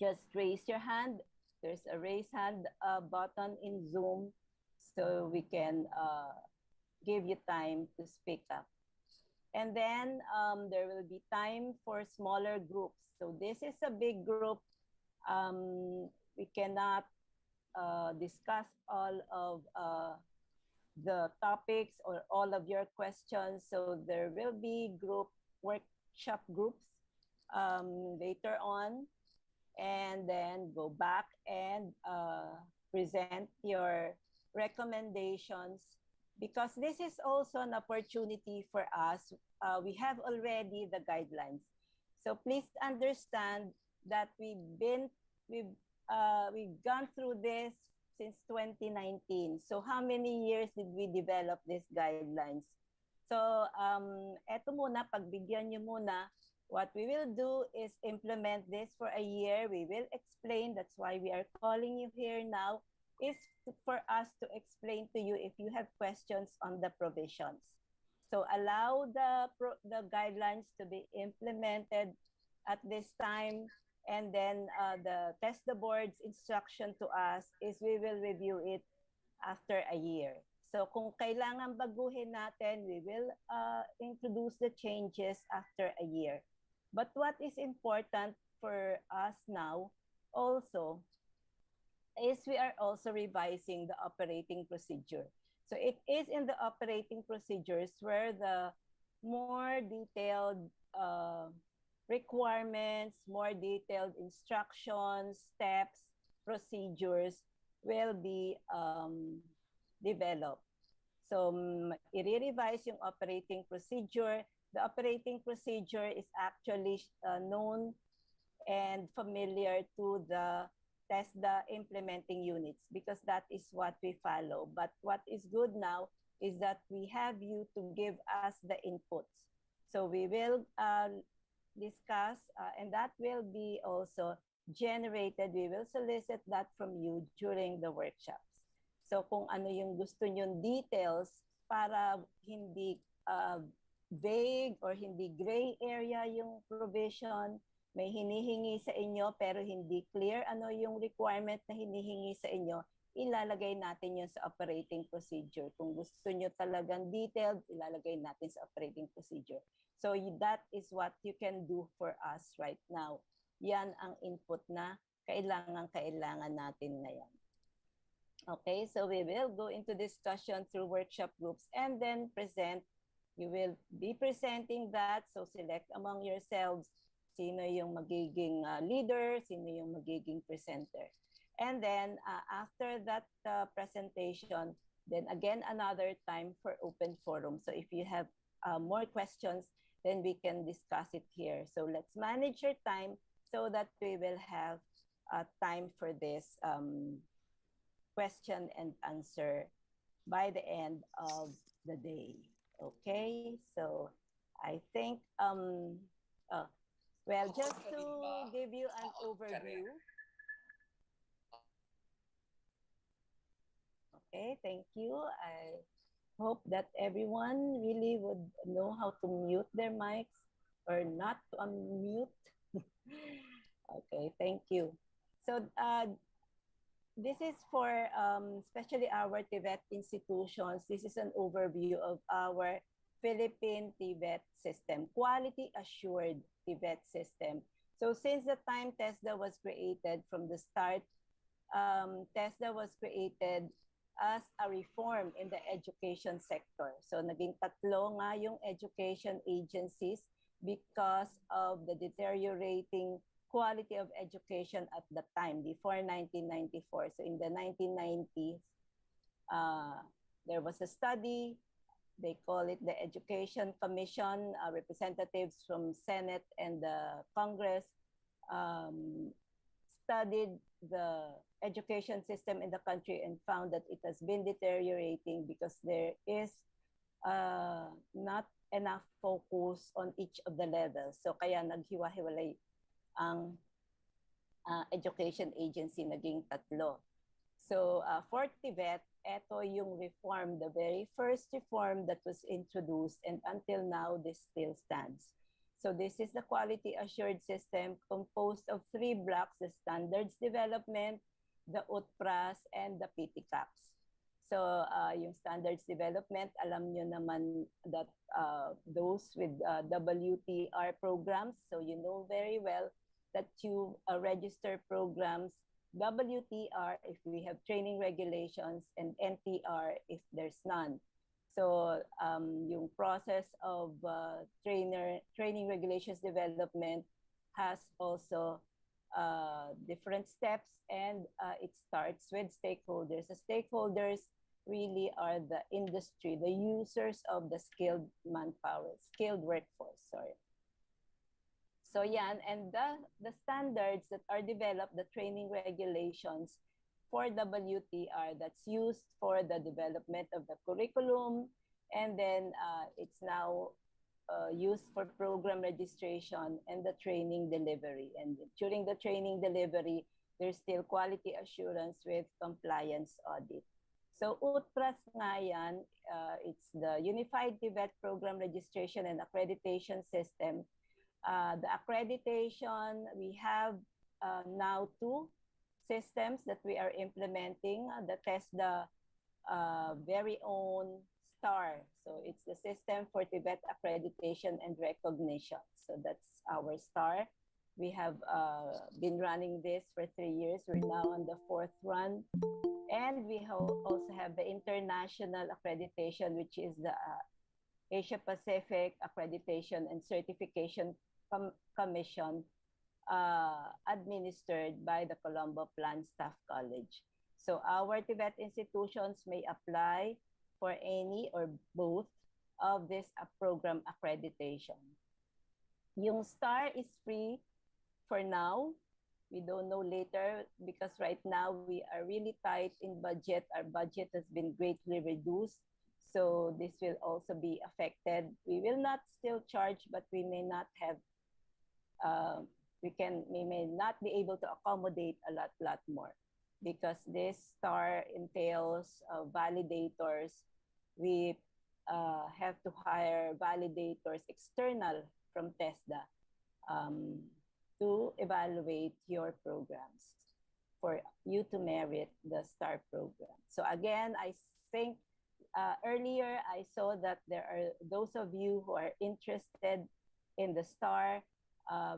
just raise your hand. There's a raise hand button in Zoom, so we can give you time to speak up. And then there will be time for smaller groups. So this is a big group. We cannot discuss all of the topics or all of your questions. So there will be workshop groups later on, and then go back and present your recommendations, because this is also an opportunity for us. We have already the guidelines. So please understand that we've gone through this since 2019. So how many years did we develop these guidelines? So eto muna, pagbigyan nyo muna. What we will do is implement this for a year. We will explain. That's why we are calling you here now, is for us to explain to you if you have questions on the provisions. So allow the guidelines to be implemented at this time. And then the test the board's instruction to us is we will review it after a year. So kung kailangan baguhin natin, we will introduce the changes after a year. But what is important for us now also is we are also revising the operating procedure. So it is in the operating procedures where the more detailed requirements, more detailed instructions, steps, procedures will be developed. So i-revise yung operating procedure. The operating procedure is actually known and familiar to the TESDA implementing units, because that is what we follow. But what is good now is that we have you to give us the inputs. So we will discuss, and that will be also generated. We will solicit that from you during the workshops. So kung ano yung gusto nyong details para hindi vague or hindi gray area yung provision, may hinihingi sa inyo pero hindi clear ano yung requirement na hinihingi sa inyo, ilalagay natin yun sa operating procedure. Kung gusto nyo talagang detailed, ilalagay natin sa operating procedure. So that is what you can do for us right now. Yan ang input na kailangan natin ngayon. Okay, so we will go into discussion through workshop groups and then present. You will be presenting that, so select among yourselves sino yung magiging leader, sino yung magiging presenter. And then after that presentation, then again another time for open forum. So if you have more questions, then we can discuss it here. So let's manage your time so that we will have time for this question and answer by the end of the day. Okay, so I think, well, just to give you an overview. Okay, thank you. I hope that everyone really would know how to mute their mics or not to unmute. Okay, thank you. So this is for especially our TVET institutions. This is an overview of our Philippine TVET system, quality assured TVET system. So since the time TESDA was created, from the start, TESDA was created as a reform in the education sector. So naging tatlo nga yung education agencies because of the deteriorating quality of education at the time, before 1994. So in the 1990s, there was a study. They call it the Education Commission. Representatives from Senate and the Congress studied the education system in the country and found that it has been deteriorating because there is not enough focus on each of the levels. So kaya naghiwa-hiwalay ang education agency, naging tatlo. So for TVET, ito yung reform, the very first reform that was introduced, and until now this still stands. So this is the quality assured system composed of three blocks: the standards development, the UTPRAS, and the PTCAPs. So yung standards development, alam nyo naman that those with WTR programs, so you know very well that you register programs WTR if we have training regulations and NTR if there's none. So yung process of training regulations development has also different steps, and it starts with stakeholders. The stakeholders really are the industry, the users of the skilled manpower, skilled workforce, sorry. So yeah, and the standards that are developed, the training regulations for WTR, that's used for the development of the curriculum, and then it's now used for program registration and the training delivery. And during the training delivery, there's still quality assurance with compliance audit. So UTPRAS nga yan, it's the Unified TVET Program Registration and Accreditation System. The accreditation, we have now two systems that we are implementing. The TESDA very own STAR. So it's the System for TVET Accreditation and Recognition. So that's our STAR. We have been running this for 3 years. We're now on the 4th run. And we also have the international accreditation, which is the Asia Pacific Accreditation and Certification Commission, administered by the Colombo Plant Staff College. So our TVET institutions may apply for any or both of this program accreditation. Yung STAR is free for now. We don't know later, because right now we are really tight in budget. Our budget has been greatly reduced. So this will also be affected. We will not still charge, but we may not have, we may not be able to accommodate a lot more, because this STAR entails validators. We have to hire validators external from TESDA to evaluate your programs for you to merit the STAR program. So again, I think earlier I saw that there are those of you who are interested in the STAR.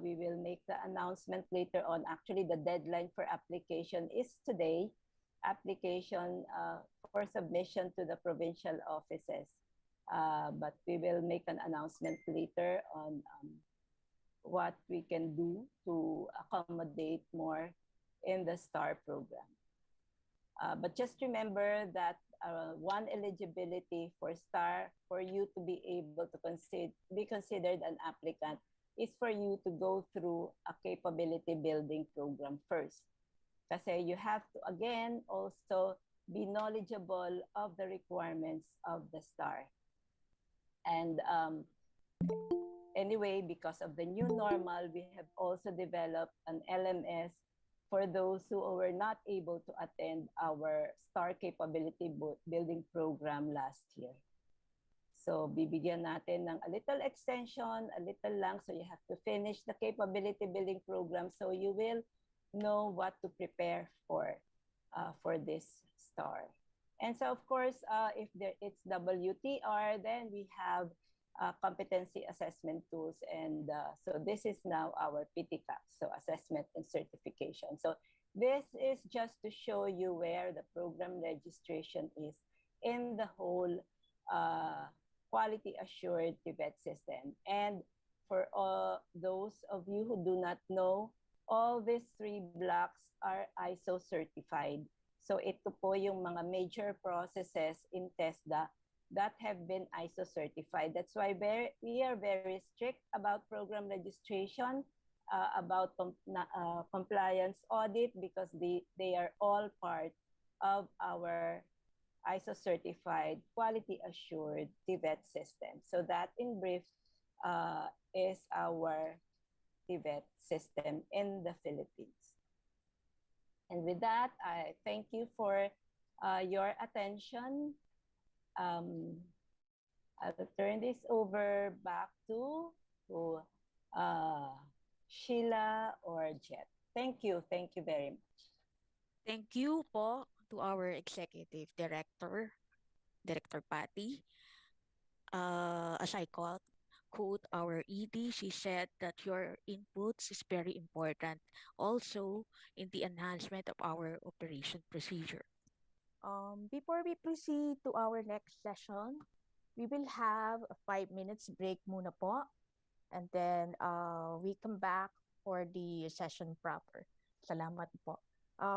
We will make the announcement later on. Actually, the deadline for application is today. Application for submission to the provincial offices. But we will make an announcement later on what we can do to accommodate more in the STAR program. But just remember that one eligibility for STAR, for you to be able to be considered an applicant, is for you to go through a capability building program first. Kasi you have to, again, also be knowledgeable of the requirements of the STAR. And anyway, because of the new normal, we have also developed an LMS for those who were not able to attend our STAR capability building program last year. So bibigyan natin ng a little extension, a little lang, so you have to finish the capability building program so you will know what to prepare for this STAR. And so of course, if it's WTR, then we have competency assessment tools, and so this is now our PTCAP, so assessment and certification. So this is just to show you where the program registration is in the whole quality assured TVET system. And for those of you who do not know, all these 3 blocks are ISO certified. So ito po yung mga major processes in TESDA that have been ISO certified. That's why we are very strict about program registration, about compliance audit, because they are all part of our ISO certified quality assured TVET system. So that in brief is our TVET system in the Philippines. And with that, I thank you for your attention. I'll turn this over back to uh, Sheila or Jet. Thank you very much. Thank you po to our Executive Director, Director Patty. As I quote our ED, she said that your inputs is very important also in the enhancement of our operation procedure. Before we proceed to our next session, we will have a 5 minutes break muna po, and then we come back for the session proper. Salamat po.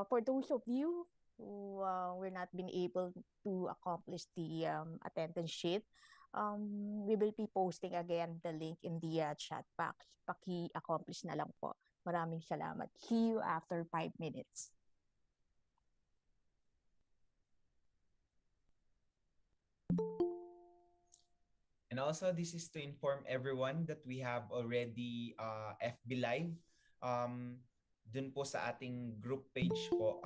For those of you who were not been able to accomplish the attendance sheet, we will be posting again the link in the chat box. Paki-accomplish na lang po. Maraming salamat. See you after 5 minutes. And also, this is to inform everyone that we have already FB Live. Dun po sa ating group page po,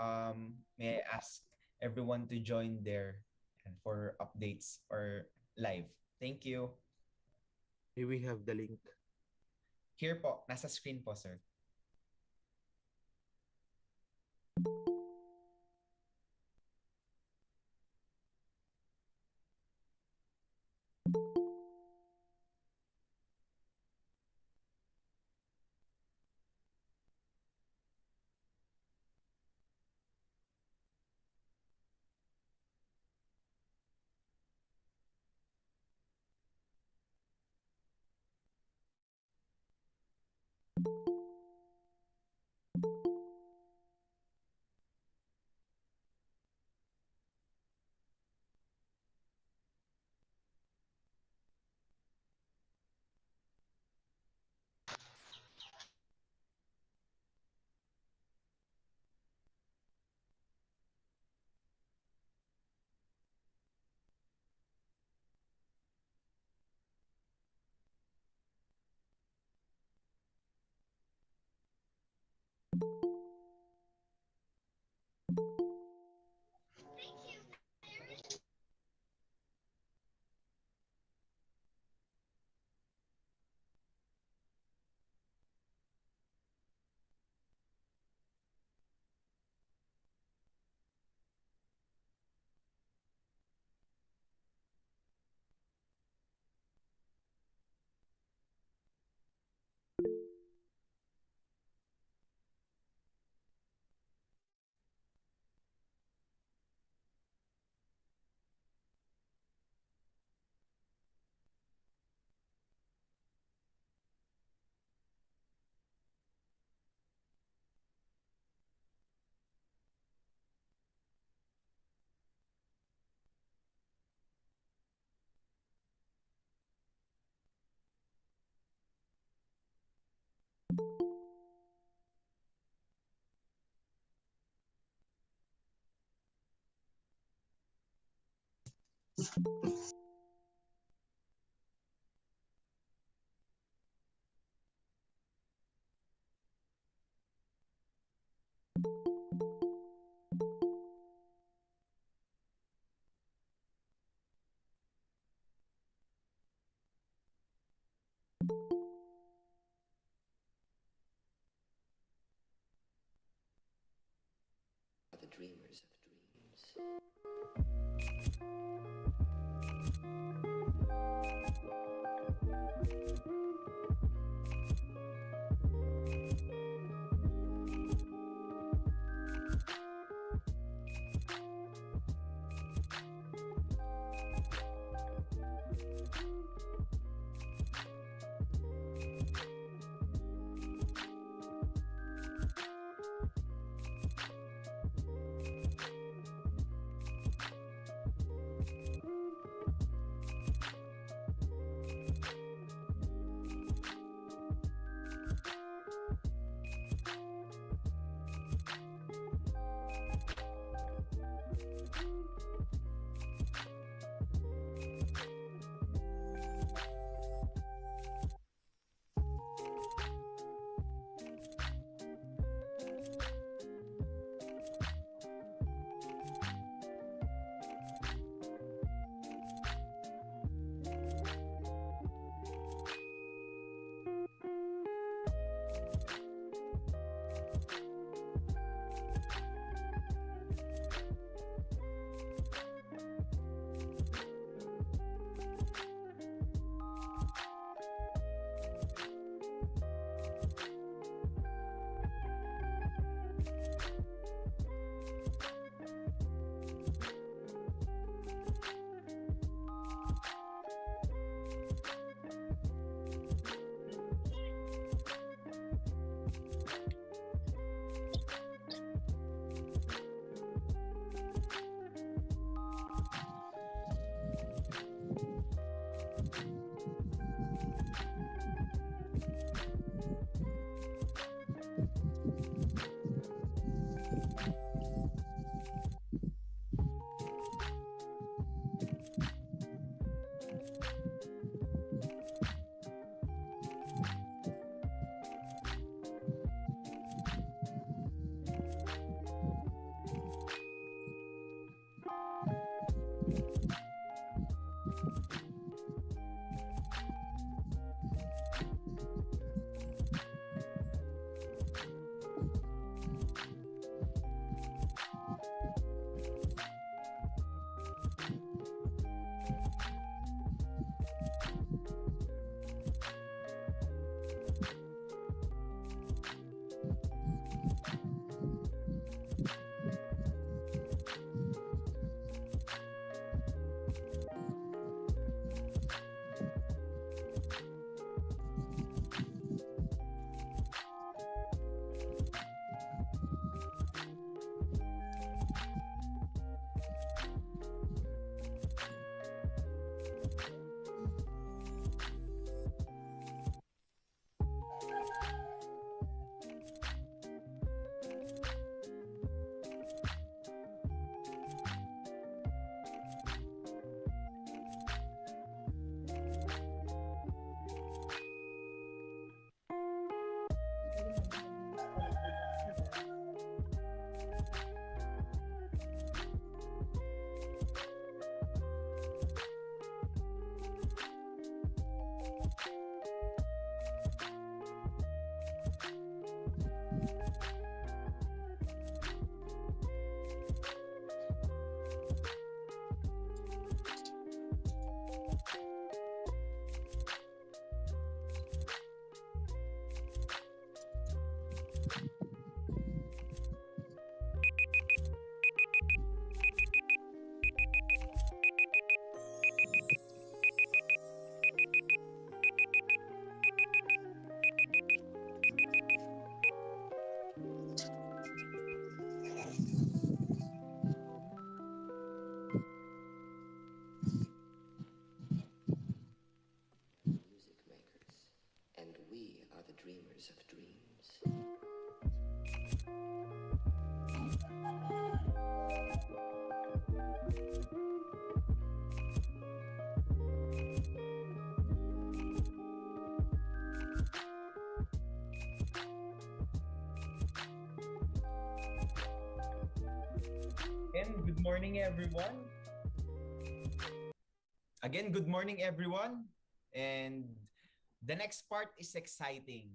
may I ask everyone to join there and for updates or live. Thank you. May we have the link? Here po, nasa screen po, sir. The dreamers of dreams. Again, good morning everyone. And the next part is exciting.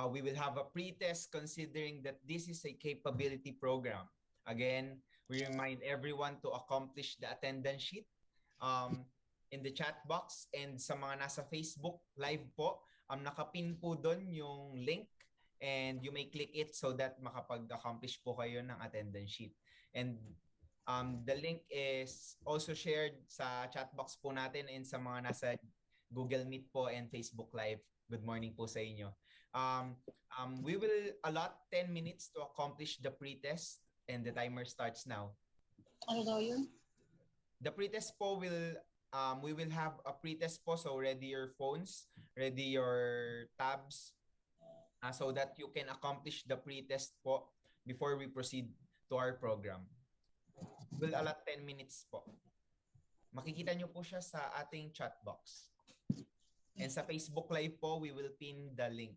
We will have a pretest considering that this is a capability program. Again, we remind everyone to accomplish the attendance sheet um, in the chat box, and sa mga nasa Facebook live po, nakapin po doon yung link, and you may click it so that makapag-accomplish po kayo ng attendance sheet. And the link is also shared sa chat box po natin and sa mga nasa Google Meet po and Facebook Live. Good morning po sa inyo. We will allot 10 minutes to accomplish the pretest, and the timer starts now. Ano daw yun? The pretest po we will have a pretest po, so ready your phones, ready your tabs, so that you can accomplish the pretest po before we proceed to our program. We'll allot 10 minutes po. Makikita nyo po siya sa ating chat box. And sa Facebook Live po, we will pin the link.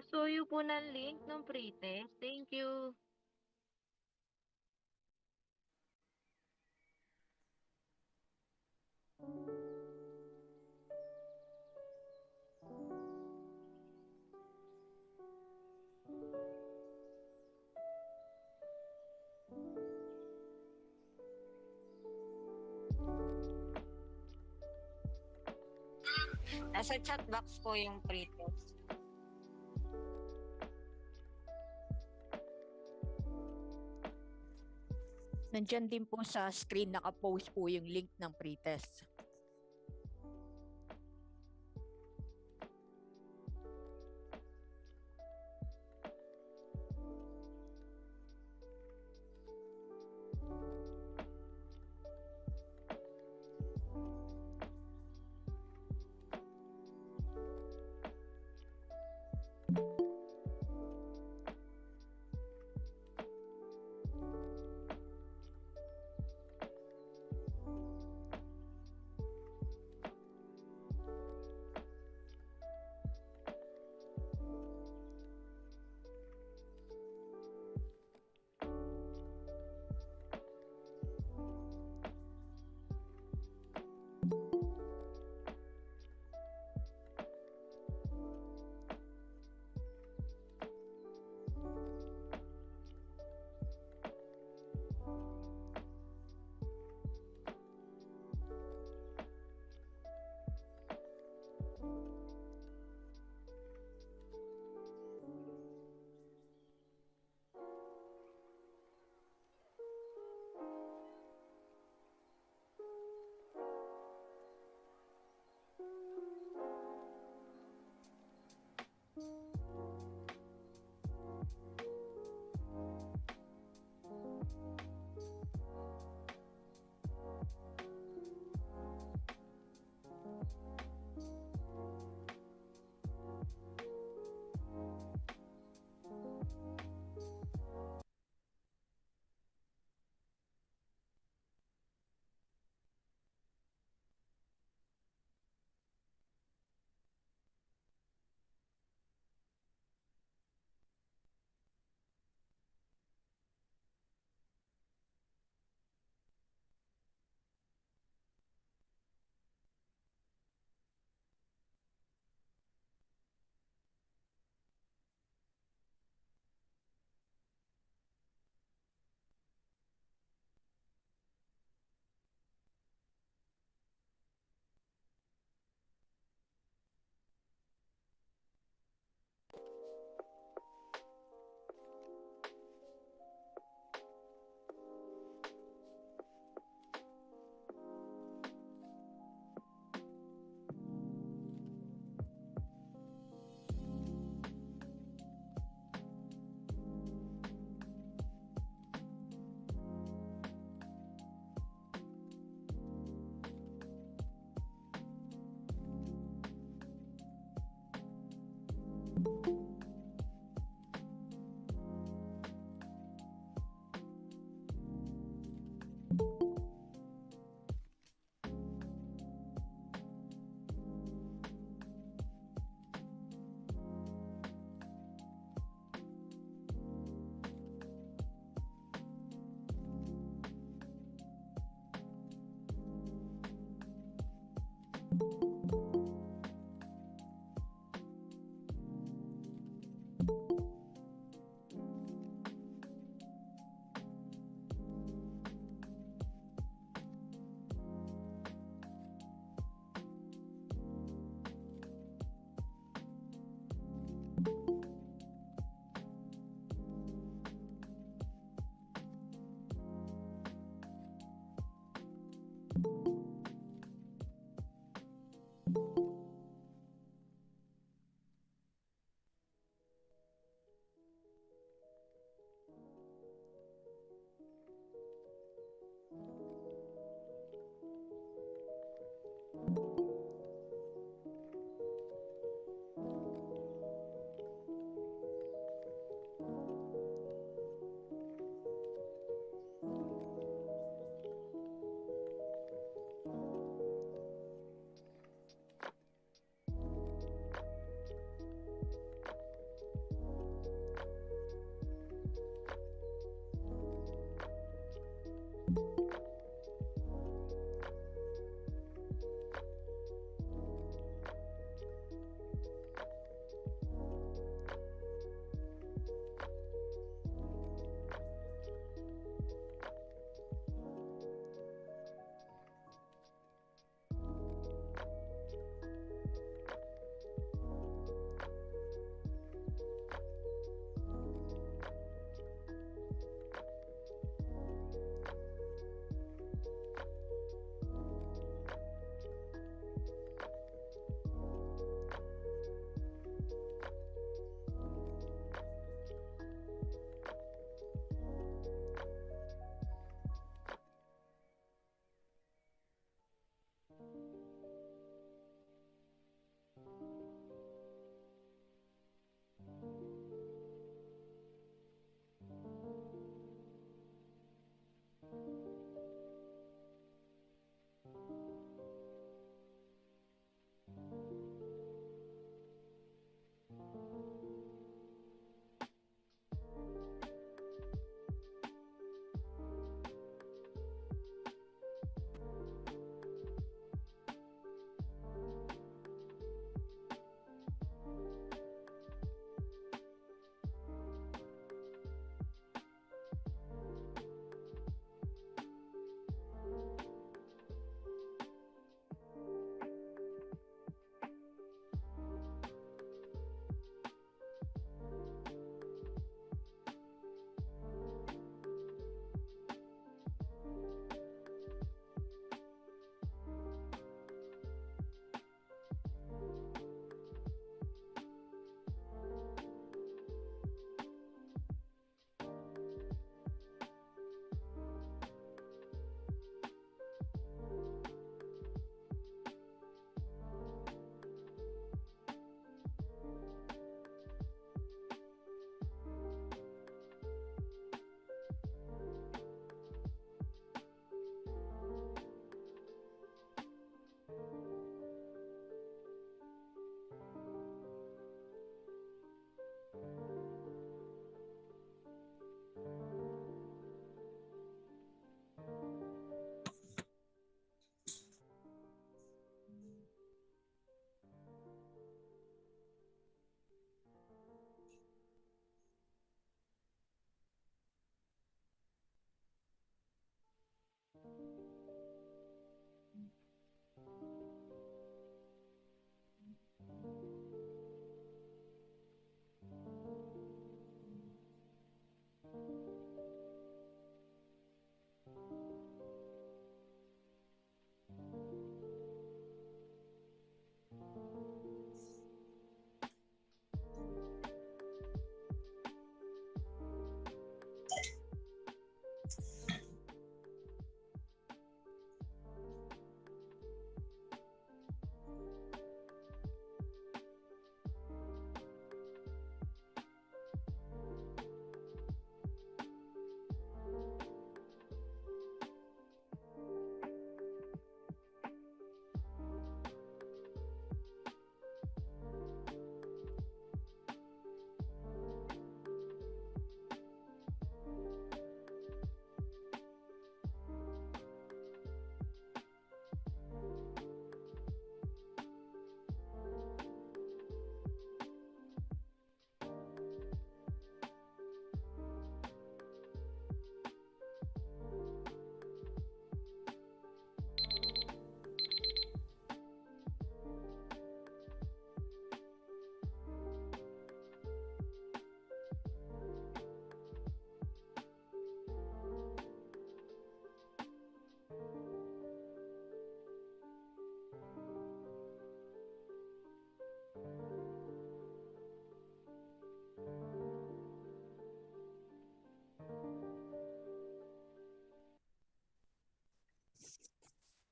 Pasuyo po ng link ng pretest. Thank you. Nasa chat box po yung pretest. Nandyan din po sa screen, nakapost po yung link ng pretest.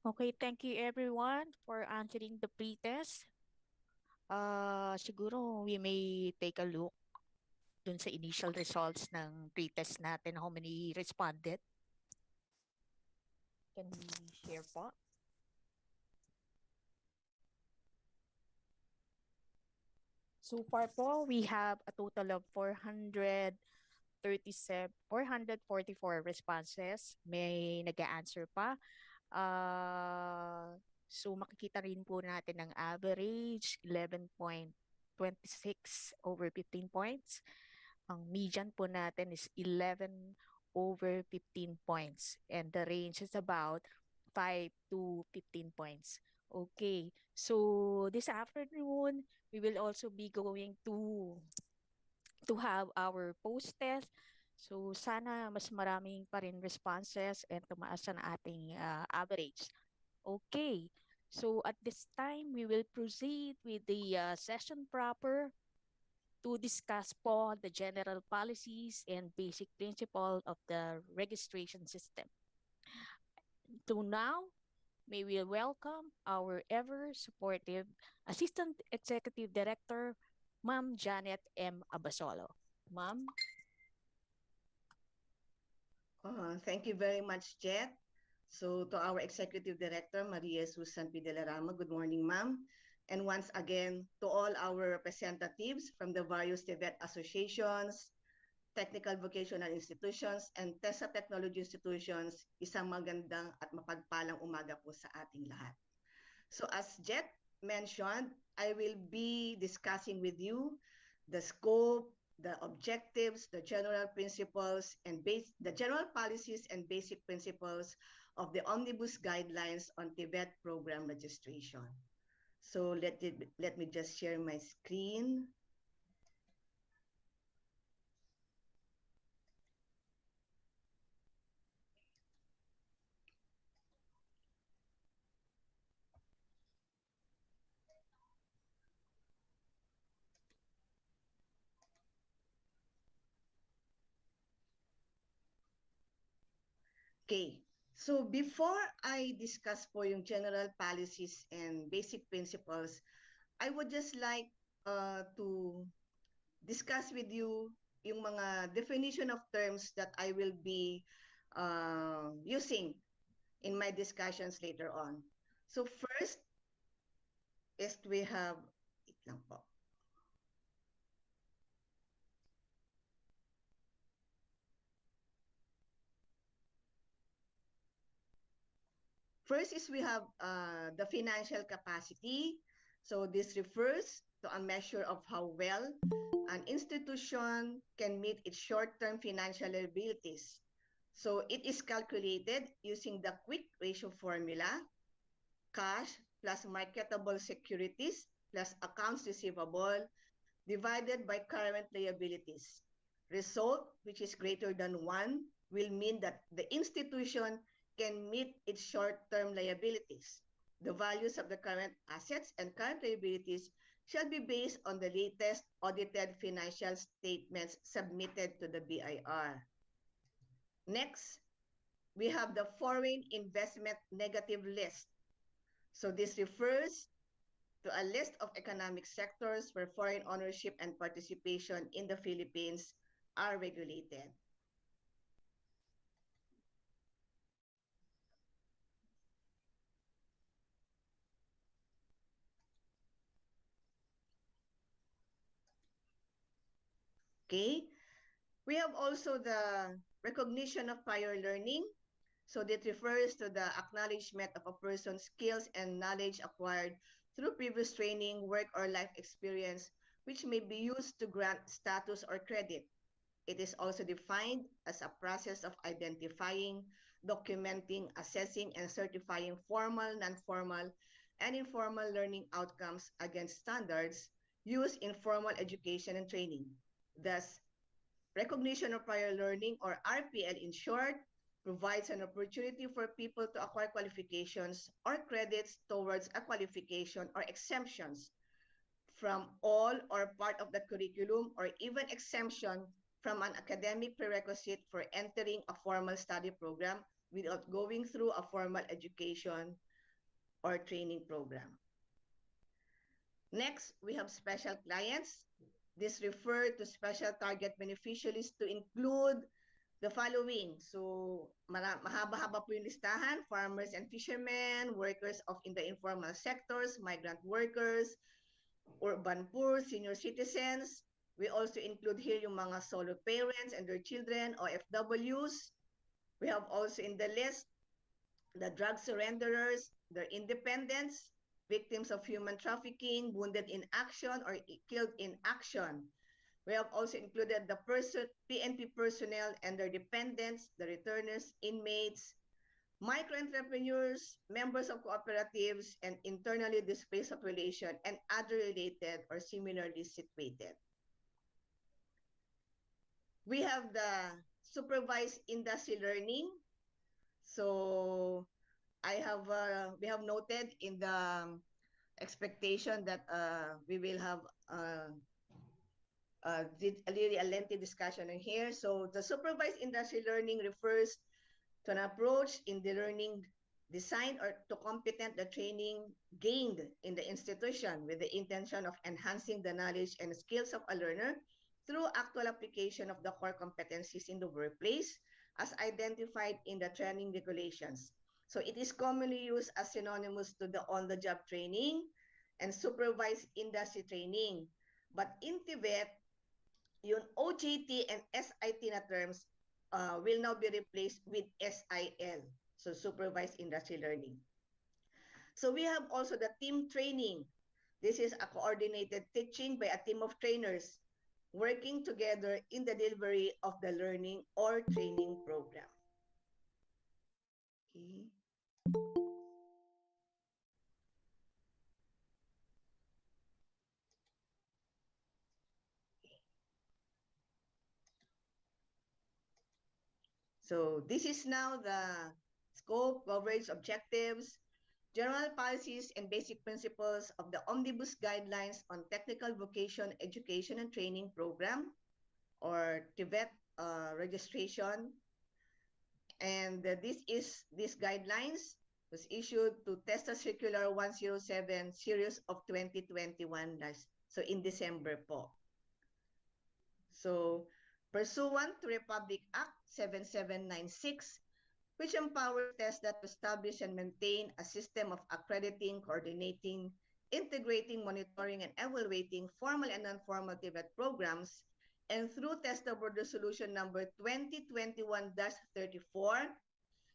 Okay, thank you everyone for answering the pretest. Siguro we may take a look dun sa initial results ng pretest natin, how many responded. Can we share po? So far po, we have a total of 444 responses. May nag-answer pa. So makikita rin po natin ang average, 11.26 over 15 points. Ang median po natin is 11 over 15 points. And the range is about 5 to 15 points. Okay, so this afternoon, we will also be going to have our post-test. So sana mas maraming pa rin responses and tumaas na ating average. Okay, so at this time, we will proceed with the session proper to discuss po the general policies and basic principle of the registration system. So now, may we welcome our ever supportive Assistant Executive Director, Ma'am Janet M. Abasolo. Ma'am. Thank you very much, Jet. So to our Executive Director, Maria Susan Pidelarama, good morning, ma'am. And once again, to all our representatives from the various TVET associations, technical vocational institutions, and TESA technology institutions, isang magandang at mapagpalang umaga po sa ating lahat. So as Jet mentioned, I will be discussing with you the scope, the objectives, the general principles, and the general policies and basic principles of the Omnibus Guidelines on TVET program registration. So let me just share my screen. Okay, so before I discuss po yung general policies and basic principles, I would just like to discuss with you yung mga definition of terms that I will be using in my discussions later on. So first is we have, wait lang po. First is we have the financial capacity. So this refers to a measure of how well an institution can meet its short-term financial liabilities. So it is calculated using the quick ratio formula, cash plus marketable securities plus accounts receivable divided by current liabilities. Result, which is greater than 1, will mean that the institution can meet its short-term liabilities. The values of the current assets and current liabilities shall be based on the latest audited financial statements submitted to the BIR. Next, we have the foreign investment negative list. So this refers to a list of economic sectors where foreign ownership and participation in the Philippines are regulated. Okay, we have also the recognition of prior learning. So that refers to the acknowledgement of a person's skills and knowledge acquired through previous training, work, or life experience, which may be used to grant status or credit. It is also defined as a process of identifying, documenting, assessing, and certifying formal, non-formal, and informal learning outcomes against standards used in formal education and training. Thus, recognition of prior learning, or RPL in short, provides an opportunity for people to acquire qualifications or credits towards a qualification or exemptions from all or part of the curriculum, or even exemption from an academic prerequisite for entering a formal study program without going through a formal education or training program. Next, we have special clients. This refer to special target beneficiaries to include the following. So, mahaba-haba po yung listahan: farmers and fishermen, workers in the informal sectors, migrant workers, urban poor, senior citizens. We also include here yung mga solo parents and their children, OFWs. We have also in the list the drug surrenderers, their independents, victims of human trafficking, wounded in action or killed in action. We have also included the PNP personnel and their dependents, the returners, inmates, micro-entrepreneurs, members of cooperatives, and internally displaced population, and other related or similarly situated. We have the supervised industry learning. So we have noted in the expectation that we will have a really lengthy discussion in here. So the supervised industry learning refers to an approach in the learning designed or to complement the training gained in the institution with the intention of enhancing the knowledge and skills of a learner through actual application of the core competencies in the workplace as identified in the training regulations. So it is commonly used as synonymous to the on-the-job training and supervised industry training. But in Tibet, yung OJT and SIT na terms will now be replaced with SIL, so supervised industry learning. So we have also the team training. This is a coordinated teaching by a team of trainers working together in the delivery of the learning or training program. Okay. So this is now the scope, coverage, objectives, general policies, and basic principles of the Omnibus Guidelines on Technical Vocation Education and Training Program, or TVET registration. And this guidelines was issued to TESTA Circular 107 Series of 2021, so in December po. So, pursuant to Republic Act 7796, which empowers TESDA to establish and maintain a system of accrediting, coordinating, integrating, monitoring, and evaluating formal and non-formal TVET programs, and through TESDA Board Resolution number 2021-34,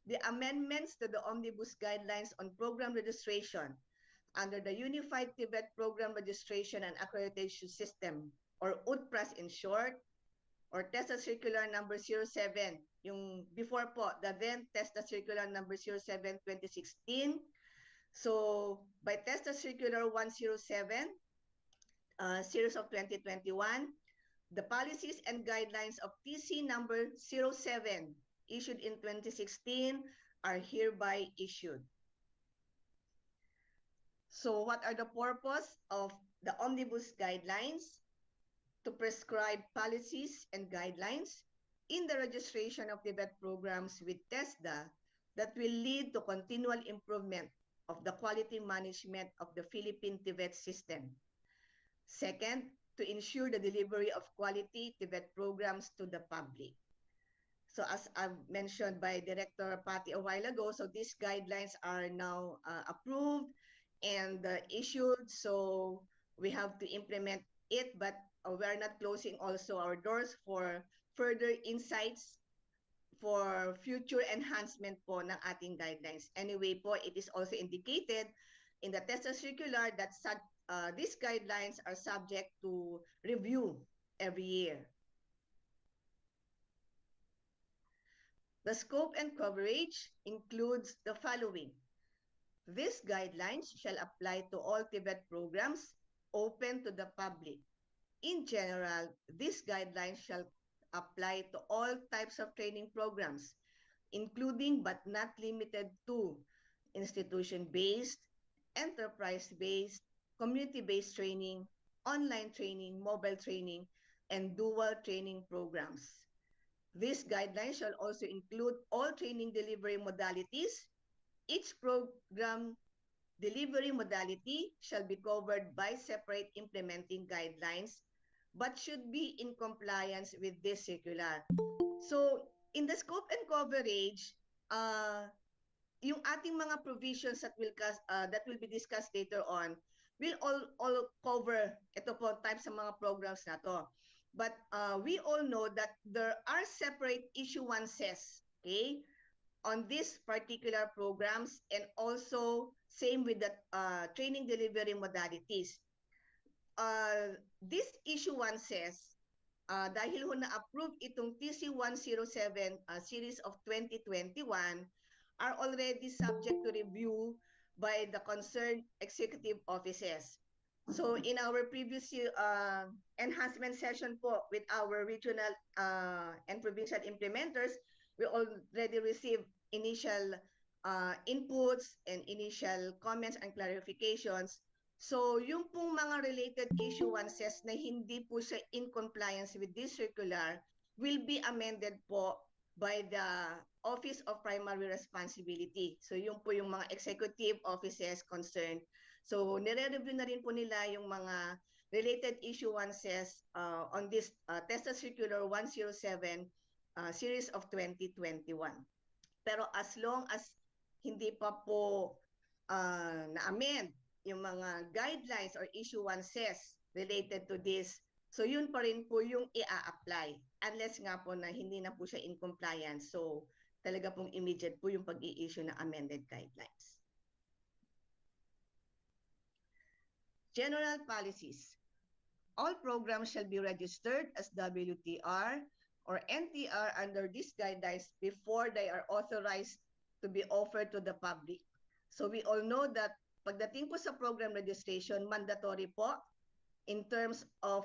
the amendments to the Omnibus Guidelines on Program Registration under the Unified TVET Program Registration and Accreditation System, or UDPRAS in short, or TESDA Circular number 07, yung before po, the then TESDA Circular number 07, 2016. So, by TESDA Circular 107, Series of 2021, the policies and guidelines of TC number 07, issued in 2016, are hereby issued. So, what are the purpose of the Omnibus Guidelines? To prescribe policies and guidelines in the registration of TVET programs with TESDA that will lead to continual improvement of the quality management of the Philippine TVET system. Second, to ensure the delivery of quality TVET programs to the public. So as I've mentioned by Director Patty a while ago, so these guidelines are now approved and issued, so we have to implement it, but we're not closing also our doors for further insights for future enhancement po ng ating guidelines. Anyway po, it is also indicated in the TESDA circular that these guidelines are subject to review every year. The scope and coverage includes the following. These guidelines shall apply to all TVET programs open to the public. In general, these guidelines shall apply to all types of training programs, including but not limited to institution-based, enterprise-based, community-based training, online training, mobile training, and dual training programs. These guidelines shall also include all training delivery modalities, each program delivery modality shall be covered by separate implementing guidelines but should be in compliance with this circular. So, in the scope and coverage, yung ating mga provisions that will be discussed later on will all cover ito po types ng mga programs na to. But we all know that there are separate issuances, okay, on these particular programs, and also same with the training delivery modalities. This issuances, dahil ho na-approve itong TC107 series of 2021, are already subject to review by the concerned executive offices. So in our previous enhancement session po with our regional and provincial implementers, we already received initial inputs and initial comments and clarifications. So yung pong mga related issuances na hindi po siya in compliance with this circular will be amended po by the Office of Primary Responsibility. So yung po yung mga executive offices concerned. So nire-review na rin po nila yung mga related issuances on this TESTA Circular 107 series of 2021. Pero as long as hindi pa po na-amend yung mga guidelines or issuances related to this, so yun pa rin po yung i-apply unless nga po na hindi na po siya in compliance. So talaga pong immediate po yung pag-i-issue ng amended guidelines. General policies. All programs shall be registered as WTR or NTR under these guidelines before they are authorized to be offered to the public. So we all know that pagdating po sa program registration, mandatory po in terms of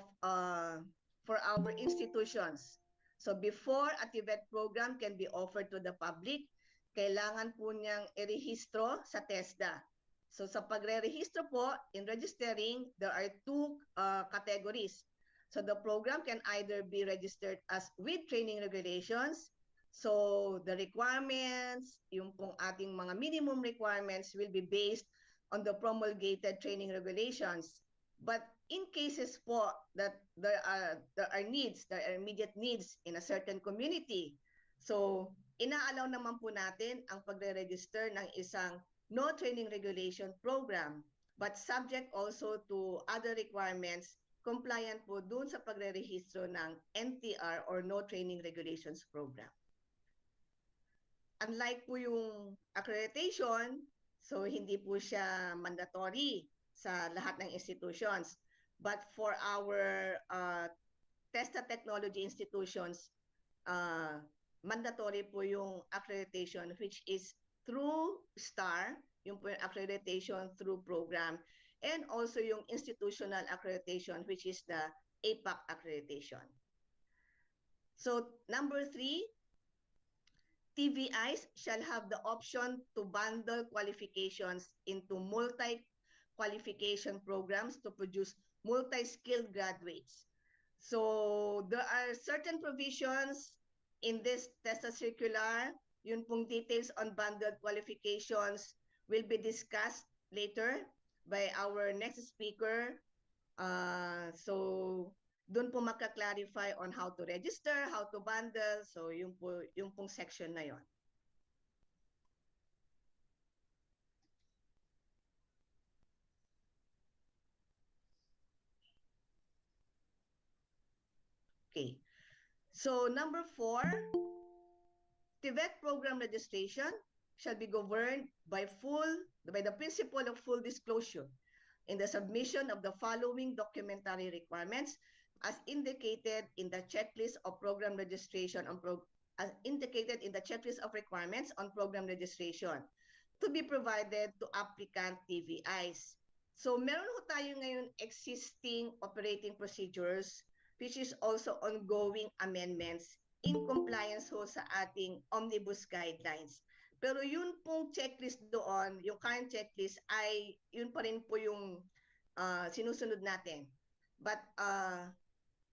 for our institutions. So before a TVET program can be offered to the public, kailangan po niyang irehistro sa TESDA. So sa pagre-rehistro po, in registering, there are two categories. So the program can either be registered as with training regulations. So the requirements, yung pong ating mga minimum requirements will be based on the promulgated training regulations. But in cases po that there are needs, there are immediate needs in a certain community, so ina-allow naman po natin ang pagre-register ng isang no training regulation program, but subject also to other requirements compliant po dun sa pagre-rehistro ng NTR or no training regulations program. Unlike po yung accreditation, so hindi po siya mandatory sa lahat ng institutions. But for our TESTA technology institutions, mandatory po yung accreditation, which is through STAR, yung po yung accreditation through program, and also yung institutional accreditation, which is the APAC accreditation. So number 3, TVIs shall have the option to bundle qualifications into multi-qualification programs to produce multi-skilled graduates. So there are certain provisions in this TESTA circular. Yun pong details on bundled qualifications will be discussed later by our next speaker. So doon po magka-clarify on how to register, how to bundle. So yung pong section na yon. Okay. So number 4, TVET program registration shall be governed by the principle of full disclosure in the submission of the following documentary requirements as indicated in the checklist of program registration as indicated in the checklist of requirements on program registration to be provided to applicant TVIs. So meron ho tayo ngayon existing operating procedures which is also ongoing amendments in compliance ho sa ating omnibus guidelines. Pero yun pong checklist doon, yung current checklist ay yun pa rin po yung sinusunod natin. But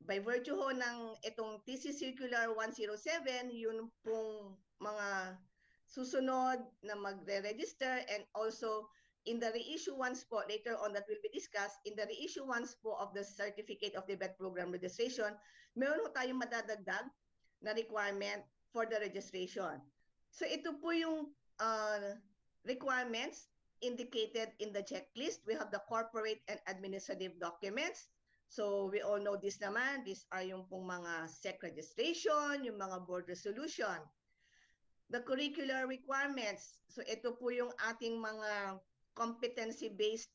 by virtue ho ng itong TC Circular 107, yun pong mga susunod na magre-register and also in the reissuance po, later on that will be discussed, in the reissuance po of the Certificate of Debate Program Registration, meron po tayong madadagdag na requirement for the registration. So ito po yung requirements indicated in the checklist. We have the corporate and administrative documents. So we all know this naman. These are yung pong mga SEC registration, yung mga board resolution. The curricular requirements. So ito po yung ating mga competency-based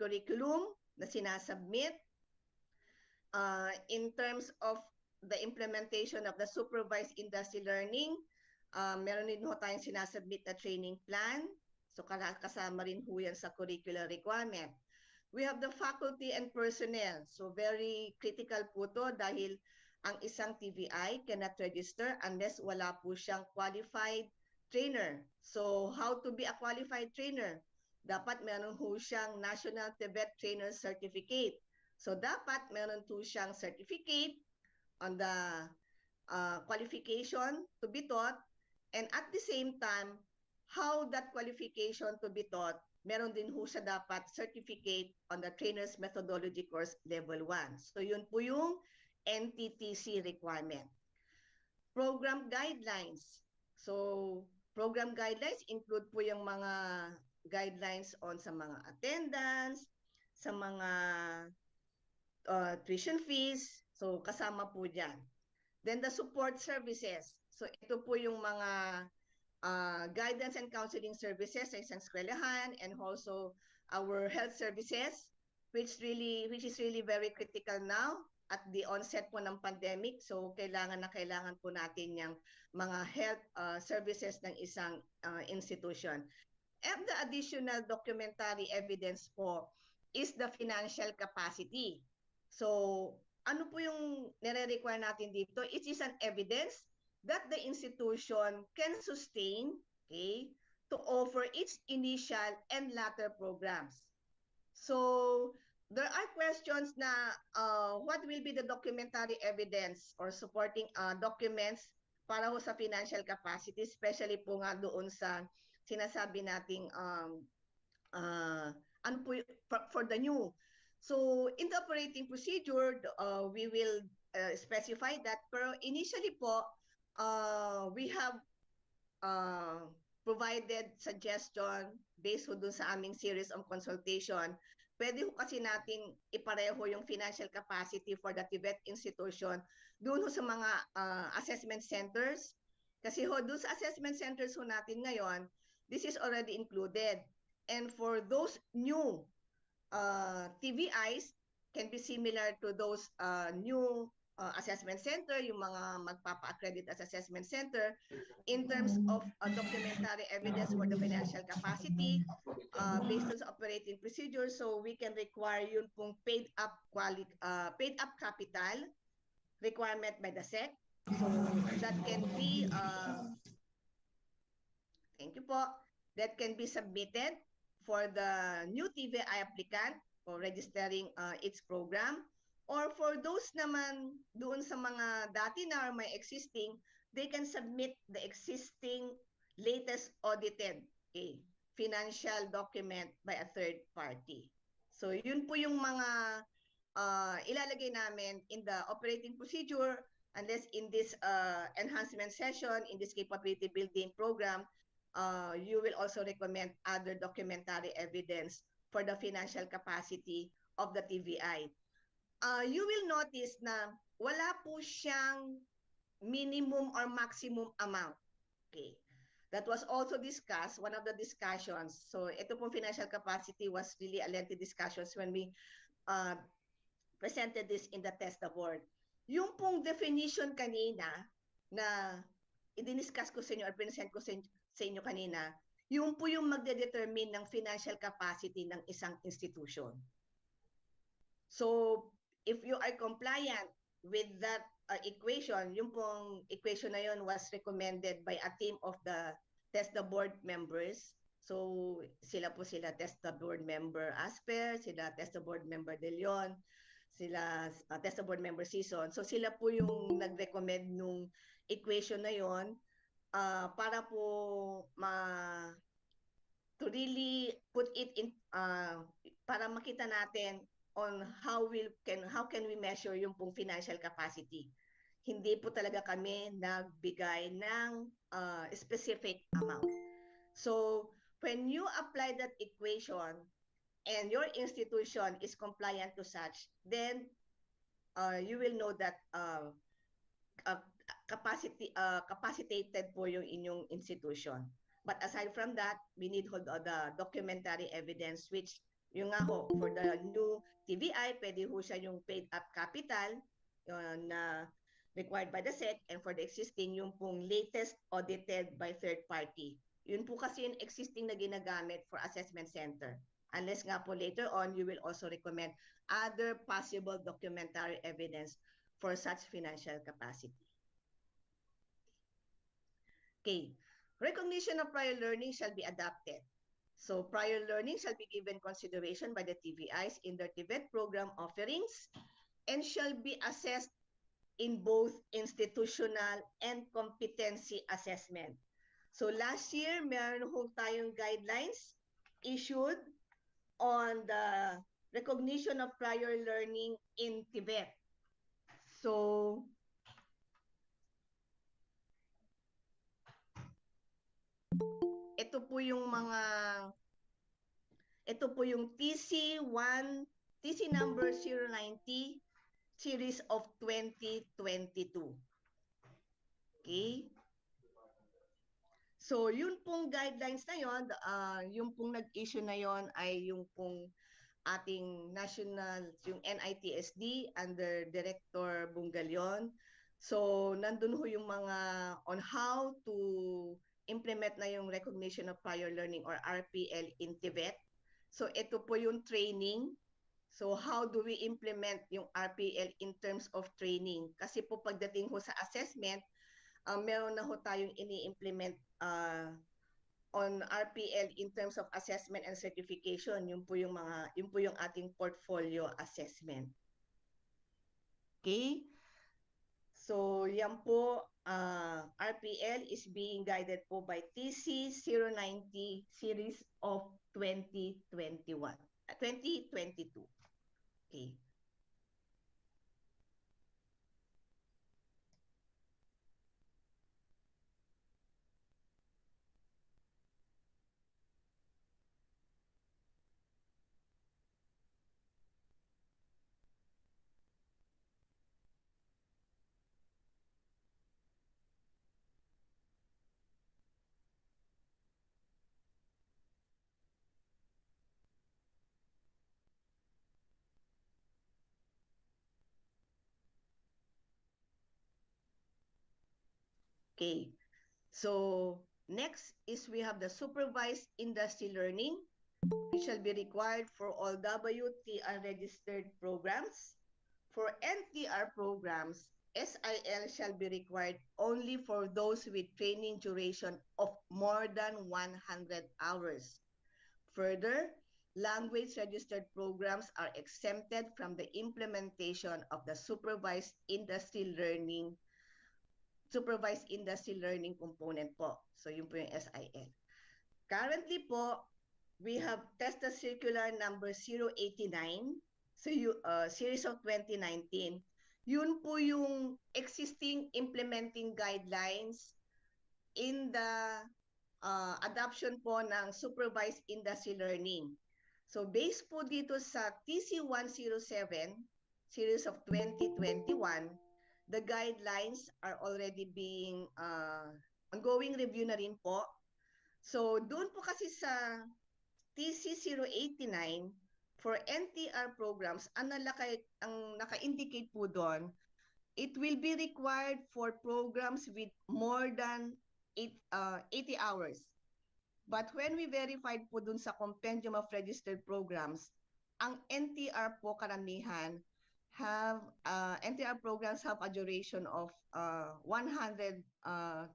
curriculum na sinasubmit. In terms of the implementation of the supervised industry learning, meron din ho tayong sinasubmit na training plan. So kasama rin ho yan sa curricular requirement. We have the faculty and personnel. So very critical po to dahil ang isang TVI cannot register unless wala po siyang qualified trainer. So how to be a qualified trainer? Dapat meron ho siyang National TVET Trainer Certificate. So dapat meron po siyang certificate on the qualification to be taught, and at the same time, how that qualification to be taught, meron din ho siya dapat certificate on the trainer's methodology course level 1. So yun po yung NTTC requirement. Program guidelines. So program guidelines include po yung mga guidelines on sa mga attendance, sa mga tuition fees. So kasama po dyan. Then the support services. So ito po yung mga guidance and counseling services sa isang eskwelahan, and also our health services, which is really very critical now at the onset po ng pandemic. So kailangan po natin yung mga health services ng isang institution. And the additional documentary evidence po is the financial capacity. So ano po yung nire-require natin dito? It is an evidence that the institution can sustain, okay, to offer its initial and latter programs. So there are questions na what will be the documentary evidence or supporting documents para ho sa financial capacity, especially po nga doon sa sinasabi nating ano po for the new. So in the operating procedure, we will specify that, pero initially po, we have provided suggestion based dun sa aming series of consultation. Pwede ho kasi natin ipareho yung financial capacity for the TVET institution dun ho sa mga assessment centers. Kasi ho dun sa assessment centers ho natin ngayon, this is already included. And for those new TVIs, can be similar to those new assessment center, yung mga magpapa-accredit as assessment center, in terms of documentary evidence for the financial capacity based on operating procedure. So we can require yun pong paid up capital requirement by the SEC. So that can be thank you po, that can be submitted for the new TVI applicant for registering its program. Or for those naman doon sa mga dati na or may existing, they can submit the existing latest audited financial document by a third party. So yun po yung mga ilalagay namin in the operating procedure, unless in this enhancement session, in this capability building program, you will also recommend other documentary evidence for the financial capacity of the TVI. You will notice na wala po siyang minimum or maximum amount. Okay. That was also discussed, one of the discussions. So ito pong financial capacity was really a lengthy discussions when we presented this in the TESTA board. Yung pong definition kanina na i-discuss ko sa inyo or present ko sa inyo kanina, yung po yung magde-determine ng financial capacity ng isang institution. So if you are compliant with that equation, yung pong equation na yun was recommended by a team of the TESTA board members. So sila TESTA board member Asper, sila TESTA board member De Leon, sila TESTA board member Season. So sila po yung nag-recommend nung equation na yun para po to really put put it in para makita natin on how can we measure yung pong financial capacity. Hindi po talaga kami nagbigay ng specific amount. So when you apply that equation and your institution is compliant to such, then you will know that capacitated po yung inyong institution. But aside from that, we need the documentary evidence, which yung nga ho, for the new TVI, pwede ho siya yung paid up capital na required by the SEC, and for the existing, yung pong latest audited by third party. Yun po kasi yung existing na ginagamit for assessment center. Unless nga po later on, you will also recommend other possible documentary evidence for such financial capacity. Okay, recognition of prior learning shall be adopted. So prior learning shall be given consideration by the TVIs in their TVET program offerings and shall be assessed in both institutional and competency assessment. So last year, meron ho tayong guidelines issued on the recognition of prior learning in TVET. So ito po yung TC number 090 series of 2022. Okay? So yun pong guidelines na yon, yung pong nag-issue na yon ay yung pong ating national, yung NITSD under Director Bungalion. So nandun ho yung mga on how to implement na yung recognition of prior learning or RPL in TVET. So ito po yung training. So how do we implement yung RPL in terms of training? Kasi po pagdating ho sa assessment, meron na ho tayong ini-implement on RPL in terms of assessment and certification. Yun po yung ating portfolio assessment. Okay? So yan po, RPL is being guided po by TC 090 series of 2022. Okay. Okay, so next is we have the supervised industry learning, which shall be required for all WTR registered programs. For NTR programs, SIL shall be required only for those with training duration of more than 100 hours. Further, language registered programs are exempted from the implementation of the supervised industry learning component po. So yun po yung SIL. Currently po, we have TESTA Circular number 089, so series of 2019. Yun po yung existing implementing guidelines in the adoption po ng supervised industry learning. So based po dito sa TC 107 series of 2021, the guidelines are already being ongoing review na rin po. So doon po kasi sa TC 089 for NTR programs, ang naka-indicate po doon, it will be required for programs with more than 80 hours. But when we verified po dun sa compendium of registered programs, ang NTR po karamihan NTR programs have a duration of 100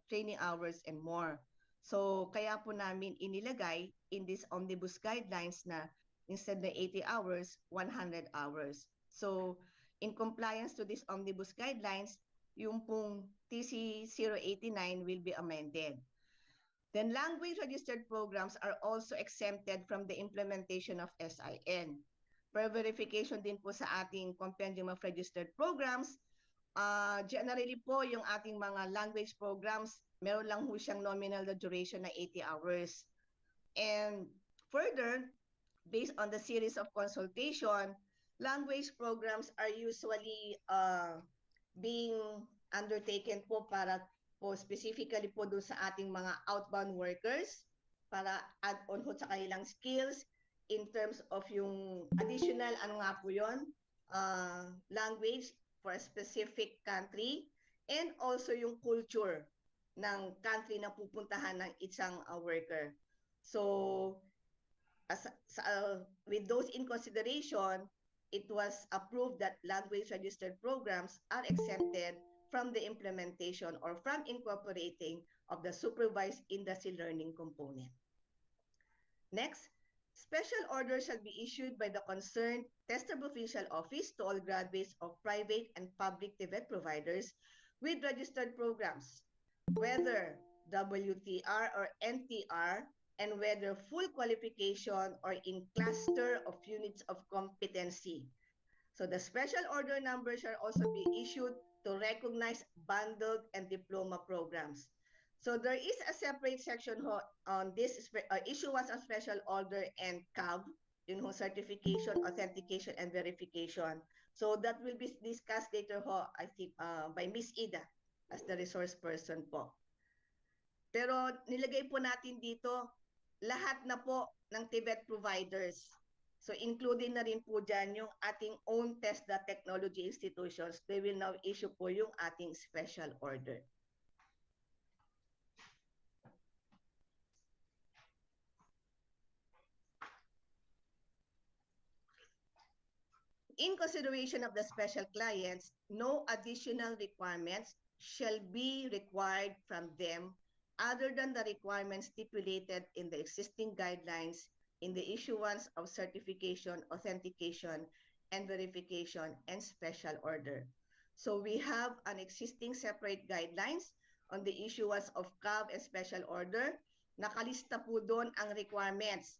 training hours and more. So kaya po namin inilagay in this omnibus guidelines na instead na 80 hours, 100 hours. So in compliance to this omnibus guidelines, yung pong TC 089 will be amended. Then language registered programs are also exempted from the implementation of SIN. Per verification din po sa ating compendium of registered programs, generally po yung ating mga language programs, meron lang po siyang nominal na duration na 80 hours. And further, based on the series of consultation, language programs are usually being undertaken po para po specifically po doon sa ating mga outbound workers para add on ho sa kanilang skills in terms of yung additional, ano nga po yun, language for a specific country and also yung culture ng country na pupuntahan ng isang worker. So, with those in consideration, it was approved that language registered programs are exempted from the implementation or from incorporating of the supervised industry learning component. Next, special orders shall be issued by the concerned tester provincial office to all graduates of private and public TVET providers with registered programs, whether WTR or NTR, and whether full qualification or in cluster of units of competency. So the special order numbers shall also be issued to recognize bundled and diploma programs. So there is a separate section on this issuance of special order and CAV, yun ho, certification, authentication, and verification. So that will be discussed later ho, I think, by Miss Ida as the resource person po. Pero nilagay po natin dito lahat na po ng TVET providers. So including na rin po dyan yung ating own TESDA technology institutions. They will now issue po yung ating special order. In consideration of the special clients, no additional requirements shall be required from them other than the requirements stipulated in the existing guidelines in the issuance of certification, authentication, and verification, and special order. So we have an existing separate guidelines on the issuance of CAV and special order. Nakalista po doon ang requirements.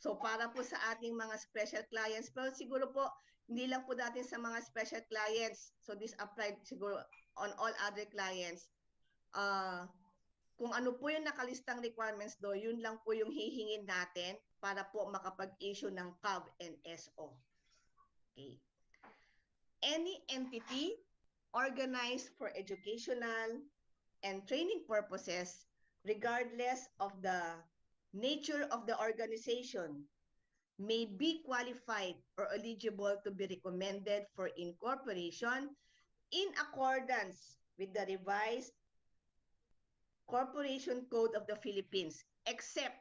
So para po sa ating mga special clients, pero siguro po hindi lang po natin sa mga special clients. So this applied siguro on all other clients. Kung ano po yung nakalistang requirements do, yun lang po yung hihingin natin para po makapag-issue ng CAV and SO. Okay. Any entity organized for educational and training purposes, regardless of the nature of the organization, may be qualified or eligible to be recommended for incorporation in accordance with the revised Corporation Code of the Philippines, except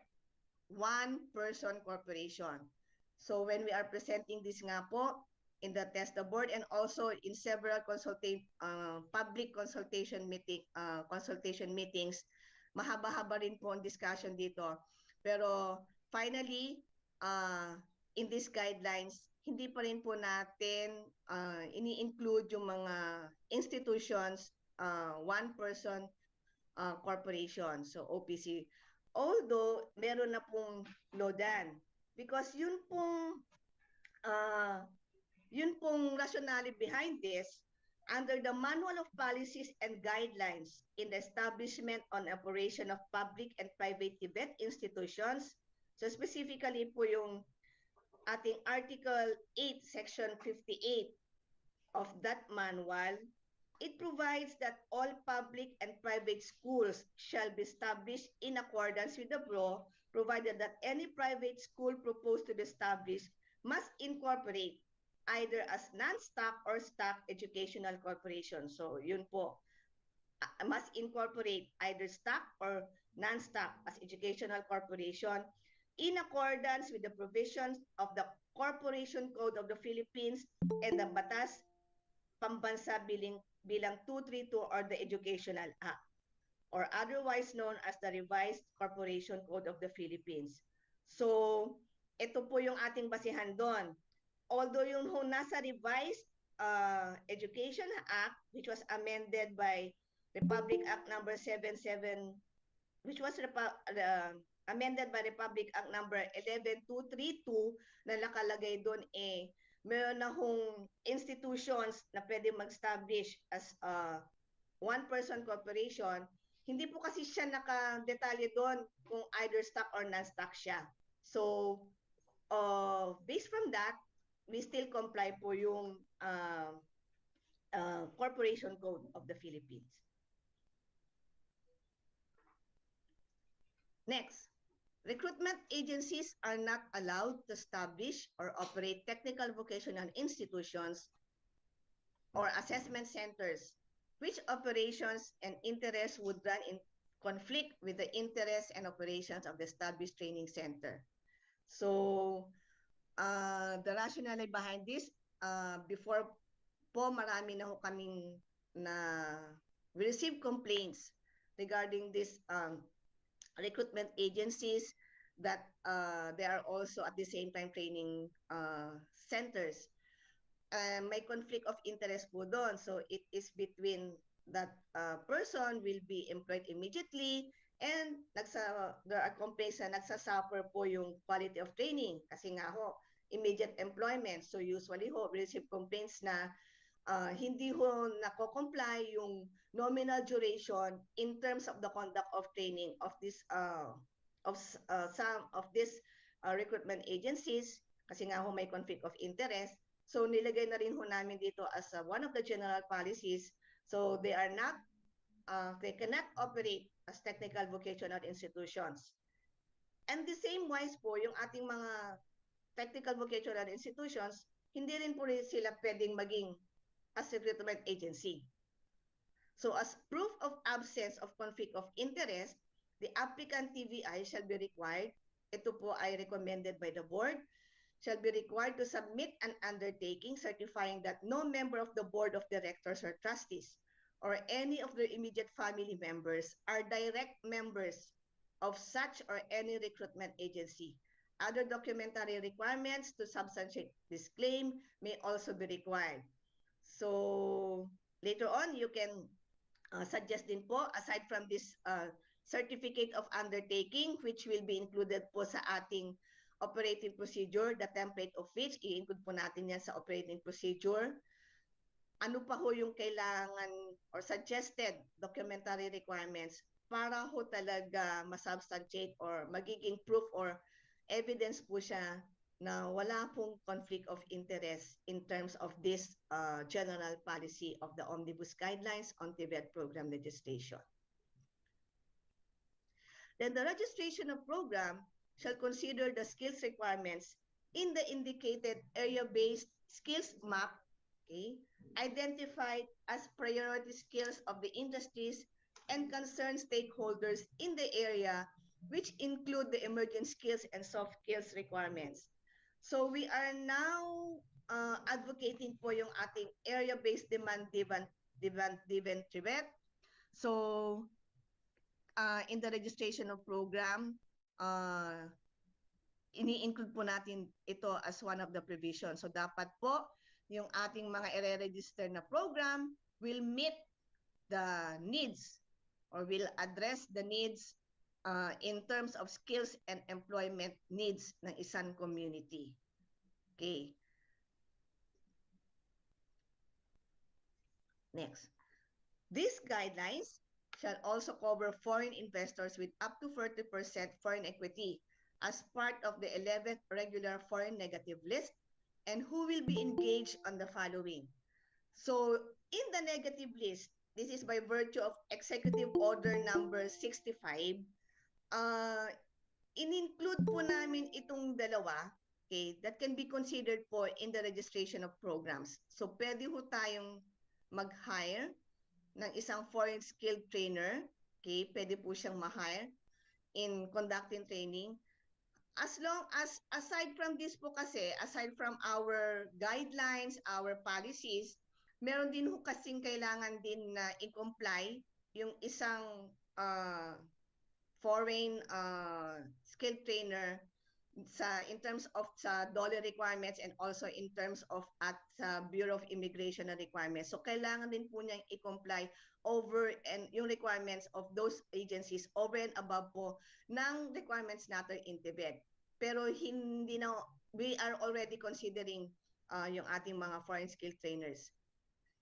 one-person corporation. So when we are presenting this nga po in the TESDA board and also in several public consultation meetings, mahaba-haba rin po ang discussion dito. Pero finally, in these guidelines, hindi pa rin po natin ini-include yung mga institutions, one-person corporation, so OPC. Although, meron na pong LODAN. Because yun pong rationale behind this, under the Manual of Policies and Guidelines in the Establishment on Operation of Public and Private TVET Institutions, so specifically po yung ating Article 8, Section 58 of that manual, it provides that all public and private schools shall be established in accordance with the law, provided that any private school proposed to be established must incorporate either as non-stock or stock educational corporation. So yun po, must incorporate either stock or non-stock as educational corporation in accordance with the provisions of the Corporation Code of the Philippines and the Batas Pambansa bilang 232 or the Educational Act, or otherwise known as the Revised Corporation Code of the Philippines. So, ito po yung ating basihan doon. Although yung nasa Revised Education Act, which was amended by Republic Act number 77 which was amended by Republic Act number 11232 na nakalagay doon meron na hong institutions na pwede mag-establish as one-person corporation. Hindi po kasi siya nakadetalye doon kung either stock or non-stock siya. So, based from that, we still comply po yung Corporation Code of the Philippines. Next, recruitment agencies are not allowed to establish or operate technical vocational institutions or assessment centers, which operations and interests would run in conflict with the interests and operations of the established training center. So, the rationale behind this, before po marami na ho kaming we received complaints regarding this recruitment agencies that they are also at the same time training centers. May conflict of interest po doon. So it is between that person will be employed immediately and there are complaints na nagsasuffer po yung quality of training kasi nga ho, immediate employment. So usually ho, we receive complaints na hindi ho nako-comply yung nominal duration in terms of the conduct of training of this some of these recruitment agencies kasi nga ho may conflict of interest. So nilagay na rin ho namin dito as one of the general policies. So they are not they cannot operate as technical vocational institutions. And the same wise po yung ating mga technical vocational institutions, hindi rin po rin sila pwedeng maging as recruitment agency. So as proof of absence of conflict of interest, the applicant TVI shall be required, ito po ay recommended by the board, shall be required to submit an undertaking certifying that no member of the board of directors or trustees or any of their immediate family members are direct members of such or any recruitment agency. Other documentary requirements to substantiate this claim may also be required. So later on, you can suggest din po, aside from this certificate of undertaking, which will be included po sa ating operating procedure, the template of which, i-include po natin yan sa operating procedure. Ano pa ho yung kailangan or suggested documentary requirements para ho talaga masubstantiate or magiging proof or evidence po siya na wala pong conflict of interest in terms of this general policy of the Omnibus Guidelines on TVET program legislation. Then the registration of program shall consider the skills requirements in the indicated area-based skills map, okay, identified as priority skills of the industries and concerned stakeholders in the area, which include the emerging skills and soft skills requirements. So we are now advocating po yung ating area-based demand-driven TVET. So in the registration of program, ini-include po natin ito as one of the provisions. So dapat po yung ating mga i-register na program will meet the needs or will address the needs in terms of skills and employment needs ng isang community. Okay. Next. These guidelines shall also cover foreign investors with up to 40% foreign equity as part of the 11th regular foreign negative list and who will be engaged on the following. So in the negative list, this is by virtue of Executive Order number 65, in-include po namin itong dalawa, okay, that can be considered po in the registration of programs. So pwede ho tayong mag-hire ng isang foreign skilled trainer, okay, pwede po siyang ma-hire in conducting training. As long as, aside from this po kasi, aside from our guidelines, our policies, meron din ho kasing kailangan din na i-comply yung isang foreign skilled trainer in terms of sa dollar requirements and also in terms of at sa Bureau of Immigration na requirements. So kailangan din po niyang i-comply over and yung requirements of those agencies over and above po ng requirements natin in Tibet. Pero hindi na, we are already considering yung ating mga foreign skill trainers.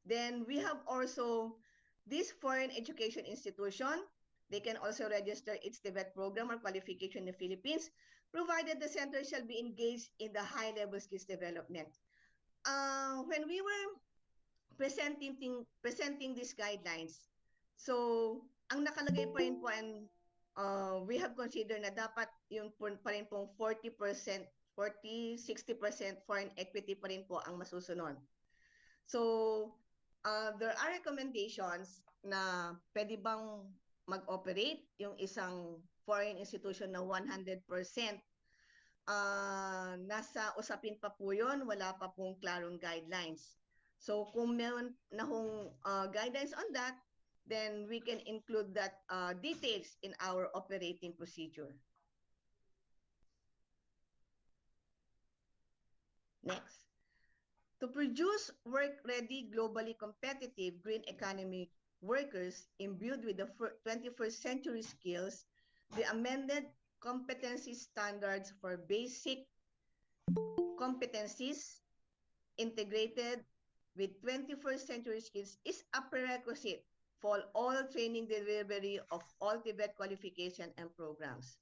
Then we have also this foreign education institution. They can also register its Tibet program or qualification in the Philippines, provided the center shall be engaged in the high-level skills development. When we were presenting these guidelines, so ang nakalagay pa rin po and we have considered na dapat yung pa rin pong 40%, 60% foreign equity pa rin po ang masusunod. So there are recommendations na pwede bang mag-operate yung isang foreign institution na 100%. Nasa usapin pa po yun, wala pa pong klarong guidelines. So kung meron na hong guidelines on that, then we can include that details in our operating procedure. Next. To produce work-ready, globally competitive green economy workers imbued with the 21st century skills, the amended competency standards for basic competencies integrated with 21st century skills is a prerequisite for all training delivery of all Tibet qualification and programs.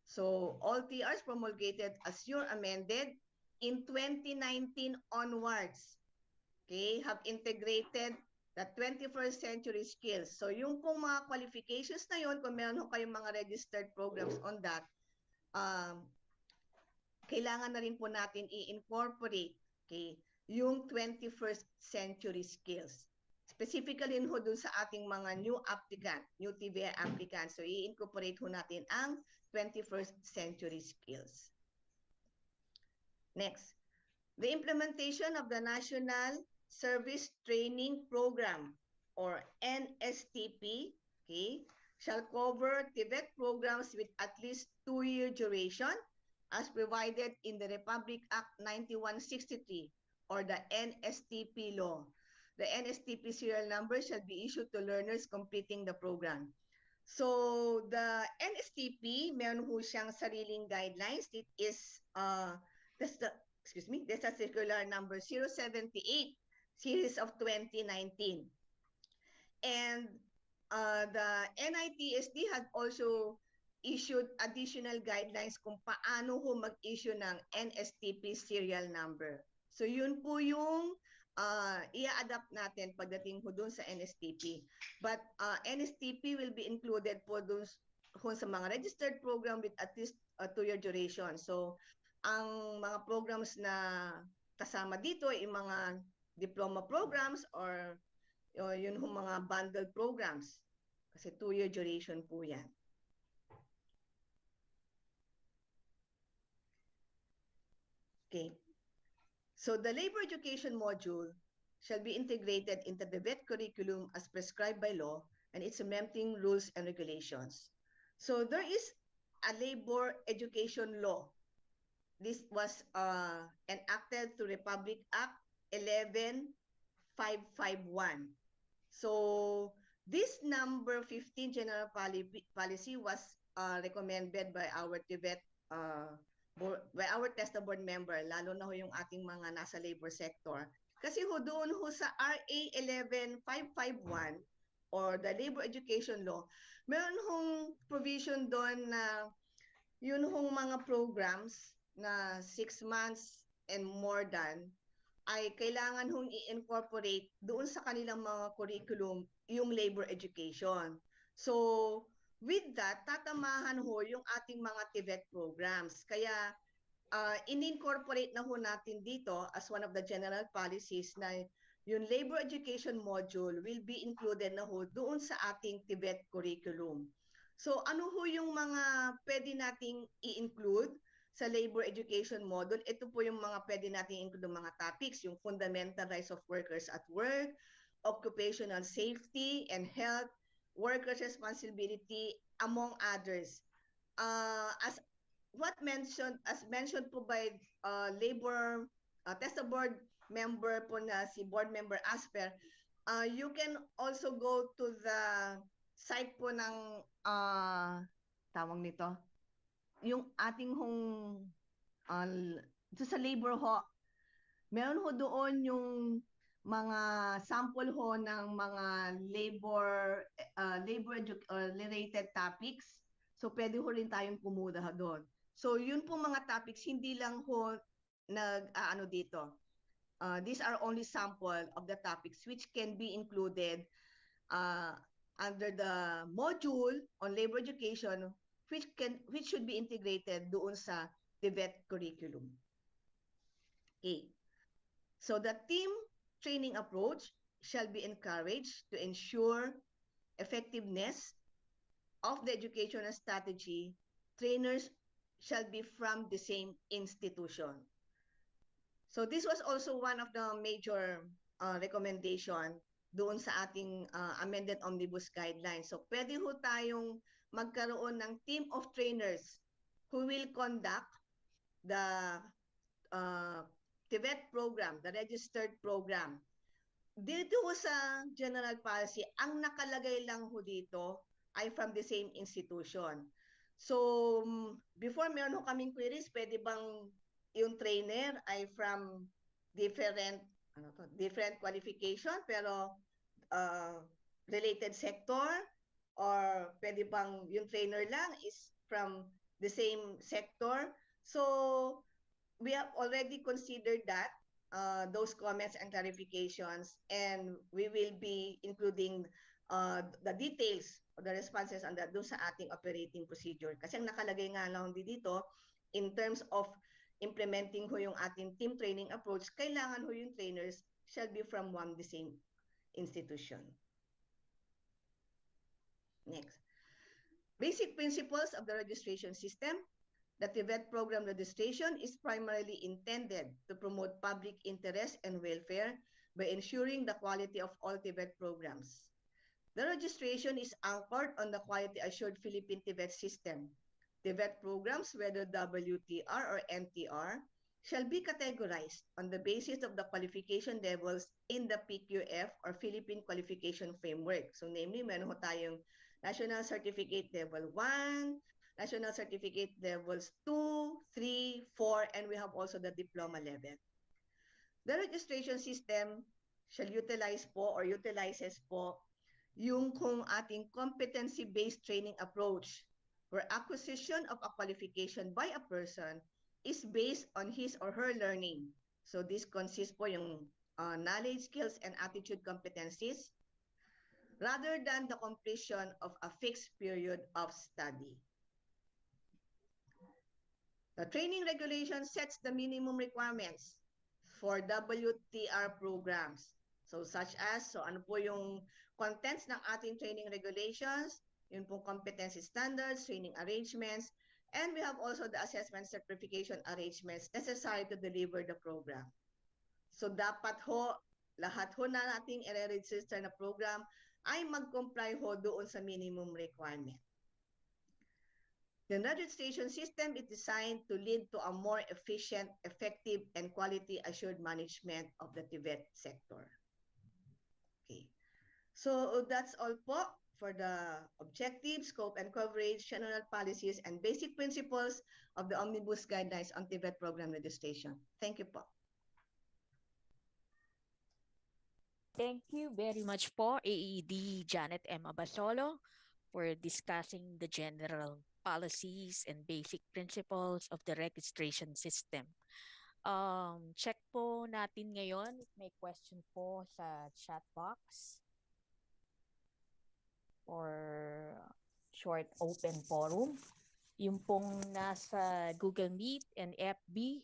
So all TRs promulgated as your amended in 2019 onwards, okay, have integrated the 21st century skills. So yung pong mga qualifications na yun, kung meron kayong mga registered programs on that, kailangan na rin po natin i-incorporate, okay, yung 21st century skills. Specifically ho dun sa ating mga new applicant, new TVI applicants. So i-incorporate ho natin ang 21st century skills. Next, the implementation of the National Service Training Program or NSTP, okay, shall cover Tibet programs with at least 2-year duration as provided in the Republic Act 9163 or the NSTP law. The NSTP serial number shall be issued to learners completing the program. So the NSTP, meron ho siyang sariling guidelines. It is that's the circular number 078 series of 2019. And the NITSD had also issued additional guidelines kung paano ho mag-issue ng NSTP serial number. So yun po yung i-adapt natin pagdating po dun sa NSTP. But NSTP will be included po dun sa mga registered program with at least a 2-year duration. So ang mga programs na kasama dito ay mga diploma programs or yun yung mga bundled programs. Kasi 2-year duration po yan. Okay. So the labor education module shall be integrated into the VET curriculum as prescribed by law and its implementing rules and regulations. So there is a labor education law. This was enacted through Republic Act 11551. So this number 15 general policy was recommended by our Tibet by our TESTA board member, lalo na ho yung ating mga nasa labor sector. Kasi ho doon ho sa RA 11551 or the labor education law, meron hong provision doon na yun hong mga programs na 6 months and more than ay kailangan hong i-incorporate doon sa kanilang mga curriculum yung labor education. So with that, tatamahan ho yung ating mga TVET programs. Kaya in-incorporate na ho natin dito as one of the general policies na yung labor education module will be included na ho doon sa ating TVET curriculum. So ano ho yung mga pwede nating i-include sa labor education module? Ito po yung mga pwede nating include ng mga topics, yung fundamental rights of workers at work, occupational safety and health, workers' responsibility, among others. As what mentioned, as mentioned po by labor TESA board member po na si board member Asper, you can also go to the site po ng tawag nito, yung ating hong ito sa labor ho, meron ho doon yung mga sample ho ng mga labor related topics. So pwede ho rin tayong kumuha doon. So yun po mga topics, hindi lang ho nag-ano dito. These are only sample of the topics which can be included under the module on labor education, which should be integrated doon sa TVET curriculum. Okay. So the team training approach shall be encouraged to ensure effectiveness of the educational strategy. Trainers shall be from the same institution. So this was also one of the major recommendation doon sa ating amended omnibus guidelines. So pwede ho tayong magkaroon ng team of trainers who will conduct the TVET program, the registered program. Dito ho sa general policy, ang nakalagay lang ho dito ay from the same institution. So, before meron ho kaming queries, pwede bang yung trainer ay from different qualification pero related sector, or pwede bang yung trainer lang is from the same sector? So, we have already considered that, those comments and clarifications, and we will be including the details of the responses on that doon sa ating operating procedure. Kasi ang nakalagay nga lang dito, in terms of implementing ho yung ating team training approach, kailangan ho yung trainers shall be from one the same institution. Next. Basic principles of the registration system. The TVET program registration is primarily intended to promote public interest and welfare by ensuring the quality of all TVET programs. The registration is anchored on the quality assured Philippine TVET system. TVET programs, whether WTR or MTR, shall be categorized on the basis of the qualification levels in the PQF or Philippine Qualification Framework. So namely, meron ho tayong National Certificate Level 1, National Certificate Levels 2, 3, 4, and we have also the diploma level. The registration system shall utilize po or utilizes po yung kung ating competency-based training approach, where acquisition of a qualification by a person is based on his or her learning. So this consists po yung knowledge, skills, and attitude competencies rather than the completion of a fixed period of study. The training regulation sets the minimum requirements for WTR programs. So such as, so ano po yung contents ng ating training regulations, yun pong competency standards, training arrangements, and we have also the assessment certification arrangements necessary to deliver the program. So dapat ho, lahat ho na nating i-register na program ay mag-comply ho doon sa minimum requirement. The registration system is designed to lead to a more efficient, effective, and quality-assured management of the TVET sector. Okay. So that's all po for the objectives, scope, and coverage, general policies, and basic principles of the Omnibus Guidelines on TVET program registration. Thank you po. Thank you very much po, AED Janet M. Abasolo, for discussing the general policies and basic principles of the registration system. Check po natin ngayon if may question po sa chat box or short open forum. Yung pong nasa Google Meet and FB,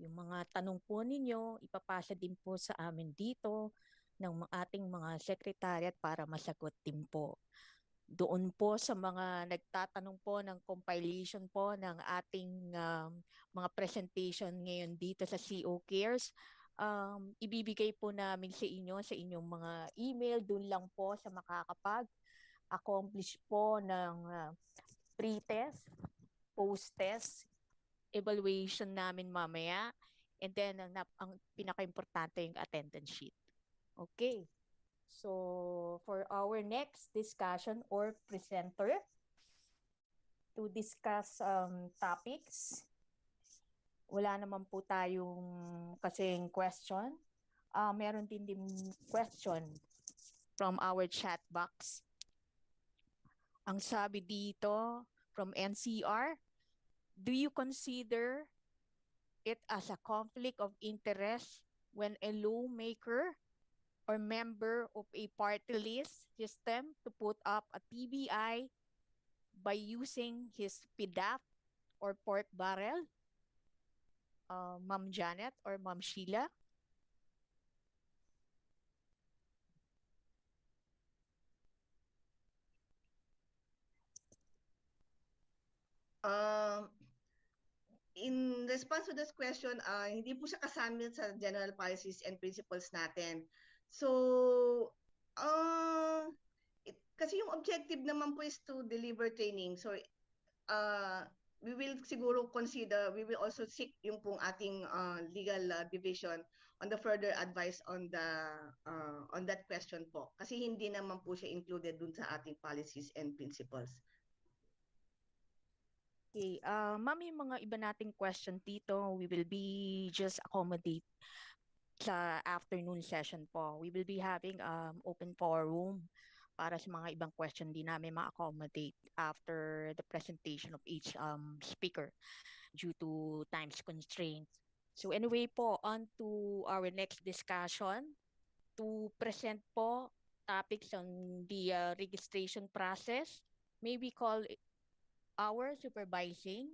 yung mga tanong po ninyo, ipapasa din po sa amin dito ng ating mga sekretariat para masagot din po. Doon po sa mga nagtatanong po ng compilation po ng ating mga presentation ngayon dito sa CO Cares, ibibigay po namin sa inyong mga email, doon lang po sa makakapag-accomplish po ng pre-test, post-test, evaluation namin mamaya. And then, ang pinaka-importante yung attendance sheet. Okay. So, for our next discussion or presenter to discuss topics, wala naman po tayong kasing question. Meron din question from our chat box. Ang sabi dito from NCR, do you consider it as a conflict of interest when a lawmaker or member of a party list system to put up a TVI by using his PDAF or pork barrel? Ma'am Janet or Ma'am Sheila? In response to this question, hindi po siya kasama sa general policies and principles natin. So, kasi yung objective naman po is to deliver training. So, we will siguro consider, we will also seek yung pong ating legal division on the further advice on that question po. Kasi hindi naman po siya included dun sa ating policies and principles. Okay, ma'am, yung mga iba nating question dito, we will be just accommodate sa afternoon session po. We will be having open forum para sa mga ibang question din namin ma-accommodate after the presentation of each speaker due to time's constraints. So anyway po, on to our next discussion. To present po topics on the registration process, may we call our supervising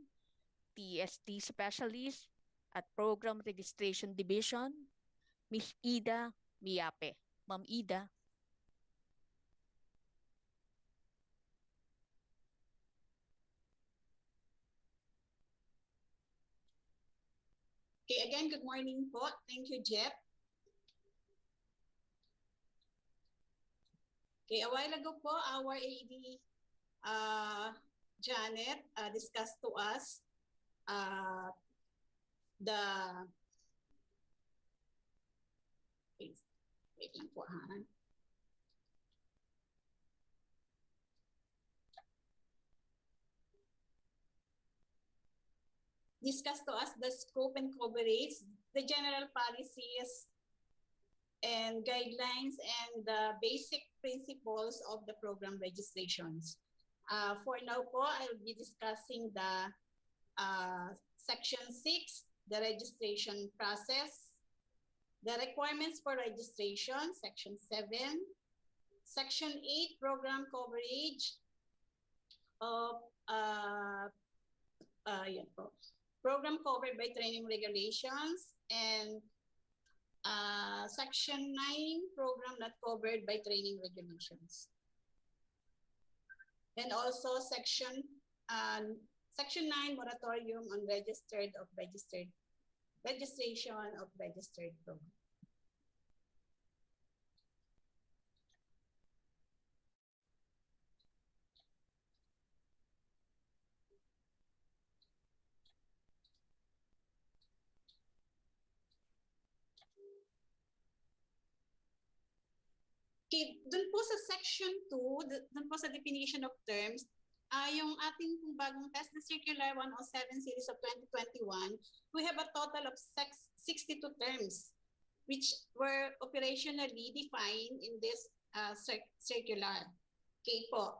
TST specialist at Program Registration Division, Miss Ida Miyape. Ma'am Ida. Okay, again, good morning po. Thank you, Jeff. Okay, a while ago po, our AD Janet discussed to us the wait lang po ha. Discussed to us the scope and coverage, the general policies and guidelines, and the basic principles of the program registrations. For now po, I'll be discussing the Section 6, the registration process, the requirements for registration, Section 7, Section 8, program coverage of program covered by training regulations, and Section 9, program not covered by training regulations. And also Section 9, moratorium on registration of registered program. Okay, dun po sa Section 2, dun po sa definition of terms, yung ating bagong test na Circular 107 Series of 2021, we have a total of 62 terms which were operationally defined in this circular. Okay po.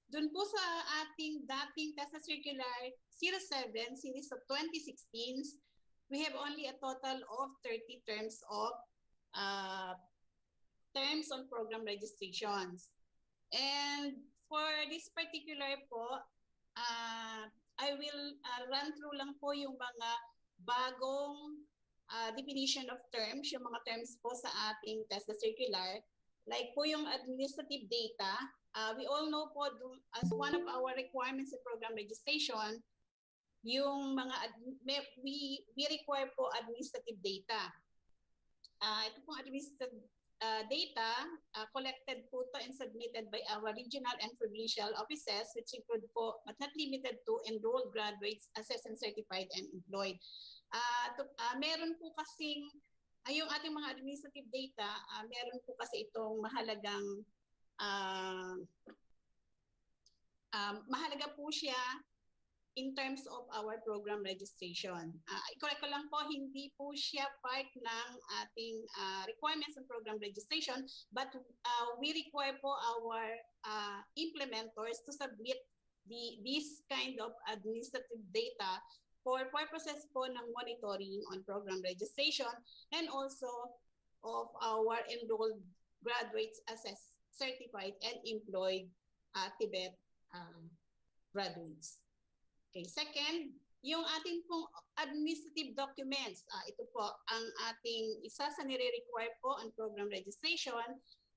Dun po sa ating dating test na Circular 07 Series of 2016, we have only a total of 30 terms of terms on program registrations. And for this particular po, I will run through lang po yung mga bagong definition of terms, yung mga terms po sa ating test na circular. Like po yung administrative data, we all know po as one of our requirements sa program registration, yung mga we require po administrative data. Ito pong data collected po to and submitted by our regional and provincial offices, which include po but not limited to enrolled graduates, assessed and certified and employed. Meron po kasing yung ating mga administrative data, meron po kasi itong mahalaga po siya in terms of our program registration. I-correct ko lang po, hindi po siya part ng ating requirements and program registration, but we require po our implementers to submit this kind of administrative data for purposes po ng monitoring on program registration and also of our enrolled graduates, assessed, certified, and employed TVET graduates. Okay, second, yung ating pong administrative documents. Ito po ang ating isa sa nire-require po ang program registration.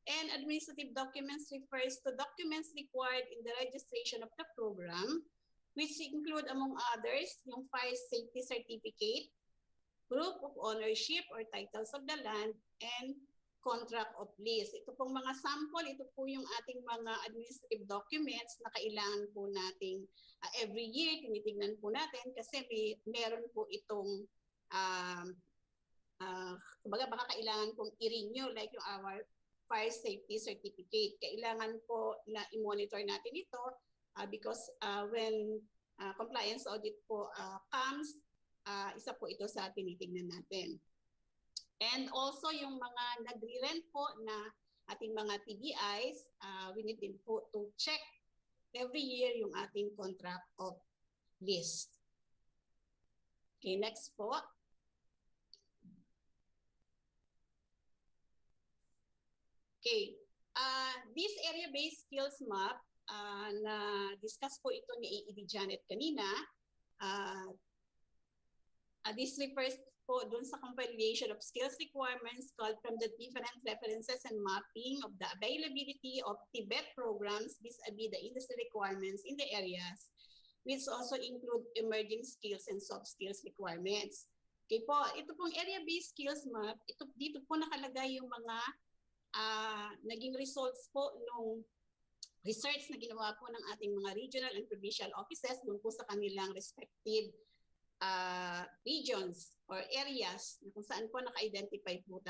And administrative documents refers to documents required in the registration of the program, which include among others yung fire safety certificate, proof of ownership or titles of the land, and contract of lease. Ito pong mga sample, ito po yung ating mga administrative documents na kailangan po nating every year, tinitingnan po natin kasi meron po itong kumbaga baka kailangan pong i-renew like yung our fire safety certificate. Kailangan po na i-monitor natin ito because when compliance audit po comes, isa po ito sa tinitingnan natin. And also yung mga nagre-rent po na ating mga TVIs, we need din po to check every year yung ating contract of lease. Okay, next po. Okay, this area-based skills map, na-discuss po ito ni AED Janet kanina. This refers po dun sa compilation of skills requirements called from the different references and mapping of the availability of TVET programs vis-a-vis the industry requirements in the areas, which also include emerging skills and soft skills requirements. Okay po, ito pong area-based skills map, dito po nakalagay yung mga naging results po nung research na ginawa po ng ating mga regional and provincial offices dun po sa kanilang respective regions or areas na kung saan po naka-identify po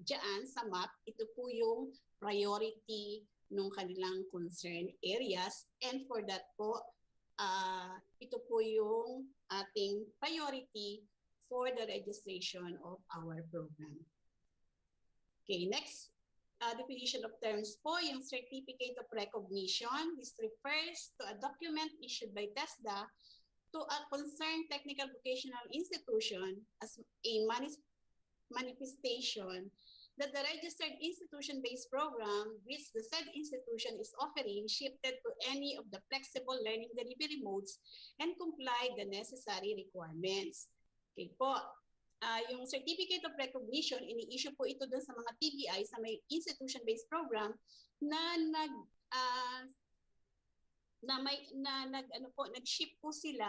dyan sa map, ito po yung priority ng kanilang concern areas, and for that po, ito po yung ating priority for the registration of our program. Okay, next definition of terms po, yung Certificate of Recognition. This refers to a document issued by TESDA to a concerned technical vocational institution as a manifestation that the registered institution-based program which the said institution is offering shifted to any of the flexible learning delivery modes and comply the necessary requirements. Okay po, yung Certificate of Recognition, ini-issue po ito dun sa mga TVIs na may institution-based program na nag-shift po sila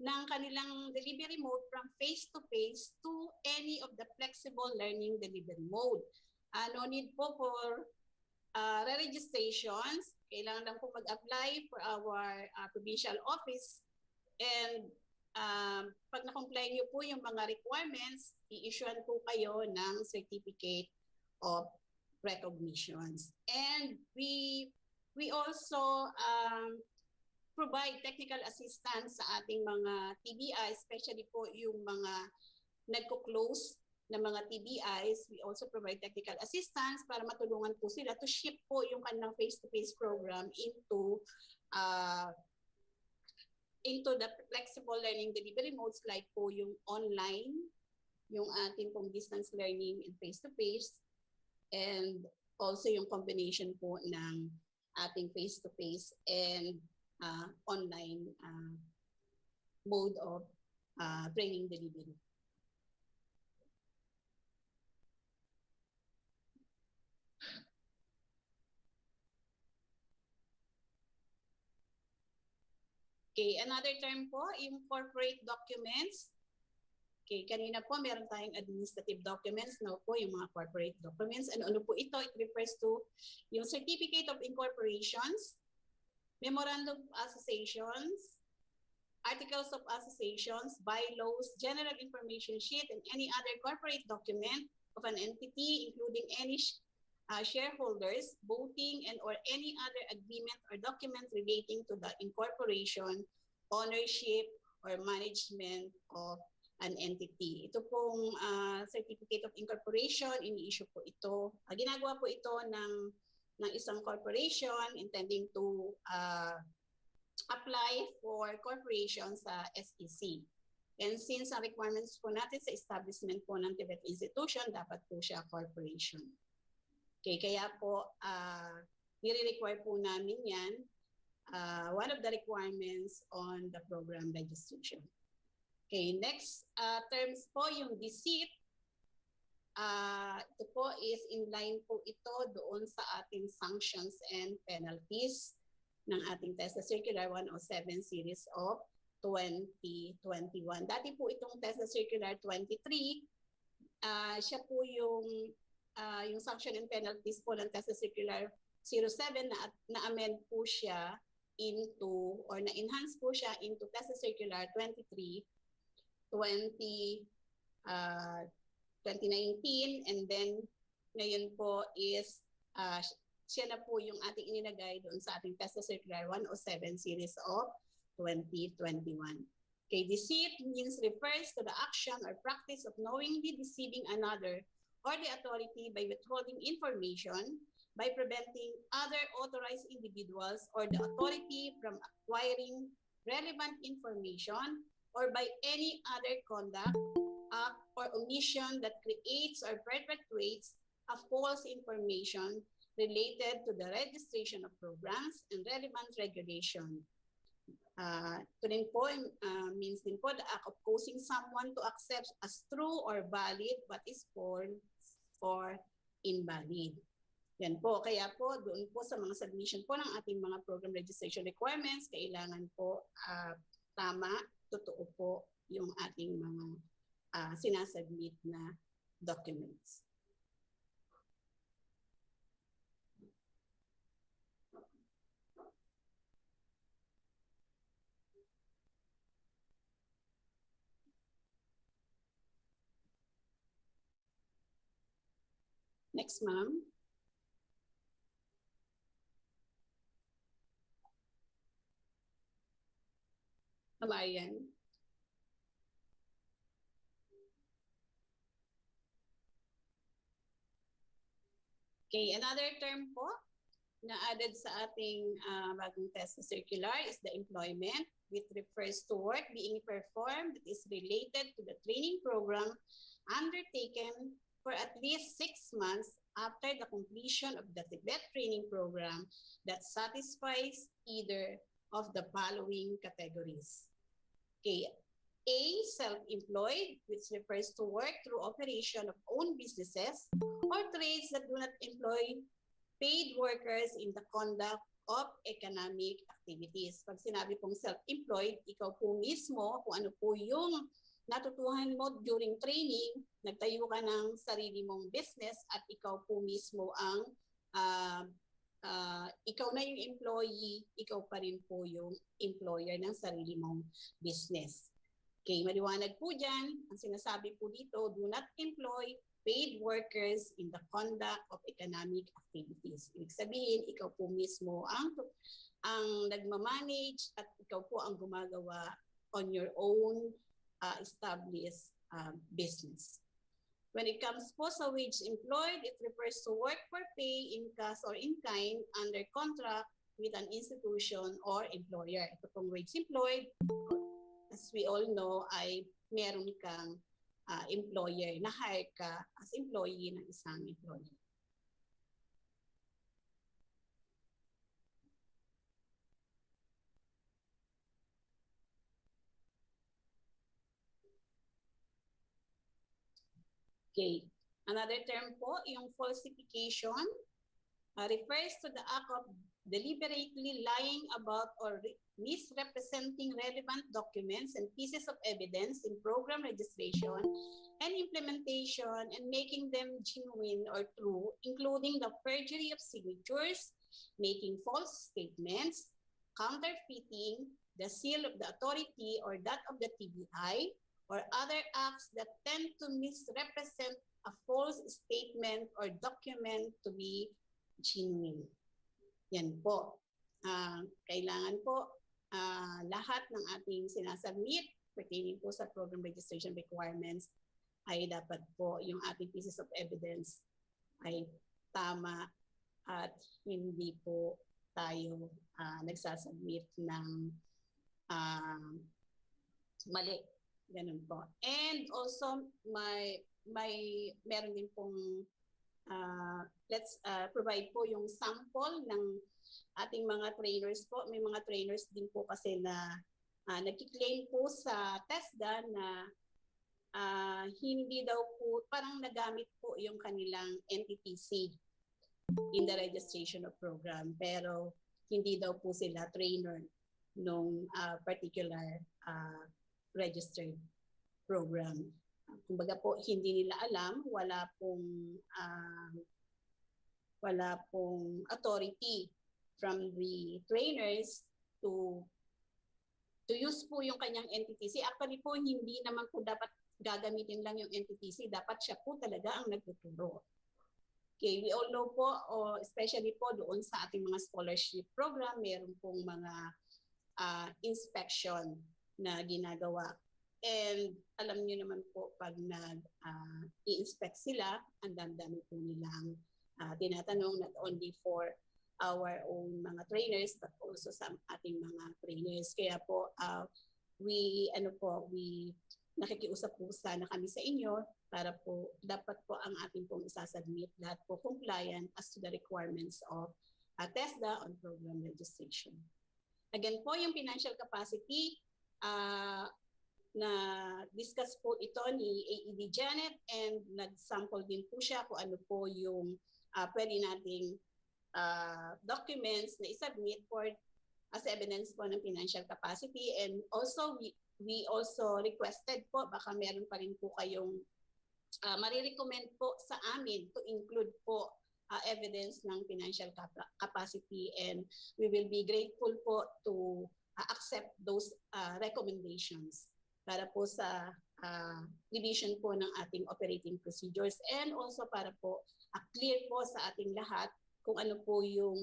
ng kanilang delivery mode from face-to-face to any of the flexible learning delivery mode. No need po for re-registrations. Kailangan lang po mag-apply for our provincial office, and pag na-comply niyo po yung mga requirements, i-issuean po kayo ng Certificate of Recognitions. And we also provide technical assistance sa ating mga TVI, especially po yung mga nagko-close na mga TVIs. We also provide technical assistance para matulungan po sila to shift po yung kanilang face-to-face program into the flexible learning delivery modes like po yung online, yung ating pong distance learning and face-to-face, and also yung combination po ng ating face-to-face and online mode of training delivery. Okay, another term po, yung corporate documents. Okay, kanina po meron tayong administrative documents, no po, yung mga corporate documents. Ano po ito? It refers to yung Certificate of Incorporations, Memorandum of Associations, Articles of Associations, bylaws, general information sheet, and any other corporate document of an entity, including any shareholders, voting, and or any other agreement or document relating to the incorporation, ownership, or management of an entity. Ito pong Certificate of Incorporation, ini-issue po ito. Ginagawa po ito ng isang corporation intending to apply for corporation sa SEC. And since ang requirements po natin sa establishment po ng TVET institution, dapat po siya corporation. Okay, kaya po nire-require po namin yan, one of the requirements on the program registration. Okay, next terms po yung deceit. Ito po is in line po ito doon sa ating sanctions and penalties ng ating TESDA Circular 107 Series of 2021. Dati po itong TESDA Circular 23, siya po yung sanction and penalties po ng TESDA Circular 07 na-amend po siya into or na-enhance po siya into TESDA Circular 23 2019, and then ngayon po is siya na po yung ating inilagay doon sa ating TESDA Circular 107 Series of 2021. Okay, deceit means refers to the action or practice of knowingly deceiving another or the authority by withholding information, by preventing other authorized individuals or the authority from acquiring relevant information, or by any other conduct, act, or omission that creates or perpetuates a false information related to the registration of programs and relevant regulation. Ito din po means din po the act of causing someone to accept as true or valid what is false or invalid. Yan po, kaya po doon po sa mga submission po ng ating mga program registration requirements, kailangan po tama, totoo po yung ating mga sinasubmit na documents. Next, ma'am. Marian. Okay, another term po na added sa ating bagong TESDA circular is the employment, which refers to work being performed that is related to the training program undertaken for at least 6 months after the completion of the TVET training program that satisfies either of the following categories. Okay, A, self-employed, which refers to work through operation of own businesses or trades that do not employ paid workers in the conduct of economic activities. Pag sinabi pong self-employed, ikaw po mismo, kung ano po yung natutuhan mo during training, nagtayo ka ng sarili mong business at ikaw po mismo ang ikaw na yung employee, ikaw pa rin po yung employer ng sarili mong business. Okay, maliwanag po dyan. Ang sinasabi po dito, do not employ paid workers in the conduct of economic activities. Ibig sabihin, ikaw po mismo ang nagmamanage at ikaw po ang gumagawa on your own established business. When it comes po sa wage employed, it refers to work for pay in cash or in kind under contract with an institution or employer. Ito pong wage employed, as we all know, ay meron kang employer, na-hire ka as employee ng isang employer. Okay. Another term po, yung falsification, refers to the act of deliberately lying about or misrepresenting relevant documents and pieces of evidence in program registration and implementation and making them genuine or true, including the perjury of signatures, making false statements, counterfeiting the seal of the authority or that of the TVI, or other acts that tend to misrepresent a false statement or document to be genuine. Yan po. Kailangan po lahat ng ating sinasubmit pertaining po sa program registration requirements ay dapat po yung ating pieces of evidence ay tama at hindi po tayo nagsasubmit ng mali. Ganun po. And also meron din pong let's provide po yung sample ng ating mga trainers po. May mga trainers din po kasi na nagki-claim po sa TESDA na hindi daw po, parang nagamit po yung kanilang NTTC in the registration of program. Pero hindi daw po sila trainer nung particular registered program. Kumbaga po, hindi nila alam, wala pong authority from the trainers to use po yung kanyang NTTC. Actually po, hindi naman po dapat gagamitin lang yung NTTC. Dapat siya po talaga ang nagtuturo. Okay, we all know po, especially po doon sa ating mga scholarship program, meron pong mga inspection na ginagawa. And alam niyo naman po, pag nag-i-inspect sila, ang dami po nilang tinatanong not only for our own mga trainers but also sa ating mga trainers. Kaya po we nakikiusap po sana kami sa inyo para po dapat po ang ating pong isasubmit lahat po compliant as to the requirements of TESDA on program registration. Again po, yung financial capacity na discuss po ito ni AED Janet and nag-sample din po siya kung ano po yung pwede nating documents na isubmit for as evidence po ng financial capacity. And also we also requested po, baka meron pa rin po kayong marirecommend po sa amin to include po evidence ng financial capacity, and we will be grateful po to accept those recommendations para po sa revision po ng ating operating procedures, and also para po clear po sa ating lahat kung ano po yung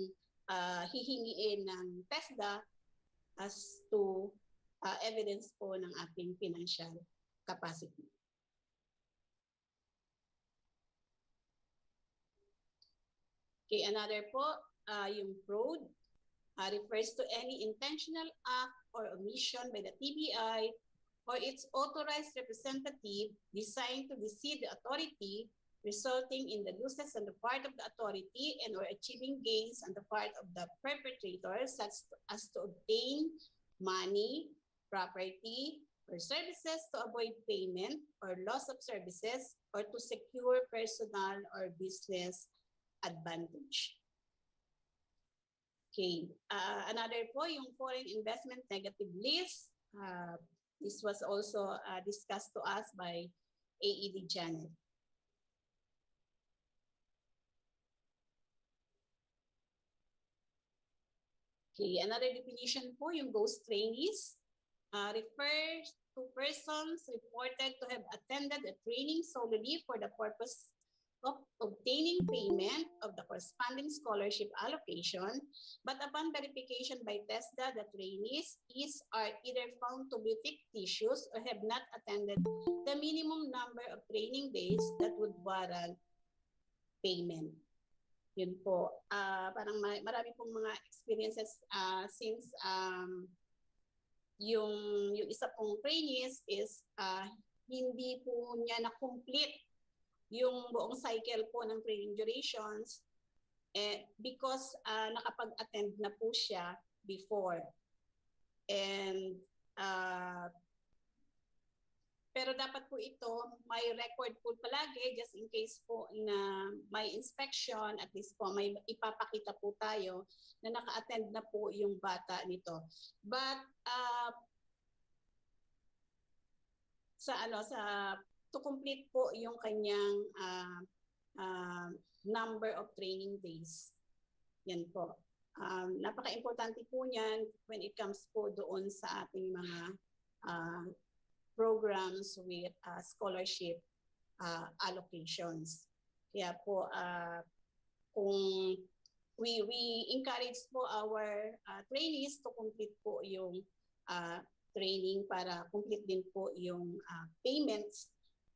hihingiin ng TESDA as to evidence po ng ating financial capacity. Okay, another po, yung fraud refers to any intentional act or omission by the TVI or its authorized representative designed to deceive the authority, resulting in the losses on the part of the authority and or achieving gains on the part of the perpetrator, such as to obtain money, property, or services to avoid payment or loss of services, or to secure personal or business advantage. Okay, another po, yung foreign investment negative list. This was also discussed to us by AED Janet. Okay, another definition po, yung ghost trainees, refers to persons reported to have attended a training solely for the purpose of obtaining payment of the corresponding scholarship allocation, but upon verification by TESDA, the trainees are either found to be fictitious or have not attended the minimum number of training days that would warrant payment. Yun po, parang marami pong mga experiences since yung isa pong trainees is hindi po niya na-complete yung buong cycle po ng training durations because nakapag-attend na po siya before. And pero Pero dapat po ito may record po palagi just in case po na may inspection, at least po may ipapakita po tayo na naka-attend na po yung bata nito. But to complete po yung kanyang number of training days. Yan po. Napaka-importante po niyan when it comes po doon sa ating mga programs with scholarship allocations. Kaya po kung we encourage po our trainees to complete po yung training para complete din po yung payments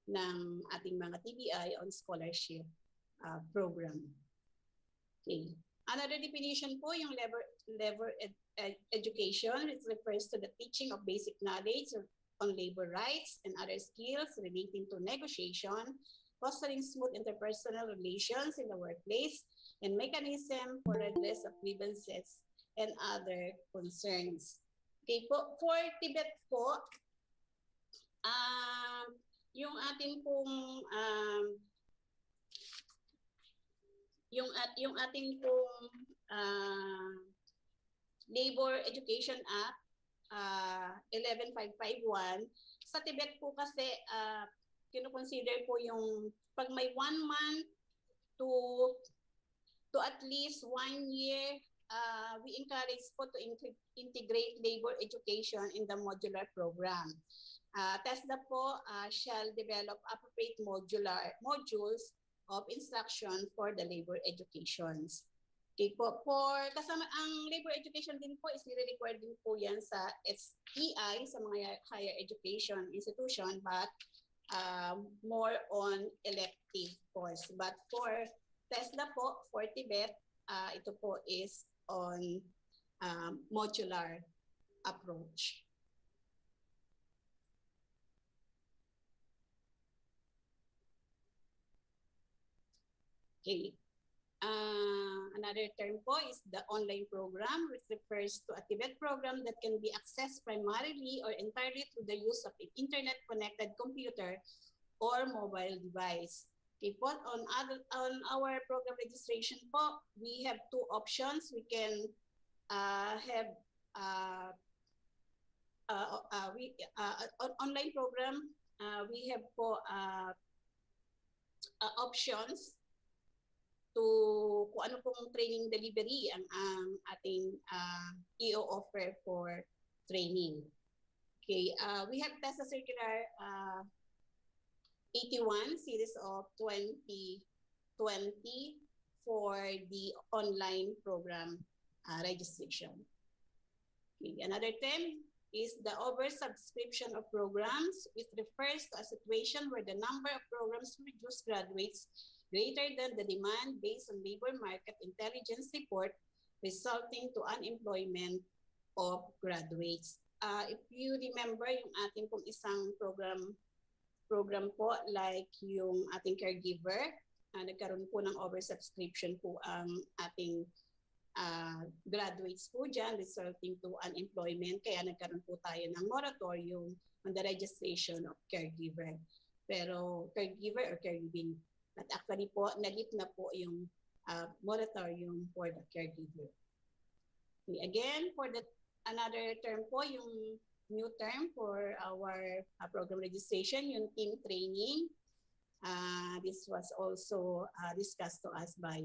ng ating mga TVI on scholarship program. Okay. Another definition po yung labor education. It refers to the teaching of basic knowledge on labor rights and other skills relating to negotiation, fostering smooth interpersonal relations in the workplace, and mechanism for redress of grievances and other concerns. Okay po, for Tibet po, yung ating pong yung ating pong Labor Education Act 11551 sa Tibet po kasi kino-consider po yung pag may 1 month to at least 1 year, we encourage po to integrate labor education in the modular program. TESDA po shall develop appropriate modules of instruction for the labor educations. Okay po, kasama ang labor education din po is nire-require din po yan sa STI, sa mga higher education institution, but more on elective course. But for TESDA po, for Tibet, ito po is on modular approach. Okay. Another term po is the online program, which refers to a Tibet program that can be accessed primarily or entirely through the use of an internet-connected computer or mobile device. Okay, po, on our program registration po, we have 2 options. We can have online program. We have po options to kung ano pong training delivery ang ating i-offer for training. Okay, we have TESDA Circular 81 series of 2020 for the online program registration. Okay, another term is the oversubscription of programs, which refers to a situation where the number of programs to produce graduates greater than the demand based on labor market intelligence report, resulting to unemployment of graduates. If you remember yung ating pong isang program po, like yung ating caregiver, nagkaroon po ng oversubscription po ang ating graduates po dyan, resulting to unemployment. Kaya nagkaroon po tayo ng moratorium on the registration of caregiver. Pero caregiver or caregiving. But actually po, nalip na po yung moratorium for the caregiver. Okay, again, for another term po, yung new term for our program registration, yung team training. This was also discussed to us by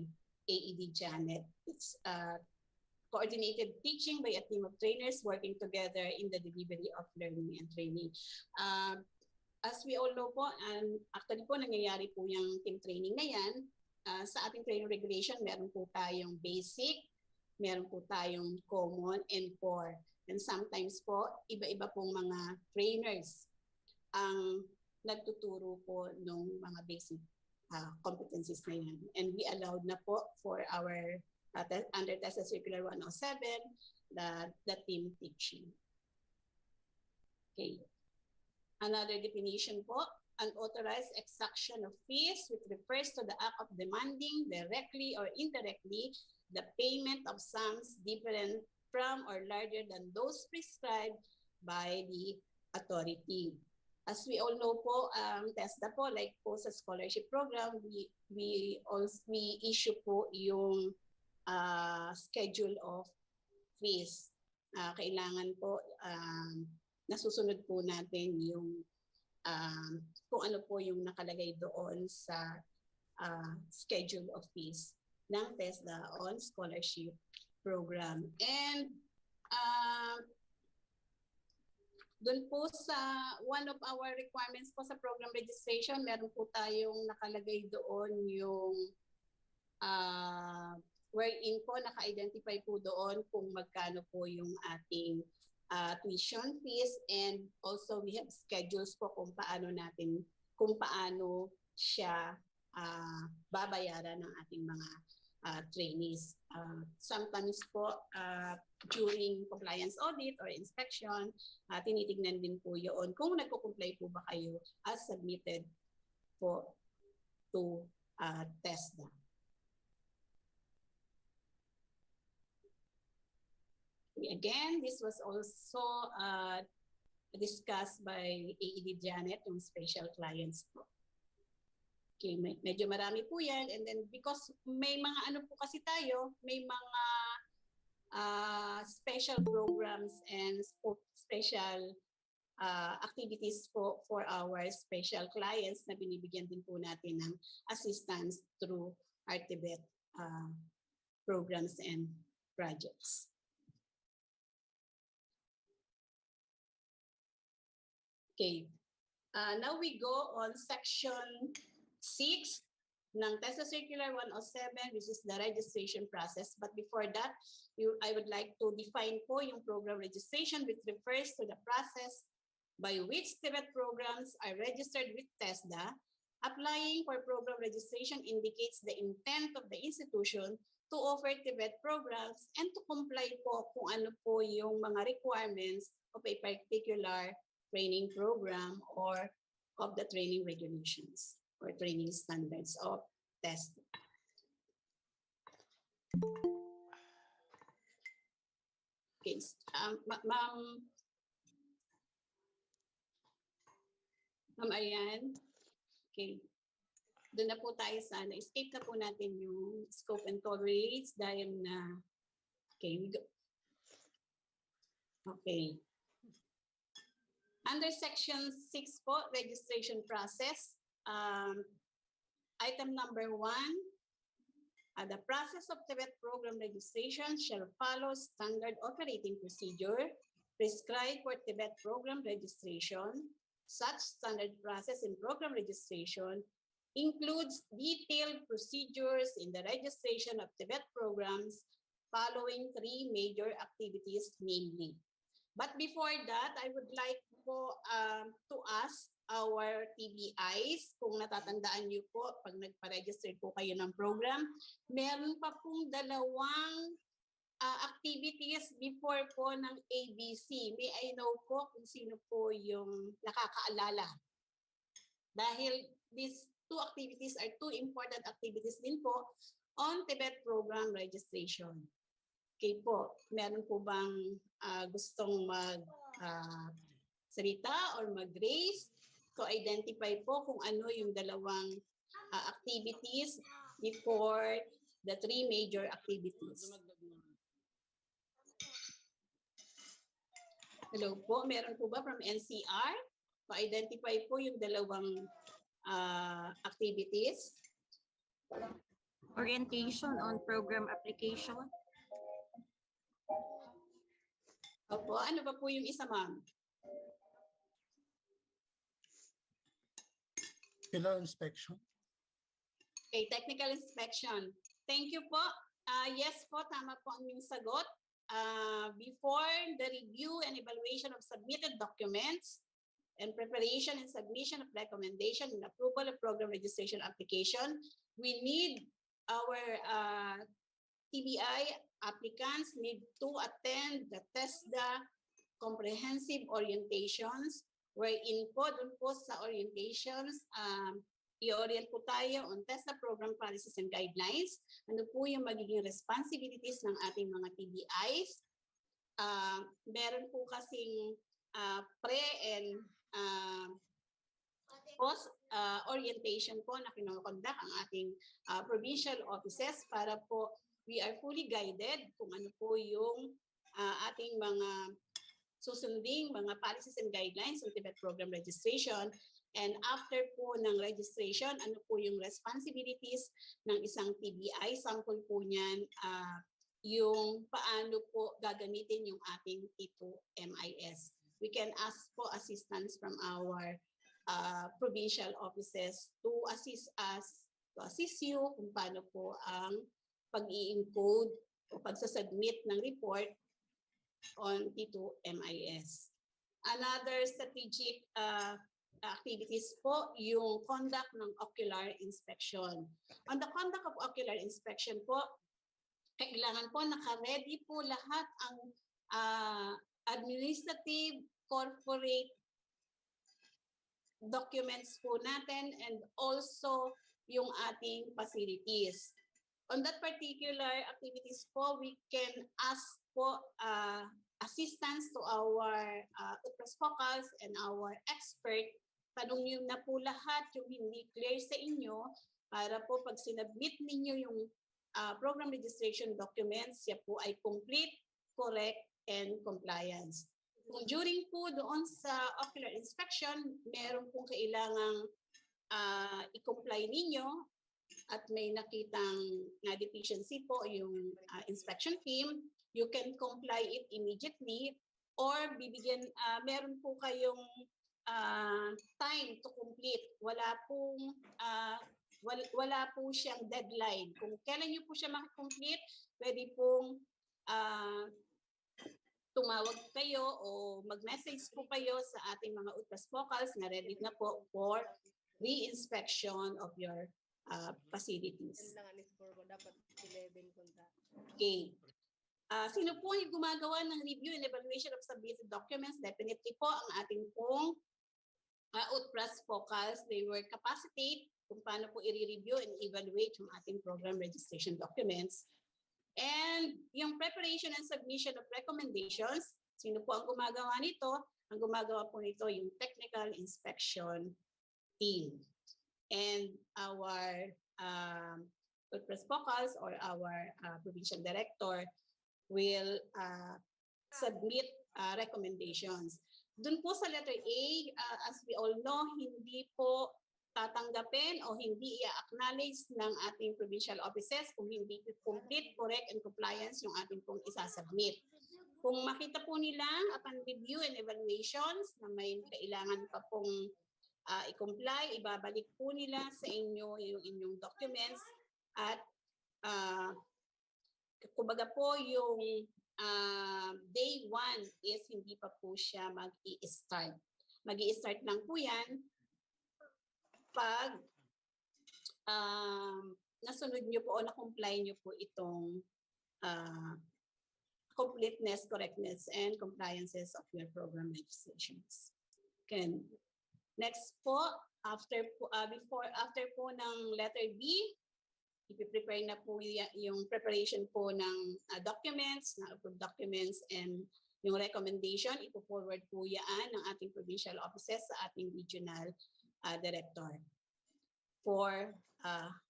AED Janet. It's coordinated teaching by a team of trainers working together in the delivery of learning and training. As we all know po, actually po nangyayari po yung team training na yan. Sa ating training regulation, meron po tayong basic, meron po tayong common, and core. And sometimes po, iba-iba pong mga trainers ang nagtuturo po ng mga basic competencies na yan. And we allowed na po for our, under TESDA Circular 107, the team teaching. Okay. Another definition po, unauthorized exaction of fees, which refers to the act of demanding directly or indirectly the payment of sums different from or larger than those prescribed by the authority. As we all know po, TESDA po, like po sa scholarship program, we issue po yung schedule of fees. Kailangan po nasusunod po natin yung kung ano po yung nakalagay doon sa schedule of fees ng TESDA on scholarship program. And doon po sa one of our requirements po sa program registration, meron po tayong nakalagay doon yung wherein po naka-identify po doon kung magkano po yung ating tuition fees, and also we have schedules po kung paano siya babayaran ng ating mga trainees. Sometimes po during compliance audit or inspection, tinitignan din po yun kung nagko-comply po ba kayo as submitted po to TESDA. Again, this was also discussed by AED Janet, yung special clients po. Okay, medyo marami po yan. And then because may mga ano po kasi tayo, may mga special programs and special activities po for our special clients na binibigyan din po natin ng assistance through our Tibet programs and projects. Okay, now we go on section 6 ng TESDA Circular 107, which is the registration process. But before that, I would like to define po yung program registration, which refers to the process by which Tibet programs are registered with TESDA. Applying for program registration indicates the intent of the institution to offer Tibet programs and to comply po kung ano po yung mga requirements of a particular training program or of the training regulations or training standards of TESDA. Okay, Ma'am Ariane, okay. Doon na po tayo sa escape na po natin yung scope and coverage dahil na, okay, we go. Okay. Under section 6 po, registration process, item number 1, the process of Tibet program registration shall follow standard operating procedure prescribed for Tibet program registration. Such standard process in program registration includes detailed procedures in the registration of Tibet programs following 3 major activities, namely. But before that, I would like po to ask our TVIs, kung natatandaan niyo po, pag nagpa-register po kayo ng program, meron pa pong 2 activities before po ng ABC. May I know po kung sino po yung nakakaalala. Dahil these 2 activities are 2 important activities din po on Tibet program registration. Okay po, meron po bang gustong salita or mag-raise to identify po kung ano yung 2 activities before the 3 major activities? Hello po, meron po ba from NCR? Pa-identify po yung 2 activities. Orientation on program application. Opo, ano ba po yung isa, ma'am? Technical inspection. Okay, technical inspection. Thank you po. Yes po, tama po ang inyong sagot. Before the review and evaluation of submitted documents and preparation and submission of recommendation and approval of program registration application, we need our TVI applicants need to attend the TESDA comprehensive orientations, wherein po, dun po sa orientations, i-orient po tayo on TESDA program policies and guidelines. Ano po yung magiging responsibilities ng ating mga TVIs. Meron po kasing pre and orientation po na kinokondak ang ating provincial offices para po we are fully guided kung ano po yung ating mga susunding mga policies and guidelines ng TVET program registration. And after po ng registration, ano po yung responsibilities ng isang TVI? Sample po niyan, yung paano po gagamitin yung ating T2MIS. We can ask po assistance from our provincial offices to assist us, to assist you kung paano po ang pag-i-encode o pagsasubmit ng report on T2MIS. Another strategic activities po yung conduct ng ocular inspection. On the conduct of ocular inspection po, kailangan po naka-ready po lahat ang administrative, corporate documents po natin and also yung ating facilities. On that particular activities po, we can ask po assistance to our focals and our expert. Tanungin na po lahat yung hindi clear sa inyo para po pag sinubmit ninyo yung program registration documents, siya po ay complete, correct, and compliance. Kung during po doon sa ocular inspection, meron pong kailangang i-comply ninyo at may nakitang deficiency po yung inspection team, you can comply it immediately or bibigyan, meron po kayong time to complete. Wala po siyang deadline. Kung kailan niyo po siya makakomplete, pwede pong tumawag kayo o mag-message po kayo sa ating mga utras focals na ready na po for re-inspection of your facilities. Okay. Sino po yung gumagawa ng review and evaluation of submitted documents? Definitely po ang ating pong utras focals. They were capacitate kung paano po i-review and evaluate yung ating program registration documents. And yung preparation and submission of recommendations, sino po ang gumagawa nito? Ang gumagawa po nito yung technical inspection team. And our utras focals or our provincial director will submit recommendations. Doon po sa letter A, as we all know, hindi po tatanggapin o hindi i-acknowledge ng ating provincial offices kung hindi complete, correct, and compliance yung ating pong isasubmit. Kung makita po nila upon review and evaluations na may kailangan pa pong i-comply, ibabalik po nila sa inyo yung inyong documents at kumbaga po yung day 1 is hindi pa po siya mag-i-start. Mag-i-start lang po yan pag nasunod nyo po o na-comply nyo po itong completeness, correctness, and compliances of your program registrations. Okay. Next po, after po ng letter B, ipiprepare na po yung preparation po ng documents, na approved documents, and yung recommendation, ipo-forward po yan ng ating provincial offices sa ating regional director for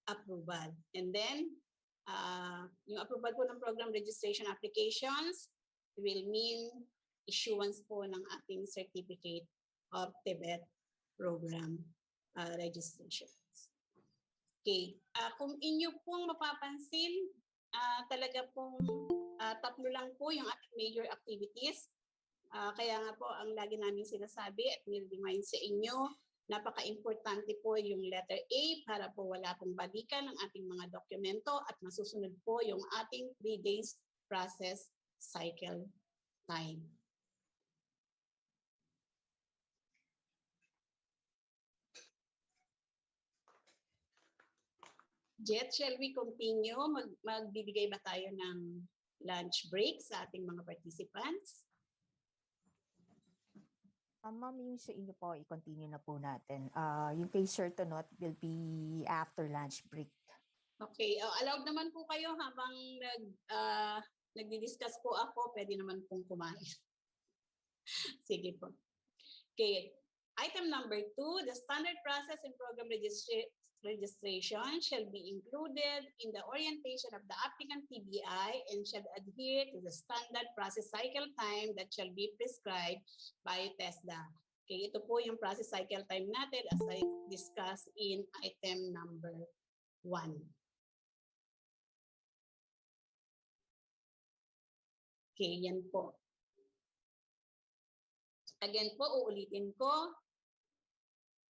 approval. And then, yung approval po ng program registration applications will mean issuance po ng ating certificate of TVET program registration. Okay, kung inyo pong mapapansin, talaga pong tatlo lang po yung ating major activities. Kaya nga po ang lagi namin sinasabi at nil-remind sa inyo, napaka-importante po yung letter A para po wala pong balikan ng ating mga dokumento at masusunod po yung ating 3 days process cycle time. Jet, shall we continue? Magbibigay ba tayo ng lunch break sa ating mga participants? Ma'am, yung sa inyo po, i-continue na po natin. Yung kay Sir Tonot will be after lunch break. Okay, allowed naman po kayo habang nagdi-discuss po ako, pwede naman pong kumain. Sige po. Okay, Item number 2, the standard process and program registration shall be included in the orientation of the applicant TBI and shall adhere to the standard process cycle time that shall be prescribed by TESDA. Okay, ito po yung process cycle time natin as I discussed in item number 1. Okay, yan po. Again po, uulitin ko.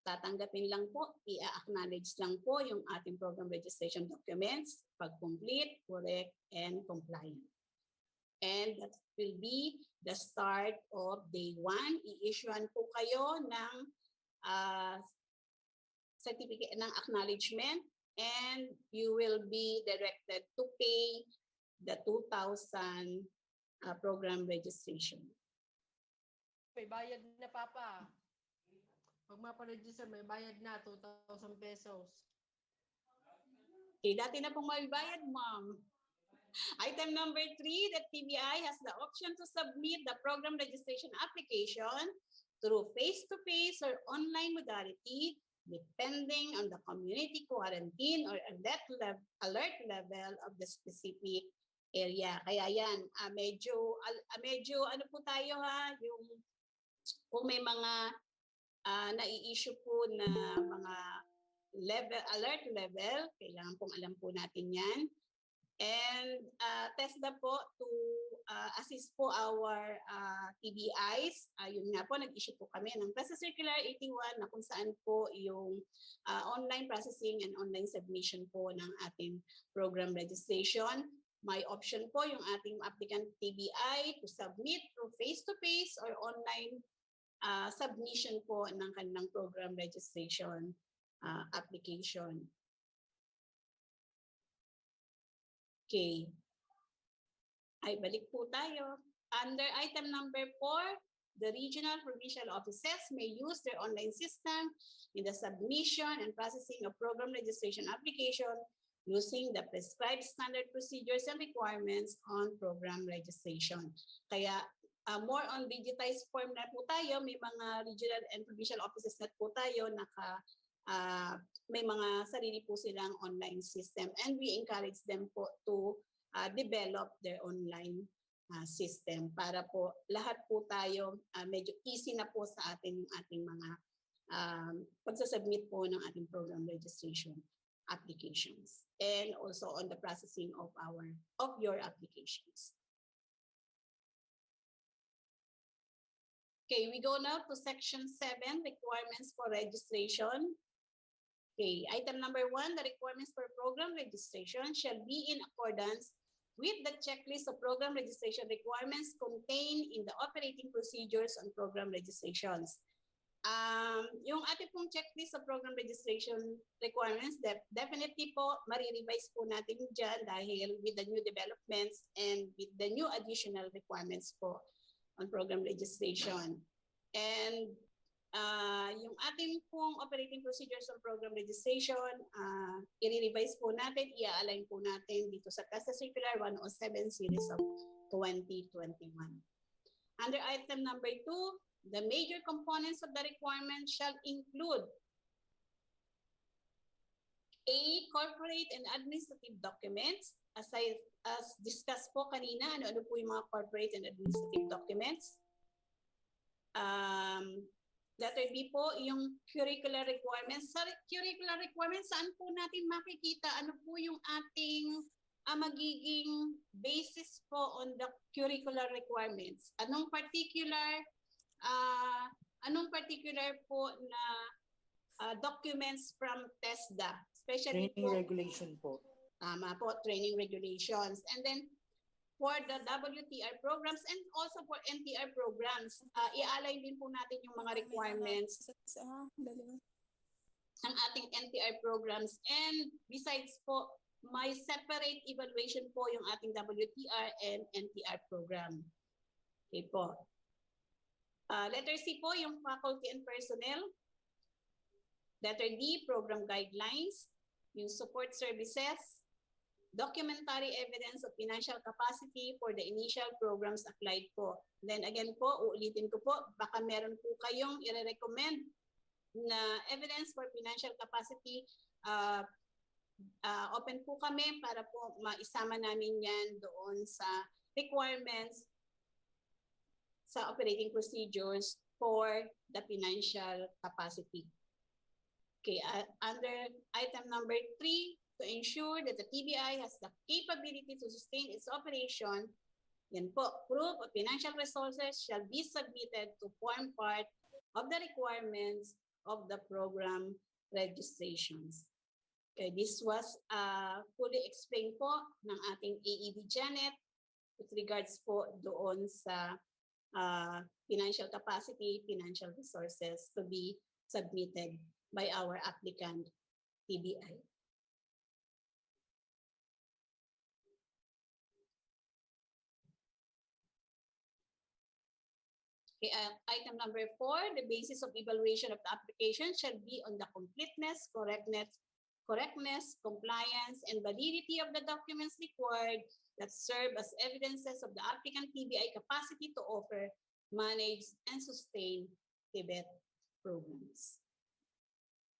Tatanggapin lang po, i-acknowledge lang po yung ating program registration documents, pag-complete, correct, and compliant. And that will be the start of day 1. I-issuean po kayo ng certificate ng acknowledgement and you will be directed to pay the 2,000 program registration. May bayad na, Papa. Pag maparegister, may bayad na, 2,000 pesos. Okay, dati na pong may bayad, ma'am. Item number 3, the TVI has the option to submit the program registration application through face-to-face or online modality depending on the community quarantine or alert level of the specific area. Kaya yan, medyo ano po tayo ha, yung kung may mga nai-issue po na mga alert level, kailangan pong alam po natin yan. And TESDA po to assist po our TVIs. Yun nga po, nag-issue po kami ng Process Circular 81 na kung saan po yung online processing and online submission po ng ating program registration. May option po yung ating applicant TVI to submit through face-to-face or online submission po ng kanilang program registration application. Okay. Ay, balik po tayo. Under item number 4, the regional provincial offices may use their online system in the submission and processing of program registration application using the prescribed standard procedures and requirements on program registration. Kaya more on digitized form na po tayo, may mga regional and provincial offices na po tayo, may mga sarili po silang online system and we encourage them po to develop their online system para po lahat po tayo medyo easy na po sa atin yung ating mga pagsasubmit po ng ating program registration applications and also on the processing of your applications. Okay, we go now to section 7, requirements for registration. Okay, item number 1, the requirements for program registration shall be in accordance with the checklist of program registration requirements contained in the operating procedures on program registrations. Yung ating pong checklist of program registration requirements, definitely po, marirevise po natin dyan dahil with the new developments and with the new additional requirements po on program registration. And yung ating pong operating procedures on program registration, i-revise po natin, i-align po natin dito sa CASA Circular 107 Series of 2021. Under item number 2, the major components of the requirement shall include A. Corporate and administrative documents. As discussed po kanina, ano po yung mga corporate and administrative documents. Letter B po, yung curricular requirements. Sa curricular requirements, saan po natin makikita ano po yung ating magiging basis po on the curricular requirements? Anong particular po na documents from TESDA? Especially training po, regulation po. Tama po, training regulations. And then for the WTR programs and also for NTR programs, i-align din po natin yung mga requirements ng ating NTR programs. And besides po, may separate evaluation po yung ating WTR and NTR program. Okay po. Letter C po, yung faculty and personnel. Letter D, program guidelines, yung support services, documentary evidence of financial capacity for the initial programs applied po. Then again po, uulitin ko po, baka meron po kayong i-recommend na evidence for financial capacity, open po kami para po maisama namin yan doon sa requirements sa operating procedures for the financial capacity. Okay, under item number 3, to ensure that the TVI has the capability to sustain its operation, yan po, proof of financial resources shall be submitted to form part of the requirements of the program registrations. Okay, this was fully explained po ng ating AED Janet with regards po doon sa financial capacity, financial resources to be submitted by our applicant TBI. Okay, item number 4, the basis of evaluation of the application shall be on the completeness, correctness, compliance, and validity of the documents required that serve as evidences of the applicant TBI capacity to offer, manage, and sustain TBET programs.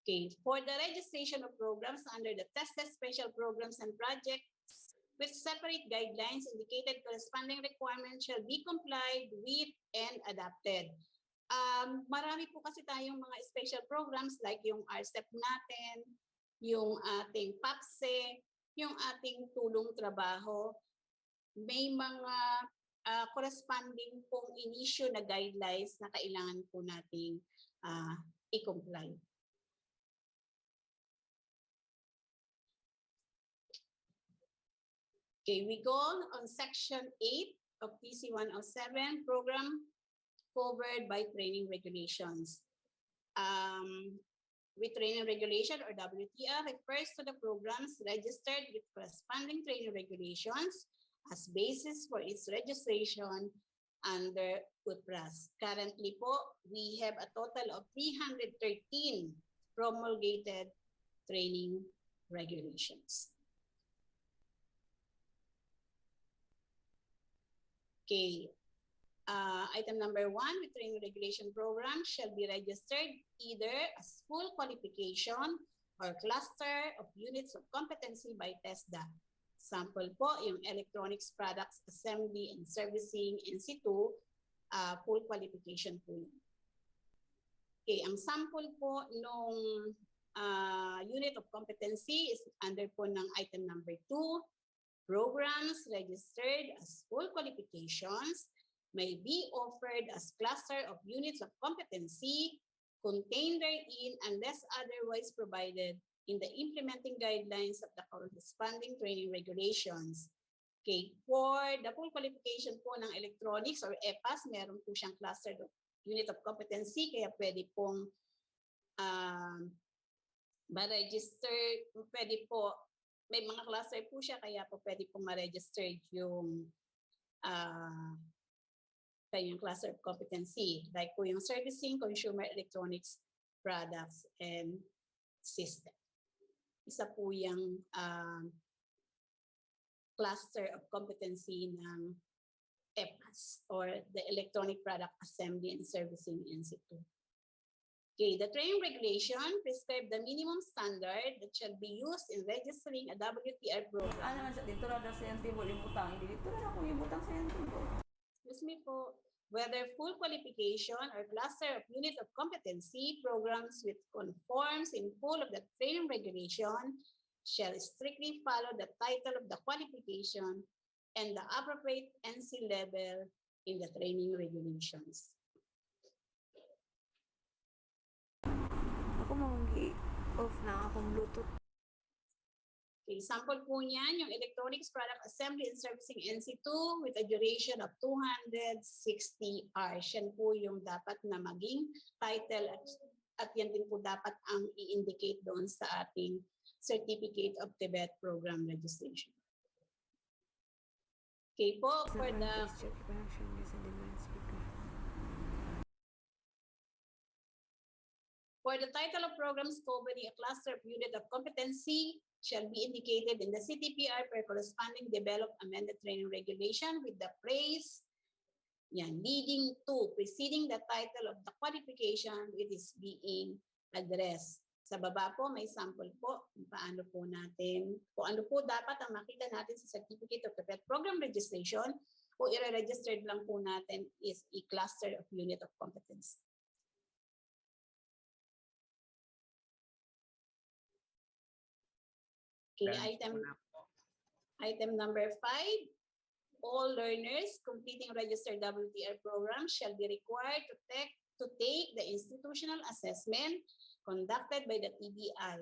Okay, for the registration of programs under the tested special programs and projects with separate guidelines indicated corresponding requirements shall be complied with and adopted. Marami po kasi tayong mga special programs like yung RCEP natin, yung ating PAPSE, yung ating tulong trabaho. May mga corresponding pong in-issue na guidelines na kailangan po nating i-comply. Okay, we go on section 8 of PC 107, program covered by training regulations. With training regulation or WTR refers to the programs registered with corresponding training regulations as basis for its registration under UTPRAS. Currently po, we have a total of 313 promulgated training regulations. Okay, item number 1, with training regulation program shall be registered either as full qualification or cluster of units of competency by TESDA. Sample po, yung Electronics Products Assembly and Servicing NC2, full qualification po yun. Okay, ang sample po nung unit of competency is under po ng item number 2, programs registered as full qualifications may be offered as cluster of units of competency contained therein unless otherwise provided in the implementing guidelines of the corresponding training regulations. Okay, for the full qualification po ng electronics or EPAS, meron po siyang cluster of unit of competency, kaya pwede pong ma-register, pwede po, may mga cluster po siya, kaya po pwede pong ma-register yung yung cluster of competency, like po yung servicing, consumer electronics products, and system. Isa po yung cluster of competency ng EPAS or the Electronic Product Assembly and Servicing NC2. Okay, the training regulation prescribe the minimum standard that shall be used in registering a WTR program. Ano naman sa dito na sa yung table yung butang, hindi dito na ako yung butang sa yung table. Excuse me po, whether full qualification or cluster of unit of competency programs which conforms in full of the training regulation shall strictly follow the title of the qualification and the appropriate NC level in the training regulations. Ako mag-off na akong Bluetooth. Okay, sample po niyan, yung Electronics Product Assembly and Servicing NC2 with a duration of 260 hours. Yan po yung dapat na maging title at yan din po dapat ang i-indicate doon sa ating Certificate of TBET Program Registration. Okay po, for the title of programs covering a cluster of unit of competency shall be indicated in the CTPR per corresponding developed amended training regulation with the phrase leading to preceding the title of the qualification which is being address. Sa baba po, may sample po kung paano po natin, kung ano po dapat ang makita natin sa Certificate of the PET Program Registration o i-registered lang po natin is a cluster of unit of competence. Okay, item number 5. All learners completing registered WTR program shall be required to take the institutional assessment conducted by the TVI.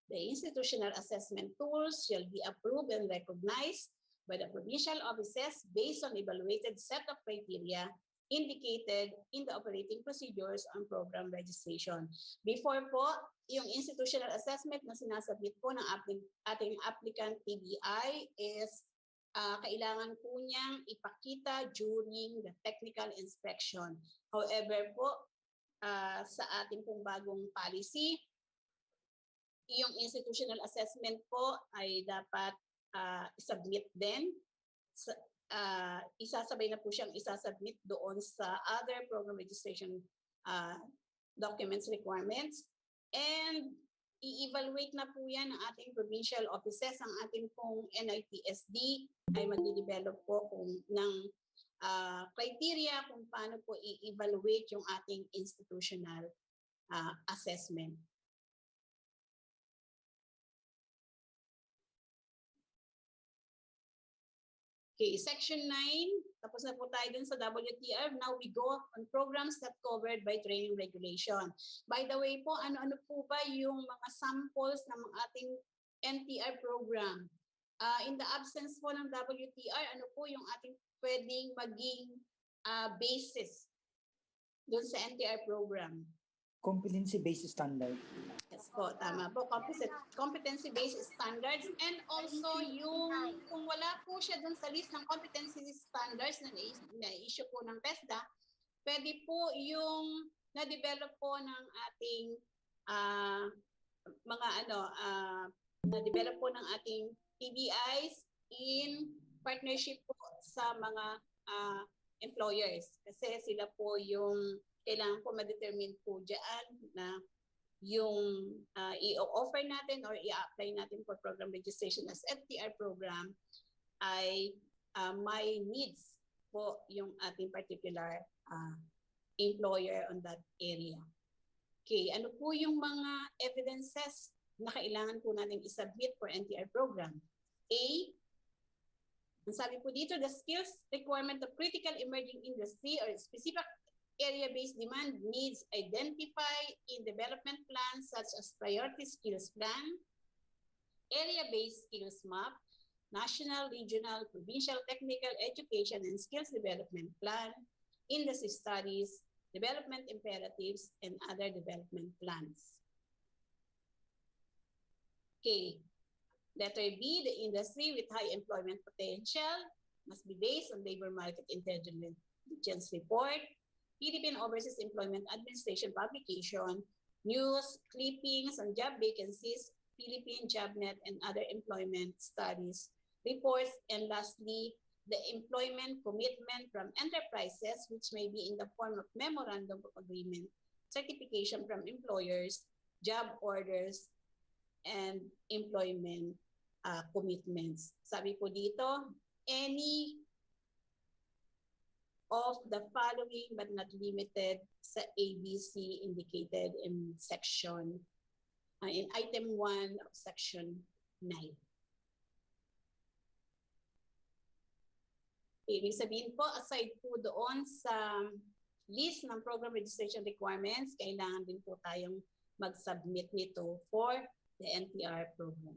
The institutional assessment tools shall be approved and recognized by the provincial offices based on evaluated set of criteria indicated in the operating procedures on program registration. Before po, yung institutional assessment na sinasabit po ng ating applicant TVI is kailangan po niyang ipakita during the technical inspection. However po, sa ating pong bagong policy, yung institutional assessment po ay dapat submit din. Isasabay na po siyang isasubmit doon sa other program registration documents requirements. And i-evaluate na po yan ng ating provincial offices. Ang ating pong NITSD ay mag-develop po ng criteria kung paano po i-evaluate yung ating institutional assessment. Okay, Section 9, tapos na po tayo dun sa WTR. Now we go on programs that covered by training regulation. By the way po, ano-ano po ba yung mga samples ng ating NTR program? In the absence po ng WTR, ano po yung ating pwedeng maging basis dun sa NTR program? Competency-based standard. Yes po, tama po. Competency-based standards, and also yung kung wala po siya dun sa list ng competency standards na issue po ng TESDA, pwede po yung na-develop po ng ating na-develop po ng ating TVIs in partnership po sa mga employers. Kasi sila po yung kailangan po ma-determine po dyan na yung i-offer natin or i-apply natin for program registration as FTR program ay may needs po yung ating particular employer on that area. Okay, ano po yung mga evidences na kailangan po natin i-submit for NTR program? A, ang sabi po dito, the skills requirement of critical emerging industry or specific area-based demand needs identified in development plans such as priority skills plan, area-based skills map, national, regional, provincial technical education and skills development plan, industry studies, development imperatives, and other development plans. Okay, letter B, the industry with high employment potential must be based on labor market intelligence report, Philippine Overseas Employment Administration publication, news, clippings on job vacancies, Philippine JobNet and other employment studies, reports, and lastly, the employment commitment from enterprises, which may be in the form of memorandum of agreement, certification from employers, job orders, and employment commitments. Sabi po dito, any of the following but not limited sa ABC indicated in section, in item 1 of section 9. Ibig sabihin po, aside po doon sa list ng program registration requirements, kailangan din po tayong mag-submit nito for the NTR program.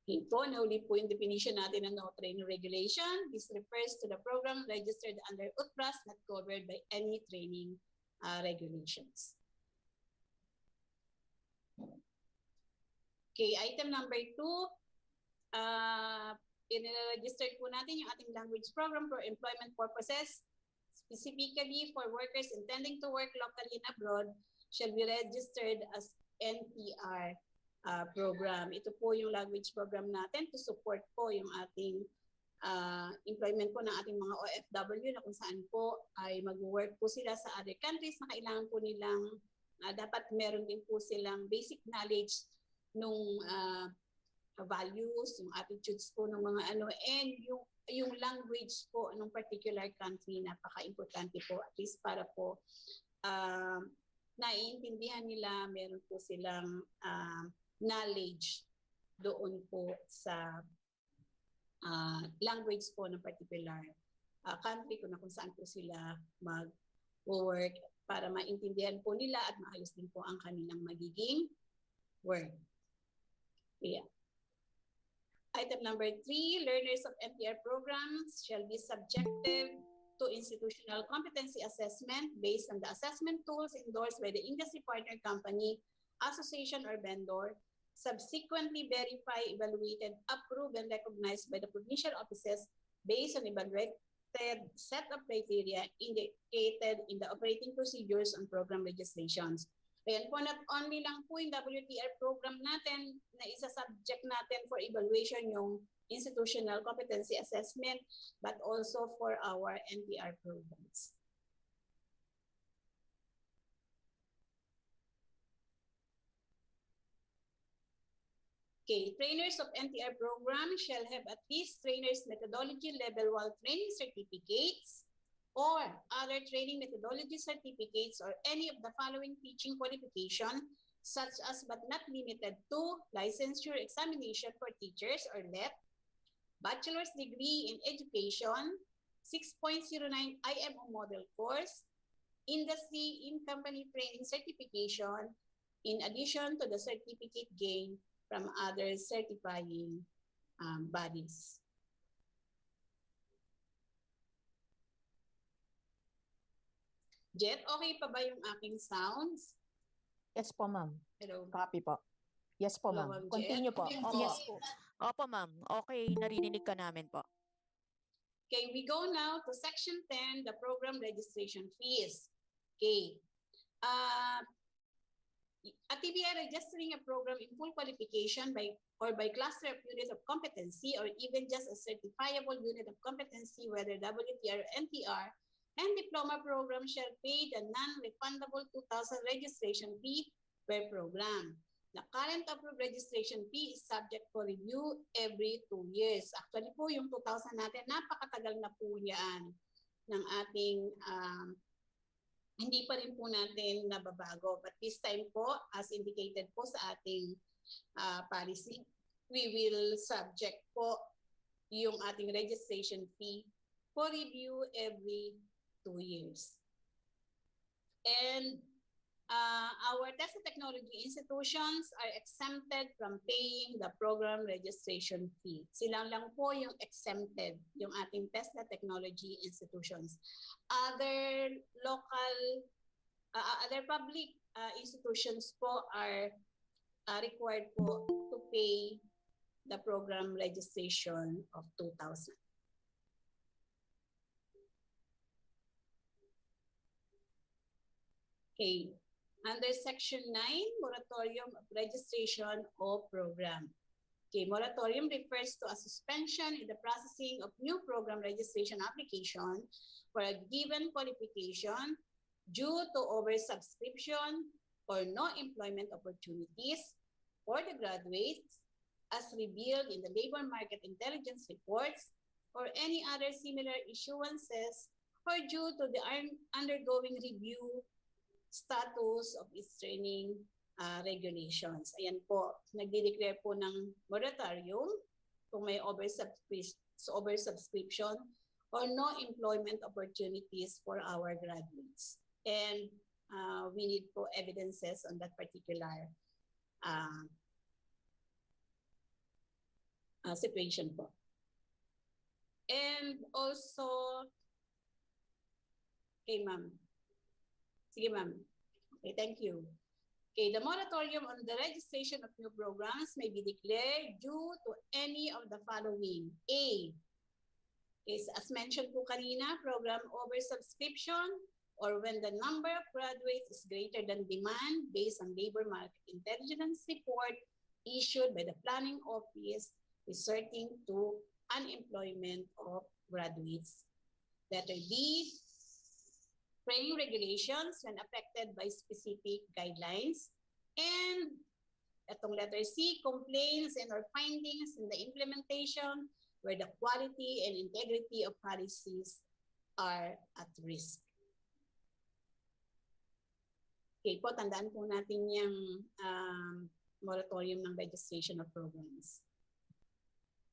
Okay po, nauli po yung definition natin ng no training regulation. This refers to the program registered under UTPRAS not covered by any training regulations. Okay, item number 2, in-registered po natin yung ating language program for employment purposes, specifically for workers intending to work locally and abroad, shall be registered as NTR program. Ito po yung language program natin to support po yung ating employment po ng ating mga OFW na kung saan po ay mag-work po sila sa other countries na kailangan po nilang dapat meron din po silang basic knowledge nung values, yung attitudes po ng mga ano, and yung language po ng particular country, napaka-importante po at least para po naiintindihan nila, meron po silang knowledge doon po sa language po ng particular country kung saan po sila mag-work para maintindihan po nila at maayos din po ang kanilang magiging work. Yeah. Item number 3, learners of NTR programs shall be subjected to institutional competency assessment based on the assessment tools endorsed by the industry partner company, association, or vendor, subsequently verified, evaluated, approved, and recognized by the provincial offices based on evaluated set of criteria indicated in the operating procedures on program registrations. Ayan po, not only lang po yung WTR program natin na isa-subject natin for evaluation yung institutional competency assessment, but also for our NTR programs. Okay, trainers of NTR program shall have at least trainer's methodology level 1 training certificates or other training methodology certificates or any of the following teaching qualification, such as but not limited to licensure examination for teachers or LET, bachelor's degree in education, 6.09 IMO model course, industry in company training certification, in addition to the certificate gained from other certifying bodies. Jet, okay pa ba yung aking sounds? Yes po, ma'am. Hello. Copy po. Yes po, Hello, ma'am. Jet. Continue po. Okay Opo. Yes po. Opo, ma'am. Okay, narinig ka namin po. Okay, we go now to section 10, the program registration fees. Okay. A TVI registering a program in full qualification by cluster of unit of competency or even just a certifiable unit of competency, whether WTR or NTR, and diploma program shall pay the non-refundable 2,000 registration fee per program. The current approved registration fee is subject for review every 2 years. Actually po, yung 2,000 natin, napakatagal na po yan ng ating, hindi pa rin po natin nababago. But this time po, as indicated po sa ating policy, we will subject po yung ating registration fee for review every 2 years. And our test and technology institutions are exempted from paying the program registration fee. Silang lang po yung exempted, yung ating test and technology institutions. Other local, other public institutions po are required po to pay the program registration of 2,000. Okay. Under Section 9, Moratorium of Registration of Program. Okay, moratorium refers to a suspension in the processing of new program registration application for a given qualification due to oversubscription or no employment opportunities for the graduates as revealed in the labor market intelligence reports or any other similar issuances or due to the undergoing review status of its training regulations. Ayan po, nagde-declare po ng moratorium kung may oversubscription or no employment opportunities for our graduates. And we need po evidences on that particular situation po. And also, okay ma'am. Sige, ma'am. Okay, thank you. Okay, the moratorium on the registration of new programs may be declared due to any of the following. A, is as mentioned po kanina, program oversubscription or when the number of graduates is greater than demand based on labor market intelligence report issued by the planning office resulting to unemployment of graduates. Letter D, training regulations when affected by specific guidelines. And itong letter C, complaints and or findings in the implementation where the quality and integrity of policies are at risk. Okay po, tandaan po natin yung moratorium ng registration of programs.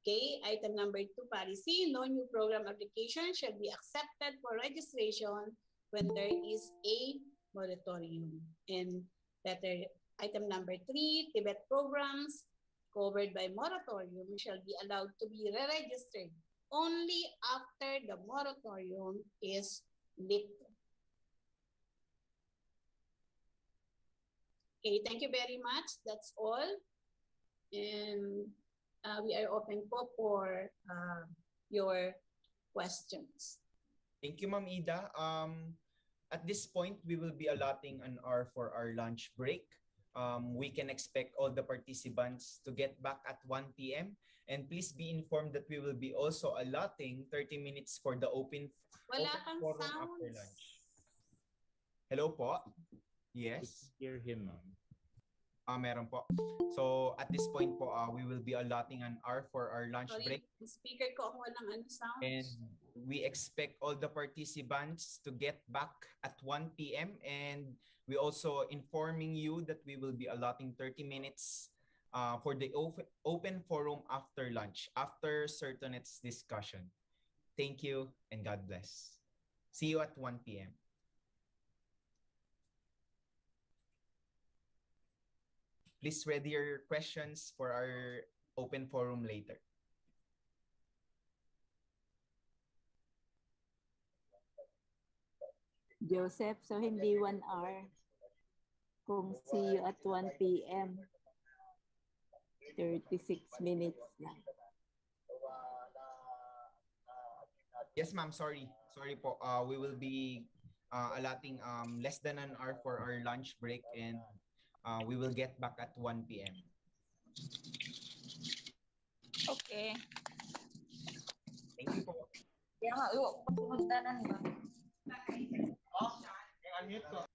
Okay, item number 2, policy, no new program application shall be accepted for registration when there is a moratorium. And item number 3, Tibet programs covered by moratorium shall be allowed to be re-registered only after the moratorium is lifted. Okay, thank you very much. That's all. And we are open po for your questions. Thank you, Ma'am Ida. At this point, we will be allotting an hour for our lunch break. We can expect all the participants to get back at 1 p.m. And please be informed that we will be also allotting 30 minutes for the open forum after lunch. Hello po? Yes? Hear him, ma'am. Meron po. So at this point po, we will be allotting an hour for our lunch break. Sorry, speaker ko ang walang sound. And we expect all the participants to get back at 1 p.m. And we also informing you that we will be allotting 30 minutes for the open forum after lunch, after CERTONET's discussion. Thank you and God bless. See you at 1 p.m. Please ready your questions for our open forum later. Joseph, so hindi 1 hour. Kung see you at 1 p.m. 36 minutes lang. Yes, ma'am. Sorry po. We will be allotting less than an hour for our lunch break, and we will get back at 1 p.m. Okay. Thank you po. Kaya nga, pagpuntanan ba? Unmute ko.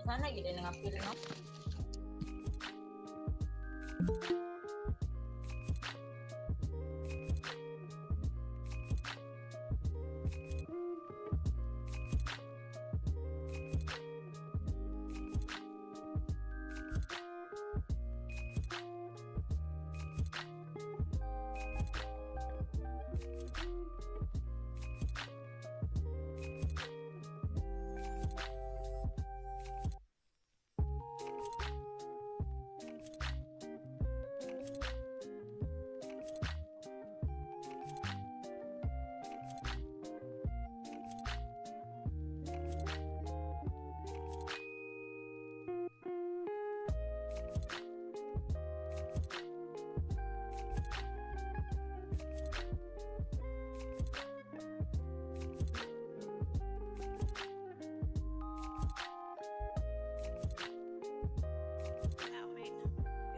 Sana gila na nga feel, no?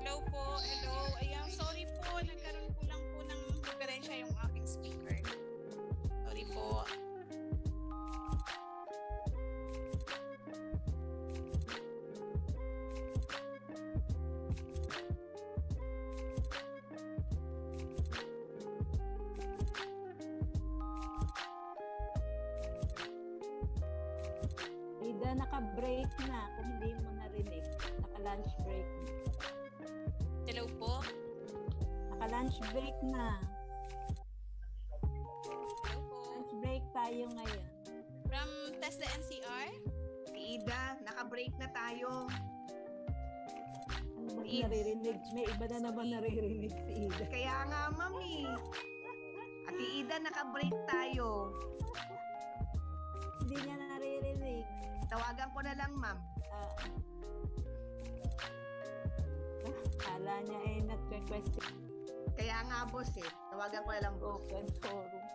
Hello po, hello. Ayan, sorry po, nagkaroon po lang po ng diferensya yung aking speaker. Sorry po. Ida, naka-break na kung hindi mo narinig. Naka-lunch break na. Hello po. Naka-lunch break na. Hello po. Lunch break tayo ngayon. From Test the NCR. Ida, naka-break na tayo. Ano ba It's naririnig. May iba na naman naririnig si Ida. kaya nga, mami. Ate Ida, naka-break tayo. Hindi niya naririnig. Tawagan ko na lang, ma'am. Kala niya nagre-question. Kaya nga, boss eh. Tawagan ko na lang, boss. Open forum.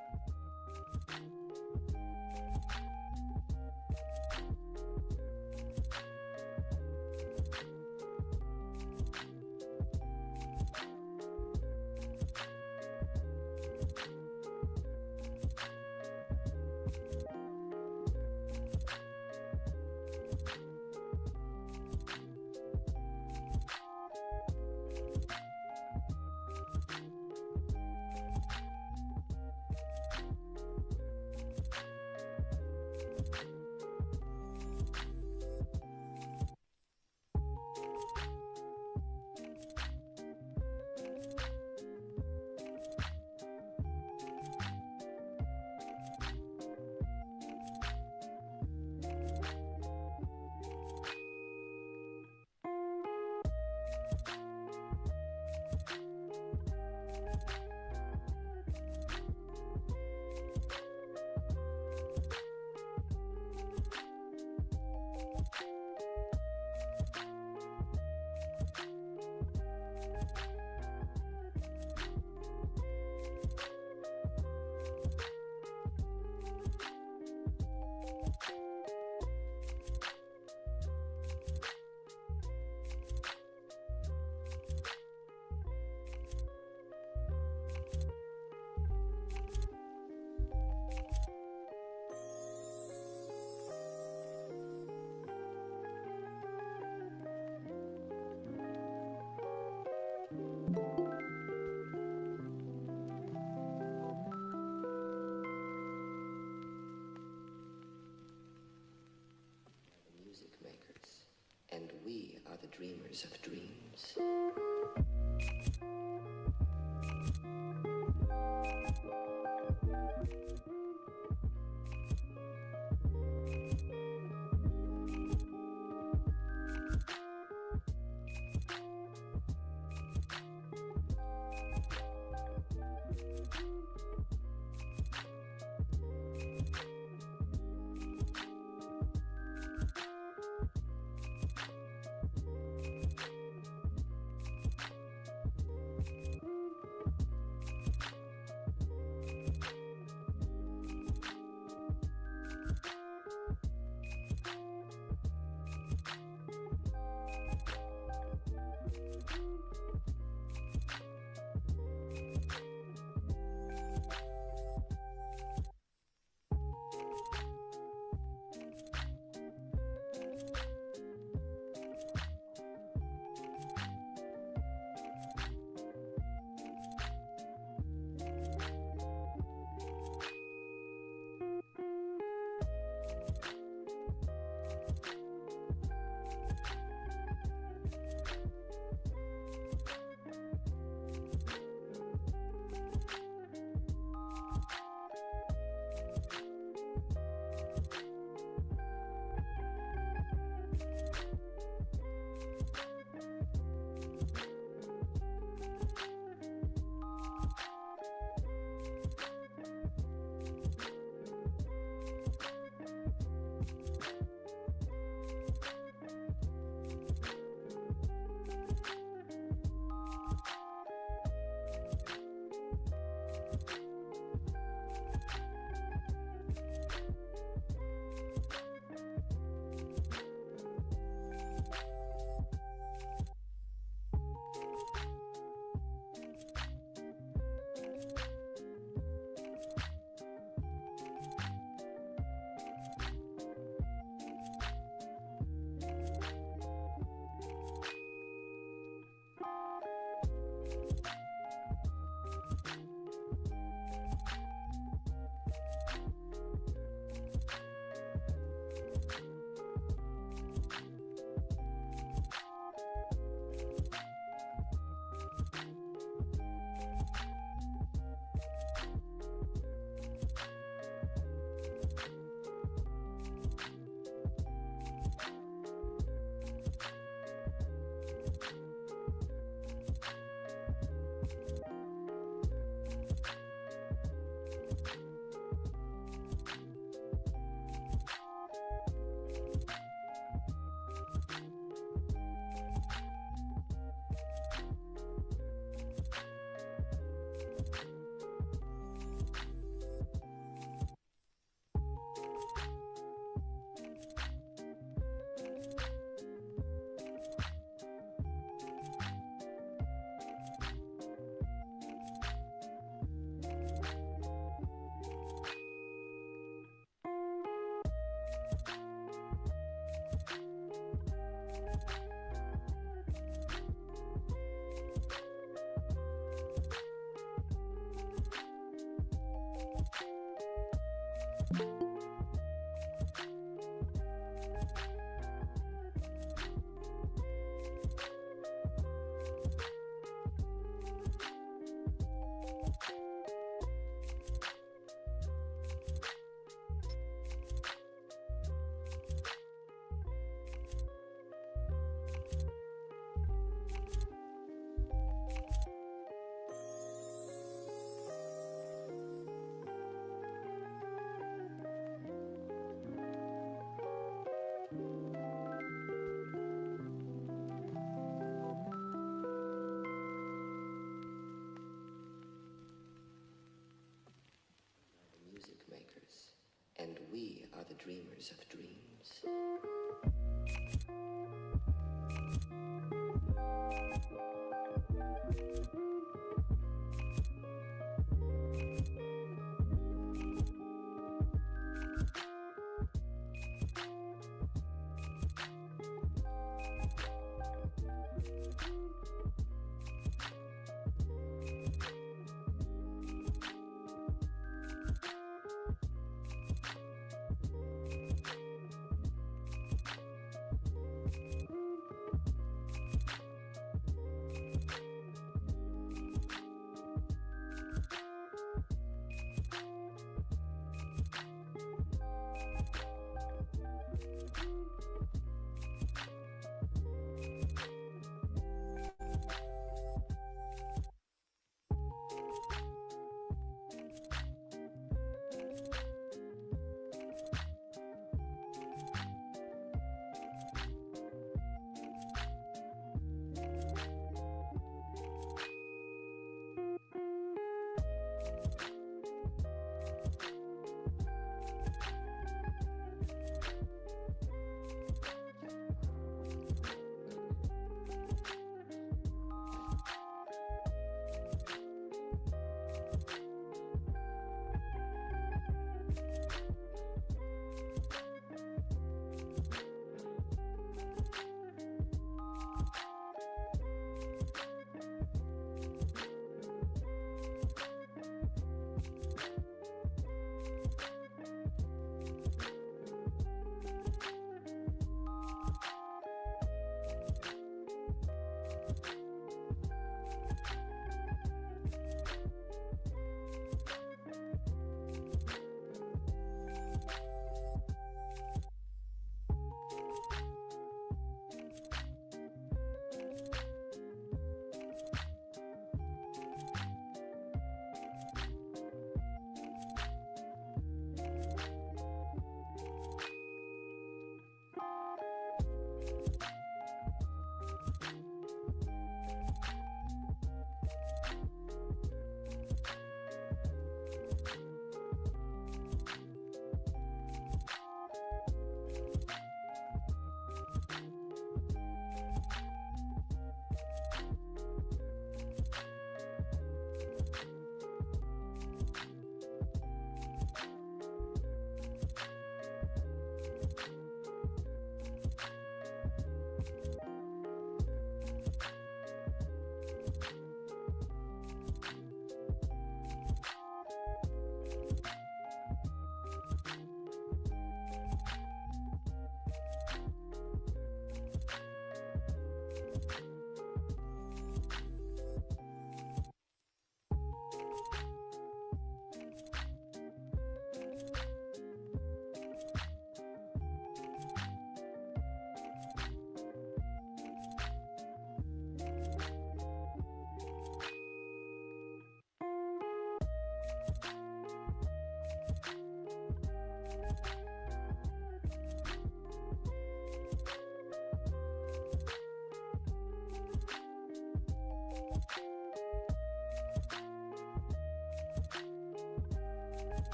Music makers, and we are the dreamers of dreams. The music makers, and we are the dreamers of dreams.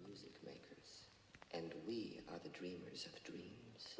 Music makers, and we are the dreamers of dreams.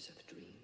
dreamers of dreams.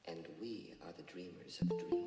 And we are the dreamers of dreams.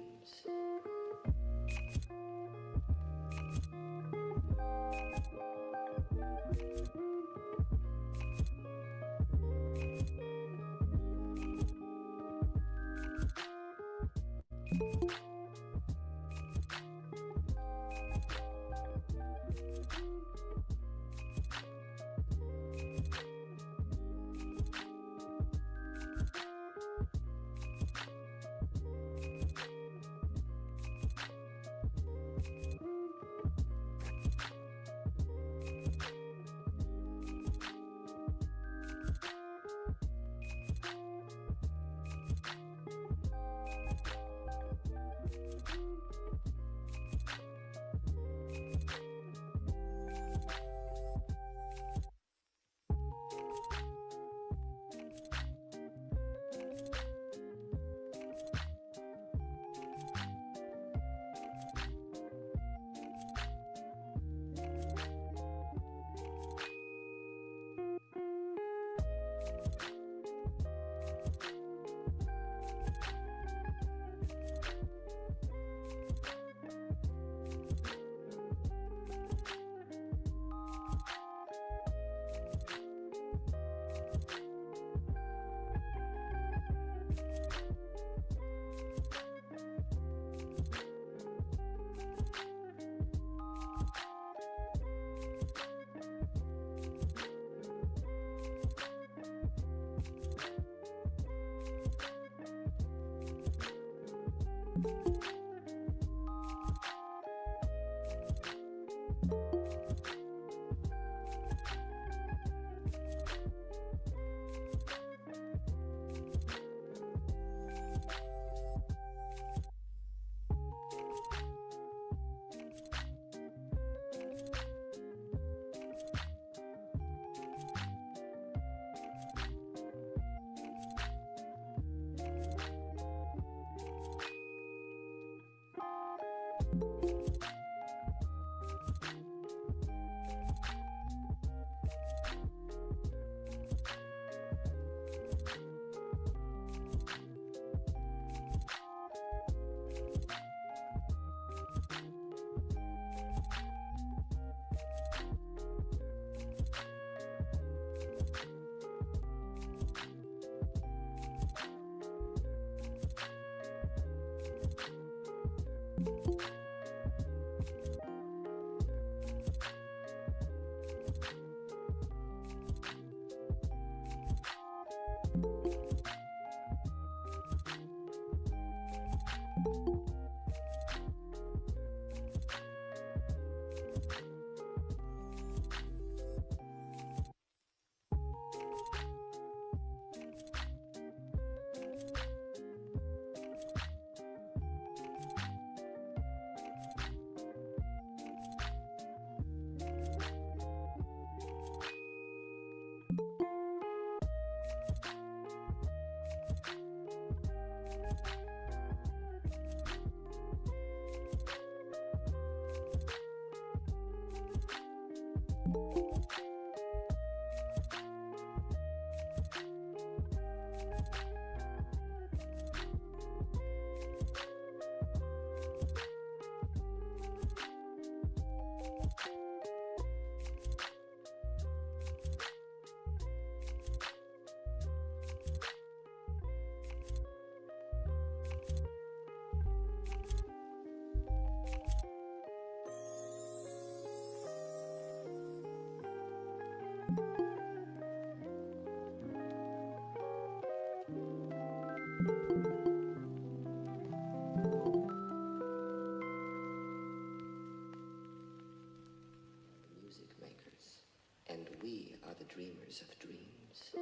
Music makers, and we are the dreamers of dreams.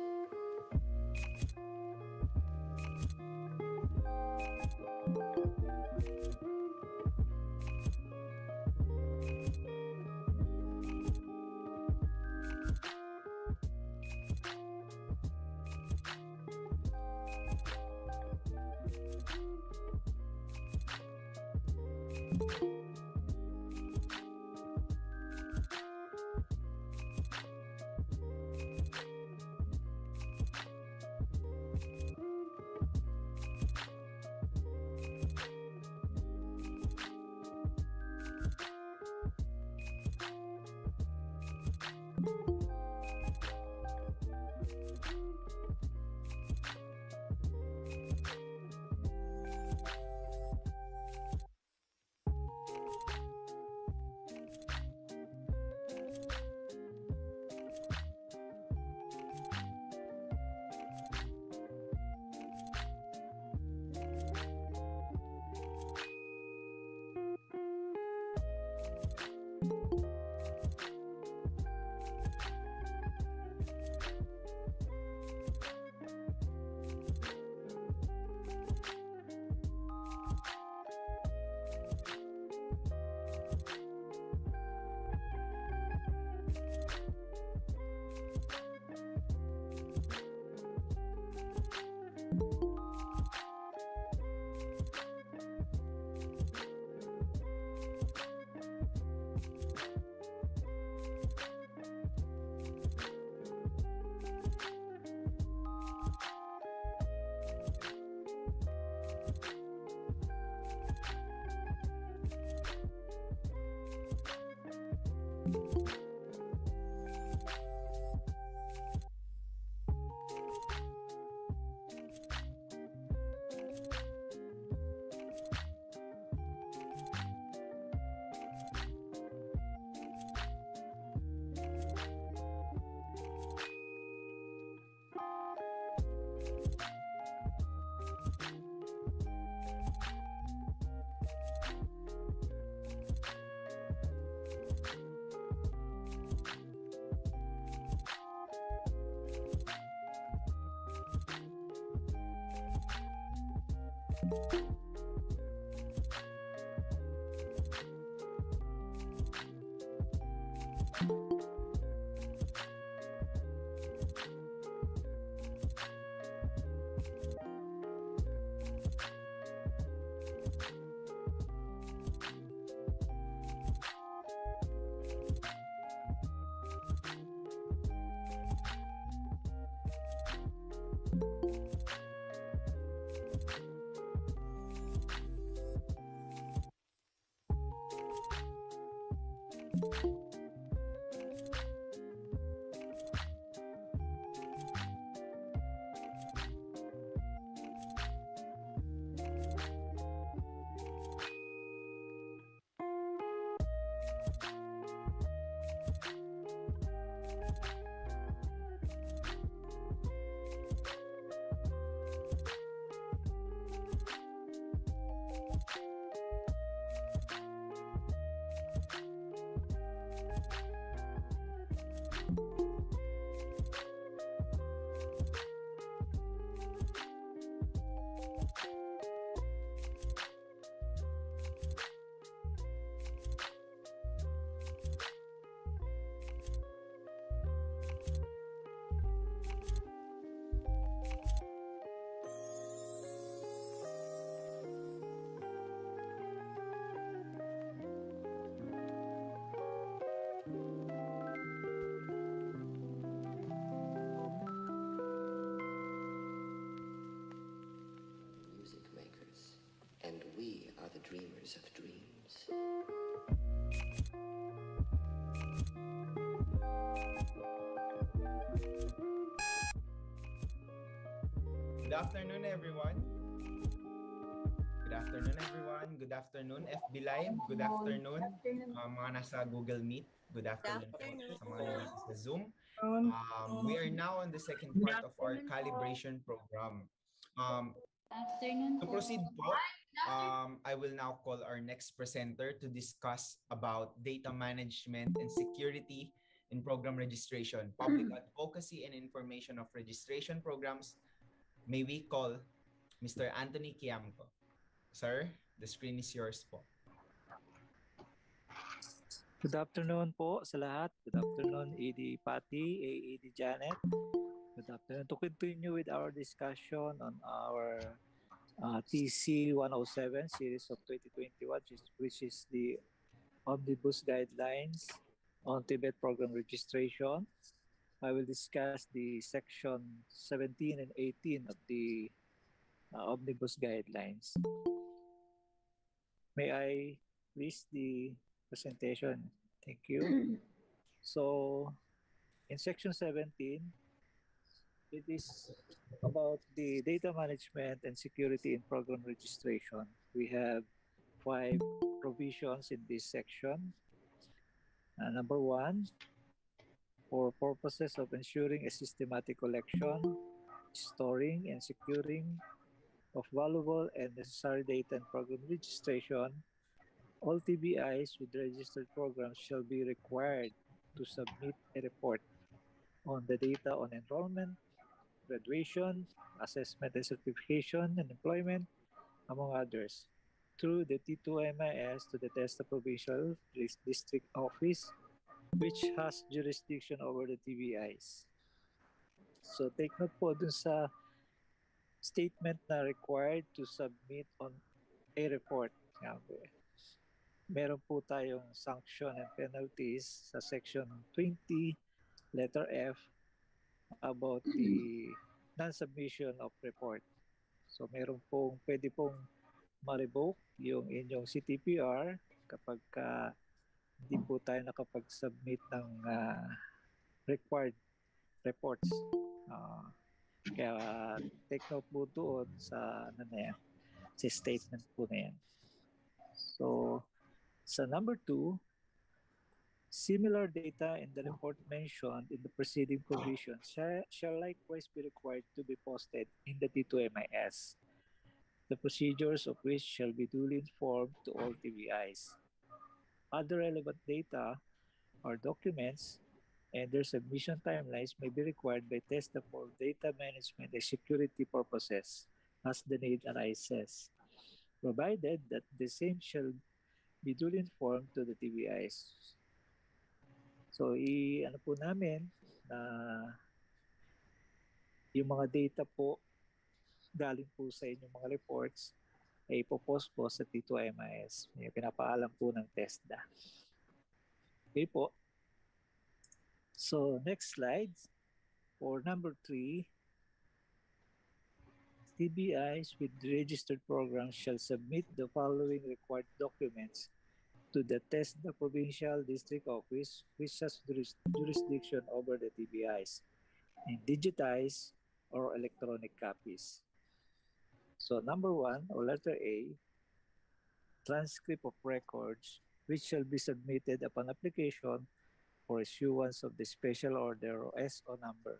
Music makers, and we are the dreamers of dreams. Good afternoon, everyone. Good afternoon, everyone. Good afternoon, FB Live. Good afternoon, mga nasa Google Meet. Good afternoon po sa mga nandito sa Zoom. We are now on the second part of our calibration program. Afternoon To po. proceed po, I will now call our next presenter to discuss about data management and security in program registration, public advocacy and information of registration programs. May we call Mr. Anthony Kiamco. Sir, the screen is yours po. Good afternoon po sa lahat. Good afternoon, AD Patty, AD Janet. Good afternoon. To continue with our discussion on our TC 107 series of 2021, which is the Omnibus Guidelines on Tibet Program Registration, I will discuss the section 17 and 18 of the Omnibus Guidelines. May I please the presentation? Thank you. So, in section 17, it is about the data management and security in program registration. We have 5 provisions in this section. Number 1, for purposes of ensuring a systematic collection, storing, and securing of valuable and necessary data in program registration, all TVIs with registered programs shall be required to submit a report on the data on enrollment, graduation, assessment and certification, and employment, among others, through the T2MIS to the TESTA Provincial District Office, which has jurisdiction over the TVIs. So take note po dun sa statement na required to submit on a report. Meron po tayong sanction and penalties sa section 20, letter F, about the non-submission of report. So meron pong pwede pong ma-revoke yung inyong CTPR kapag hindi po tayo nakapag-submit ng required reports. Kaya take note po doon sa sa statement po na yan. So sa number 2, similar data in the report mentioned in the preceding provisions shall likewise be required to be posted in the T2MIS, the procedures of which shall be duly informed to all TVIs. Other relevant data or documents and their submission timelines may be required by TESTA for data management and security purposes as the need arises, provided that the same shall be duly informed to the TVIs. So, ano po namin na yung mga data po galing po sa inyong mga reports ay ipopost po sa T2MIS. May pinapaalam po ng TESDA. Okay po. So, next slide. For number 3, TBIs with registered programs shall submit the following required documents to the TESDA Provincial District Office, which has jurisdiction over the TBIs, in digitized or electronic copies. So number 1, or letter A, transcript of records, which shall be submitted upon application for issuance of the special order or SO number.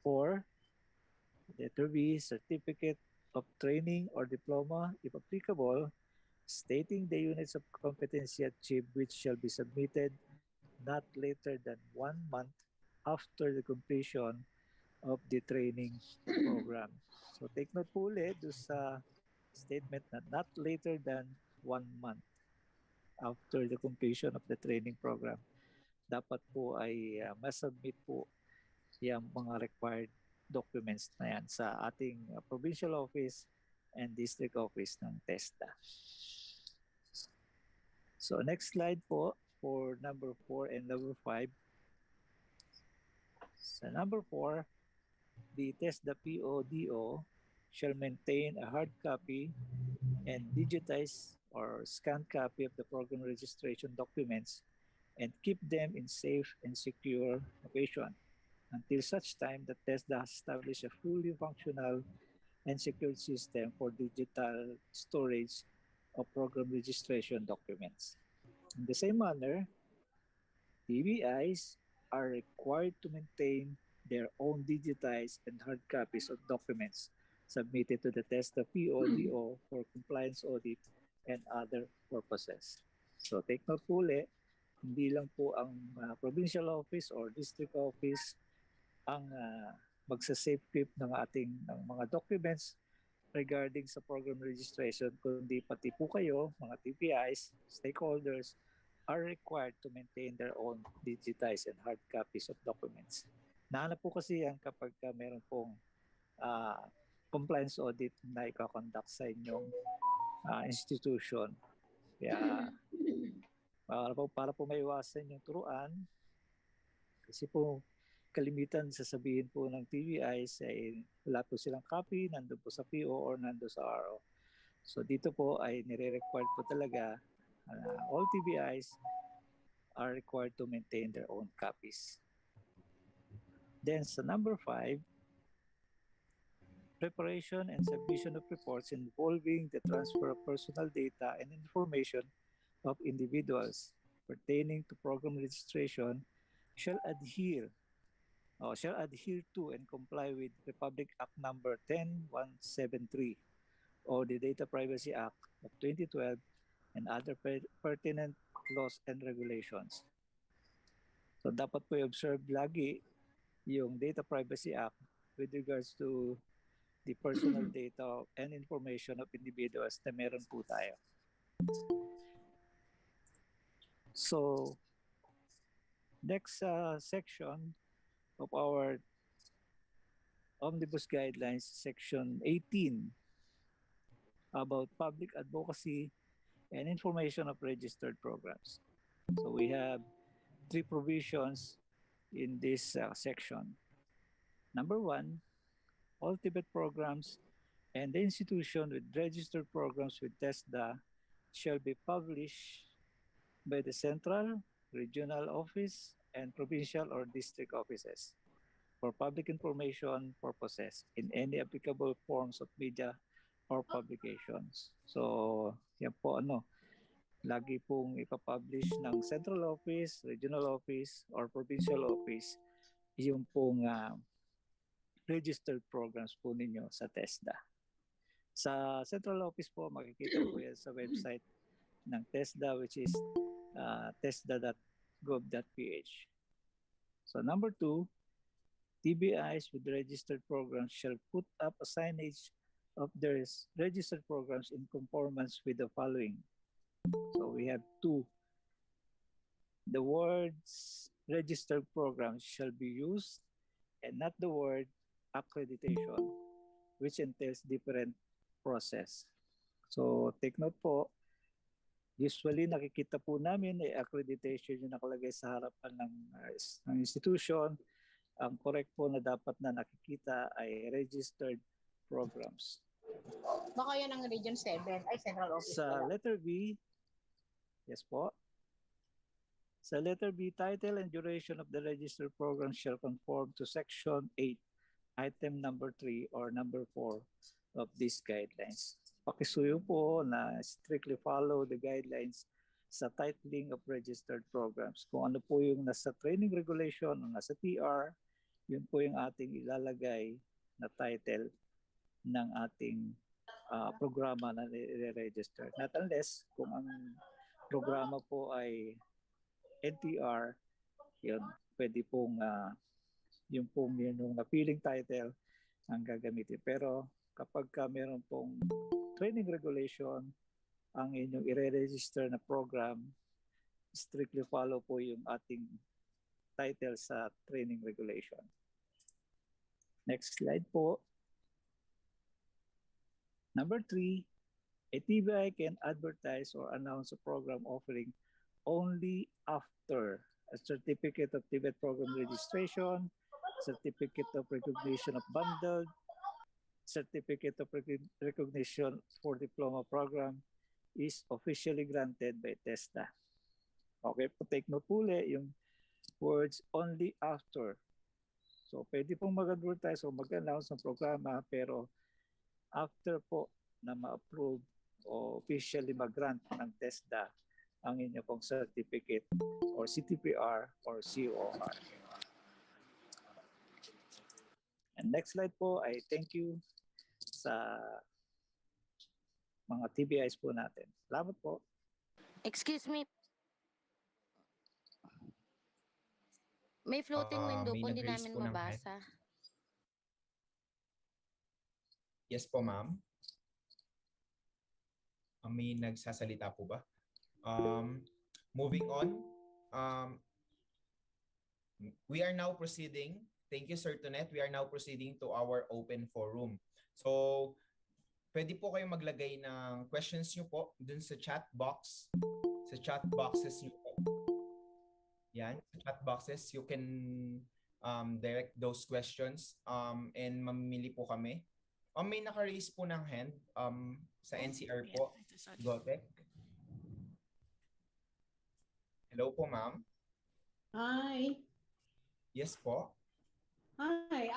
4, letter B, certificate of training or diploma, if applicable, stating the units of competency achieved, which shall be submitted not later than 1 month after the completion of the training program. So take note po ulit sa statement na not later than 1 month after the completion of the training program. Dapat po ay masubmit po yung mga required documents na yan sa ating provincial office and district office ng TESDA. So next slide po for number 4 and number 5. Sa number 4, the TESDA PODO shall maintain a hard copy and digitized or scanned copy of the program registration documents and keep them in safe and secure location until such time that TESDA has established a fully functional and secured system for digital storage of program registration documents. In the same manner, TVIs are required to maintain their own digitized and hard copies of documents submitted to the TESDA PODO for compliance audit and other purposes. So take note po ulit, hindi lang po ang provincial office or district office ang magsa-safe keep ng ating mga documents regarding sa program registration, kundi pati po kayo, mga TVIs, stakeholders, are required to maintain their own digitized and hard copies of documents. Nahanap po kasi yan kapag meron pong compliance audit na ikakonduct sa inyong institution. Kaya para po maiwasan yung turuan, kasi po kalimitan sasabihin po ng TVIs ay wala po silang copy, nandun po sa PO or nandun sa RO. So dito po ay nire-required po talaga all TVIs are required to maintain their own copies. Then sa number 5, preparation and submission of reports involving the transfer of personal data and information of individuals pertaining to program registration shall adhere to and comply with Republic Act Number 10173 or the Data Privacy Act of 2012 and other pertinent laws and regulations. So dapat po i-observe lagi yung Data Privacy Act with regards to the personal data and information of individuals na meron po tayo. So next section of our Omnibus Guidelines, Section 18, about public advocacy and information of registered programs. So we have 3 provisions in this section. Number 1, all TVET programs and the institution with registered programs with TESDA shall be published by the central, regional office, and provincial or district offices for public information purposes in any applicable forms of media or publications. So, yan po lagi pong ipapublish ng central office, regional office, or provincial office yung pong registered programs po ninyo sa TESDA. Sa central office po, makikita po yan sa website ng TESDA, which is tesda.gov.ph. So number 2, TVIs with registered programs shall put up a signage of their registered programs in conformance with the following. So we have 2. The words registered programs shall be used and not the word accreditation, which entails different process. So take note po, usually nakikita po namin accreditation yung nakalagay sa harapan ng institution. Ang correct po na dapat na nakikita ay registered programs. Baka yan ang Region 7, ay Central Office. Sa letter B, yes po. Sa letter B, title and duration of the registered program shall conform to Section 8, item number 3 or number 4 of these guidelines. Pakisuyo po na strictly follow the guidelines sa titling of registered programs. Kung ano po yung nasa training regulation o nasa TR, yun po yung ating ilalagay na title ng ating programa na i-register. Not unless kung ang programa po ay NTR, yun, pwede pong yung appealing title ang gagamitin. Pero kapag meron pong training regulation, ang inyong i-register na program, strictly follow po yung ating title sa training regulation. Next slide po. Number 3, a TVI can advertise or announce a program offering only after a certificate of TVET program registration, certificate of recognition of bundled, certificate of recognition for diploma program is officially granted by TESDA. Okay po, take note po ulit yung words only after. So pwede pong mag-advertise o mag-announce ng programa, pero after po na ma-approve o officially mag-grant ng TESDA ang inyong pong certificate or CTPR or COR. And next slide po, I thank you sa mga TVIs po natin. Salamat po. Excuse me. May floating window May po, hindi nag-raise namin po ng hand. mabasa. Yes po, ma'am. May nagsasalita po ba? Moving on. We are now proceeding. Thank you, Sir Tonet. We are now proceeding to our open forum. So, pwede po kayong maglagay ng questions nyo po dun sa chat box. Sa chat boxes nyo po. Yan, sa chat boxes, you can direct those questions and mamimili po kami. May naka-raise po ng hand sa NCR po. Gotek. Hello po, ma'am. Hi. Yes po. Hi.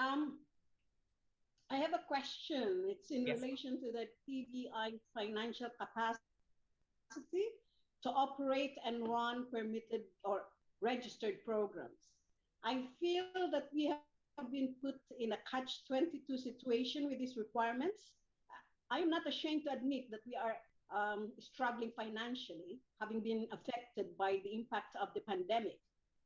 I have a question. It's in Yes. relation to the TVI financial capacity to operate and run permitted or registered programs. I feel that we have been put in a catch-22 situation with these requirements. I am not ashamed to admit that we are struggling financially, having been affected by the impact of the pandemic.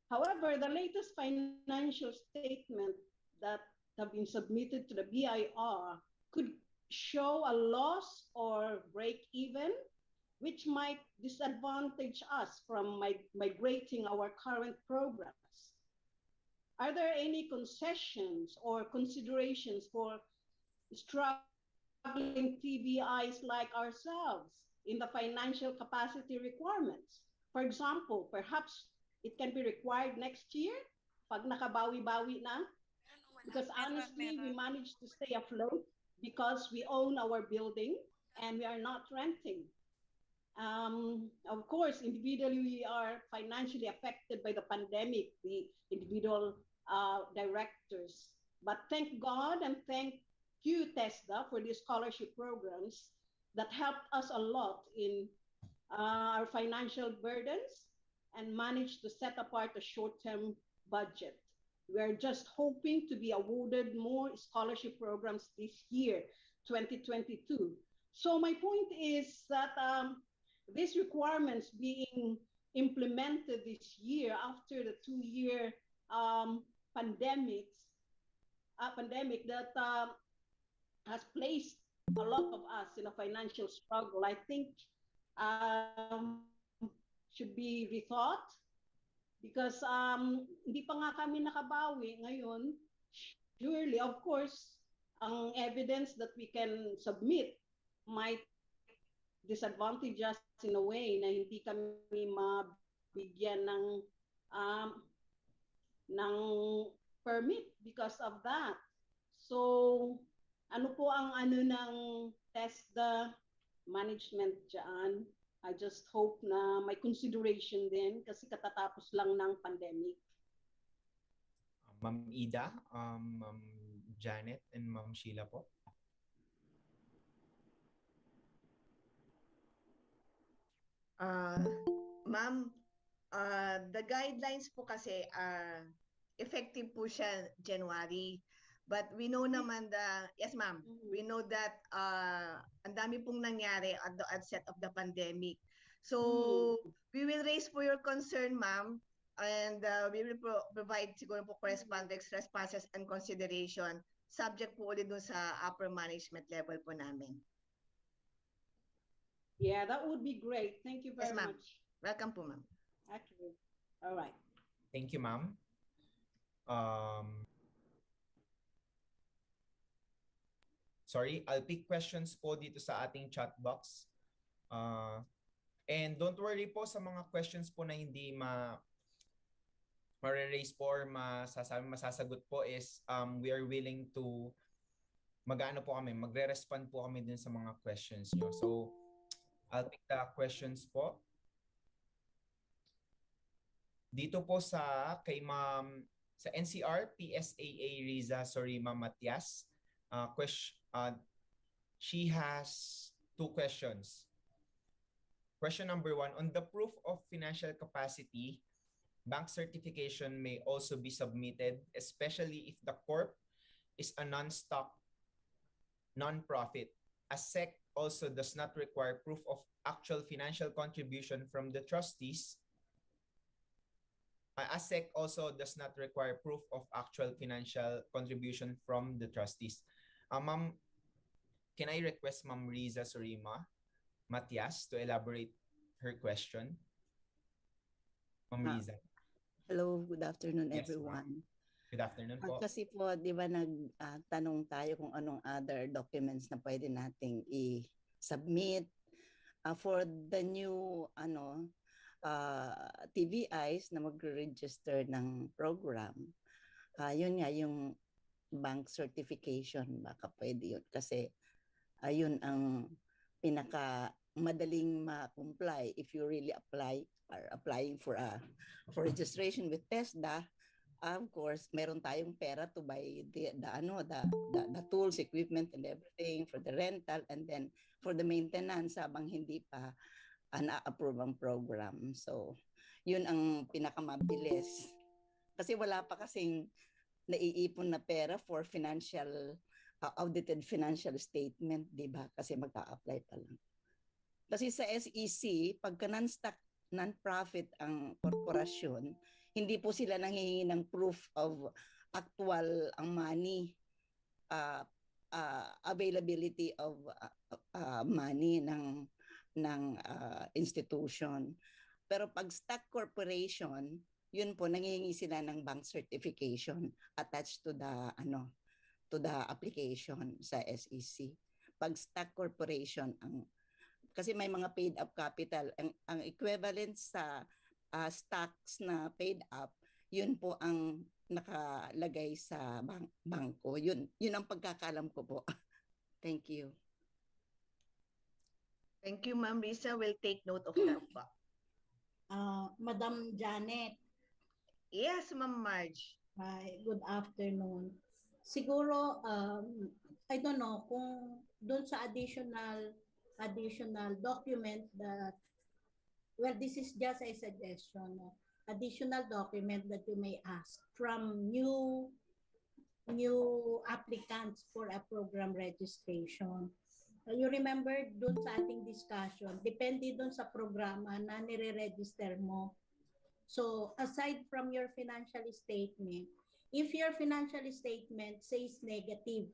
However, the latest financial statement that have been submitted to the BIR could show a loss or break even, which might disadvantage us from migrating our current programs. Are there any concessions or considerations for struggling TVIs like ourselves in the financial capacity requirements? For example, perhaps it can be required next year pag nakabawi-bawi na, because honestly, we managed to stay afloat because we own our building and we are not renting. Of course, individually, we are financially affected by the pandemic, the individual directors. But thank God and thank you, TESDA, for these scholarship programs that helped us a lot in our financial burdens and managed to set apart a short-term budget. We're just hoping to be awarded more scholarship programs this year, 2022. So my point is that these requirements being implemented this year after the 2-year pandemic that has placed a lot of us in a financial struggle, I think should be rethought. Because hindi pa nga kami nakabawi ngayon, surely, of course, ang evidence that we can submit might disadvantage us in a way na hindi kami mabigyan ng permit because of that. So, ano po ang ng TESDA management dyan? I just hope na may consideration din kasi katatapos lang ng pandemic. Ma'am Ida, Ma'am Janet, and Ma'am Sheila po. Ma'am, the guidelines po kasi effective po siya January. But we know naman yes ma'am, we know that ang dami pong nangyari at the outset of the pandemic. So we will raise po your concern ma'am, and we will provide siguro po correspondence responses and consideration subject po ulit dun sa upper management level po namin. Yeah, that would be great. Thank you very much. Welcome po ma'am. Okay. All right. Thank you ma'am. Sorry, I'll pick questions po dito sa ating chat box. And don't worry po sa mga questions po na hindi ma-raise po or masasagot po is we are willing to magre-respond po kami din sa mga questions nyo. So, I'll pick the questions po. Dito po kay Ma'am sa NCR, PSAA Riza, Ma'am Matias. She has 2 questions. Question number 1, on the proof of financial capacity, bank certification may also be submitted, especially if the corp is a non-stock non-profit. A SEC also does not require proof of actual financial contribution from the trustees. A SEC also does not require proof of actual financial contribution from the trustees. Ma'am, can I request Ma'am Riza Surima Matias to elaborate her question? Ma'am Riza. Hello, good afternoon Yes, everyone. Good afternoon po. Kasi po, di ba nagtanong tayo kung anong other documents na pwede nating i-submit for the new TVIs na magre-register ng program. Yun nga, yung bank certification, baka pwede yun. Kasi ayun ang pinaka madaling ma-comply if you really are applying for registration with TESDA. Of course, meron tayong pera to buy the tools, equipment, and everything for the rental, and then for the maintenance habang hindi pa na-approve ang program. So, yun ang pinakamabilis. Kasi wala pa kasing naiipon na pera for financial audited financial statement, di ba? Kasi mag-a-apply pa lang. Kasi sa SEC, pagka non-profit ang korporasyon, hindi po sila nanghihingi ng proof of actual ang money, availability of money ng institution. Pero pag stock corporation, yun po nanghihingi sila ng bank certification attached to the application sa SEC. Pag stock corporation kasi may mga paid up capital, ang equivalent sa stocks na paid up, yun po ang nakalagay sa bangko. Yun ang pagkakalam ko po. Thank you. Thank you, Ma'am Risa. We'll take note of that. Madam Janet. Yes, Ma'am Marge. Hi, good afternoon. Siguro, I don't know kung doon sa additional document that, well, this is just a suggestion, additional document that you may ask from new applicants for a program registration. You remember doon sa ating discussion, depende doon sa programa na nire-register mo. So, aside from your financial statement, if your financial statement says negative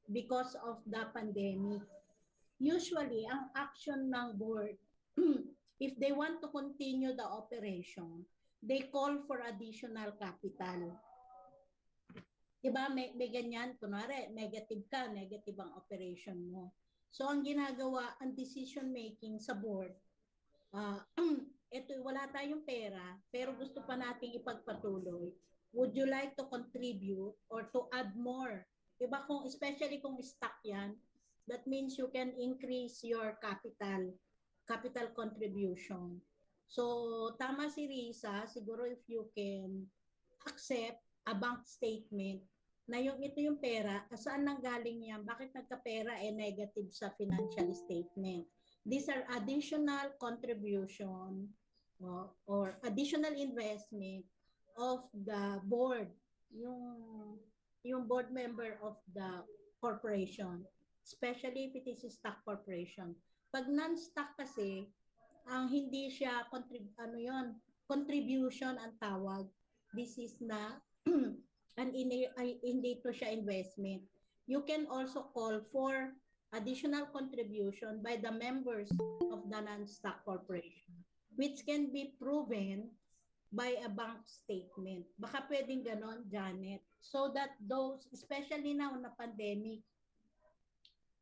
because of the pandemic, usually, ang action ng board, if they want to continue the operation, they call for additional capital. Diba, may ganyan, kunwari, negative ang operation mo. So, ang ginagawa, ang decision making sa board, eto, wala tayong pera, pero gusto pa nating ipagpatuloy. Would you like to contribute or to add more? Diba, especially kung stock yan, that means you can increase your capital contribution. So, tama si Risa, siguro if you can accept a bank statement na ito yung pera, saan nanggaling yan? Bakit nagkapera negative sa financial statement? These are additional contribution or additional investment of the board, yung board member of the corporation, especially if it is a stock corporation. Pag non-stock kasi, ang hindi siya contribution ang tawag. This is na hindi to siya investment. You can also call for additional contribution by the members of the non-stock corporation, which can be proven by a bank statement. Baka pwedeng ganon, Janet. So that those, especially now na pandemic,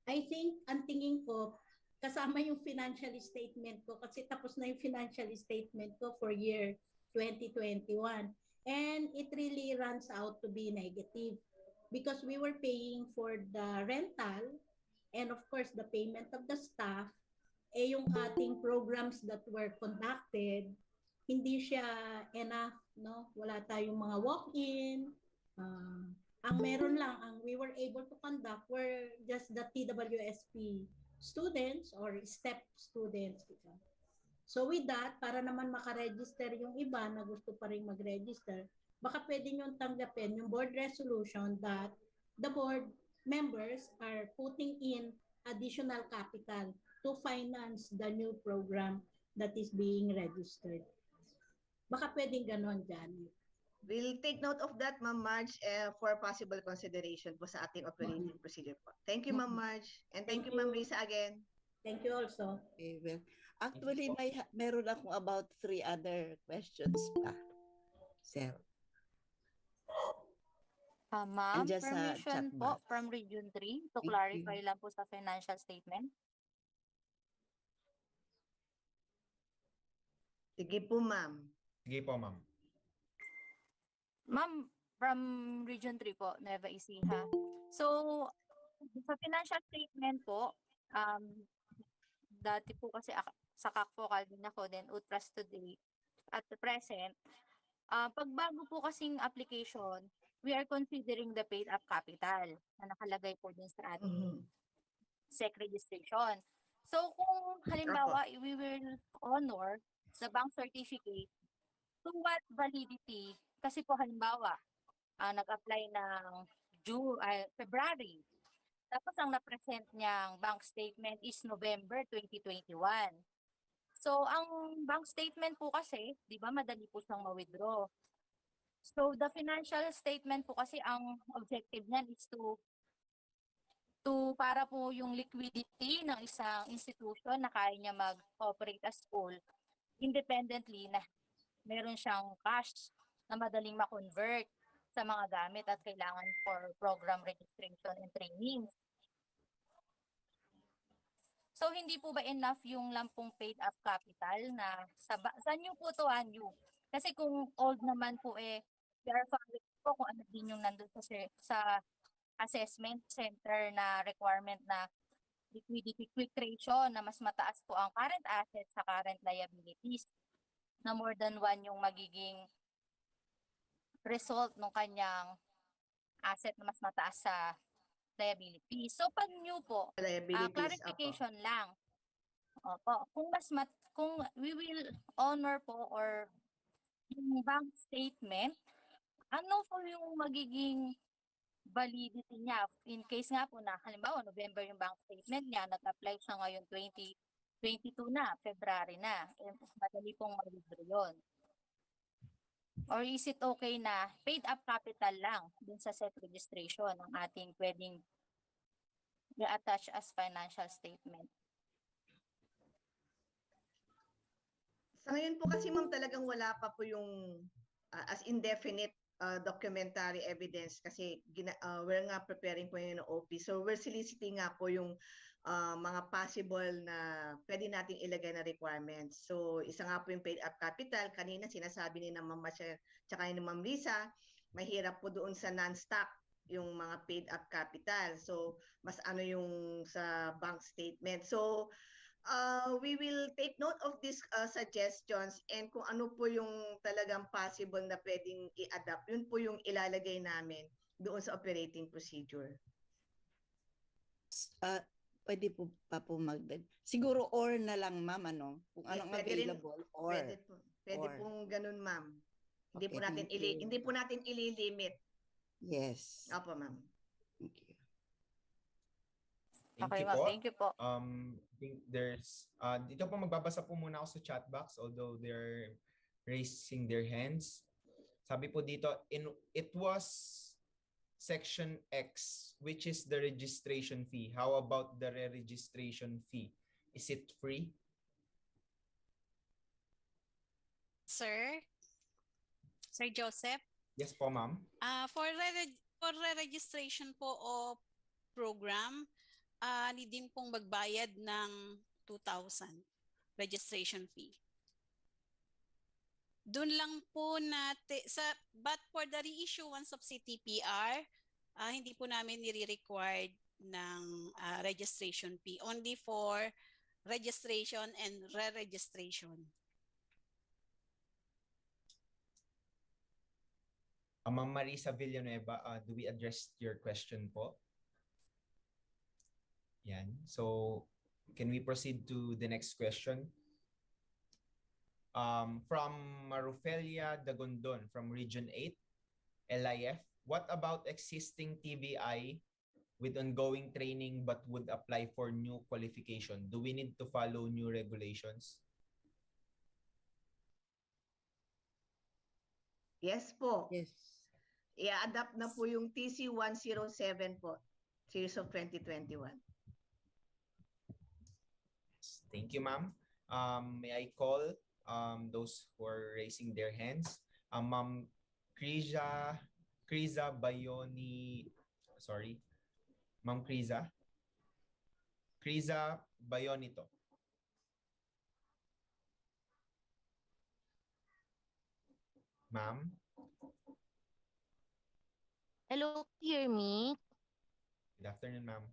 I think, ang tingin ko, kasama yung financial statement ko kasi tapos na yung financial statement ko for year 2021. And it really runs out to be negative because we were paying for the rental and of course the payment of the staff, yung ating programs that were conducted, hindi siya enough, no? Wala tayong mga walk-in. Ang meron lang, ang we were able to conduct were just the TWSP students or STEP students. So with that, para naman makaregister yung iba na gusto pa rin mag-register, baka pwede nyo tanggapin yung board resolution that the board members are putting in additional capital to finance the new program that is being registered. Baka pwedeng ganon, Janet. We'll take note of that, Ma'am Marge, for possible consideration po sa ating operating procedure po. Thank you, Ma'am Marge. And thank you, Ma'am Risa, again. Thank you also. Okay, well, actually, meron akong about 3 other questions pa. Sir. Ma'am, Andiyan sa permission chat po box. from Region 3 to Thank clarify you. lang po sa financial statement. Sige po, Ma'am. Sige po, Ma'am. Ma'am, from Region 3 po, Nueva Ecija. So, sa financial statement po, dati po kasi sa Kakfokal din ako, then Utras today, at the present, pagbago po kasing application, we are considering the paid up capital na nakalagay po din sa ating SEC registration. So, kung halimbawa, we will honor the bank certificate to what validity? Kasi po halimbawa, nag-apply ng February. Tapos ang na-present niyang bank statement is November 2021. So, ang bank statement po kasi, di ba, madali po siyang ma-withdraw. So, the financial statement po kasi, ang objective niyan is to para po yung liquidity ng isang institution na kaya niya mag-operate as school independently na meron siyang cash na madaling ma-convert sa mga gamit at kailangan for program registration and training. So, hindi po ba enough yung lampong paid up capital na sa new po to, new? Kasi kung old naman po verify po kung ano din yung nandun sa assessment center na requirement na liquidity quick ratio na mas mataas po ang current assets sa current liabilities na more than 1 yung magiging result ng kanyang asset na mas mataas sa liability. So, pag new po, clarification lang. Opo, kung we will honor po or yung bank statement, ano po yung magiging validity niya? In case nga po na, halimbawa, November yung bank statement niya, nag-apply siya ngayon 2022 na, February na. Madali pong mag-withdraw yun. Or is it okay na paid up capital lang dun sa SEC registration ng ating pwedeng i-attach as financial statement? Sa ngayon po kasi, Ma'am, talagang wala pa po yung as indefinite documentary evidence kasi we're nga preparing po yung OP. So we're soliciting nga po yung mga possible na pwede nating ilagay na requirements. So isa nga po yung paid up capital. Kanina sinasabi ni na Ma'am Marcia tsaka ni Ma'am Risa, mahirap po doon sa non-stock yung mga paid up capital. So mas ano yung sa bank statement. So we will take note of these suggestions and kung ano po yung talagang possible na pwedeng i-adapt, yun po yung ilalagay namin doon sa operating procedure. Pwede po pa po siguro or na lang, Ma'am, ano? Kung anong available, or. Pwede pong ganun, Ma'am. Hindi Okay, po natin hindi po natin ili-limit. Yes. Opo, Ma'am. Thank you. Okay, Ma'am. Thank you po. I think there's dito po magbabasa po muna ako sa chat box although they're raising their hands. Sabi po dito, it was Section X, which is the registration fee. How about the re-registration fee? Is it free? Sir Joseph? Yes po, ma'am. For re-registration po o program, need din pong magbayad ng 2,000 registration fee. Doon lang po natin, but for the reissuance of CTPR, hindi po namin nire-required ng registration fee. Only for registration and re-registration. Ma'am Marisa Villanueva, do we address your question po? Yan. So, can we proceed to the next question? From Marufelia Dagondon from Region 8, LIF. What about existing TVI with ongoing training but would apply for new qualification, do we need to follow new regulations? Yes po. Yes. I-adapt na po yung TC 107 po, Series of 2021. Thank you, ma'am. May I call those who are raising their hands? Ma'am Kriza Bayoni, sorry. Ma'am Kriza Bayonito. Ma'am? Hello, can you hear me? Good afternoon, ma'am.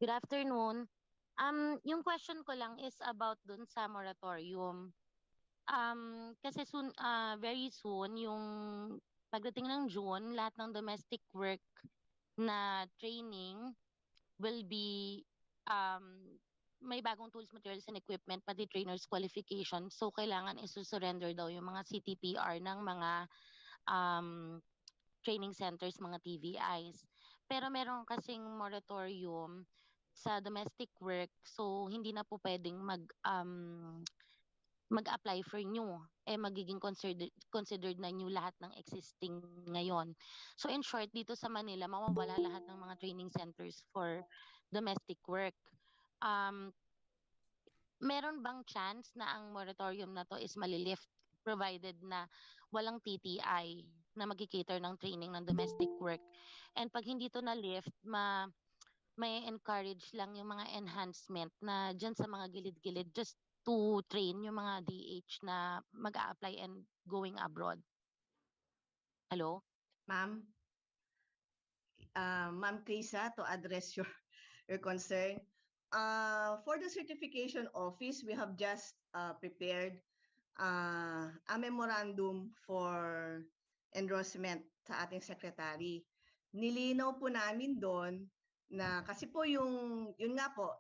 Good afternoon. Yung question ko lang is about dun sa moratorium. Kasi soon, very soon, yung pagdating ng June, lahat ng domestic work na training will be may bagong tools, materials, and equipment, pati trainers qualification. So, kailangan isusurrender daw yung mga CTPR ng mga training centers, mga TVIs. Pero meron kasing moratorium sa domestic work, so hindi na po pwedeng mag-apply for new. Magiging considered na new lahat ng existing ngayon. So in short, dito sa Manila, mawawala lahat ng mga training centers for domestic work. Meron bang chance na ang moratorium na to is malilift provided na walang TTI na mag-cater ng training ng domestic work? And pag hindi to na-lift, may encourage lang yung mga enhancement na dyan sa mga gilid-gilid just to train yung mga DH na mag-a-apply and going abroad. Hello? Ma'am? Ma'am Krisa, to address your concern. For the certification office, we have just prepared a memorandum for endorsement sa ating secretary. Nilinaw po namin doon na kasi po yun nga po,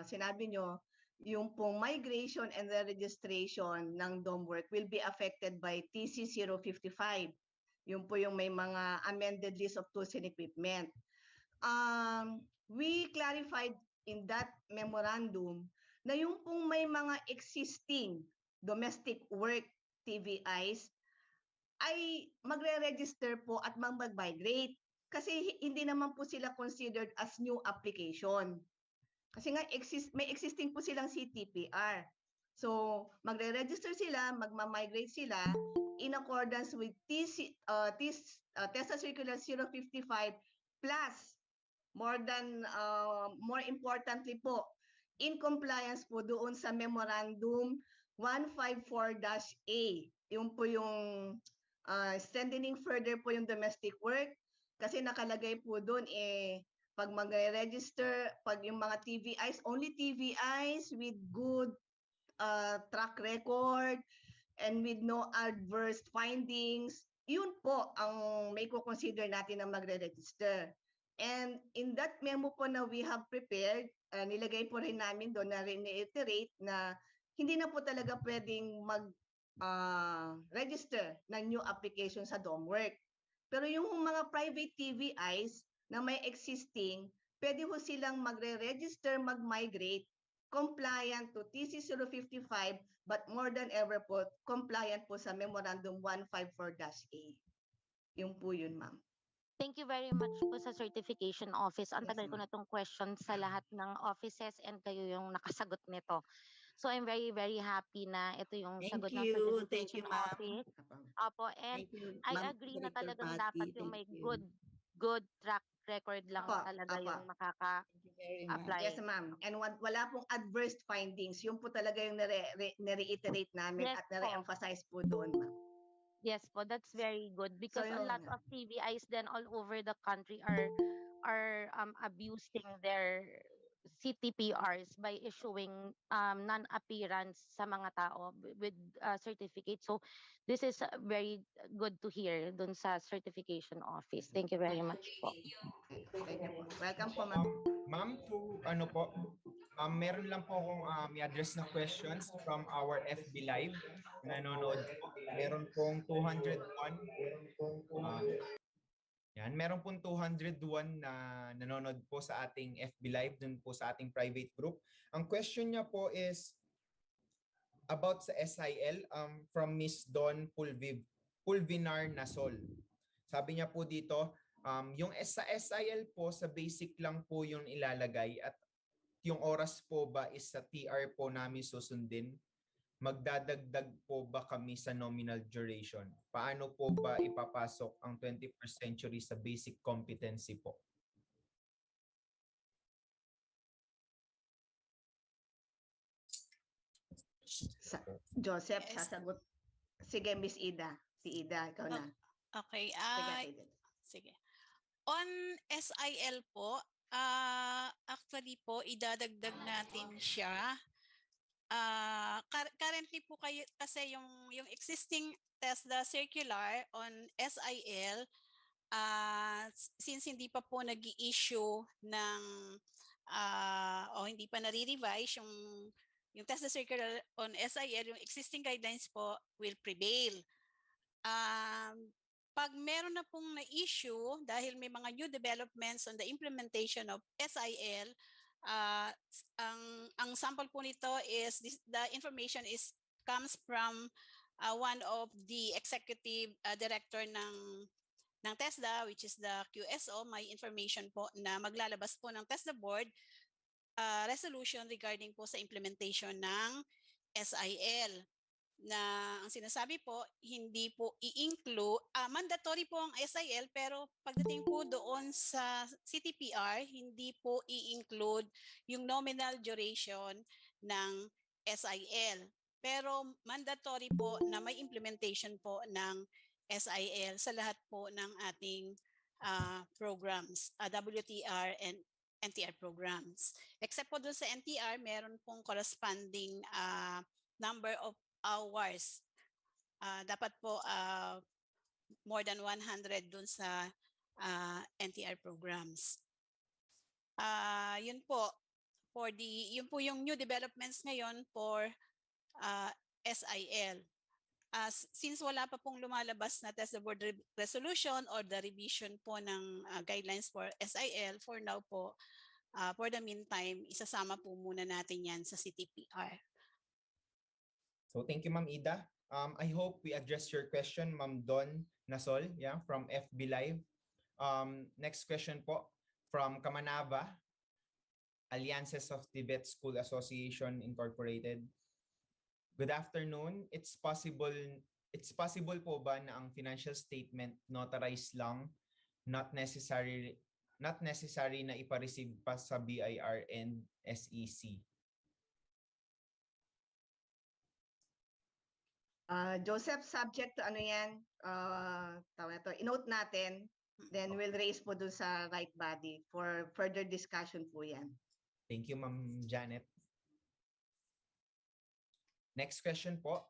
sinabi nyo, yung pong migration and the registration ng DOM work will be affected by TC 055. Yung po yung may mga amended list of tools and equipment. We clarified in that memorandum na yung pong may mga existing domestic work TVIs ay magre-register po at mag-migrate kasi hindi naman po sila considered as new application. Kasi nga may existing po silang CTPR. So magre-register sila, magma-migrate sila in accordance with TESA Circular 055 plus more importantly po, in compliance po doon sa Memorandum 154-A. Yung po yung strengthening further po yung domestic work kasi nakalagay po doon pag mag-register, pag yung mga TVIs, only TVIs with good track record and with no adverse findings, yun po ang may consider natin na magre-register. And in that memo po na we have prepared, nilagay po rin namin doon na reiterate na hindi na po talaga pwedeng mag-register ng new application sa DOM work. Pero yung mga private TVIs na may existing, pwede ho silang magre-register, mag-migrate, compliant to TC 055, but more than ever po, compliant po sa Memorandum 154-A. Yung po yun, ma'am. Thank you very much po sa certification office. Ang tagal ko na itong question sa lahat ng offices and kayo yung nakasagot nito. So I'm very, very happy na ito yung sagot ng certification office. Opo, and I agree na talagang dapat yung may good track record lang talaga yung makaka-apply. Yes, ma'am. And wala pong adverse findings. Yung po talaga yung nare-reiterate namin at nare-emphasize po doon, ma'am. Yes po, that's very good because a lot of TVIs then all over the country are abusing their CTPRs by issuing non-appearance sa mga tao with certificate. So this is very good to hear dun sa certification office. Thank you very much po. Welcome po, ma'am. Ma'am, meron lang po akong i-address na questions from our FB Live na nanonood po. Meron pong 201 Yan, meron pong 201 na nanonood po sa ating FB Live, dun po sa ating private group. Ang question niya po is about sa SIL from Miss Don Pulvinar Nasol. Sabi niya po dito, yung sa SIL po, sa basic lang po yung ilalagay at yung oras po ba is sa TR po namin susundin? Magdadagdag po ba kami sa nominal duration? Paano po ba ipapasok ang 21st century sa basic competency po? Joseph, Yes. sasagot. Sige, Miss Ida. Si Ida, ikaw na. Okay. Sige. Sige. On SIL po, actually po, idadagdag natin siya. Currently po kasi yung existing TESDA circular on SIL, since hindi pa po nag-i-issue ng o hindi pa nare-revise yung TESDA circular on SIL, yung existing guidelines po will prevail. Pag meron na pong na-issue dahil may mga new developments on the implementation of SIL, ang sample po nito is the information comes from one of the executive director ng TESDA, which is the QSO. May information po na maglalabas po ng TESDA board resolution regarding po sa implementation ng SIL, na ang sinasabi po, hindi po i-include, mandatory po ang SIL, pero pagdating po doon sa CTPR, hindi po i-include yung nominal duration ng SIL. Pero mandatory po na may implementation po ng SIL sa lahat po ng ating programs, WTR and NTR programs. Except po doon sa NTR, meron pong corresponding number of hours. Dapat po more than 100 dun sa NTR programs. Yun po yun po yung new developments ngayon for SIL. Since wala pa pong lumalabas na TESDA board resolution or the revision po ng guidelines for SIL, for now po, for the meantime, isasama po muna natin yan sa CTPR. So thank you, Ma'am Ida. I hope we address your question, Ma'am Don Nasol, from FB Live. Next question po from Kamanava, Alliances of Tibet School Association Incorporated. Good afternoon. It's possible po ba na ang financial statement notarized lang, not necessary na ipa-receive pa sa BIR and SEC? Joseph, subject to ano yan, i-note natin, then we'll raise po dun sa right body for further discussion po yan. Thank you, Ma'am Janet. Next question po.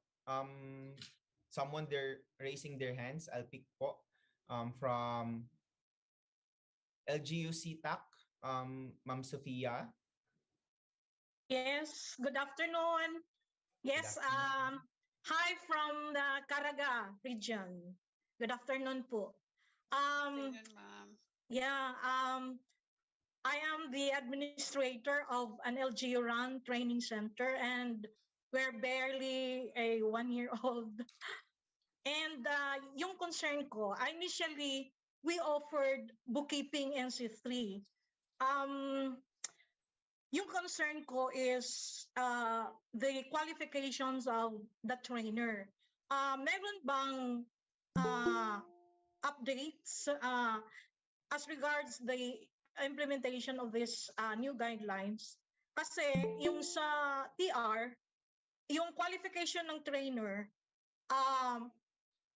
Someone there raising their hands. I'll pick po from LGUC TAC, Ma'am Sophia. Yes, good afternoon. Yes, hi from the Caraga region. Good afternoon po. Good afternoon, ma'am. Yeah, I am the administrator of an LGU-run training center, and we're barely a 1-year-old. And yung concern ko, initially, we offered bookkeeping NC3. Yung concern ko is the qualifications of the trainer. Meron bang updates as regards the implementation of these new guidelines? Kasi yung sa TR, yung qualification ng trainer,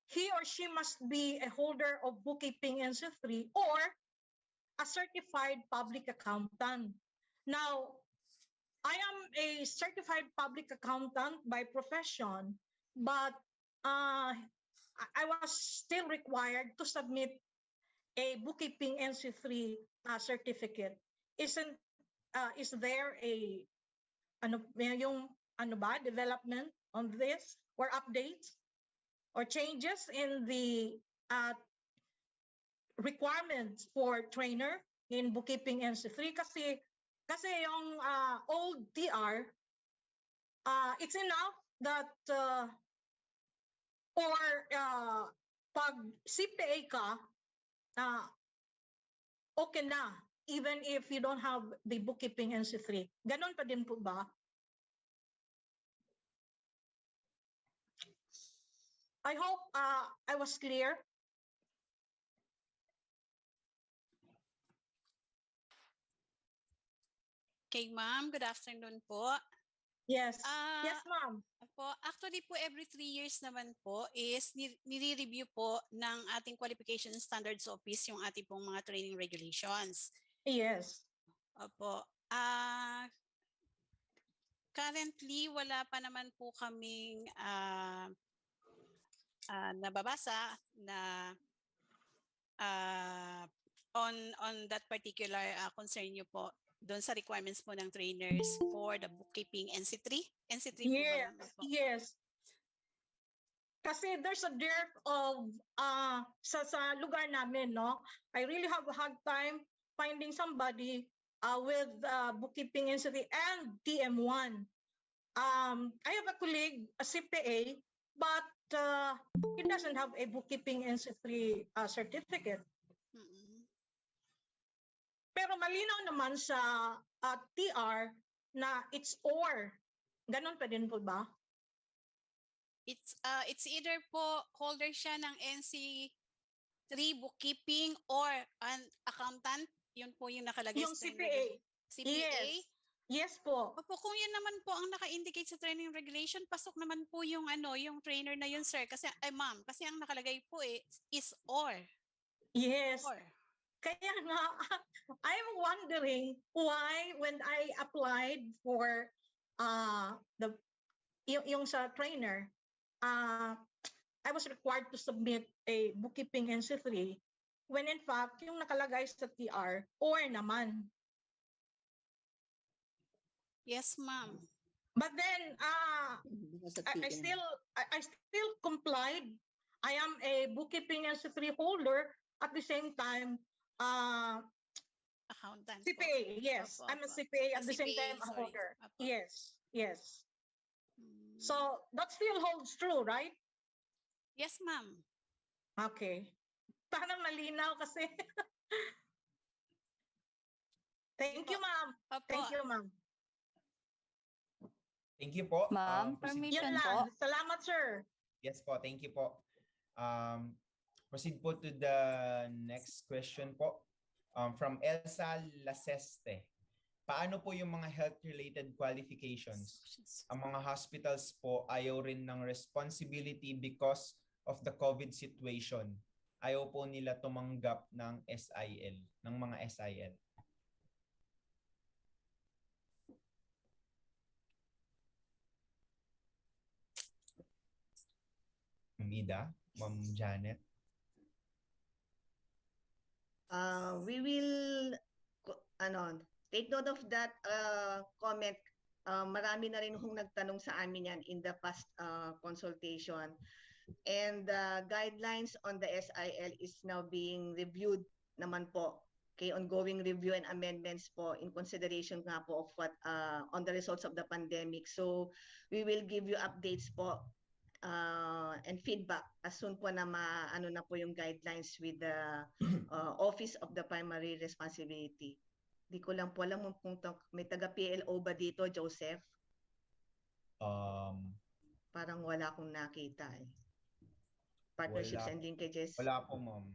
he or she must be a holder of bookkeeping NC3 or a certified public accountant. Now, I am a certified public accountant by profession, but I was still required to submit a bookkeeping NC3 certificate. Is there a development on this or updates or changes in the requirements for trainer in bookkeeping NC3 kasi yung old TR, it's enough that or pag CPA ka, okay na, even if you don't have the bookkeeping NC3. Ganon pa din po ba? I hope I was clear. Okay, ma'am. Good afternoon po. Yes. Yes, ma'am. Po, actually po, every 3 years naman po is nire-review po ng ating Qualification Standards Office yung ating pong mga training regulations. Yes. Opo. Currently, wala pa naman po kaming nababasa na on that particular concern nyo po doon sa requirements po ng trainers for the bookkeeping NC3. NC3 po ba, ma'am? Yes. Kasi there's a dearth of sa lugar namin, no? I really have a hard time finding somebody with bookkeeping NC3 and TM1. I have a colleague, a CPA, but he doesn't have a bookkeeping NC3 certificate. Pero malinaw naman sa TR na it's or. Ganon pa din po ba? It's either po holder siya ng NC3 bookkeeping or an accountant. Yun po yung nakalagay Yung sa CPA. CPA? Yes po. Opo, kung yun naman po ang naka-indicate sa training regulation, pasok naman po yung yung trainer na yun, sir. Kasi ma'am, kasi ang nakalagay po is or. Yes. Or. Kaya nga, I'm wondering why when I applied for yung sa trainer, I was required to submit a bookkeeping NC3 when in fact yung nakalagay sa TR or naman. Yes, ma'am. But then I still complied. I am a bookkeeping NC3 holder at the same time accountant. CPA, yes. Opo, I'm a CPA at the same CPA, time a sorry. holder. Opo. Yes, yes. So that still holds true, right? Yes, ma'am. Okay. Parang malinaw kasi. Thank you, ma'am. Thank you, ma'am. Thank you po. Ma'am, Proceed. Yun lang. Salamat, sir. Yes po, thank you po. Proceed po to the next question po. From Elsa Laseste. Paano po yung mga health-related qualifications? Ang mga hospitals po ayaw rin ng responsibility because of the COVID situation. Ayaw po nila tumanggap ng SIL, ng mga SIL. Mida, Ma'am Janet. We will take note of that comment. Marami na rin hong nagtanong sa amin yan in the past consultation. And the guidelines on the SIL is now being reviewed naman po. Okay, ongoing review and amendments po in consideration nga po of what on the results of the pandemic. So we will give you updates po and feedback as soon po na maano na po yung guidelines with the Office of the Primary Responsibility. Di ko lang po alam kung may taga PLO ba dito, Joseph? Parang wala akong nakita eh. Partnerships and linkages. Wala po, ma'am.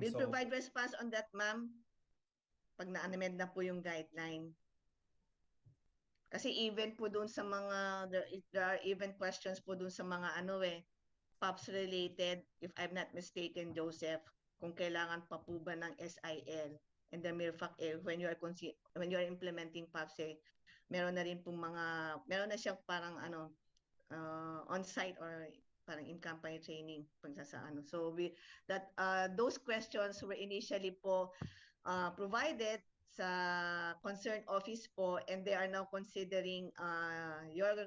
We'll provide response on that, ma'am, pag na-amend na po yung guideline. Kasi even po doon sa mga, there are even questions po doon sa mga POPs related, if I'm not mistaken, Joseph, kung kailangan pa po ba ng SIL. And the mere fact when you are implementing POPs, meron na rin po meron na siyang parang on-site or parang in-company training So those questions were initially po provided sa concerned office po, and they are now considering your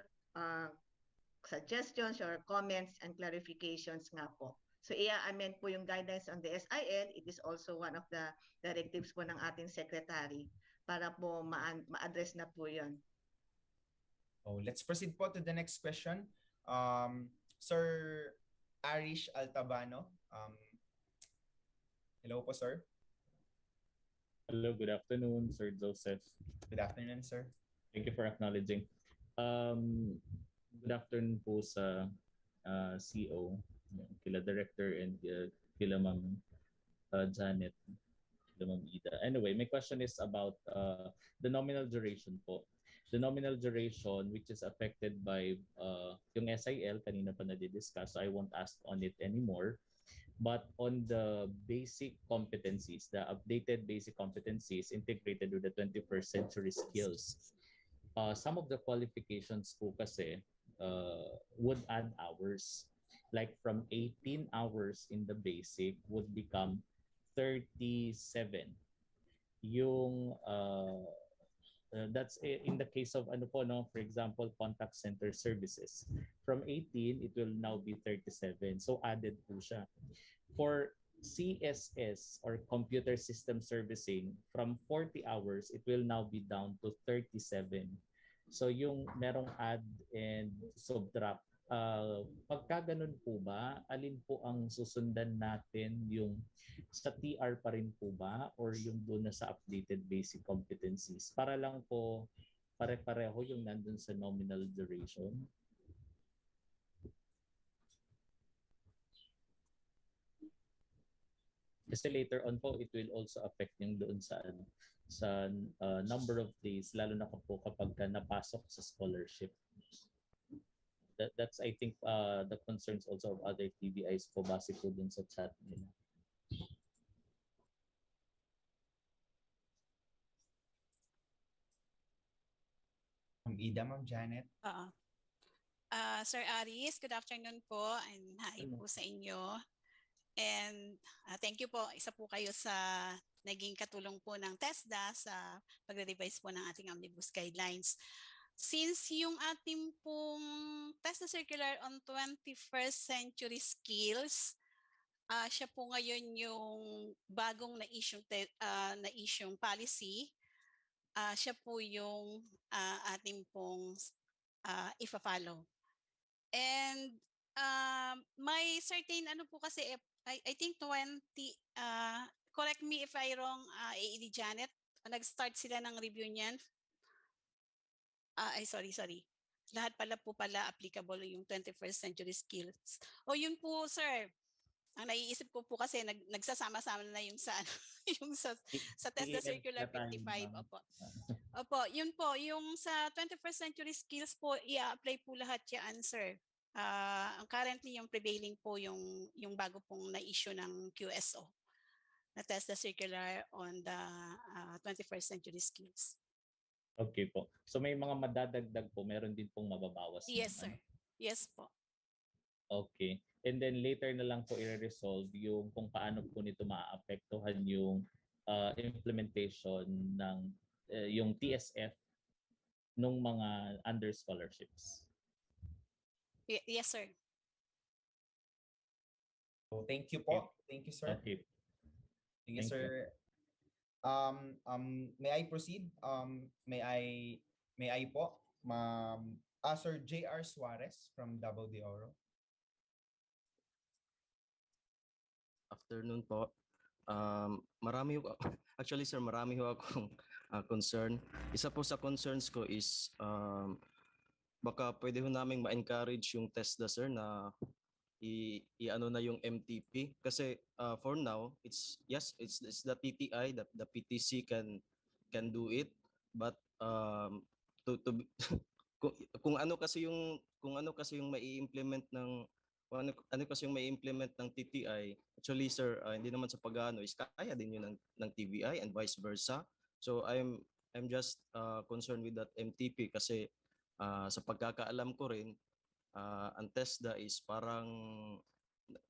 suggestions, your comments and clarifications nga po. So i-amend po yung guidelines on the SIL. It is also one of the directives po ng ating secretary para po ma-address na po yun. Oh, let's proceed po to the next question. Sir Arish Altabano. Hello po, sir. Hello, good afternoon, Sir Joseph. Good afternoon, sir. Thank you for acknowledging. Good afternoon po sa CEO, kila Director, and kila Ma'am Janet, kila Ma'am Ida. Anyway, my question is about the nominal duration po. The nominal duration which is affected by yung SIL, kanina pa na-discuss, so I won't ask on it anymore. But on the basic competencies, the updated basic competencies integrated with the 21st century skills, some of the qualifications po kasi would add hours. Like from 18 hours in the basic would become 37. Yung that's in the case of ano po, no, for example, contact center services. From 18, it will now be 37. So added po siya. For CSS or computer system servicing, from 40 hours, it will now be down to 37. So yung merong add and subtract, pagka ganun po ba, alin po ang susundan natin, yung sa TR pa rin po ba or yung doon na sa updated basic competencies? Para lang po pare-pareho yung nandun sa nominal duration. Kasi later on po, it will also affect yung doon sa number of days, lalo na po kapag napasok sa scholarship. That's I think the concerns also of other TVIs po base po dun sa chat nila. Ma'am Ida, Ma'am Janet. Sir Aris, good afternoon po and hi po sa inyo. And thank you po. Isa po kayo sa naging katulong po ng TESDA sa pagre-revise po ng ating omnibus guidelines. Since yung ating pong TESDA Circular on 21st Century Skills, siya po ngayon yung bagong na-issue policy, siya po yung ating pong ifa-follow. And may certain ano po kasi I think 20 correct me if I wrong, AED Janet, nag-start sila ng review niyan. Sorry. Lahat pala applicable yung 21st century skills. O yun po, sir. Ang naiisip ko po kasi nagsasama-sama na yung sa yung sa TESDA Circular 55. Opo, yun po, yung sa 21st century skills po, i-apply po lahat yan, sir. Currently yung prevailing po yung bago pong na-issue ng QSO na TESDA Circular on the 21st century skills. Okay po. So may mga madadagdag po, meron din pong mababawas. Yes, sir. Yes po. Okay. And then later na lang po i-resolve yung kung paano po nito maaapektuhan yung implementation ng yung TSF nung mga under scholarships. Yes, sir. Oh, thank you po. Thank you, sir. Okay. Thank you, sir. May I proceed? May I po, Sir J.R. Suarez from Double de Oro. Afternoon po. Actually sir, marami ho akong concern. Isa po sa concerns ko is baka pwede ho naming ma-encourage yung TESDA sir na i-ano na yung MTP kasi for now it's the TTI that the PTC can do it, but kung ano kasi yung mai-implement ng ng TTI, actually sir, hindi naman sa pag-ano is kaya din yun ng TVI and vice versa. So I'm just concerned with that MTP kasi sa pagkakaalam ko rin, ang TESDA is parang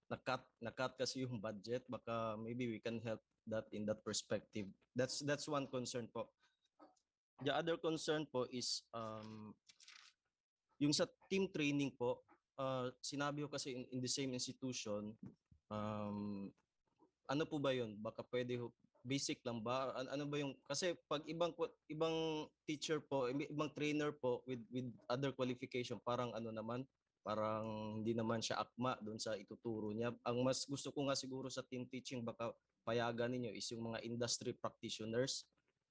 nakat kasi yung budget. Baka maybe we can help that in that perspective. That's one concern po. The other concern po is yung sa team training po, sinabi ko kasi in the same institution Um, ano po ba yun? Baka pwede basic lang ba? Ano ba yung kasi pag ibang teacher po, ibang trainer po with other qualification, parang ano naman, parang hindi naman siya akma doon sa ituturo niya. Ang mas gusto ko nga siguro sa team teaching baka payagan ninyo is yung mga industry practitioners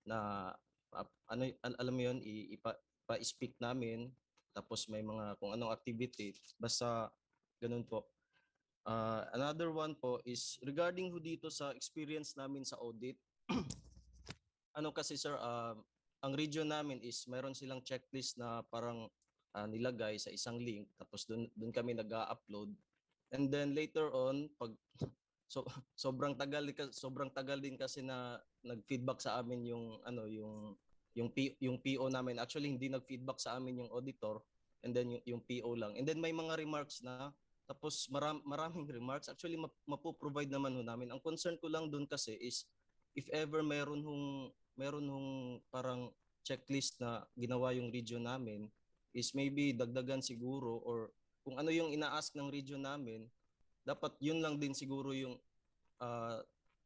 na alam mo yun, pa-speak namin tapos may mga kung anong activity basta ganun po. Another one po is regarding ho dito sa experience namin sa audit. Ano kasi sir, ang region namin is meron silang checklist na parang nilagay sa isang link tapos doon kami nag-upload. And then later on pag so sobrang tagal din kasi na nag-feedback sa amin yung ano yung PO namin. Actually hindi nag-feedback sa amin yung auditor and then yung PO lang. And then may mga remarks na tapos maraming remarks. Actually mapo-provide naman ho namin. Ang concern ko lang doon kasi is if ever meron hong parang checklist na ginawa yung region namin is maybe dagdagan siguro or kung ano yung ina-ask ng region namin dapat yun lang din siguro yung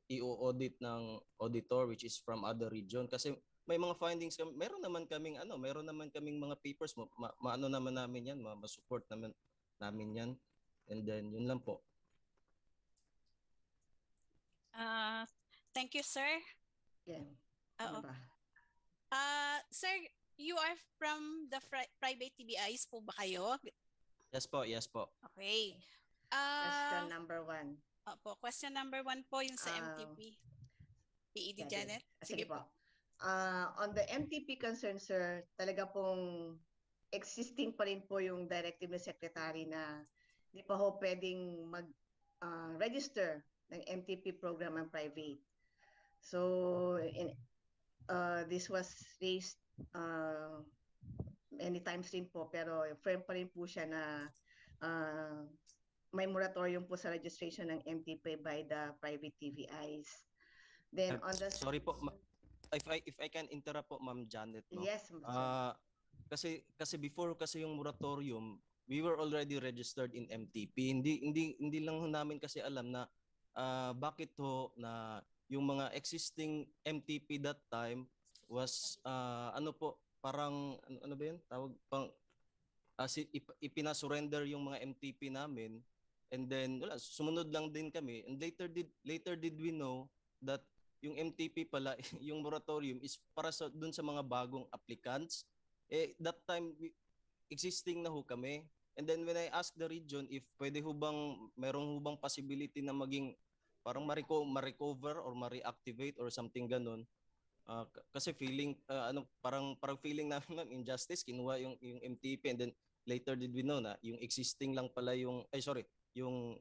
i-audit ng auditor which is from other region kasi may mga findings kami meron naman kaming mga papers maano naman namin yan ma-support namin yan and then yun lang po. Thank you, sir. Yeah. Oo. Sir, you are from the private TVIs po ba kayo? Yes po. Okay. Question number 1. Opo, question number 1 po yung sa MTP. PED Janet. Sige po. On the MTP concern, sir, talaga pong existing pa rin po yung directive ng secretary na di pa ho pwedeng mag-register ng MTP program ang private. So, this was raised many times rin po pero firm pa rin po siya na may moratorium po sa registration ng MTP by the private TVIs. Then on the sorry po if I can interrupt po Ma'am Janet no. Yes, Kasi before kasi yung moratorium we were already registered in MTP. Hindi lang namin kasi alam na bakit ho na yung mga existing MTP that time was ano po parang ano ba yun tawag pang ipina-surrender yung mga MTP namin and then wala sumunod lang din kami and later did we know that yung MTP pala yung moratorium is para sa dun sa mga bagong applicants that time existing na ho kami and then when I asked the region if pwede ho bang merong ho bang possibility na maging parang ma-recover or ma-reactivate or something ganun kasi feeling parang feeling namin injustice kinuha yung MTP and then later did we know na yung existing lang pala yung yung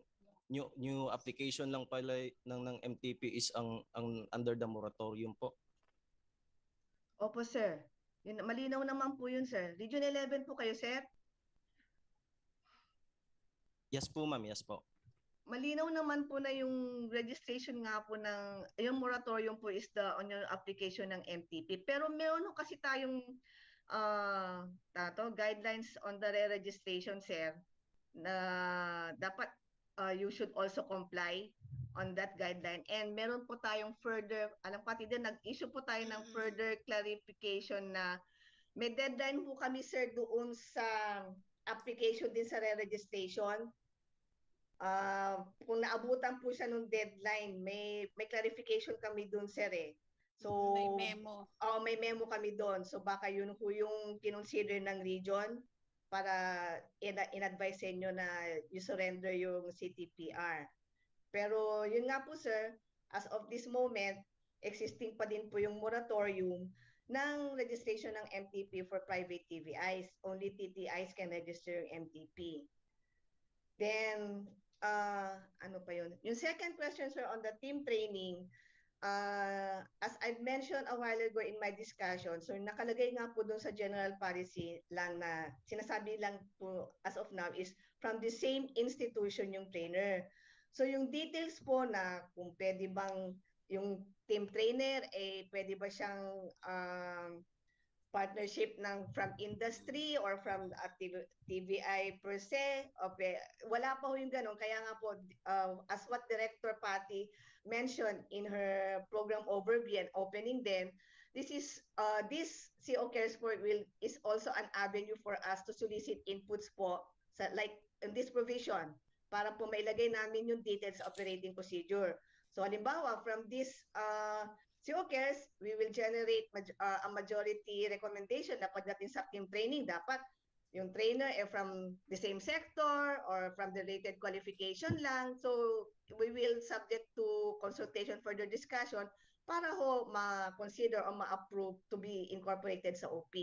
new application lang pala ng MTP is ang under the moratorium po. Opo sir. Yun, malinaw naman po yun sir. Region 11 po kayo sir? Yes po ma'am, yes po. Malinaw naman po na yung registration nga po ng yung moratorium po is on your application ng MTP. Pero meron kasi tayong guidelines on the re-registration sir na dapat you should also comply on that guideline and meron po tayong further pati din nag-issue po tayo ng further clarification na may deadline po kami sir doon sa application din sa re-registration. Kung naabutan po siya nung deadline, may clarification kami doon sir So may memo. May memo kami doon. So baka yun po yung kinonsider ng region para in-advise sa inyo na you surrender yung CTPR. Pero yun nga po sir, as of this moment, existing pa din po yung moratorium ng registration ng MTP for private TVIs. Only TTIs can register yung MTP. Then, ano pa yun? Yung second question, sir, on the team training, as I've mentioned a while ago in my discussion, so nakalagay nga po doon sa general policy lang na sinasabi lang po as of now is from the same institution yung trainer. So yung details po na kung pwede bang yung team trainer, pwede ba siyang partnership from industry or from TVI per se. Okay. Wala pa ho yung ganun. Kaya nga po, as what Director Patty mentioned in her program overview and opening din, this CO Cares for is also an avenue for us to solicit inputs po like in this provision para po mailagay namin yung details operating procedure. So halimbawa, from this CO Cares, we will generate a majority recommendation na pagdating sa team training, dapat yung trainer from the same sector or from the related qualification lang. So we will subject to consultation, further discussion para ho ma-consider o ma-approve to be incorporated sa OP.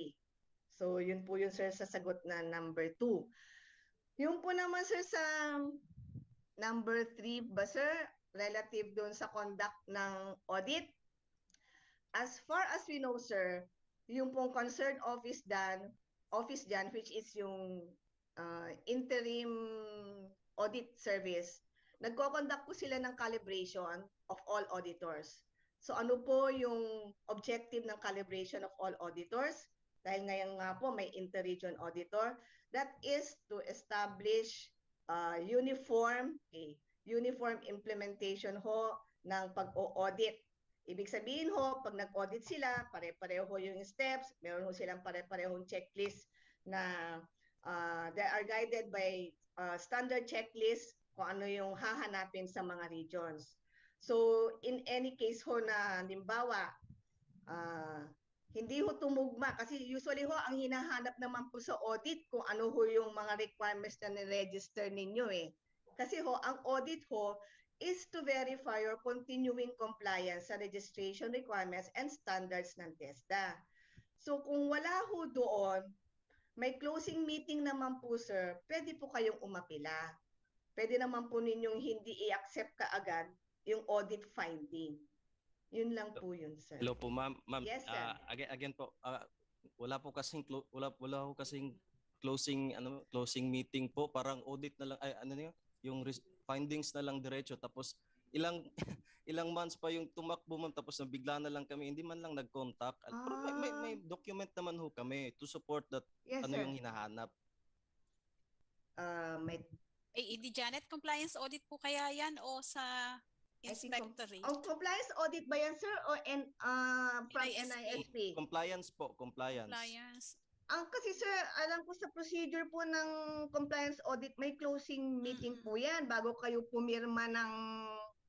So yun po yun sir sa sagot na number 2. Yung po naman sir sa number 3 ba sir, relative doon sa conduct ng audit. As far as we know sir, yung pong concerned office dyan, which is yung interim audit service, nagko-conduct po sila ng calibration of all auditors. So ano po yung objective ng calibration of all auditors? Dahil ngayon nga po may inter-region auditor, that is to establish uniform implementation ho ng pag-o-audit. Ibig sabihin ho, pag nag-audit sila, pare-pareho yung steps, meron ho silang pare-parehong checklist na they are guided by standard checklist kung ano yung hahanapin sa mga regions. So, in any case ho na, halimbawa, hindi ho tumugma kasi usually ho ang hinahanap naman po sa audit kung ano ho yung mga requirements na ni-register ninyo eh. Kasi ho, ang audit ho is to verify your continuing compliance sa registration requirements and standards ng TESDA. So kung wala ho doon, may closing meeting naman po sir, pwede po kayong umapila. Pwede naman po ninyong hindi i-accept kaagad yung audit finding. Yun lang po yun, sir. Hello po, ma'am. Yes, sir. Again po, wala po kasing wala po kasing closing meeting po, parang audit na lang yung findings na lang diretso tapos ilang months pa yung tumakbo ma'am tapos bigla na lang kami hindi man lang nag-contact. Pero may document naman ho kami to support that yes, ano sir. yung hinahanap. Di Janet, compliance audit po kaya yan o sa inspectorate? Compliance audit ba yan, sir? O from NISP? Compliance po, compliance. Kasi sir, alam ko sa procedure po ng compliance audit, may closing meeting po yan bago kayo pumirma ng,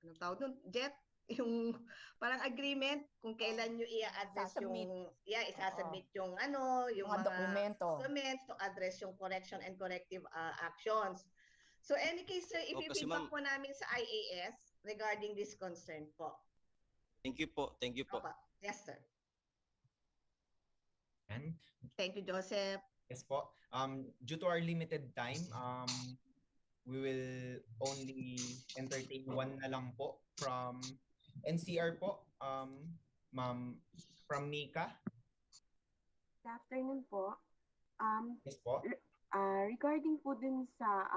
anong tawag doon, JET? Yung parang agreement kung kailan nyo i-address yung, isasubmit yung yung mga documents to address yung correction and corrective actions. So any case, sir, i-feedback po namin sa IAS regarding this concern po. Thank you po. Thank you po. Yes, sir. And thank you, Joseph. Yes po. Due to our limited time, we will only entertain one na lang po from NCR po. Ma'am, from Mika. Good afternoon po. Yes po. Regarding po dun sa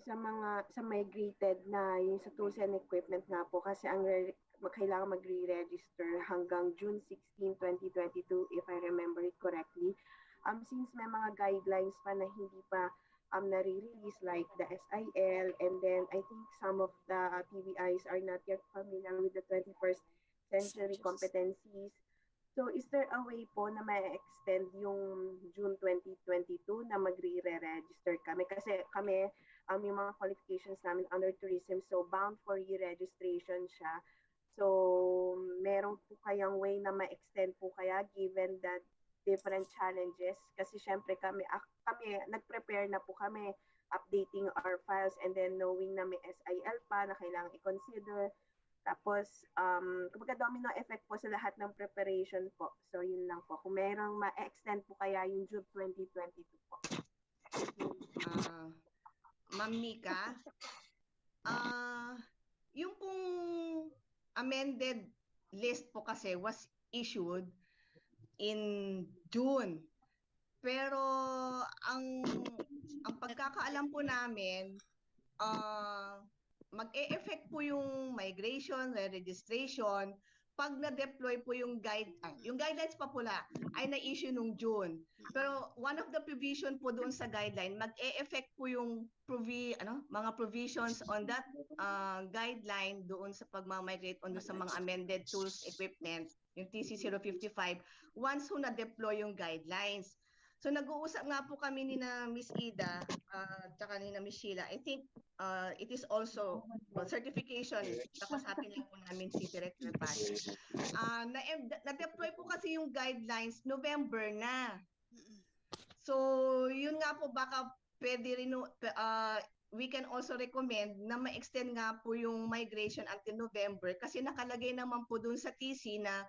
sa migrated na yung sa tools and equipment nga po kasi ang kailangan magre-register hanggang June 16, 2022 if I remember it correctly. Since may mga guidelines pa na hindi pa nare-release like the SIL and then I think some of the TVIs are not yet familiar with the 21st century competencies. So is there a way po na ma-extend yung June 2022 na magre-register kami? Kasi kami, yung mga qualifications namin under tourism, so bound for re-registration siya. So meron po kayang way na ma-extend po kaya given that different challenges? Kasi syempre kami nag-prepare na po kami updating our files and then knowing na may SIL pa na kailangan i-consider. Tapos, kumbaga domino effect po sa lahat ng preparation po. So, yun lang po. Kung merong ma-extend po kaya yung June 2022 po. Ma'am Mika, yung pong amended list po kasi was issued in June. Pero, ang pagkakaalam po namin, mag-e-effect po yung migration, re-registration pag na-deploy po yung yung guidelines pa pula ay na-issue nung June. Pero one of the provision po doon sa guideline, mag-e-effect po yung mga provisions on that guideline doon sa pagmamigrate on doon sa mga amended tools equipment, yung TC055, once ho na-deploy yung guidelines. So nag-uusap nga po kami ni na Miss Ida tsaka ni na Miss Sheila. I think it is also certification. Nakasapin lang po namin si Director Patti. Na-deploy po kasi yung guidelines November na. So yun nga po, baka pwede rin, we can also recommend na ma-extend nga po yung migration until November kasi nakalagay naman po dun sa TC na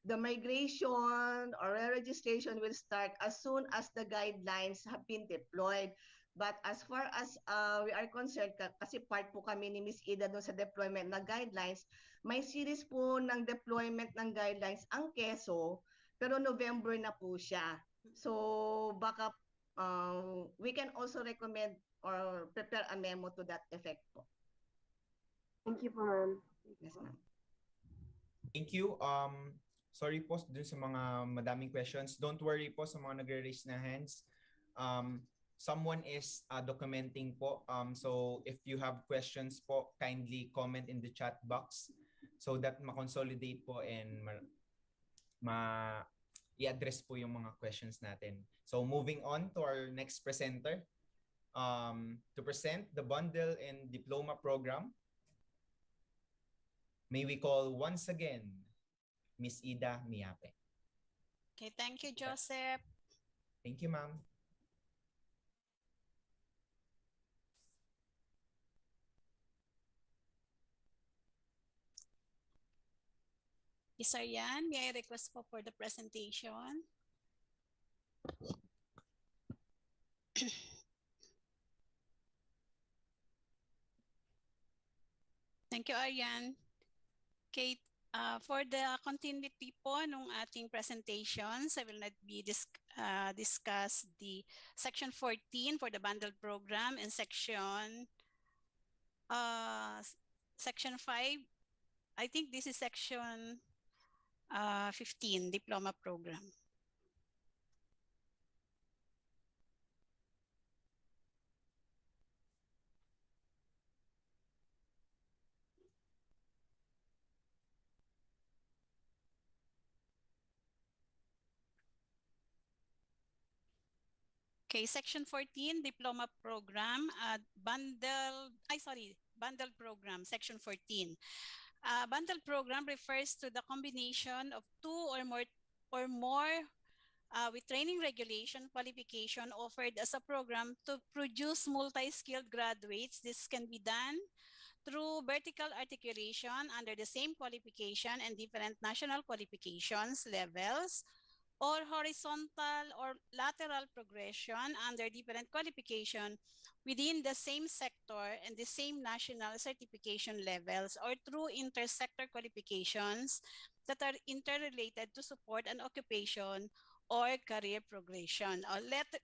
the migration or registration will start as soon as the guidelines have been deployed. But as far as we are concerned, kasi part po kami ni Miss Ida doon sa deployment ng guidelines, may series po ng deployment ng guidelines ang Quezon, pero November na po siya. So baka we can also recommend or prepare a memo to that effect po. Thank you po, ma'am. Yes, ma'am. Thank you. Sorry po dun sa mga madaming questions. Don't worry po sa mga nagre-raise na hands. Someone is documenting po. So if you have questions po, kindly comment in the chat box so that ma-consolidate po and i-address po yung mga questions natin. So moving on to our next presenter. To present the bundle and diploma program, may we call once again Miss Ida Miape. Okay, thank you, Joseph. Thank you, ma'am. Yes, sir, Yan. May I request po for the presentation? Thank you, Aryan. Okay, for the continuity po nung ating presentations, I will not be discuss the section 14 for the bundle program and section 5. I think this is section 15, diploma program. Okay, section 14, diploma program, bundle program, section 14. Bundle program refers to the combination of two or more with training regulation qualification offered as a program to produce multi-skilled graduates. This can be done through vertical articulation under the same qualification and different national qualifications levels, or horizontal or lateral progression under different qualification within the same sector and the same national certification levels, or through intersector qualifications that are interrelated to support an occupation or career progression.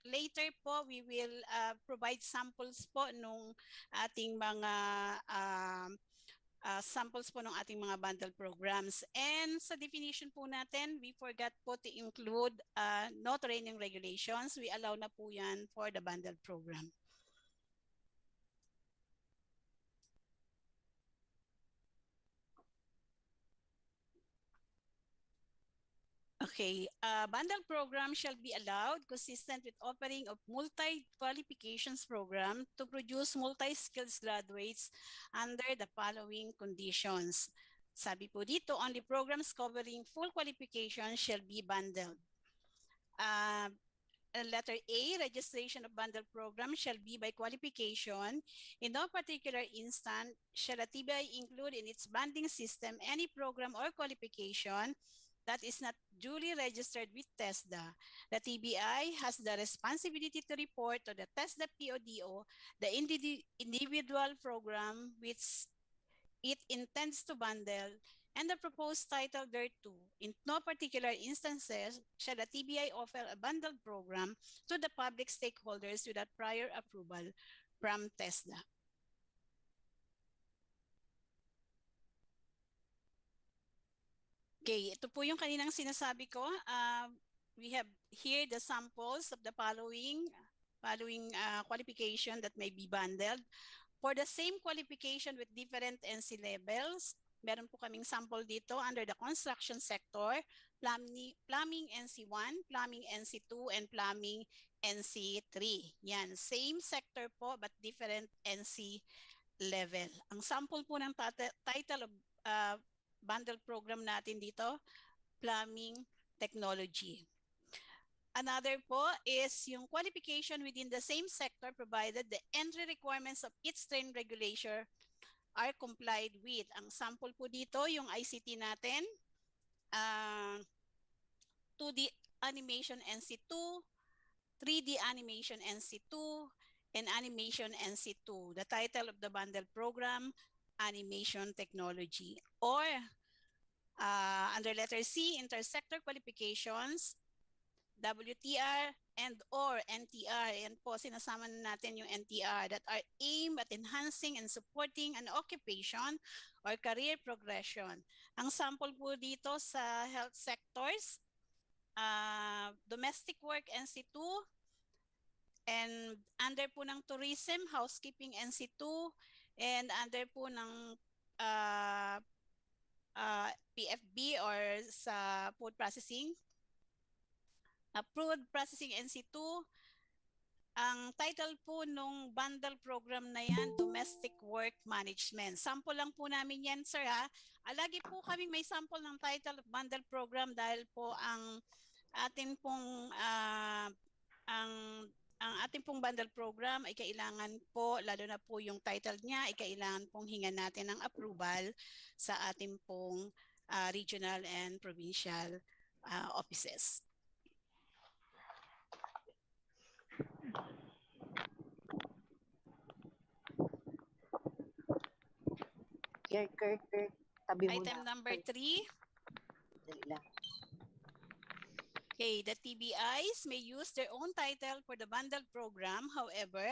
Later po, we will provide samples po nung ating mga samples po ng ating mga bundle programs. And sa definition po natin, we forgot po to include no training regulations. We allow na po yan for the bundle program. Okay, bundle program shall be allowed consistent with offering of multi-qualifications program to produce multi-skills graduates under the following conditions. Sabi po dito, only programs covering full qualifications shall be bundled. Letter A, registration of bundle program shall be by qualification. In no particular instant shall a TVI include in its banding system any program or qualification that is not duly registered with TESDA. The TBI has the responsibility to report to the TESDA PODO the individual program which it intends to bundle and the proposed title thereto. In no particular instances shall the TBI offer a bundled program to the public stakeholders without prior approval from TESDA. Okay, ito po yung kaninang sinasabi ko. We have here the samples of the following qualification that may be bundled. For the same qualification with different NC levels, meron po kaming sample dito under the construction sector, plumbing NC1, plumbing NC2, and plumbing NC3. Yan, same sector po but different NC level. Ang sample po ng title of bundle program natin dito, plumbing technology. Another po is yung qualification within the same sector provided the entry requirements of each train regulator are complied with. Ang sample po dito, yung ICT natin, 2D animation NC2, 3D animation NC2, and animation NC2. The title of the bundle program, animation technology. Or under letter C, intersector qualifications, WTR and or NTR. Yan po, sinasama na natin yung NTR that are aimed at enhancing and supporting an occupation or career progression. Ang sample po dito sa health sectors, domestic work NC2, and under po ng tourism, housekeeping NC2, and under po ng PFB or sa food processing, food processing NC2. Ang title po nung bundle program na yan, Domestic Work Management. Sample lang po namin yan, sir, ha? Lagi po kaming may sample ng title of bundle program dahil po ang ating pong ang ating pong bundle program ay kailangan po, lalo na po yung title niya, ay kailangan pong hingan natin ng approval sa ating pong regional and provincial offices. Tabi mo Item na. number 3. Dali lang. Okay, the TVIs may use their own title for the bundled program. However,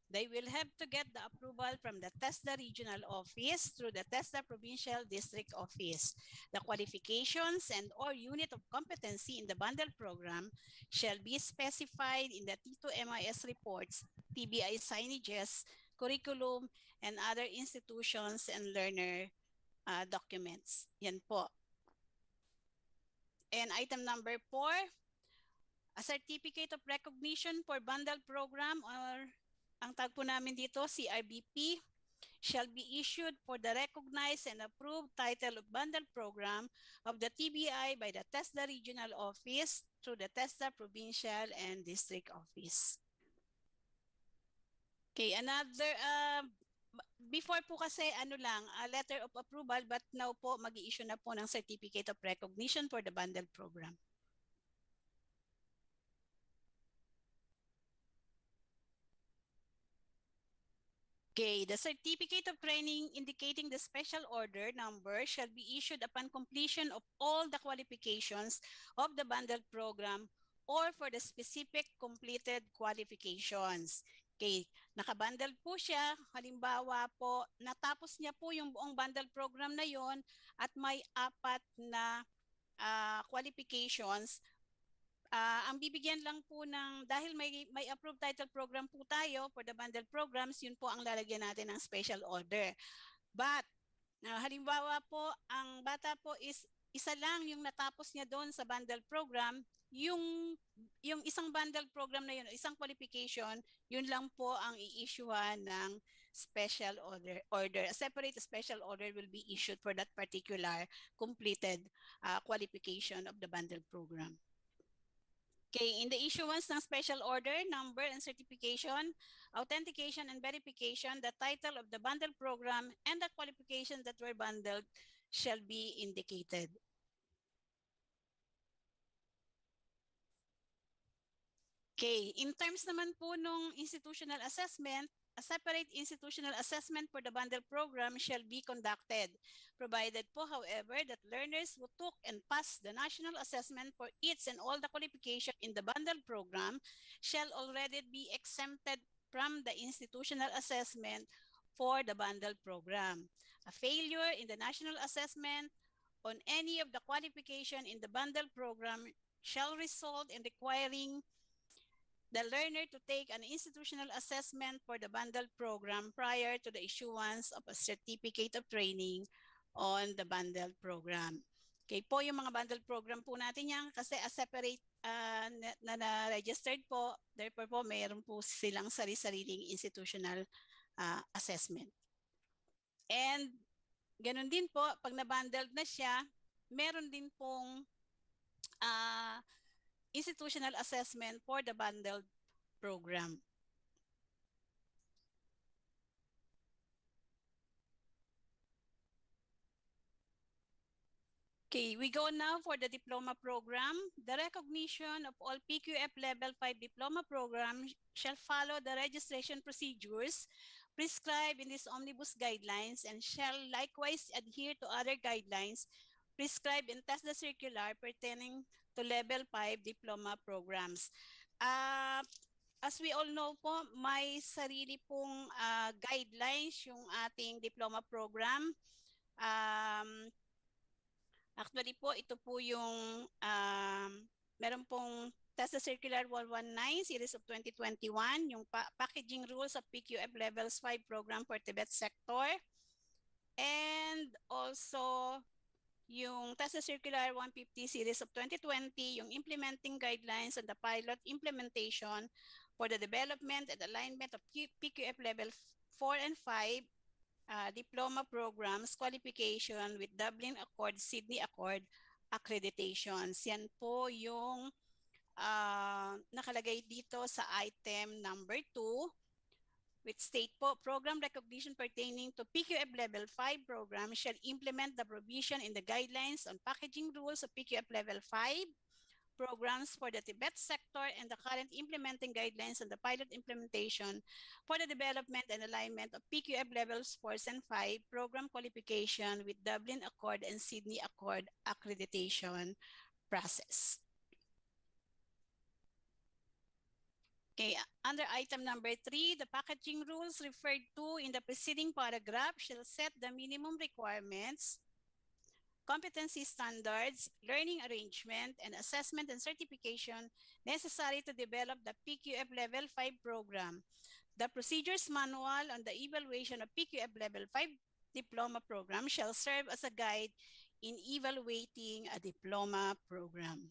they will have to get the approval from the TESDA Regional Office through the TESDA Provincial District Office. The qualifications and or unit of competency in the bundled program shall be specified in the T2MIS reports, TBI signages, curriculum, and other institutions and learner documents. Yan po. And item number 4, a certificate of recognition for bundle program or ang tag po namin dito, CRBP, shall be issued for the recognized and approved title of bundle program of the TBI by the TESDA Regional Office through the TESDA Provincial and District Office. Okay, another, before po kasi letter of approval, but now po mag-i-issue na po ng certificate of recognition for the bundle program. Okay, the certificate of training indicating the special order number shall be issued upon completion of all the qualifications of the bundled program or for the specific completed qualifications. Okay, nakabundle po siya. Halimbawa po, natapos niya po yung buong bundle program na yon at may 4 na qualifications. Ang bibigyan lang po ng, dahil may approved title program po tayo for the bundle programs, yun po ang lalagyan natin ng special order. But, halimbawa po, ang bata po is isa lang yung natapos niya doon sa bundle program, yung isang bundle program na yun, isang qualification, yun lang po ang i-issuehan ng special order. A separate special order will be issued for that particular completed qualification of the bundle program. Okay, in the issuance ng special order, number and certification, authentication and verification, the title of the bundle program and the qualifications that were bundled shall be indicated. Okay, in terms naman po nung institutional assessment, a separate institutional assessment for the bundle program shall be conducted, provided po, however, that learners who took and passed the national assessment for each and all the qualification in the bundle program shall already be exempted from the institutional assessment for the bundle program. A failure in the national assessment on any of the qualification in the bundle program shall result in requiring the learner to take an institutional assessment for the bundled program prior to the issuance of a certificate of training on the bundled program. Okay po, yung mga bundled program po natin yan kasi as separate na-registered po, therefore po mayroon po silang sarili-sariling institutional assessment. And ganun din po, pag na-bundled na siya, meron din pong institutional assessment for the bundled program. Okay, we go now for the diploma program. The recognition of all PQF Level 5 diploma programs shall follow the registration procedures prescribed in these omnibus guidelines and shall likewise adhere to other guidelines prescribed in TESDA circular pertaining to Level 5 diploma programs. As we all know po, may sarili pong guidelines yung ating diploma program. Actually po, ito po yung meron pong TESDA Circular 119 Series of 2021, yung Packaging Rules of PQF Levels 5 Program for Tibet Sector. And also, yung TESDA Circular 150 Series of 2020, yung Implementing Guidelines and the Pilot Implementation for the Development and Alignment of PQF Level 4 and 5 diploma programs qualification with Dublin Accord, Sydney Accord accreditations. Yan po yung nakalagay dito sa item number 2, which state po, program recognition pertaining to PQF Level 5 program shall implement the provision in the guidelines on packaging rules of PQF Level 5 programs for the Tibet sector and the current implementing guidelines and the pilot implementation for the development and alignment of PQF levels 4 and 5 program qualification with Dublin Accord and Sydney Accord accreditation process. Okay, under item number 3, the packaging rules referred to in the preceding paragraph shall set the minimum requirements, competency standards, learning arrangement, and assessment and certification necessary to develop the PQF Level 5 program. The procedures manual on the evaluation of PQF Level 5 diploma program shall serve as a guide in evaluating a diploma program.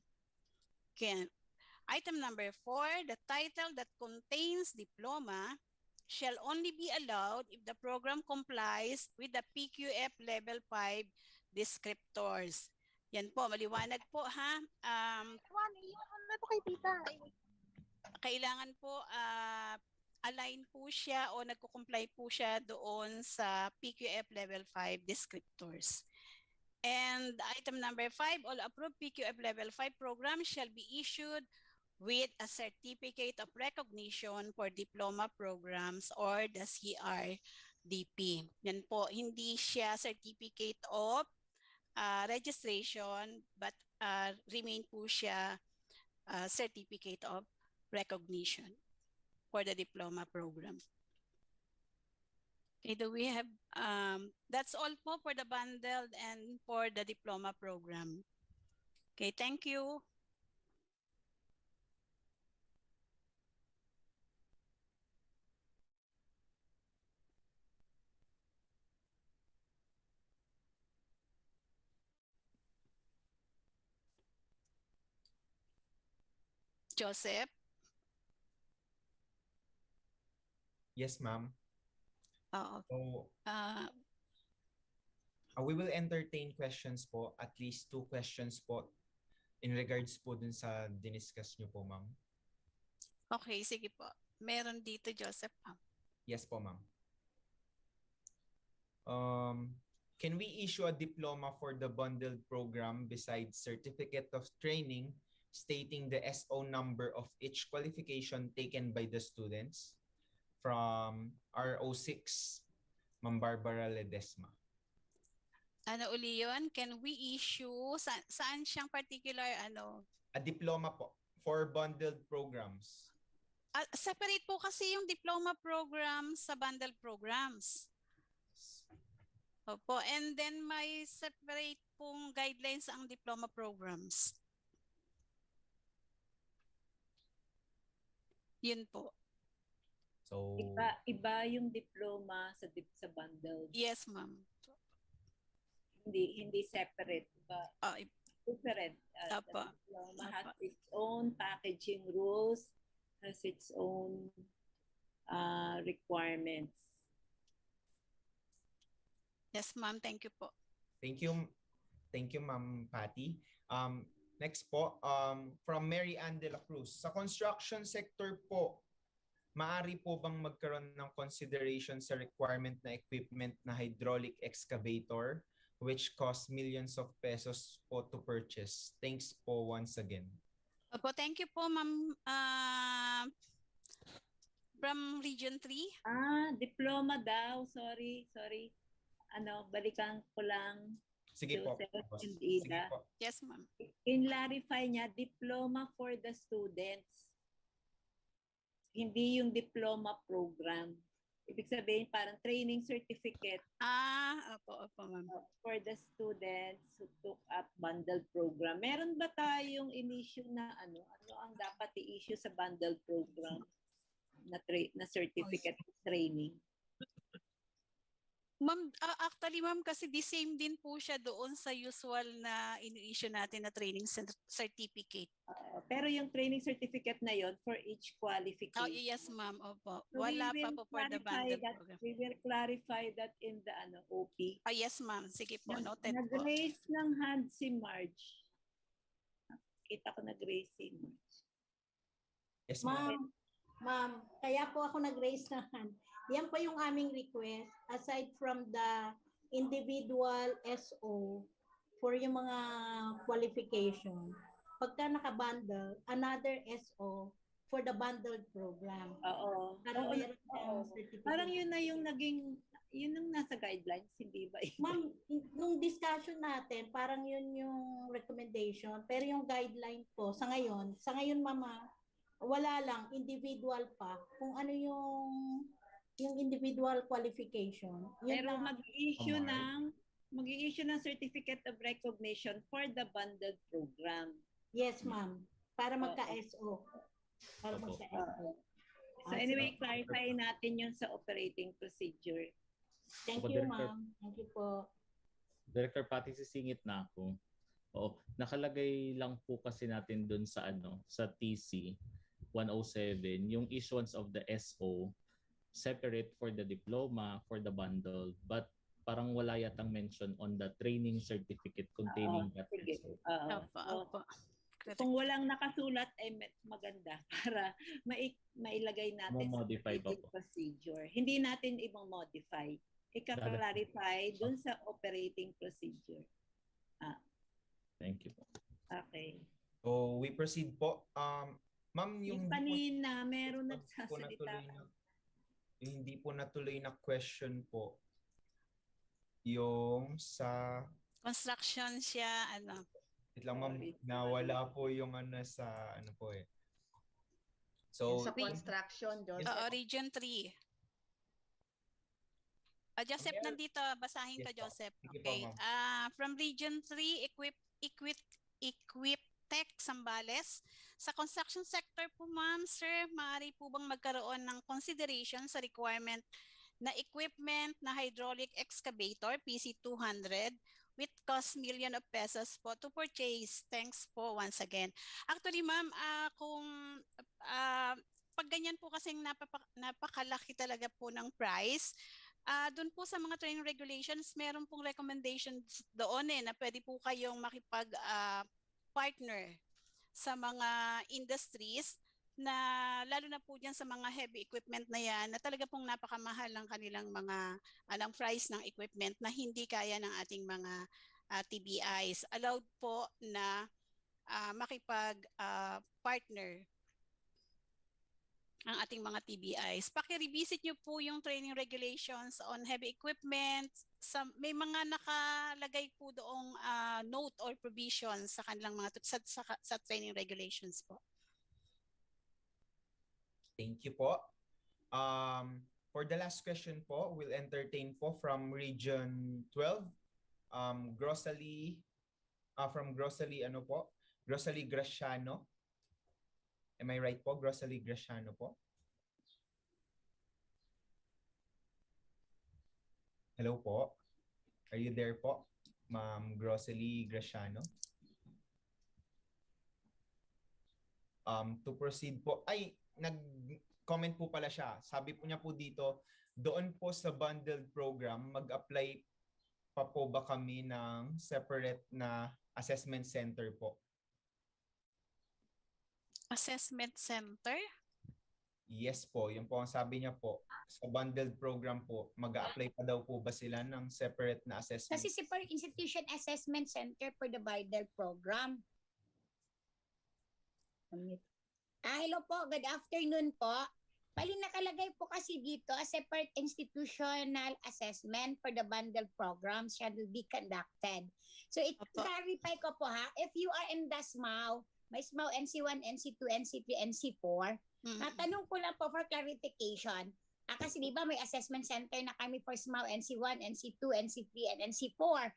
Okay. Item number 4, the title that contains diploma shall only be allowed if the program complies with the PQF Level 5 descriptors. Yan po, maliwanag po ha. Kailangan po align po siya o nagko-comply po siya doon sa PQF Level 5 descriptors. And item number 5, all approved PQF Level 5 programs shall be issued with a certificate of recognition for diploma programs or the CRDP. Yan po, hindi siya certificate of registration but remain po siya certificate of recognition for the diploma program. Okay, do we have, that's all po for the bundled and for the diploma program. Okay, thank you. Joseph? Yes, ma'am. Oo. So, we will entertain questions po, at least 2 questions po in regards po dun sa diniscuss nyo po, ma'am. Okay, sige po. Meron dito, Joseph. Yes po, ma'am. Can we issue a diploma for the bundled program besides certificate of training stating the SO number of each qualification taken by the students? From RO6, Ma'am Barbara Ledesma. Ano uli yun? Can we issue, saan siyang particular ano? A diploma po for bundled programs. Separate po kasi yung diploma program sa bundled programs. Opo, and then may separate pong guidelines ang diploma programs. Yun po. So, Iba yung diploma sa bundle. Yes, ma'am. Hindi separate. Different. The Opo. diploma has its own packaging rules, has its own requirements. Yes, ma'am. Thank you po. thank you, Ma'am Patty. Next po, from Mary Ann de la Cruz. Sa construction sector po, maaari po bang magkaroon ng consideration sa requirement na equipment na hydraulic excavator which costs millions of pesos po to purchase? Thanks po once again. Opo, thank you po, ma'am. From Region 3. Diploma daw. Sorry. Balikan ko lang. Sige po. Joseph and Sige Ida. po. Yes, ma'am. Clarify niya, diploma for the students. Hindi yung diploma program. Ibig sabihin, parang training certificate. Opo, ma'am. For the students who took up bundle program. Meron ba tayong in-issue na ano ang dapat i-issue sa bundle program na certificate of training? Ma'am, actually ma'am, kasi the same din po siya doon sa usual na ini-issue natin na training certificate. Pero yung training certificate na yon for each qualification. Oh, yes ma'am, opo. So Wala pa po for the bundle program. We will clarify that in the OP. Oh, yes ma'am. Sige po, noted po. Nag-raise ng hand si Marge. Kita ko nag-raise si Marge. Yes, Ma'am, kaya po ako nag-raise ng hand. Yan po yung aming request aside from the individual SO for yung mga qualification. Pagka naka-bundle, another SO for the bundled program. Oo. Para meron siyang certificate. Parang yun na yung yun ang nasa guidelines, hindi ba? Ma'am, nung discussion natin, parang yun yung recommendation. Pero yung guideline po, sa ngayon mama, wala lang, individual pa. Kung ano yung individual qualification. Pero mag-i-issue ng certificate of recognition for the bundled program. Yes, ma'am. Para magka-SO. So anyway, clarify natin yun sa operating procedure. Thank you, ma'am. Thank you po. Director Patty, sisingit na ako. Oo, nakalagay lang po kasi natin doon sa sa TC 107 yung issuance of the SO separate for the diploma, for the bundle, but parang wala yatang mention on the training certificate containing that SO. Kung walang nakasulat ay maganda para mailagay natin sa operating procedure. Hindi natin i-modify. I-clarify dun sa operating procedure. Thank you po. Okay. So we proceed po. Ma'am, yung kanina meron nagsasalita. Yung hindi po natuloy na question po, yung sa construction siya, wait lang ma'am, nawala po yung sa po eh. So, sa construction, Joseph. Region 3. Joseph, nandito. Basahin ko, Joseph. Okay. From Region 3, Equip Tech, Zambales. Sa construction sector po, ma'am, sir, maaari po bang magkaroon ng consideration sa requirement na equipment na hydraulic excavator, PC200, which cost million of pesos po to purchase? Thanks po once again. Actually, ma'am, kung pag ganyan po kasing napakalaki talaga po ng price, doon po sa mga training regulations, meron pong recommendations doon na pwede po kayong makipag-partner sa mga industries na lalo na po dyan sa mga heavy equipment na yan na talaga pong napakamahal ng kanilang mga price ng equipment na hindi kaya ng ating mga TVIs. Allowed po na makipag-partner ang ating mga TVIs. Paki-revisit nyo po yung training regulations on heavy equipment. May mga nakalagay po doong note or provisions sa kanilang mga sa training regulations po. Thank you po. For the last question po, we'll entertain po from Region 12, Grocery, from Grocery, ano po? Grocery Graciano. Am I right po? Grocery Graciano po. Hello po. Are you there po, Ma'am Grocery Graciano? To proceed po, ay, nag-comment po pala siya. Sabi po niya po dito, doon po sa bundled program, mag-apply pa po ba kami ng separate na assessment center po? Assessment center? Yes po, yun po ang sabi niya po. Sa bundled program po, mag-a-apply pa daw po ba sila ng separate na assessment? Kasi separate institution assessment center for the bundled program. Hello po, good afternoon po. Bali nakalagay po kasi dito a separate institutional assessment for the bundled program shall be conducted. So clarify ko po ha, if you are in the SMAW, may SMAW NC1, NC2, NC3, NC4, natanong ko lang po for clarification. Kasi di ba may assessment center na kami for SMAW NC1, NC2, NC3, and NC4.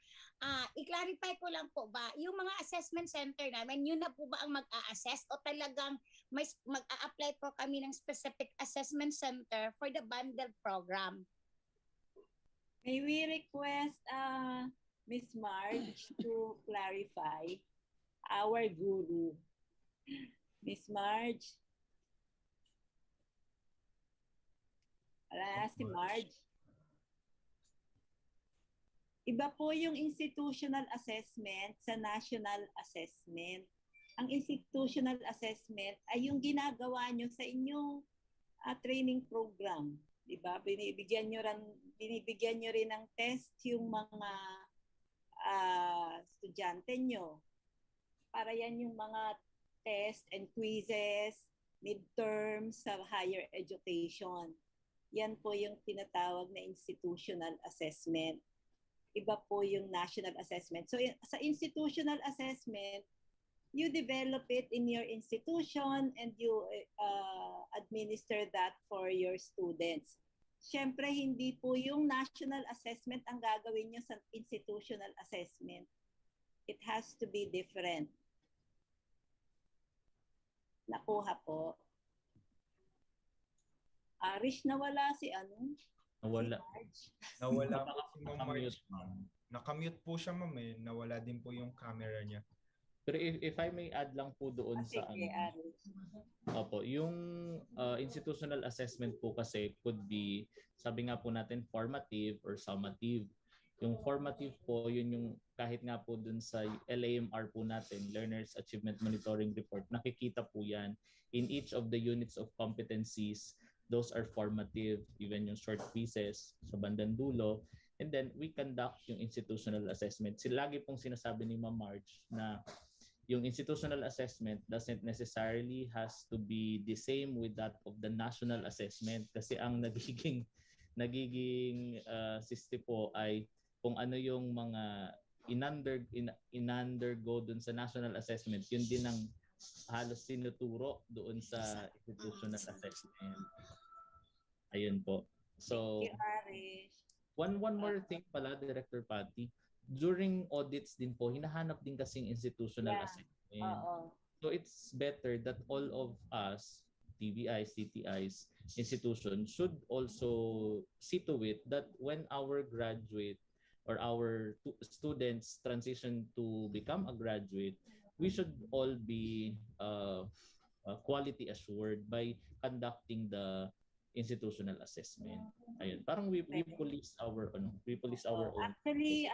I-clarify ko lang po ba, yung mga assessment center namin, yun na po ba ang mag-a-assess o talagang may mag-a-apply po kami ng specific assessment center for the bundled program? May we request Miss Marge to clarify our guru. Miss Marge. Wala si Marge. Iba po yung institutional assessment sa national assessment. Ang institutional assessment ay yung ginagawa nyo sa inyong training program. Diba? Binibigyan nyo rin ng test yung mga estudyante nyo. Para yan yung mga test and quizzes, midterms sa higher education. Yan po yung tinatawag na institutional assessment. Iba po yung national assessment. So sa institutional assessment, you develop it in your institution and you administer that for your students. Siyempre, hindi po yung national assessment ang gagawin nyo sa institutional assessment. It has to be different. Nakuha po. Arish, nawala si ano? Nawala. Si Nawala po si Ma'am Nakamute, Marge. Nakamute po siya, ma'am eh. Nawala din po yung camera niya. Pero if I may add lang po doon sa Sige, Arish. Opo, yung institutional assessment po kasi could be, sabi nga po natin, formative or summative. Yung formative po, yun yung kahit nga po dun sa LAMR po natin, Learners Achievement Monitoring Report, nakikita po yan in each of the units of competencies. Those are formative, even yung short quizzes sa bandang dulo. And then we conduct yung institutional assessment. Lagi pong sinasabi ni Ma'am Marge na yung institutional assessment doesn't necessarily has to be the same with that of the national assessment kasi ang nagiging siste po ay kung ano yung mga in-undergo dun sa national assessment, yun din ang halos sinuturo doon sa institutional assessment. Ayun po. So, one more thing pala, Director Patty. During audits din po, hinahanap din kasing institutional assessment. So it's better that all of us, TVIs, TTIs, institutions should also see to it that when our graduate or our students transition to become a graduate, we should all be quality assured by conducting the institutional assessment. Ayun, parang we police our own. Actually,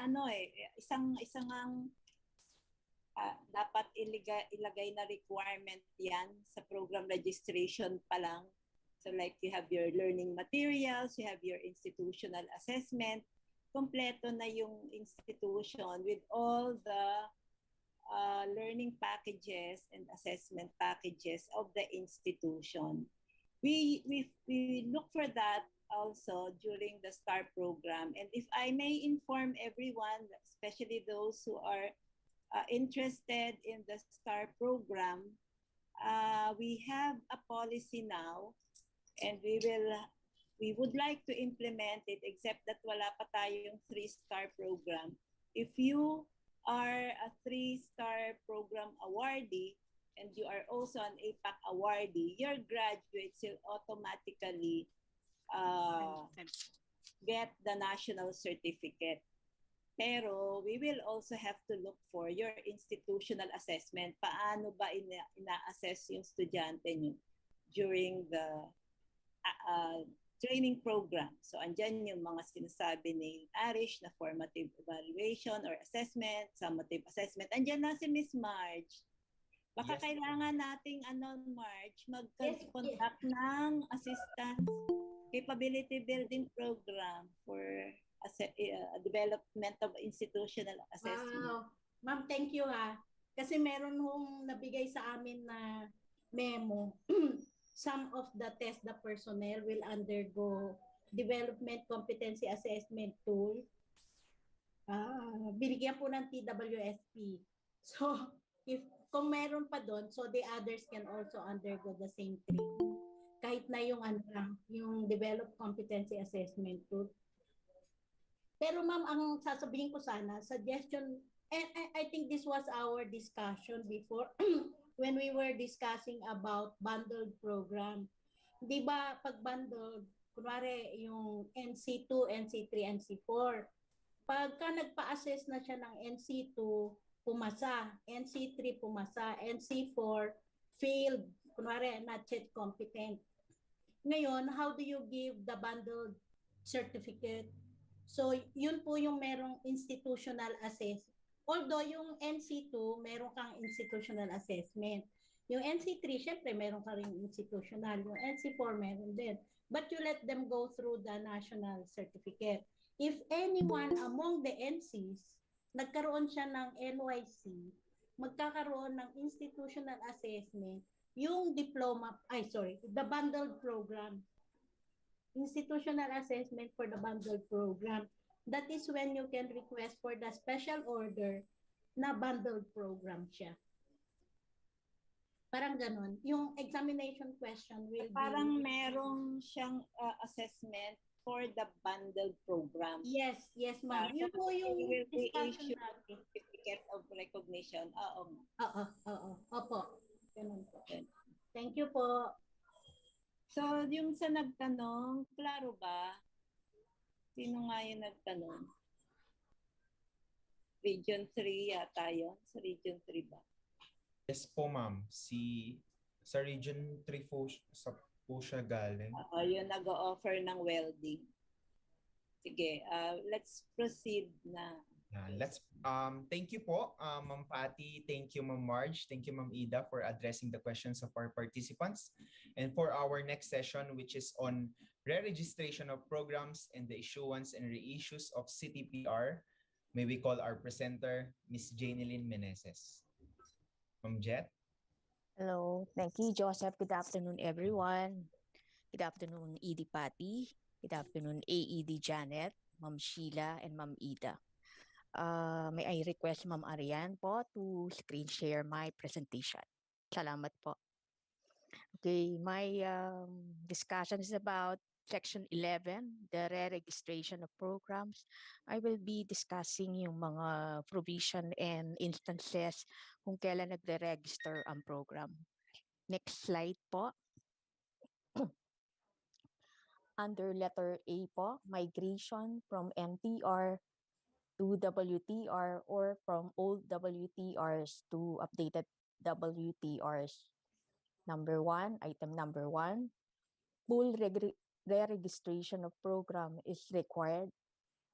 isang ang dapat ilagay na requirement yan sa program registration pa lang. So like you have your learning materials, you have your institutional assessment, kompleto na yung institution with all the learning packages and assessment packages of the institution. We look for that also during the STAR program. And if I may inform everyone, especially those who are interested in the STAR program, we have a policy now, and we will we would like to implement it except that wala pa tayong 3-star program. If you are a 3-star program awardee and you are also an APAC awardee, your graduates will automatically get the national certificate. Pero we will also have to look for your institutional assessment. Paano ba ina-assess yung estudyante nyo during the training program. So andyan yung mga sinasabi ni Arish na formative evaluation or assessment, summative assessment. Andyan na si Miss Marge. Baka kailangan nating Marge, mag-conduct ng assistance capability building program for development of institutional assessment. Wow. Ma'am, thank you ha. Kasi meron hong nabigay sa amin na memo. Some of the test the personnel will undergo development competency assessment tool. Binigyan po ng TWSP. So, kung meron pa doon, so the others can also undergo the same training. Kahit na yung yung develop competency assessment tool. Pero ma'am, ang sasabihin ko sana, suggestion, and I think this was our discussion before when we were discussing about bundled program. Di ba pag bundled, kunwari yung NC2, NC3, NC4, pagka nagpa-assess na siya ng NC2, pumasa, NC3 pumasa, NC4 failed, kunwari not yet competent. Ngayon, how do you give the bundled certificate? So, yun po yung merong institutional assessment. Although yung NC2, meron kang institutional assessment. Yung NC3, syempre, meron ka rin institutional. Yung NC4, meron din. But you let them go through the national certificate. If anyone among the NCs, nagkaroon siya ng NYC, magkakaroon ng institutional assessment, yung the bundled program. Institutional assessment for the bundled program. That is when you can request for the special order na bundled program siya. Parang ganun. Yung examination question will parang merong siyang assessment for the bundled program. Yes, ma'am. Yun po yung discussion natin. Certificate of recognition. Oo. Opo. Ganun po. Thank you po. So, yung sa nagtanong, klaro ba? Sino nga yung nagtanong? Region 3 yata yun? Sa Region 3 ba? Yes po, ma'am. Sa Region 3 po, po siya galing. Yung nag-o-offer ng welding. Sige, let's proceed na. Thank you po, Ma'am Patty. Thank you, Ma'am Marge. Thank you, Ma'am Ida, for addressing the questions of our participants. And for our next session, which is on re-registration of programs and the issuance and reissues of CTPR, may we call our presenter, Ms. Janeline Meneses. Ma'am Jet? Hello. Thank you, Joseph. Good afternoon, everyone. Good afternoon, ED Patty. Good afternoon, AED Janet, Ma'am Sheila, and Ma'am Ida. May I request Ma'am Ariane po to screen share my presentation. Salamat po. Okay, my discussion is about Section 11, the re-registration of programs. I will be discussing yung mga provision and instances kung kailan nagre-register ang program. Next slide po. Under letter A po, migration from MTR to WTR or from old WTRs to updated WTRs. Item number one, full re-registration of program is required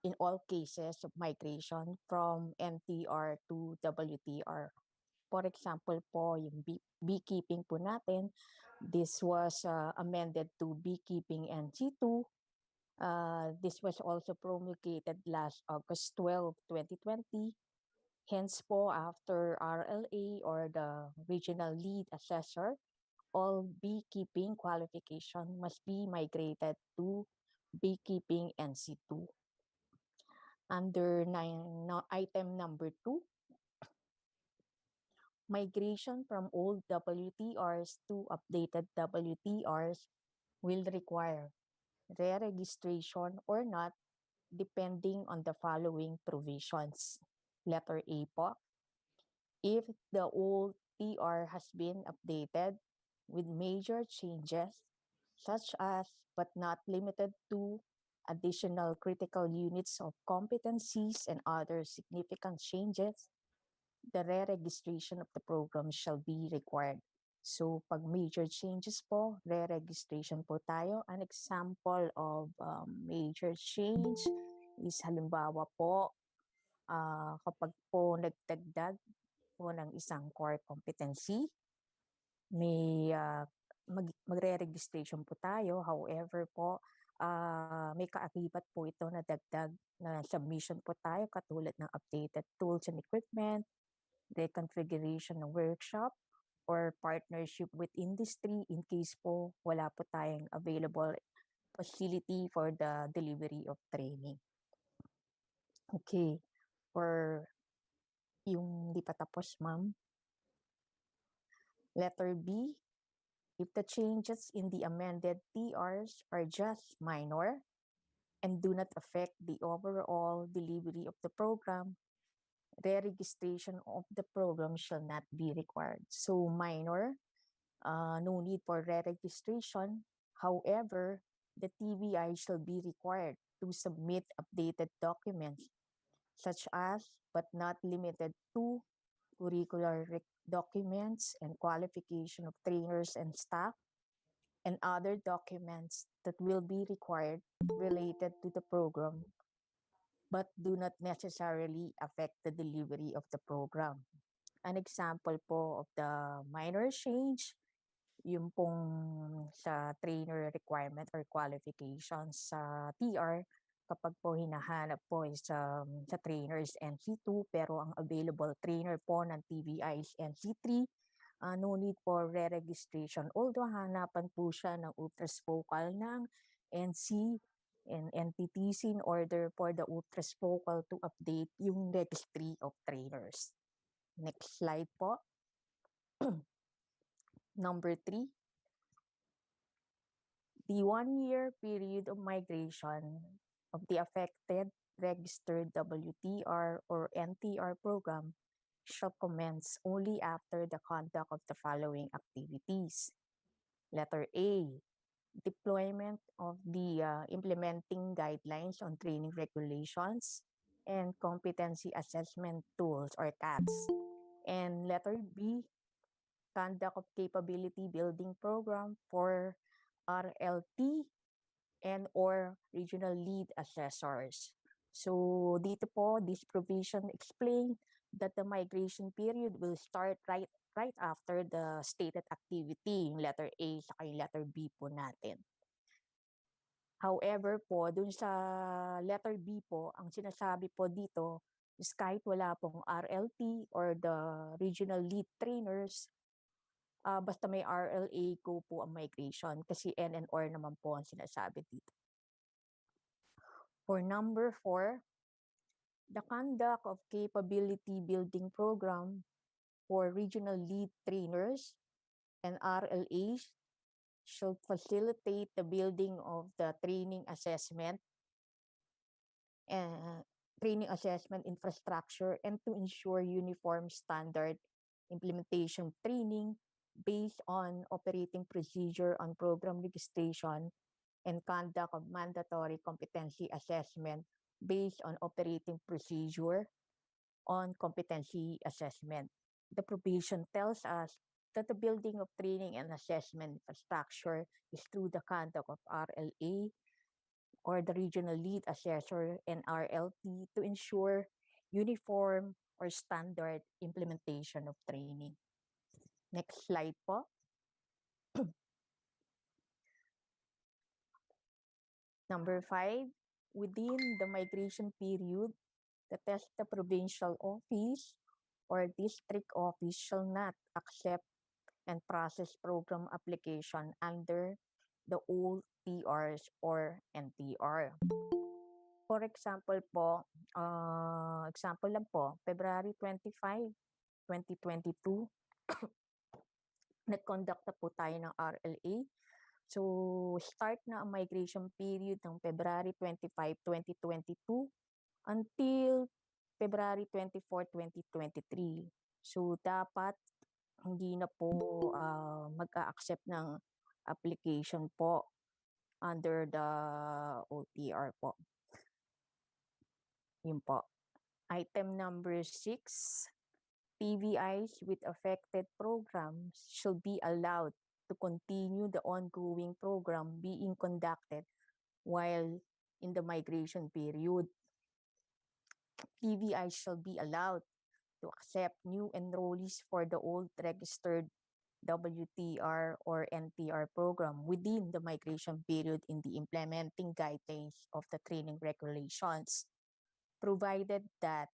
in all cases of migration from MTR to WTR. For example po, yung beekeeping po natin, this was amended to beekeeping NC2. This was also promulgated last August 12, 2020. Hence po, after RLA or the regional lead assessor, all beekeeping qualification must be migrated to beekeeping NC2. Under item number 2, migration from old WTRs to updated WTRs will require re-registration or not, depending on the following provisions. Letter A po, if the old TR has been updated with major changes, such as but not limited to additional critical units of competencies and other significant changes, the re-registration of the program shall be required. So, pag major changes po, re-registration po tayo. An example of major change is halimbawa po, kapag po nagdagdag po ng isang core competency, may magre-registration po tayo. However po, may kaakibat po ito na dagdag na submission po tayo katulad ng updated tools and equipment, reconfiguration ng workshop, or partnership with industry in case po wala po tayong available facility for the delivery of training. Okay. Or yung di pa tapos, ma'am. Letter B, if the changes in the amended TRs are just minor and do not affect the overall delivery of the program, re-registration of the program shall not be required. So minor, no need for re-registration. However, the TVI shall be required to submit updated documents such as but not limited to curricular documents and qualification of trainers and staff and other documents that will be required related to the program but do not necessarily affect the delivery of the program. An example po of the minor change, yung pong sa trainer requirement or qualifications sa TR, kapag po hinahanap po is sa trainers NC2 pero ang available trainer po ng TVIs NC3, no need for re-registration. Although hanapan po siya ng ultras focal ng NC and NTTC in order for the ultras focal to update yung registry of trainers. Next slide po. Number 3, the 1-year period of migration of the affected registered WTR or NTR program shall commence only after the conduct of the following activities. Letter A, deployment of the implementing guidelines on training regulations and competency assessment tools or CATs. And letter B, conduct of capability building program for RLT and or regional lead assessors. So dito po, this provision explain that the migration period will start right after the stated activity, yung letter A sa yung letter B po natin. However po, dun sa letter B po, ang sinasabi po dito is kahit wala pong RLT or the regional lead trainers, basta may RLA, go po ang migration kasi NNR naman po ang sinasabi dito. For number 4, the conduct of capability building program for regional lead trainers and RLAs should facilitate the building of the training assessment infrastructure and to ensure uniform standard implementation training based on operating procedure on program registration and conduct of mandatory competency assessment based on operating procedure on competency assessment. The provision tells us that the building of training and assessment infrastructure is through the conduct of RLA or the regional lead assessor and RLT to ensure uniform or standard implementation of training. Next slide po. Number 5, within the migration period, the TESTA provincial office or district office shall not accept and process program application under the old TRs or NTR. For example po, example lang po, February 25, 2022, nag-conduct na po tayo ng RLA So, start na ang migration period ng February 25, 2022 until February 24, 2023. So, dapat hindi na po mag-a-accept ng application po under the OTR po. Yun po. Item number 6, TVIs with affected programs should be allowed to continue the ongoing program being conducted while in the migration period. TVIs shall be allowed to accept new enrollees for the old registered WTR or NTR program within the migration period in the implementing guidelines of the training regulations, provided that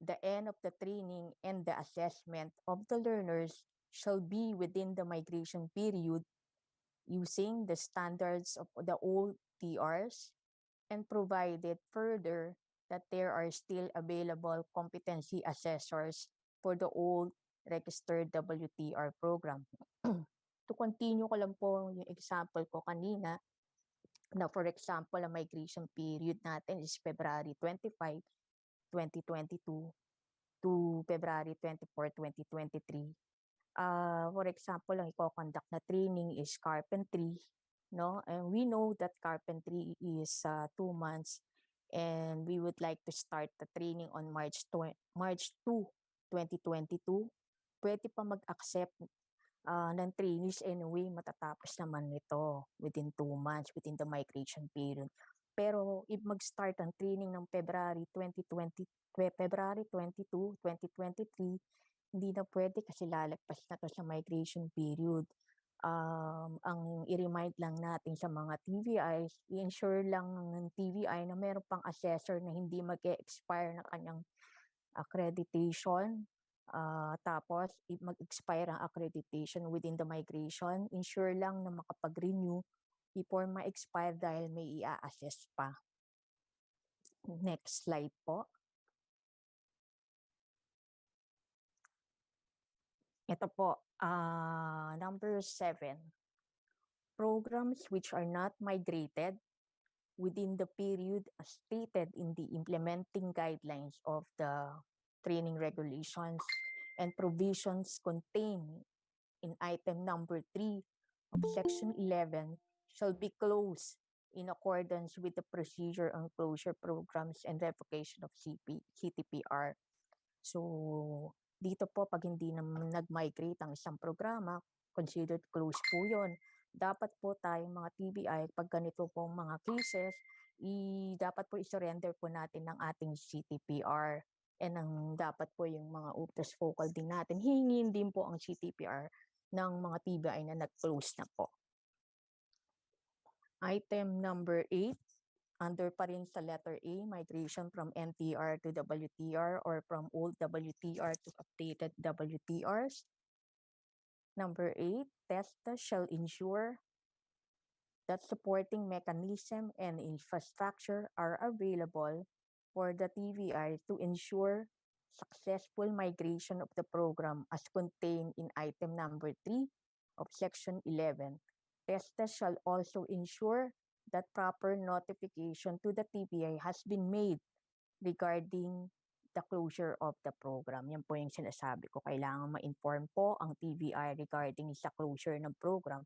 the end of the training and the assessment of the learners shall be within the migration period using the standards of the old TRs, and provided further that there are still available competency assessors for the old registered WTR program. To continue ko lang po yung example ko kanina, na for example, ang migration period natin is February 25, 2022 to February 24, 2023. For example, ang i-conduct na training is carpentry, no? And we know that carpentry is 2 months, and we would like to start the training on March 2, 2022. Pwede pa mag-accept ng trainees anyway, matatapos naman nito within 2 months, within the migration period. Pero if mag-start ang training ng February 22, 2023, hindi na pwede kasi lalagpas na to sa migration period. Ang i-remind lang natin sa mga TVIs, i-ensure lang ng TVI na meron pang assessor na hindi mag-expire na kanyang accreditation. Tapos, if mag-expire ang accreditation within the migration, ensure lang na makapag-renew before ma-expire dahil may i-assess pa. Next slide po. Ito po, number 7. Programs which are not migrated within the period as stated in the implementing guidelines of the training regulations and provisions contained in item number 3 of section 11 shall be closed in accordance with the procedure on closure programs and revocation of CTPR. So, dito po, pag hindi naman nag-migrate ang isang programa, considered closed po yun. Dapat po tayong mga TBI, pag ganito po mga cases, dapat po i-surrender po natin ng ating CTPR. And ang dapat po yung mga UPTAS focal din natin, hingin din po ang CTPR ng mga TBI na nag-close na po. Item number 8. Under pa rin sa letter A, migration from NTR to WTR or from old WTR to updated WTRs. Number 8, TESTA shall ensure that supporting mechanism and infrastructure are available for the TVI to ensure successful migration of the program as contained in item number 3 of section 11. TESTA shall also ensure that proper notification to the TBI has been made regarding the closure of the program. Yan po yung sinasabi ko. Kailangan ma-inform po ang TBI regarding sa closure ng program.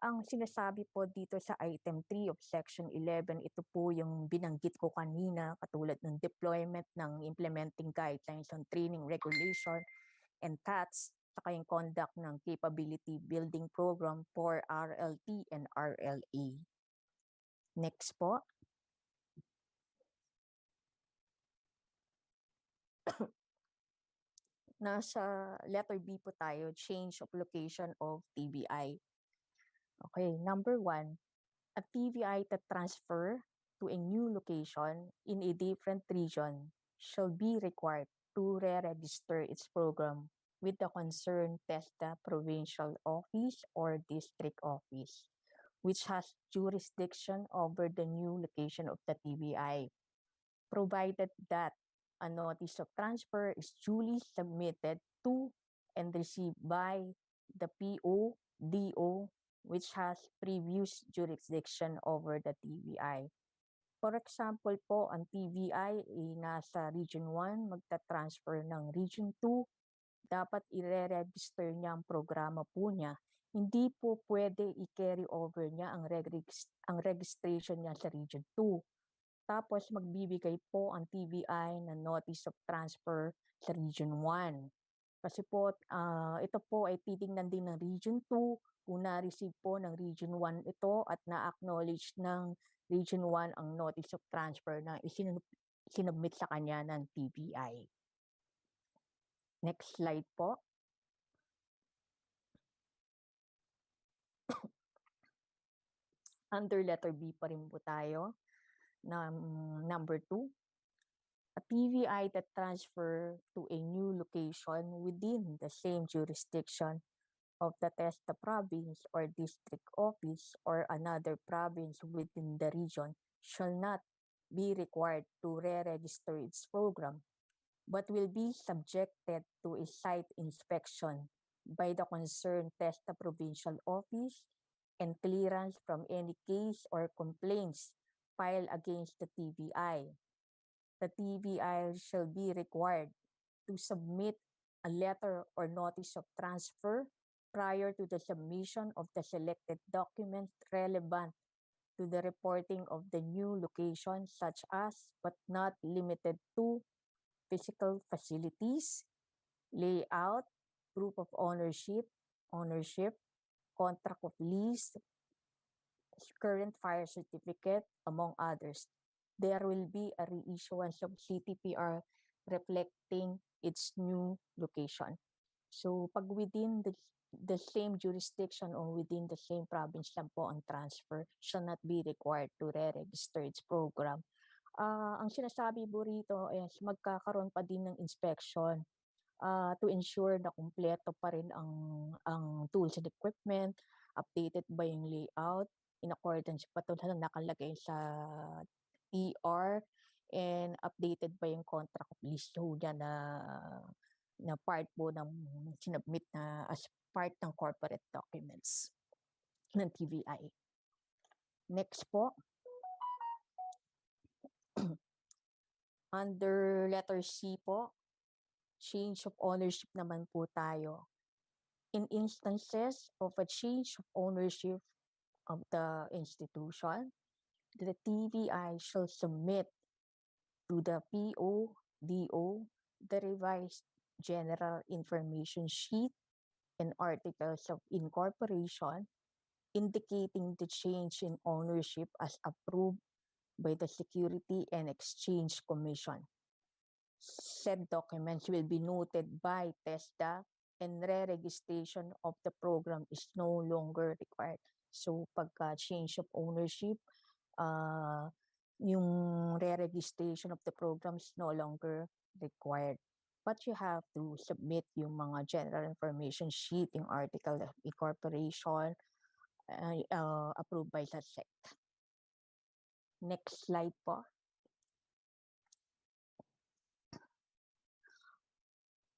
Ang sinasabi po dito sa item 3 of section 11, ito po yung binanggit ko kanina, katulad ng deployment ng implementing guidelines on training regulation and TATS, saka yung conduct ng capability building program for RLT and RLA. Next po. Nasa letter B po tayo, change of location of TBI. Okay, number 1, a TBI that transfer to a new location in a different region shall be required to re-register its program with the concerned TESDA provincial office or district office, which has jurisdiction over the new location of the TBI, provided that a notice of transfer is duly submitted to and received by the PO, DO, which has previous jurisdiction over the TVI. For example po, ang TVI ay nasa Region 1, magta-transfer ng Region 2, dapat i-re-register niya ang programa po niya. Hindi po pwede i-carry over niya ang registration niya sa Region 2. Tapos magbibigay po ang TVI ng Notice of Transfer sa Region 1. Kasi po, ito po ay titingnan din ng Region 2 kung na-receive po ng Region 1 ito at na-acknowledge ng Region 1 ang Notice of Transfer na sinubmit sa kanya ng TVI. Next slide po. Under letter B pa rin po tayo. Number 2. A TVI that transfer to a new location within the same jurisdiction of the TESDA province or district office or another province within the region shall not be required to re-register its program, but will be subjected to a site inspection by the concerned TESDA provincial office and clearance from any case or complaints filed against the TVI. The TVI shall be required to submit a letter or notice of transfer prior to the submission of the selected documents relevant to the reporting of the new location, such as, but not limited to, physical facilities, layout, proof of ownership, contract of lease, current fire certificate, among others. There will be a reissuance of CTPR reflecting its new location. So pag within the same jurisdiction or within the same province lang po ang transfer, shall not be required to re-register its program. Ang sinasabi po rito is magkakaroon pa din ng inspection to ensure na kumpleto pa rin ang tools and equipment, updated ba yung layout, in accordance pa ito na nakalagay sa TR, and updated ba yung contract of lease niya na part po ng sinubmit na as part ng corporate documents ng TVI. Next po. Under letter C po, change of ownership naman po tayo. In instances of a change of ownership of the institution, the TVI shall submit to the PODO the revised General Information Sheet and Articles of Incorporation indicating the change in ownership as approved by the Security and Exchange Commission. Said documents will be noted by TESDA and re-registration of the program is no longer required. So pagka change of ownership, yung re-registration of the program is no longer required. But you have to submit yung mga general information sheet, yung article of incorporation approved by the SEC. Next slide po.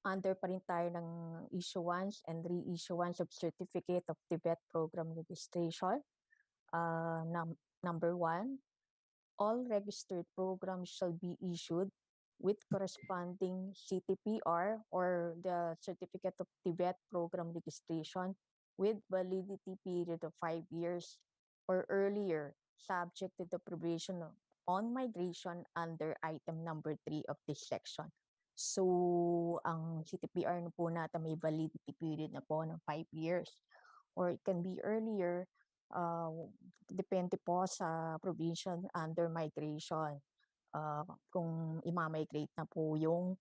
Under pa rin tayo ng issuance and reissuance of Certificate of Tibet Program Registration. Number 1, all registered programs shall be issued with corresponding CTPR or the Certificate of Tibet Program Registration with validity period of 5 years or earlier, subject to the provision on migration under item number 3 of this section. So, ang CTPR na po natin may validity period na po ng 5 years. Or it can be earlier, depende po sa provision under migration. Kung imamigrate na po yung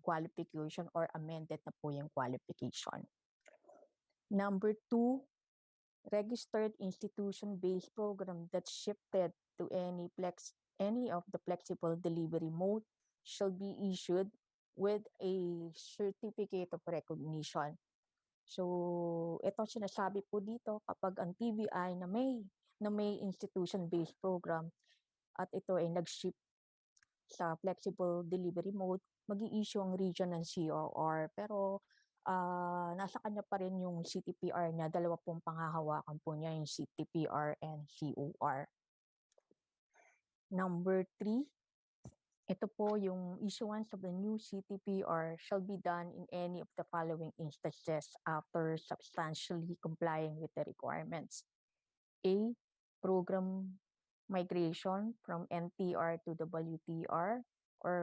qualification or amended na po yung qualification. Number 2, registered institution-based program that shifted to any of the flexible delivery mode shall be issued with a certificate of recognition. So, ito sinasabi po dito kapag ang TVI na may institution-based program at ito ay nag-shift sa flexible delivery mode, mag-i-issue ang region ng COR. Pero nasa kanya pa rin yung CTPR niya. Dalawa pong panghahawakan po niya, yung CTPR and COR. Number 3, ito po yung issuance of the new CTPR shall be done in any of the following instances after substantially complying with the requirements. A, program migration from NTR to WTR or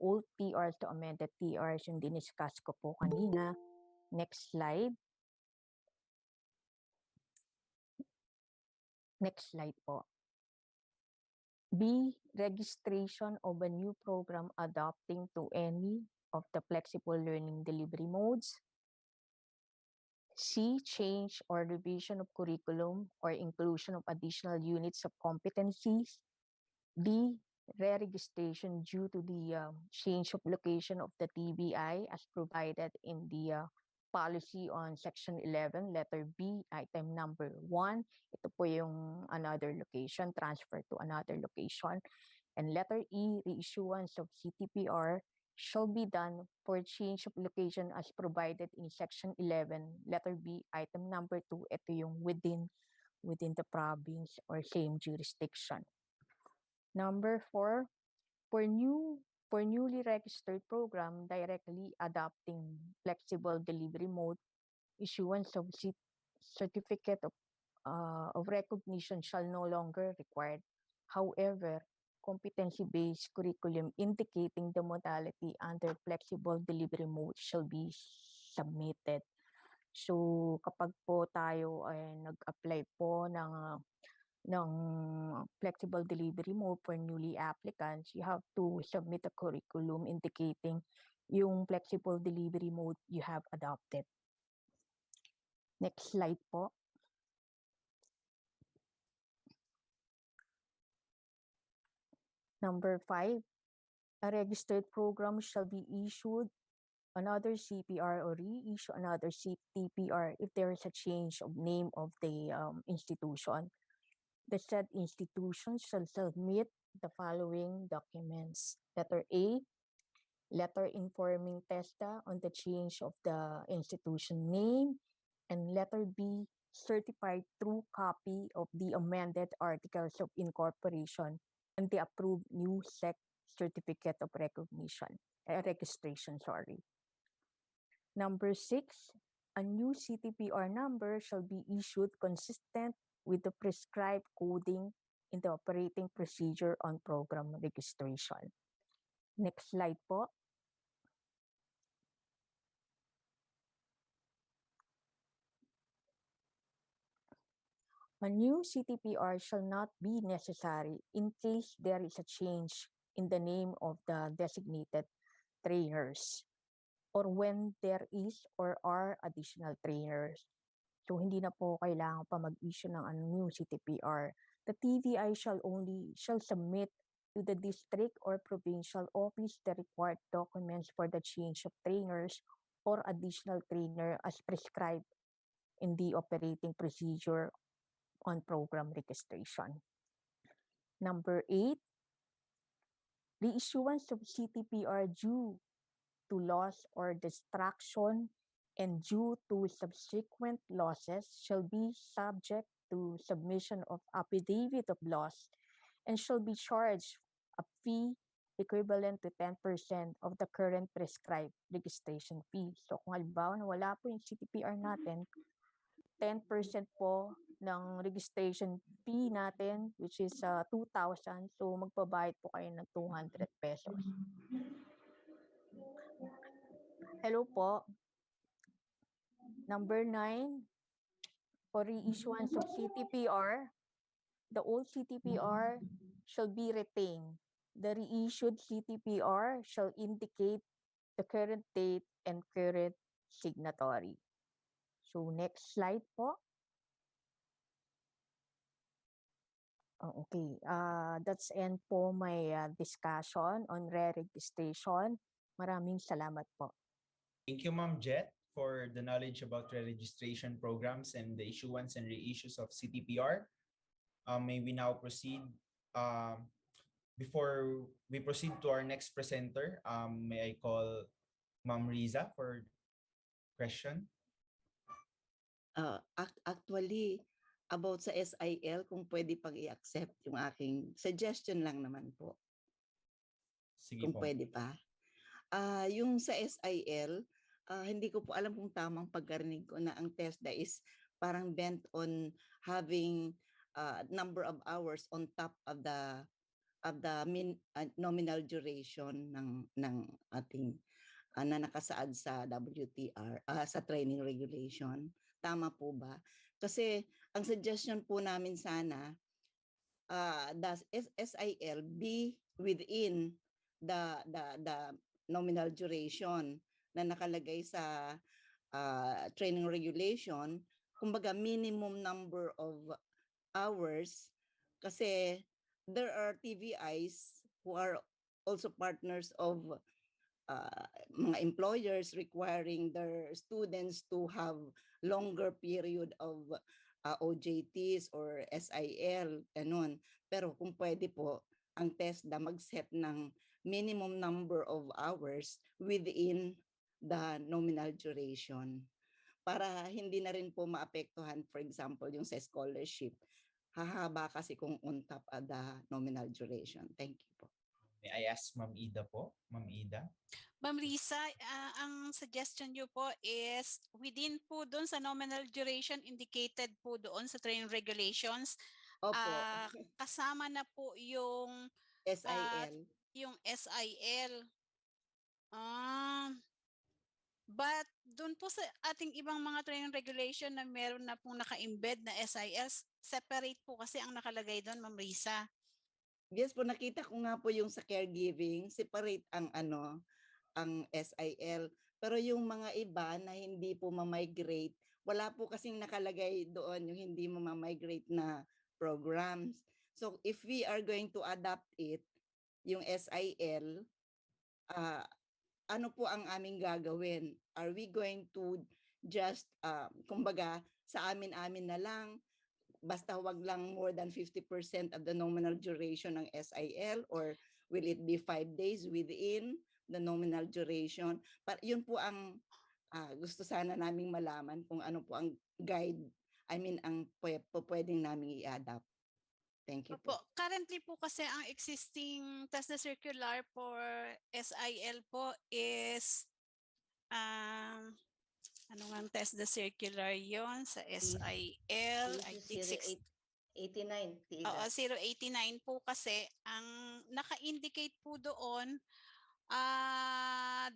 old TRs to amended TRs, yung diniscuss ko po kanina. Next slide. Next slide po. B, registration of a new program adapting to any of the flexible learning delivery modes. C, change or revision of curriculum or inclusion of additional units of competencies. D, re-registration due to the change of location of the TVI as provided in the policy on Section 11, letter B, item number 1. Ito po yung another location, transfer to another location. And letter E, reissuance of CTPR shall be done for change of location as provided in Section 11, letter B, item number 2. Ito yung within the province or same jurisdiction. Number 4, for newly registered program directly adopting flexible delivery mode, issuance of certificate of recognition shall no longer required. However, competency-based curriculum indicating the modality under flexible delivery mode shall be submitted. So kapag po tayo ay nag-apply po ng flexible delivery mode for newly applicants, you have to submit a curriculum indicating yung flexible delivery mode you have adopted. Next slide po. Number 5, a registered program shall be issued another CPR or reissue another CTPR if there is a change of name of the institution. The said institution shall submit the following documents. Letter A, letter informing TESDA on the change of the institution name. And letter B, certified true copy of the amended articles of incorporation and the approved new certificate of registration. Number 6, a new CTPR number shall be issued consistent with the prescribed coding in the operating procedure on program registration. Next slide po. A new CTPR shall not be necessary in case there is a change in the name of the designated trainers or when there is or are additional trainers. So hindi na po kailangan pa mag-issue ng new CTPR. The TVI shall submit to the district or provincial office the required documents for the change of trainers or additional trainer as prescribed in the operating procedure on program registration. Number 8, the issuance of CTPR due to loss or destruction and due to subsequent losses shall be subject to submission of affidavit of loss and shall be charged a fee equivalent to 10% of the current prescribed registration fee. So kung halimbawa na wala po yung CTPR natin, 10% po ng registration fee natin, which is 2,000. So magbabayad po kayo ng 200 pesos. Hello po. Number 9, for reissuance of CTPR, the old CTPR shall be retained. The reissued CTPR shall indicate the current date and current signatory. So next slide po. Okay, that's end po my discussion on re-registration. Maraming salamat po. Thank you, Ma'am Jet, for the knowledge about re-registration programs and the issuance and reissues of CTPR. May we now proceed? Before we proceed to our next presenter, may I call Ma'am Riza for question? Actually, about sa SIL, kung pwede pang i-accept yung aking suggestion lang naman po. Sige Kung po. pwede pa. Yung sa SIL, hindi ko po alam kung tamang pagkarinig ko na ang TESDA is parang bent on having number of hours on top of the nominal duration ng ating na nakasaad sa WTR, sa training regulation. Tama po ba? Kasi ang suggestion po namin sana, does SIL be within the nominal duration na nakalagay sa training regulation, kumbaga minimum number of hours, kasi there are TVIs who are also partners of mga employers requiring their students to have longer period of OJTs or SIL, ganun. Pero kung pwede po, ang TESDA mag-set ng minimum number of hours within the nominal duration para hindi na rin po maapektuhan, for example, yung sa scholarship. Hahaba kasi kung on top of the nominal duration. Thank you po. May I ask Ma'am Ida po? Ma'am Ida? Ma'am Lisa, ang suggestion nyo po is within po doon sa nominal duration indicated po doon sa training regulations. Opo. Kasama na po yung SIL. Yung SIL. But doon po sa ating ibang mga training regulation na meron na pong naka-embed na SIS, separate po kasi ang nakalagay doon, Ma'am Risa. Yes po, nakita ko nga po yung sa caregiving, separate ang ang SIL. Pero yung mga iba na hindi po ma-migrate, wala po kasing nakalagay doon yung hindi mo ma-migrate na programs. So if we are going to adapt it, yung SIL, ano po ang aming gagawin? Are we going to just, kumbaga, sa amin-amin na lang, basta wag lang more than 50% of the nominal duration ng SIL, or will it be 5 days within the nominal duration? But yun po ang gusto sana naming malaman kung ano po ang guide, ang pwedeng naming i-adapt. Thank you po. Currently po kasi ang existing TESDA circular for SIL po is ano nga ang TESDA circular yon sa SIL? I think 89. Oo, 089 po kasi ang naka-indicate po doon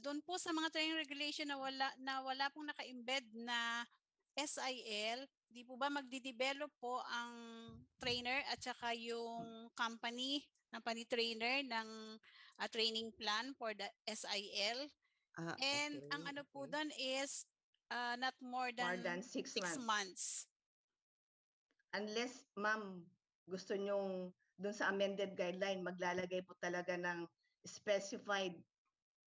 doon po sa mga training regulation na wala pong naka-embed na SIL, di po ba magdi-develop po ang trainer at saka yung company trainer ng training plan for the SIL. And ang ano po doon is not more than 6 months. Unless, ma'am, gusto nyong doon sa amended guideline, maglalagay po talaga ng specified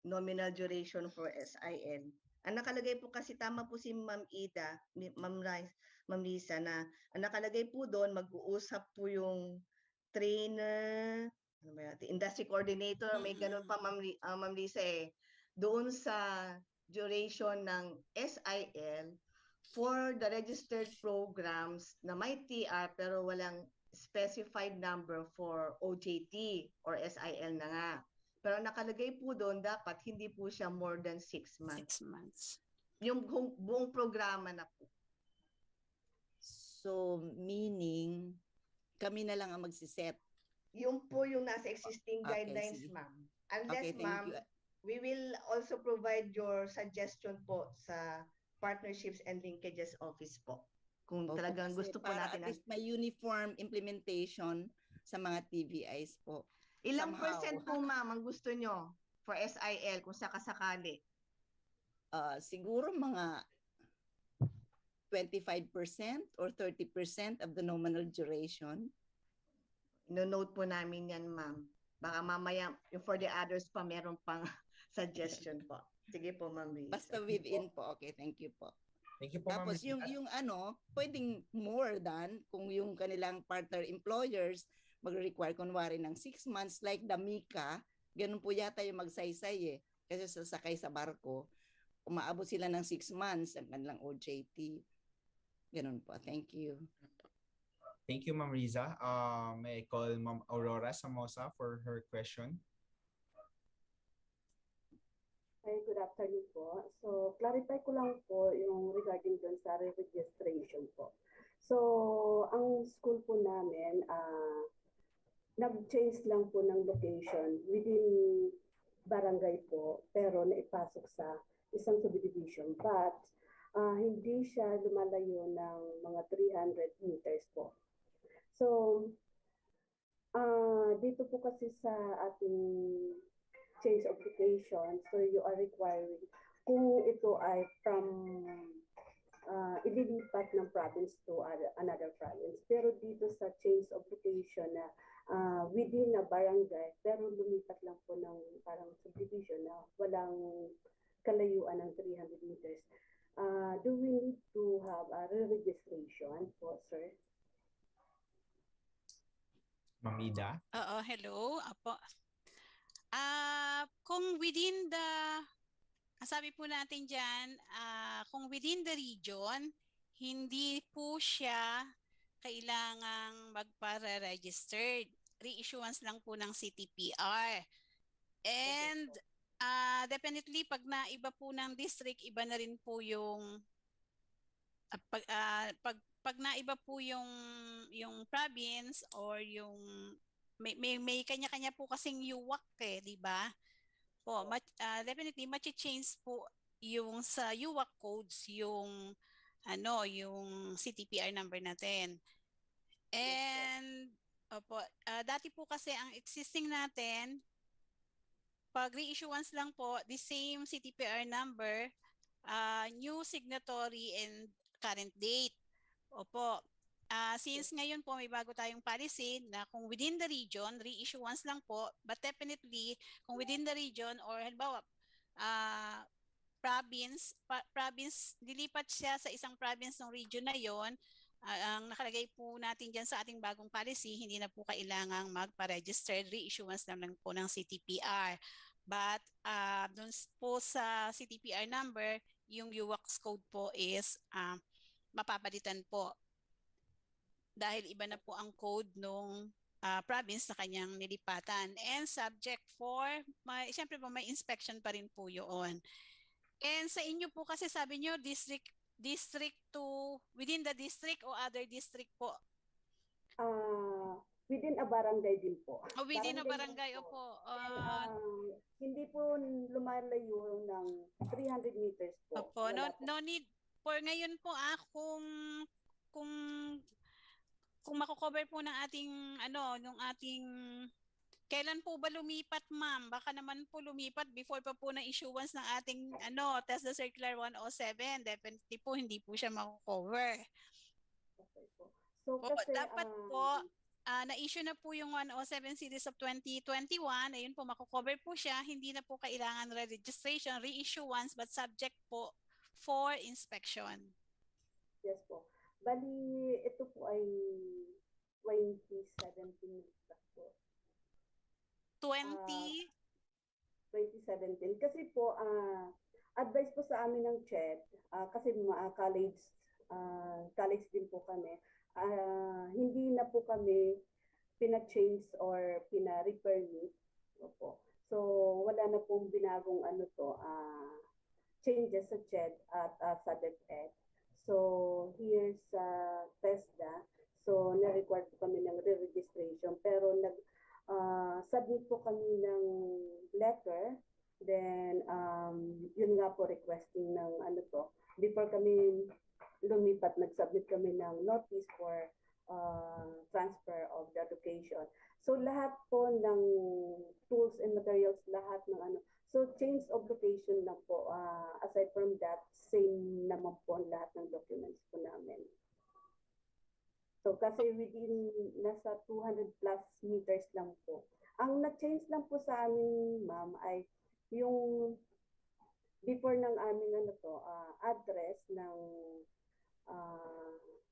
nominal duration for SIL. Ang nakalagay po kasi, tama po si Ma'am Ida, Ma'am Lisa, na ang nakalagay po doon, mag-uusap po yung trainer, industry coordinator, may ganun pa Ma'am Lisa doon sa duration ng SIL for the registered programs na may TR pero walang specified number for OJT or SIL na nga. Pero nakalagay po doon, dapat hindi po siya more than 6 months. 6 months. Yung buong programa na po. So, meaning, kami na lang ang magsiset. Yung po yung nasa existing guidelines, ma'am. Unless, ma'am, we will also provide your suggestion po sa Partnerships and Linkages Office po. Kung talagang gusto po natin. Para at least may uniform implementation sa mga TVIs po. Ilang percent po, ma'am, ang gusto nyo for SIL kung sakasakali? Siguro mga 25% or 30% of the nominal duration. No-note po namin yan, ma'am. Baka mamaya, for the others pa, meron pang suggestion po. Sige po, ma'am. Basta within po. Okay, thank you po. Thank you po, ma'am. Tapos yung pwedeng more than kung yung kanilang partner employers mag-require kunwari ng 6 months like the Mika, ganun po yata yung magsaysay kasi sasakay sa barko, umaabot sila ng 6 months ang kanilang OJT. Ganun po. Thank you. Thank you, Ma'am Riza. May I call Ma'am Aurora Samosa for her question? Hi, good afternoon po. So, clarify ko lang po yung regarding dun sa re-registration po. So, ang school po namin, nag-change lang po ng location within barangay po, pero naipasok sa isang subdivision. But, hindi siya lumalayo ng mga 300 meters po. So, dito po kasi sa ating change of location, so you are requiring kung ito ay from ililipat ng province to another province. Pero dito sa change of location na within a barangay, pero lumipat lang po ng parang subdivision na walang kalayuan ng 300 meters. Do we need to have a re-registration po, sir? Mamida? Oo, hello. Apo. Kung within the, sabi po natin dyan, kung within the region, hindi po siya kailangang magpara-registered. Reissuance lang po ng CTPR. And definitely, pag naiba po ng district, iba na rin po yung pag naiba po yung province or yung may kanya-kanya po kasing UWAC di ba? Po, definitely change po yung sa UWAC codes yung yung CTPR number natin. And opo, dati po kasi ang existing natin pag reissuance lang po the same CTPR number, new signatory and current date. Opo. Since ngayon po may bago tayong policy na kung within the region, reissuance lang po, but definitely kung within the region or halimbawa province, dilipat siya sa isang province ng region na yon, ang nakalagay po natin dyan sa ating bagong policy, hindi na po kailangang magpa-register, reissuance lang po ng CTPR. But doon po sa CTPR number, yung UWAC's code po is mapapalitan po dahil iba na po ang code nung province na kanyang nilipatan, and subject for siyempre po may inspection pa rin po yun. And sa inyo po kasi sabi nyo district to within the district o other district po? Within a barangay din po. Within a barangay, opo. Hindi po lumalayo ng 300 meters po. Opo, no need for ngayon po kung mako-cover po ng ating nung ating kailan po ba lumipat, ma'am? Baka naman po lumipat before pa po ng issuance ng ating TESDA Circular 107. Definitely po hindi po siya mako-cover. Okay po. So kasi dapat po na-issue na po yung 107 series of 2021. Ayun po, mako-cover po siya. Hindi na po kailangan re-registration, reissuance, but subject po for inspection. Yes po. Bali, ito po ay 2017 po. 2017. Kasi po, advice po sa amin ng CHED, kasi college din po kami, hindi na po kami pina-change or pina-repermit. Opo. So, wala na pong binagong changes sa CHED at sa DepEd. So, here sa TESDA, so na-require po kami ng re-registration. Pero submit po kami ng letter, then yun nga po requesting ng before kami lumipat, nag-submit kami ng notice for transfer of the location. So lahat po ng tools and materials, lahat ng so change of location lang po. Aside from that, same naman po ang lahat ng documents po namin. So kasi within nasa 200 plus meters lang po. Ang na-change lang po sa amin, ma'am, ay yung before ng aming address ng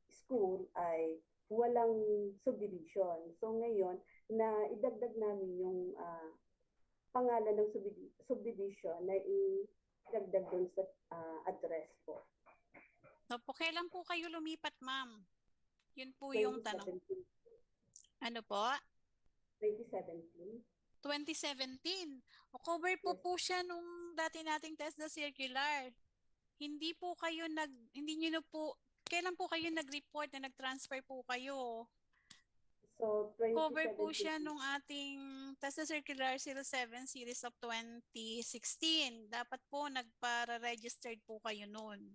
school ay walang subdivision. So ngayon, na idagdag namin yung pangalan ng subdivision na idagdag dun sa address po. Opo, kailan po kayo lumipat, ma'am? Yun po yung tanong. 2017. Ano po? 2017. 2017. O cover po siya nung dati nating TESDA circular. Hindi po kayo hindi niyo na po, kailan po kayo nag-report na nag-transfer po kayo? So, Cover po 2017. siya nung ating TESDA circular 07 series of 2016. Dapat po nagpara-registered po kayo noon.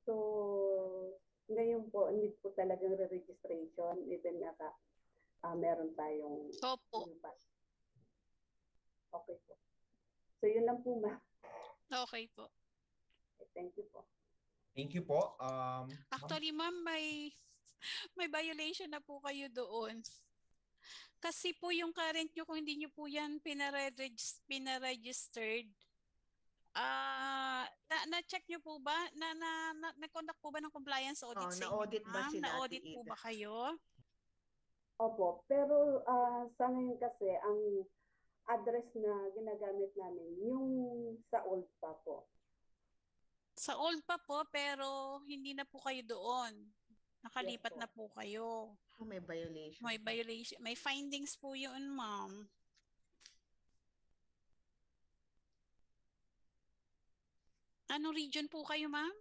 So, ngayon po, need po talagang re-registration, even na meron tayong Opo. Okay po. So, yun lang po, ma'am. Okay po. Thank you po. Thank you po. Actually, ma'am, may violation na po kayo doon. Kasi po yung current nyo, kung hindi nyo po yan pinaregistered, na-check nyo po ba? Na-conduct po ba ng compliance audit sa inyo, na-audit ba ma'am? sila, Na-audit Ate po Ida? ba kayo? Opo, pero sa ngayon kasi, ang address na ginagamit namin, yung sa old pa po. Sa old pa po, pero hindi na po kayo doon. Nakalipat Yes po. na po kayo. May violation. May violation. May findings po yun, ma'am. Anong region po kayo, ma'am?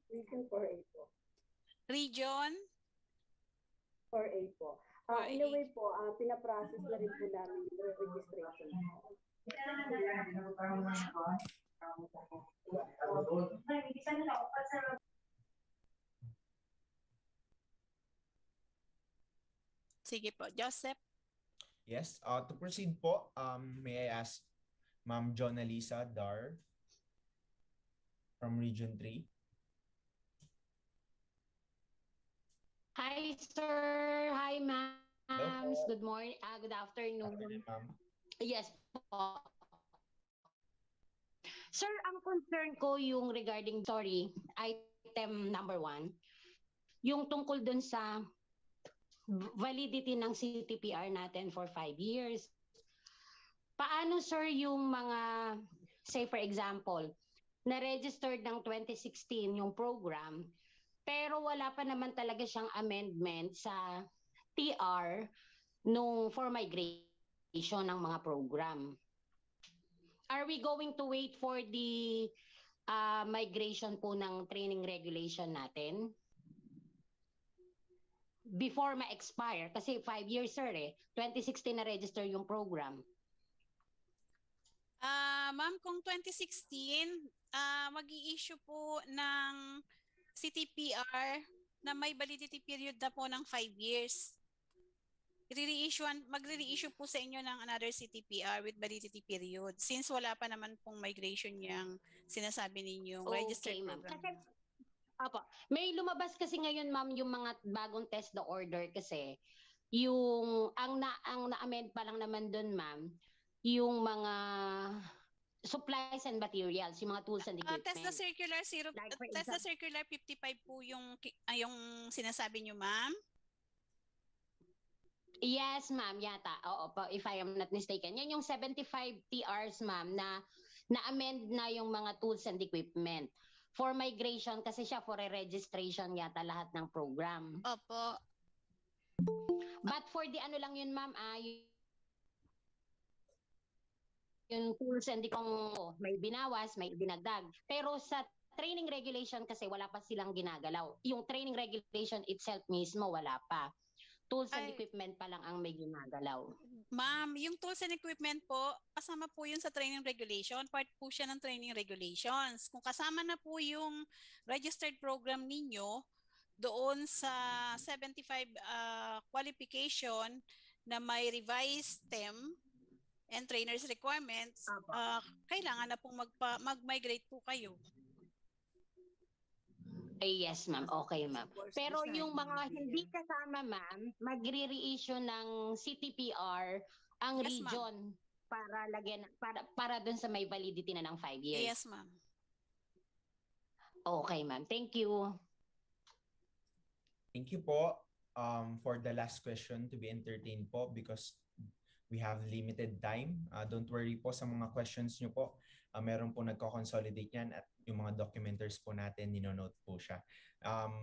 Region 4A po. Region? 4A po. 4A. Anyway po, pinaprocess na rin po namin yung registration. Sige po. Joseph? Yes. To proceed po, may I ask Ma'am Jonalisa Dar from Region 3? Hi, sir. Hi, ma'am. Hello po. Good morning. Good afternoon. Afternoon, ma'am. Yes po. Sir, ang concern ko yung regarding, item number 1, yung tungkol dun sa validity ng CTPR natin for 5 years. Paano, sir, yung mga, say for example, na-registered ng 2016 yung program, pero wala pa naman talaga siyang amendment sa TR nung for migration ng mga program. Are we going to wait for the migration po ng training regulation natin before ma-expire? Kasi 5 years, sir, 2016 na register yung program. Ma'am, kung 2016, mag-i-issue po ng CTPR na may validity period na po ng 5 years. Magre-reissue po sa inyo ng another CTPR with validity period since wala pa naman pong migration yung sinasabi ninyong registered program. Kasi, may lumabas kasi ngayon, ma'am, yung mga bagong test the order kasi yung ang na-amend pa lang naman doon, ma'am, yung mga supplies and materials, yung mga tools and equipment. Test the circular test the circular 55 po yung sinasabi niyo, ma'am. Yes, ma'am, yata. Oo po, if I am not mistaken. Yan yung 75 TRs, ma'am, na na-amend na yung mga tools and equipment. For migration, kasi siya for registration yata lahat ng program. Opo. But for the ano lang yun, ma'am, yung tools and may binawas, may dinagdag. Pero sa training regulation kasi wala pa silang ginagalaw. Yung training regulation itself mismo wala pa. Tools and equipment pa lang ang may ginagalaw. Ma'am, yung tools and equipment po, kasama po yun sa training regulation. Part po siya ng training regulations. Kung kasama na po yung registered program ninyo doon sa 75 qualification na may revised STEM and trainers requirements, kailangan na pong mag-migrate po kayo. Yes, ma'am. Okay, ma'am. Pero yung mga hindi kasama, ma'am, magre-reissue ng CTPR ang region para lagyan para dun sa may validity na ng 5 years. Yes, ma'am. Okay, ma'am. Thank you. Thank you po for the last question to be entertained po because we have limited time. Don't worry po sa mga questions nyo po. Meron po nagko-consolidate yan at yung mga documenters po natin, ninonote po siya.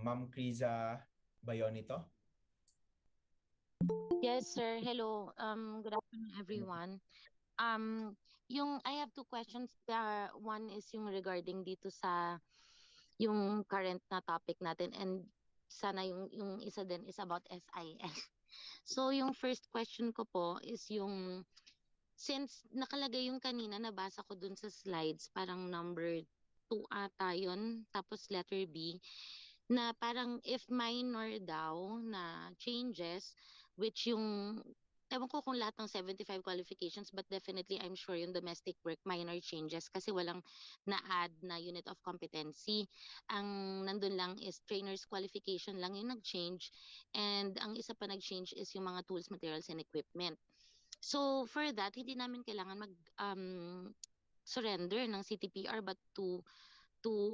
Ma'am Criza Bayonito? Yes, sir. Hello. Good afternoon, everyone. I have two questions. One is yung regarding dito sa yung current na topic natin, and sana yung isa din is about SIL. So yung first question ko po is yung, since nakalagay yung kanina nabasa ko dun sa slides, parang number 2 ata yun, tapos letter B, na parang if minor daw na changes, which yung, ewan ko kung lahat ng 75 qualifications, but definitely I'm sure yung domestic work minor changes kasi walang na-add na unit of competency. Ang nandun lang is trainer's qualification lang yung nag-change, and ang isa pa nag-change is yung mga tools, materials, and equipment. So for that, hindi namin kailangan mag surrender ng CTPR, but to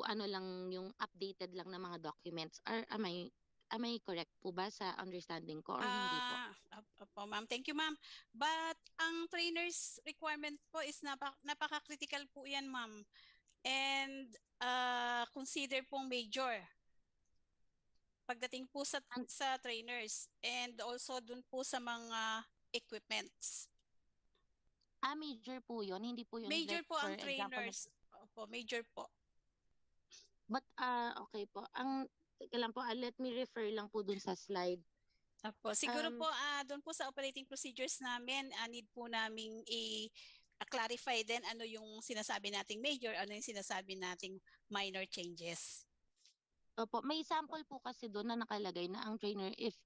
ano lang yung updated lang na mga documents. Or am I correct po ba sa understanding ko or hindi po? Opo, ma'am. Thank you, ma'am. But ang trainer's requirement po is napaka-critical po yan, ma'am. And consider pong major pagdating po sa trainers, and also dun po sa mga equipments. Major po yun? Hindi po yun Major like, po ang for example, trainers. Opo, major po. But, okay po. Teka lang po, let me refer lang po dun sa slide. Opo, siguro po doon po sa operating procedures namin, need po naming i-clarify din ano yung sinasabi nating major, ano yung sinasabi nating minor changes. Opo, may sample po kasi doon na nakalagay na ang trainer, if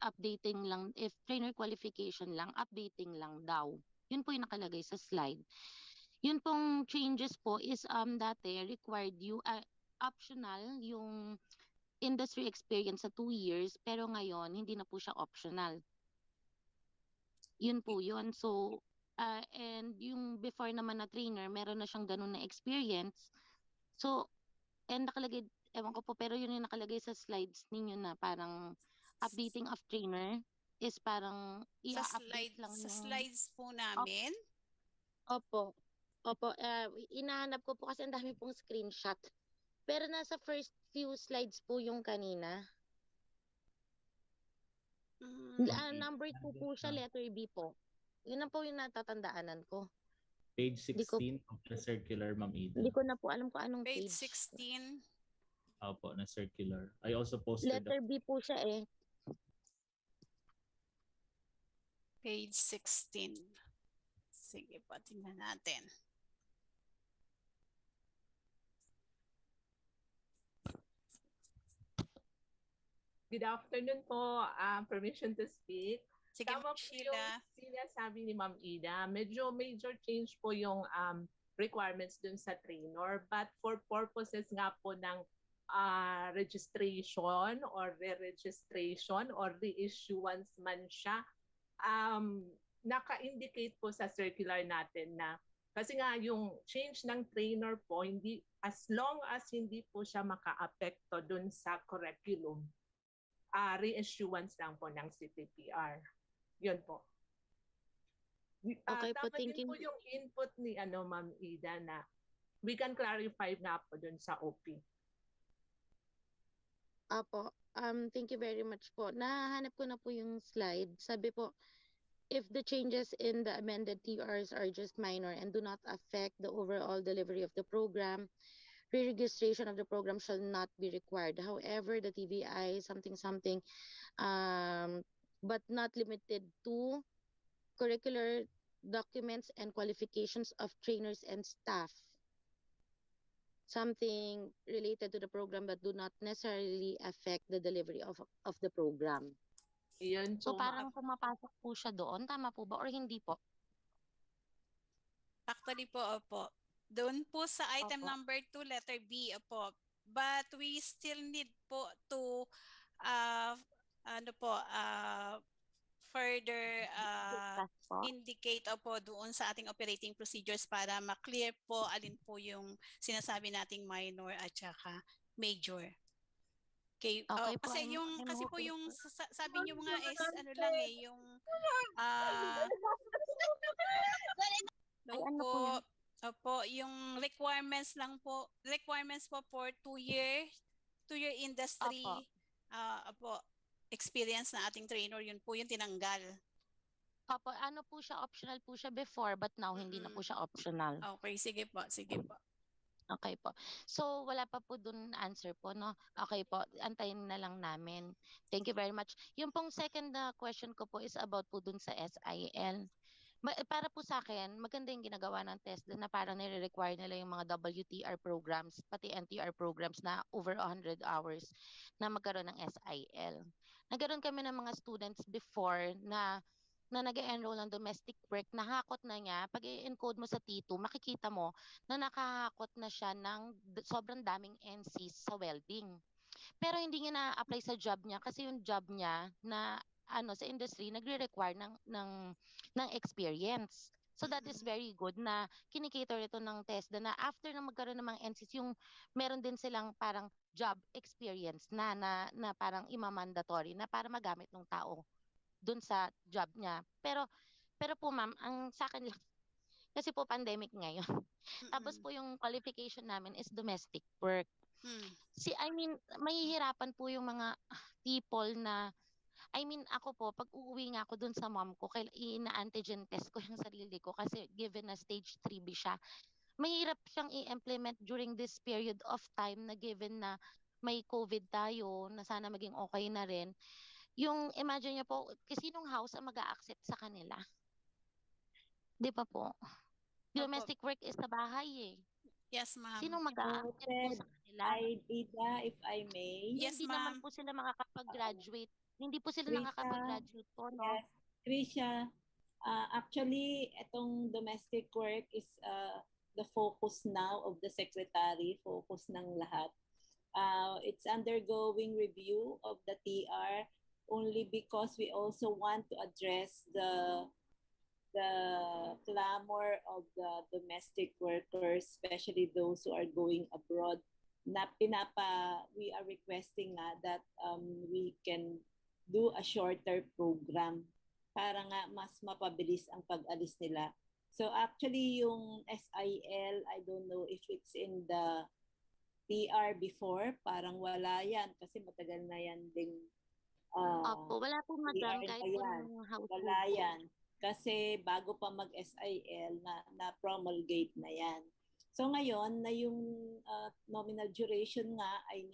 trainer qualification lang, updating lang daw. Yun po yung nakalagay sa slide. Yun pong changes po is dati required optional yung industry experience sa 2 years, pero ngayon hindi na po siya optional. Yun po yun. So, and yung before naman na trainer, meron na siyang ganun na experience. So, and nakalagay, ewan ko po, pero yun yung nakalagay sa slides ninyo na parang updating of trainer is parang i-update lang sa yung... slides po namin? Opo. Inahanap ko po kasi ang dami pong screenshot. Pero nasa first few slides po yung kanina. Number 2 po siya, letter B po. Yun na po yung natatandaanan ko. Page 16 of the circular, Ma'am Ida. Hindi ko na po alam kung anong page. Page 16. Opo, na circular. I also posted letter B po siya eh. Page 16. Sige po, tingnan natin. Good afternoon po. Permission to speak. Sige, Tama po yung sinasabi ni Ma'am Ida. Medyo major change po yung requirements dun sa trainer. But for purposes nga po ng registration or re-registration or reissuance man siya, naka-indicate po sa circular natin na kasi nga yung change ng trainer po, hindi, as long as hindi po siya maka-apekto dun sa curriculum, reissuance lang po ng CTPR. Yun po. Okay po, tama din po yung input ni Ma'am Ida na we can clarify nga po dun sa OP. Apo, thank you very much po. Nahanap ko na po yung slide. Sabi po, if the changes in the amended TRs are just minor and do not affect the overall delivery of the program, re-registration of the program shall not be required. However, the TVI something, but not limited to curricular documents and qualifications of trainers and staff. Something related to the program but do not necessarily affect the delivery of the program. Iyan so parang pumapasok po siya doon, tama po ba or hindi po? Actually po, opo. Doon po sa item number 2, letter B, opo. But we still need po to further indicate po doon sa ating operating procedures para ma-clear po alin po yung sinasabi nating minor at saka major. Okay, kasi kasi po yung sabi niyo mga is ano lang yung No ano po po. yan? Opo, yung requirements po for 2 year industry experience na ating trainer, yun po yung tinanggal. Opo, ano po siya, optional po siya before, but now hindi na po siya optional. Okay, sige po, sige po. Okay po. So, wala pa po dun answer po, no? Okay po, antayin na lang namin. Thank you very much. Yung pong second na question ko po is about po dun sa SIL. Para po sa akin, maganda yung ginagawa ng test na parang nire-require nila yung mga WTR programs, pati NTR programs na over 100 hours na magkaroon ng SIL. Nagkaroon kami ng mga students before na nag-enroll ng domestic work, nahakot na niya. Pag i-encode mo sa T2, makikita mo na nakahakot na siya ng sobrang daming NCs sa welding. Pero hindi niya na-apply sa job niya kasi yung job niya na sa industry nagre-require ng experience. So that is very good na kinikater ito ng TESDA na after na magkaroon ng mga NCs, yung meron din silang parang job experience na parang imamandatory na para magamit ng tao dun sa job niya. Pero po ma'am, ang sa akin lang, kasi po pandemic ngayon. Tapos po yung qualification namin is domestic work. I mean, mahihirapan po yung mga people na, ako po, pag uuwi nga ako dun sa mom ko, ina-antigen test ko yung sarili ko kasi given na stage 3B siya. Mahirap siyang i-implement during this period of time na given na may COVID tayo, na sana maging okay na rin. Yung imagine niyo po, sinong house ang mag-a-accept sa kanila? Di ba po? Domestic work is sa bahay eh. Yes, ma'am. Sinong mag-a-accept po sa kanila? Ida, if I may. Yes, Hindi naman ma'am. po sila makakapag-graduate. Hindi po sila Trisha, nakakapag-graduate po, no? Yes. Trisha, actually, itong domestic work is the focus now of the secretary, focus ng lahat. It's undergoing review of the TR only because we also want to address the clamor of the domestic workers, especially those who are going abroad. We are requesting that we can do a shorter program para nga mas mapabilis ang pag-alis nila. So actually yung SIL, I don't know if it's in the TR before, parang wala yan kasi matagal na yan ding Opo, wala po madam, TR kahit na po yan. ng household Wala po. yan. Kasi bago pa mag-SIL na-promulgate na yan. So ngayon na yung nominal duration nga ay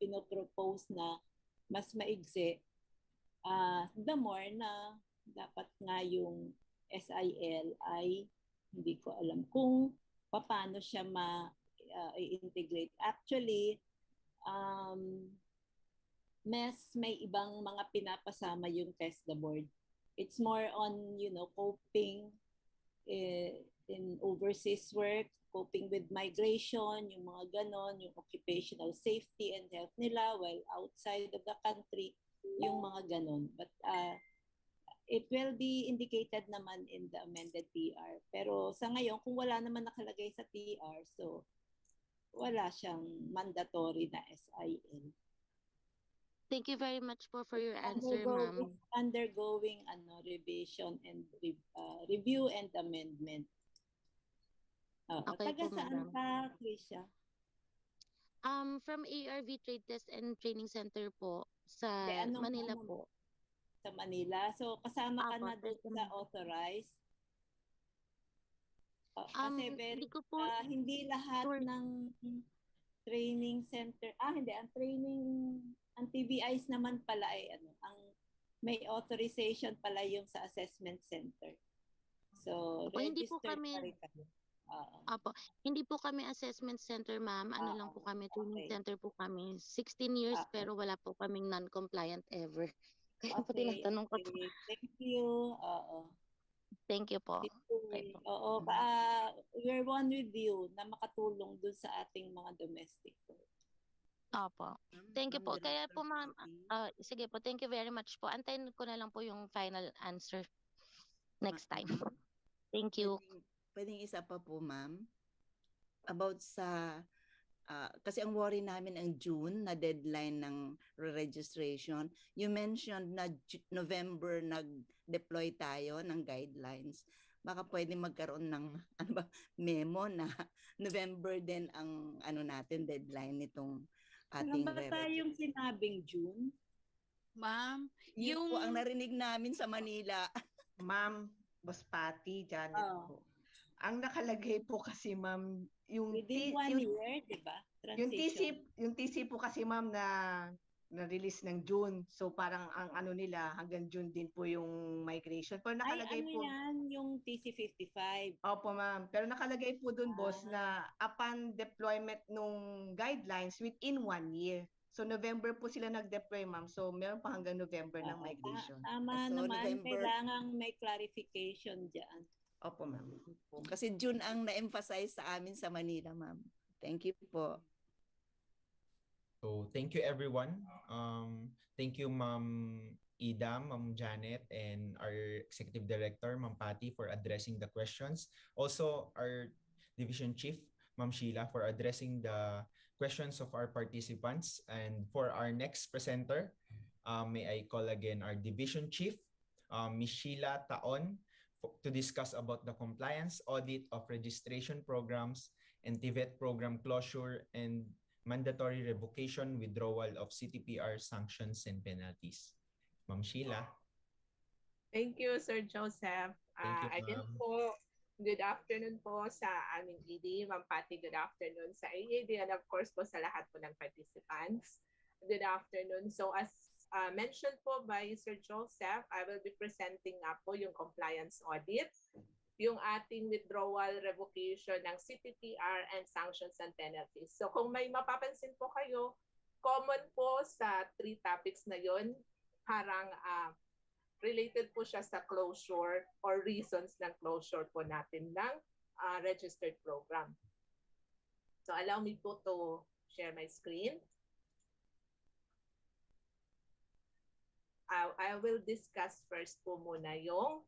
pinopropose na mas maigsi, the more na dapat nga yung SIL ay hindi ko alam kung paano siya i-integrate. Actually, may ibang mga pinapasama yung TESDA board. It's more on, coping in overseas work, coping with migration, yung mga ganon, yung occupational safety and health nila while outside of the country, yung mga ganon. But it will be indicated naman in the amended TR. Pero sa ngayon, kung wala naman nakalagay sa TR, so wala siyang mandatory na SIL. Thank you very much po for your answer, ma'am. Undergoing revision and review and amendment. Okay Taga po, saan madam. ka, Trisha? From ARV Trade Test and Training Center po sa Manila po. Sa Manila. So kasama ka Apo, na doon sa authorized? Kasi hindi lahat ng training center, hindi, ang TVIs naman pala ay ang may authorization pala yung sa assessment center. So, Opo, hindi po registered kami pa rin kayo. Opo, hindi po kami assessment center, ma'am. Ano lang po kami, training center po kami. 16 years pero wala po kaming non-compliant ever. Kaya po tinatanong ko po. Thank you. Thank you po. Okay po. Oo, we're one with you na makatulong dun sa ating mga domestic work. Opo. Thank you po. Kaya po ma'am, sige po, thank you very much po. Antayin ko na lang po yung final answer next time. Thank you. Pwedeng isa pa po, ma'am. About sa kasi ang worry namin ang June na deadline ng registration. You mentioned na November nag-deploy tayo ng guidelines. Baka pwede magkaroon ng ano ba, memo na November din ang ano natin deadline nitong ating Ano ba tayong sinabing June? Ma'am, Yun po ang narinig namin sa Manila. Ma'am, Boss Patty, Janet po. Ang nakalagay po kasi ma'am, yung within 1 year, di ba? Yung TC po kasi ma'am na release ng June. So parang ang ano nila hanggang June din po yung migration. Pero nakalagay po yan yung TC55. Opo ma'am. Pero nakalagay po dun boss na upon deployment nung guidelines within 1 year. So November po sila nag-deploy ma'am. So meron pa hanggang November ng migration. Tama So, naman, November. kailangang may clarification dyan. Opo ma'am. Kasi June ang na-emphasize sa amin sa Manila, ma'am. Thank you po. So thank you everyone. Thank you Ma'am Ida, Ma'am Janet, and our Executive Director, Ma'am Patty, for addressing the questions. Also our Division Chief, Ma'am Sheila, for addressing the questions of our participants. And for our next presenter, may I call again our Division Chief, Ms. Sheila Taon, to discuss about the compliance audit of registration programs and TVET program closure and mandatory revocation withdrawal of CTPR sanctions and penalties. Ma'am Sheila. Thank you, Sir Joseph. Thank you, Again ma'am. po, good afternoon po sa aming ED. Ma'am Patty, good afternoon sa ED, and of course po sa lahat po ng participants. Good afternoon. So as mentioned po by Sir Joseph, I will be presenting nga po yung compliance audit, yung ating withdrawal, revocation ng CTPR and sanctions and penalties. So kung may mapapansin po kayo, common po sa 3 topics na yon, parang related po siya sa closure or reasons ng closure po natin ng registered program. So allow me po to share my screen. I will discuss first po muna yung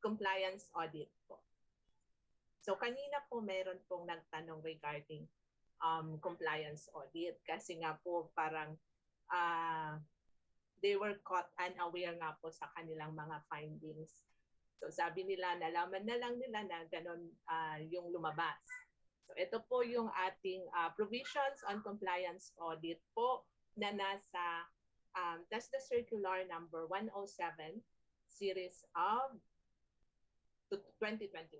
compliance audit po. So kanina po meron pong nagtanong regarding compliance audit kasi nga po parang they were caught unaware nga po sa kanilang mga findings. So sabi nila, nalaman na lang nila na ganun yung lumabas. So ito po yung ating provisions on compliance audit po na nasa that's the circular number 107 series of 2021.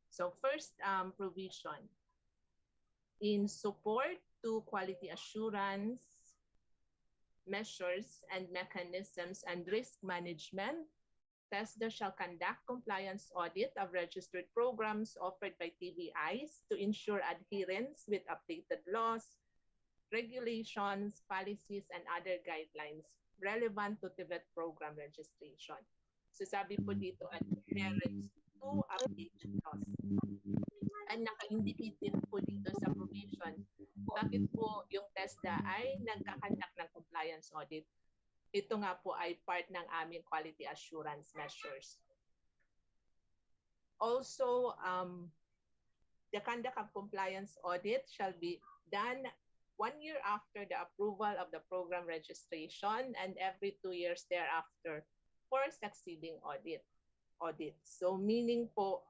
So first provision, in support to quality assurance measures and mechanisms and risk management, TESDA shall conduct compliance audit of registered programs offered by TVIs to ensure adherence with updated laws, regulations, policies, and other guidelines relevant to TVET program registration. So sabi po dito, adherence to updated laws. And naka-indicate din po dito sa provision, bakit po yung TESDA ay nagkakandak ng compliance audit. Ito nga po ay part ng aming quality assurance measures. Also, the conduct of compliance audit shall be done 1 year after the approval of the program registration and every 2 years thereafter for succeeding audit. So meaning po,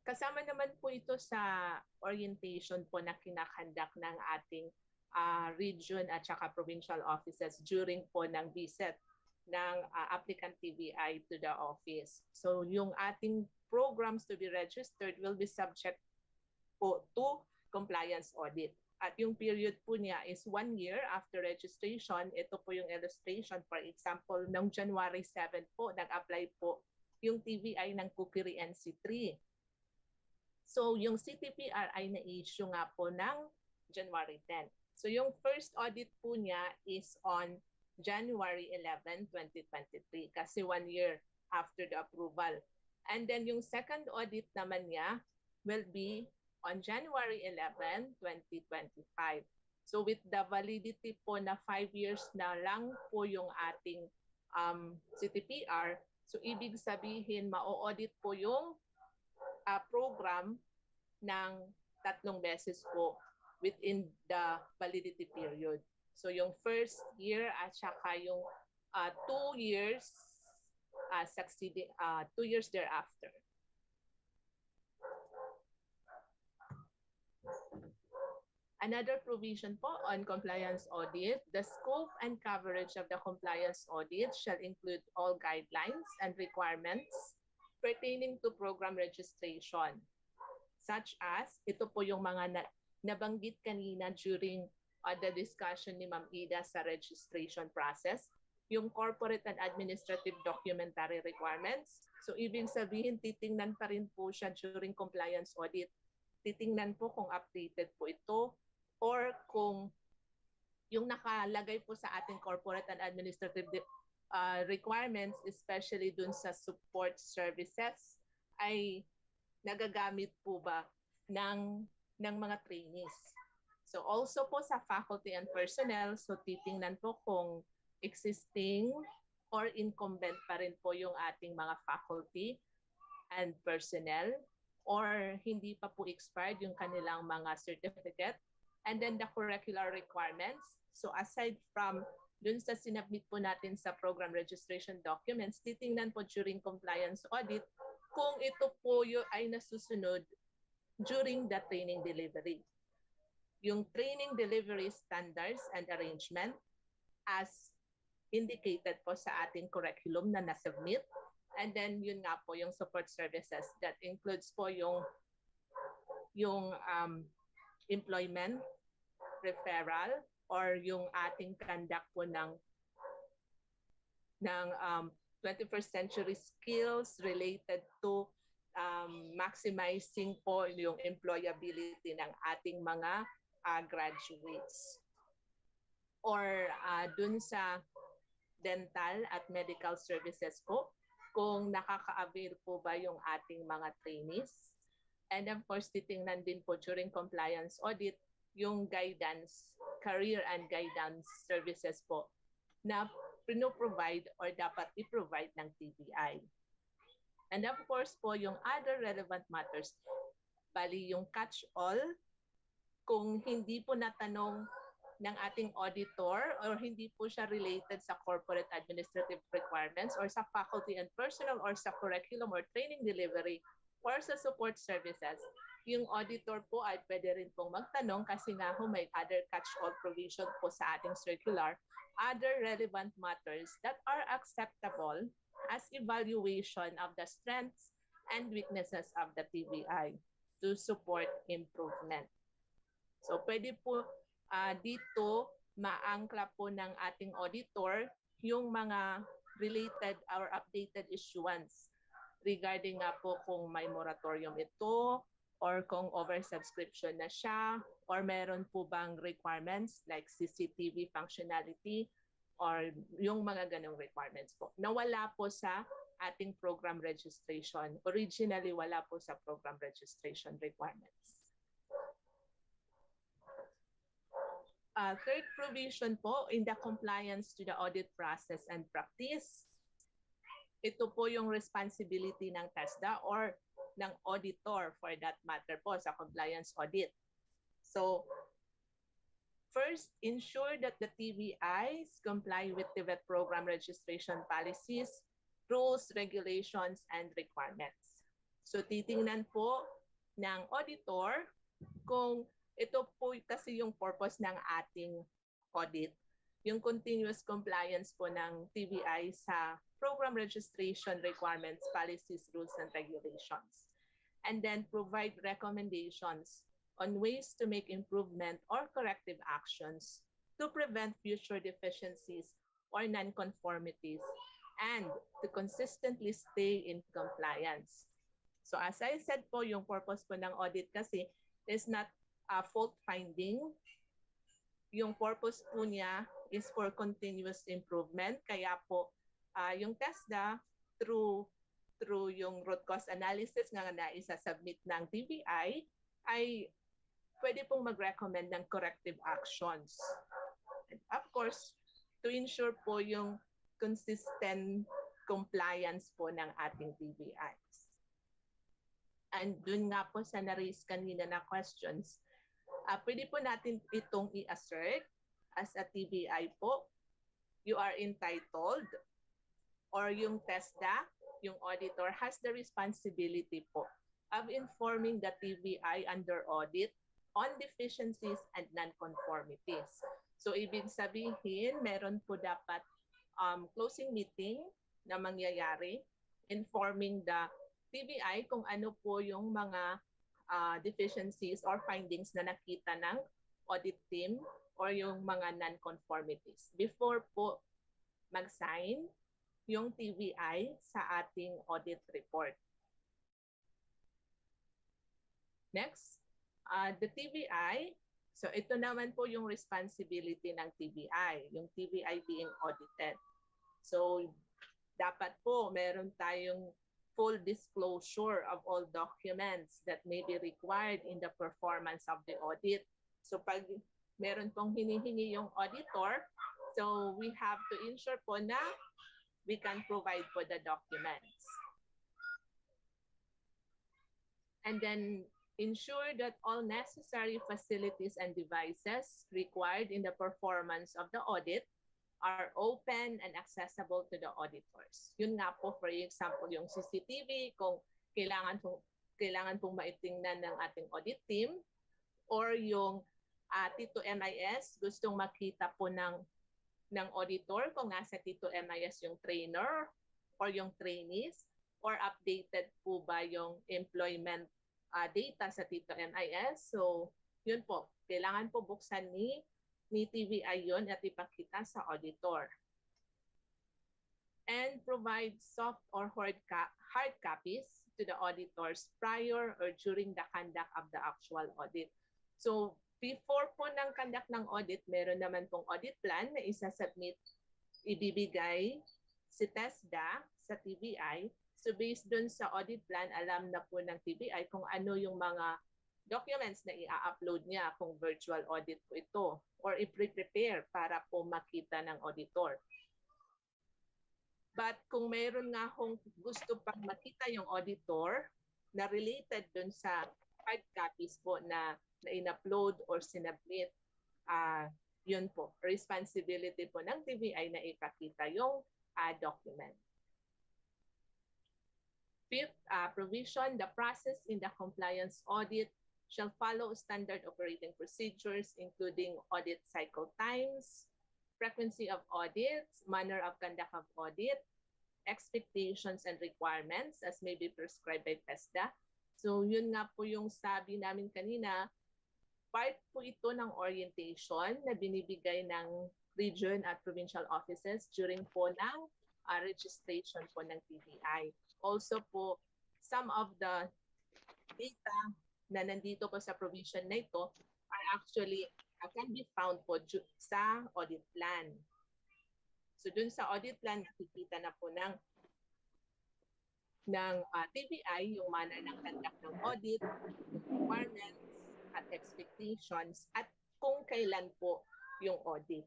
kasama naman po ito sa orientation po na kinakandak ng ating region at saka provincial offices during po ng visit ng applicant TVI to the office. So yung ating programs to be registered will be subject po to compliance audit. At yung period po niya is 1 year after registration. Ito po yung illustration. For example, noong January 7 po, nag-apply po yung TVI ng Kukiri NC3. So yung CTPR ay na-issue nga po ng January 10. So yung first audit po niya is on January 11, 2023 kasi 1 year after the approval. And then yung second audit naman niya will be on January 11, 2025. So with the validity po na 5 years na lang po yung ating CTPR, so ibig sabihin ma-audit po yung program ng 3 beses po within the validity period. So yung first year at saka yung 2 years succeeding 2 years thereafter. Another provision po on compliance audit, the scope and coverage of the compliance audit shall include all guidelines and requirements pertaining to program registration, such as, ito po yung mga nabanggit kanina during the discussion ni Ma'am Ida sa registration process, yung corporate and administrative documentary requirements. So ibig sabihin, titingnan pa rin po siya during compliance audit. Titingnan po kung updated po ito or kung yung nakalagay po sa ating corporate and administrative requirements, especially dun sa support services, ay nagagamit po ba ng mga trainees. So also po sa faculty and personnel, so titingnan po kung existing or incumbent pa rin po yung ating mga faculty and personnel or hindi pa po expired yung kanilang mga certificate. And then the curricular requirements. So aside from dun sa sinabmit po natin sa program registration documents, titingnan po during compliance audit kung ito po ay nasusunod during the training delivery. Yung training delivery standards and arrangement as indicated po sa ating curriculum na nasubmit. And then yun nga po yung support services that includes po yung employment, referral, or yung ating conduct po ng 21st century skills related to maximizing po yung employability ng ating mga graduates. Or dun sa dental at medical services po, kung nakaka-avail po ba yung ating mga trainees. And of course, titingnan din po during compliance audit yung guidance, career and guidance services po na pino-provide or dapat i-provide ng TVI. And of course po, yung other relevant matters, bali yung catch-all, kung hindi po natanong ng ating auditor or hindi po siya related sa corporate administrative requirements or sa faculty and personnel or sa curriculum or training delivery or sa support services, yung auditor po ay pwede rin pong magtanong kasi nga may other catch-all provision po sa ating circular, other relevant matters that are acceptable as evaluation of the strengths and weaknesses of the TVI to support improvement. So pwede po dito maangkla po ng ating auditor yung mga related or updated issuance regarding nga po kung may moratorium ito or kung oversubscription na siya or meron po bang requirements like CCTV functionality or yung mga ganong requirements po. Nawala po sa ating program registration. Originally, wala po sa program registration requirements. Third provision po in the compliance to the audit process and practice. Ito po yung responsibility ng TESDA or ng auditor for that matter po sa compliance audit. So, first, ensure that the TVIs comply with TVET program registration policies, rules, regulations, and requirements. So, titingnan po ng auditor kung ito po kasi yung purpose ng ating audit, yung continuous compliance po ng TVI sa program registration requirements, policies, rules, and regulations. And then provide recommendations on ways to make improvement or corrective actions to prevent future deficiencies or non-conformities and to consistently stay in compliance. So as I said po, yung purpose po ng audit kasi is not fault finding. Yung purpose po niya is for continuous improvement. Kaya po yung TESDA through yung root cause analysis nga na isa-submit ng TVI ay pwede pong mag-recommend ng corrective actions. And of course, to ensure po yung consistent compliance po ng ating TVIs. And dun nga po sa na-raise kanina na questions, pwede po natin itong i-assert as a TVI po. You are entitled, or yung TESDA, yung auditor, has the responsibility po of informing the TVI under audit on deficiencies and non-conformities. So ibig sabihin, meron po dapat closing meeting na mangyayari informing the TVI kung ano po yung mga deficiencies or findings na nakita ng audit team or yung mga non-conformities before po mag-sign yung TVI sa ating audit report. Next, the TVI. So ito naman po yung responsibility ng TVI, yung TVI being audited. So dapat po meron tayong full disclosure of all documents that may be required in the performance of the audit. So pag meron pong hinihingi yung auditor, so we have to ensure po na we can provide po the documents. And then ensure that all necessary facilities and devices required in the performance of the audit are open and accessible to the auditors. Yun nga po, for example, yung CCTV, kung kailangan pong maitingnan ng ating audit team, or yung Tito MIS, gustong makita po ng auditor kung nasa Tito MIS yung trainer or yung trainees, or updated po ba yung employment data sa Tito MIS. So yun po, kailangan po buksan ni TVI yun at ipakita sa auditor. And provide soft or hard copies to the auditors prior or during the conduct of the actual audit. So before po ng conduct ng audit, meron naman pong audit plan na isasubmit, ibibigay si TESDA sa TVI. So based dun sa audit plan, alam na po ng TVI kung ano yung mga documents na i-upload niya kung virtual audit po ito, or i-prepare para po makita ng auditor. But kung mayroon nga kung gusto pang makita yung auditor na related dun sa hard copies po na in-upload or sinubmit, yun po, responsibility po ng TVI na ipakita yung document. Fifth provision, the process in the compliance audit shall follow standard operating procedures, including audit cycle times, frequency of audits, manner of conduct of audit, expectations and requirements as may be prescribed by TESDA. So yun nga po yung sabi namin kanina, part po ito ng orientation na binibigay ng region at provincial offices during po ng registration po ng TVI. Also po, some of the data na nandito po sa provision na ito are actually can be found po sa audit plan. So dun sa audit plan, nakikita na po ng TVI yung manner ng conduct ng audit, requirements at expectations, at kung kailan po yung audit.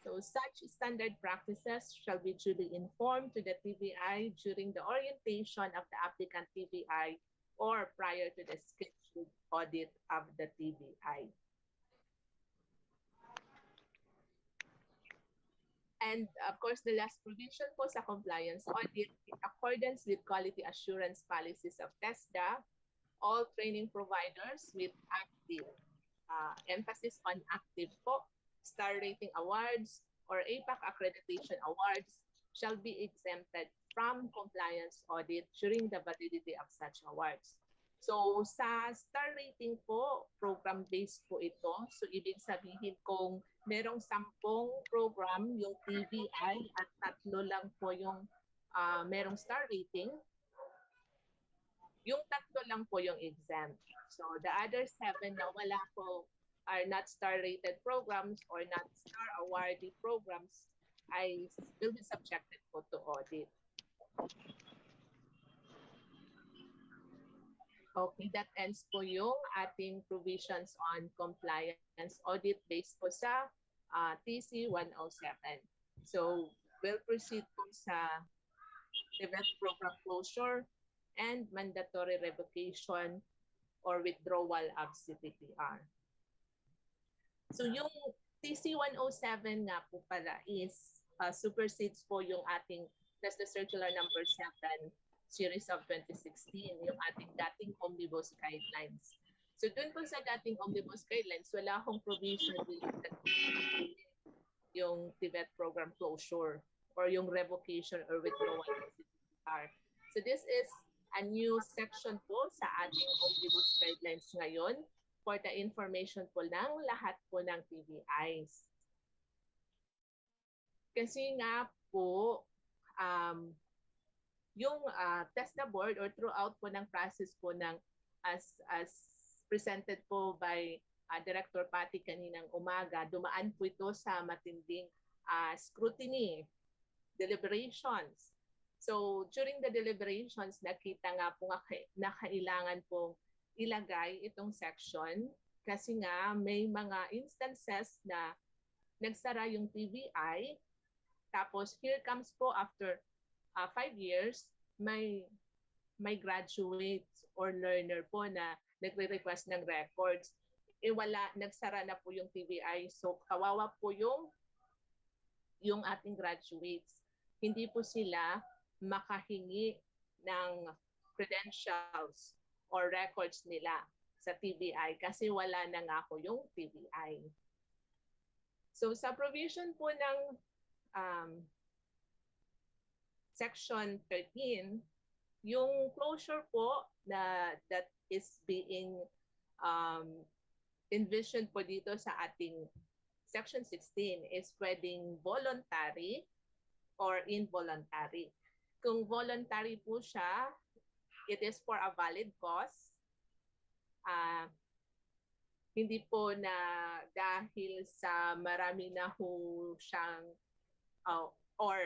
So such standard practices shall be duly informed to the TVI during the orientation of the applicant TVI or prior to the scheduled audit of the TVI. And of course, the last provision po sa compliance audit, in accordance with quality assurance policies of TESDA, all training providers with active, emphasis on active po, star rating awards, or APAC accreditation awards shall be exempted from compliance audit during the validity of such awards. So sa star rating po, program-based po ito. So ibig sabihin kung merong 10 program yung TVI at 3 lang po yung merong star rating, yung 3 lang po yung exempt. So the other 7 na wala po are not star-rated programs or not star awardee programs will be subjected po to audit. Okay, that ends po yung ating provisions on compliance audit based po sa TC 107. So we'll proceed po sa event program closure and mandatory revocation or withdrawal of CTPR. So yung TC-107 nga po pala is supersedes po yung ating that's the circular number 7 series of 2016, yung ating dating omnibus guidelines. So dun po sa dating omnibus guidelines, wala akong provision related yung TVET program closure or yung revocation or withdrawal ng CTPR. So this is a new section po sa ating omnibus guidelines ngayon for the information po ng lahat po ng TVIs. Kasi nga po, yung TESDA board or throughout po ng process po ng as presented po by Director Patty kaninang umaga, dumaan po ito sa matinding scrutiny, deliberations. So during the deliberations, nakita nga po na kailangan pong ilagay itong section kasi nga may mga instances na nagsara yung TVI. Tapos here comes po after 5 years, may graduates or learner po na nagre-request ng records. Wala, nagsara na po yung TVI. So kawawa po yung ating graduates. Hindi po sila makahingi ng credentials or records nila sa TVI kasi wala na nga po yung TVI. So sa provision po ng Section 13, yung closure po that is being envisioned po dito sa ating Section 16 is pwedeng voluntary or involuntary. Kung voluntary po siya, it is for a valid cause. Hindi po na dahil sa marami na ho siyang or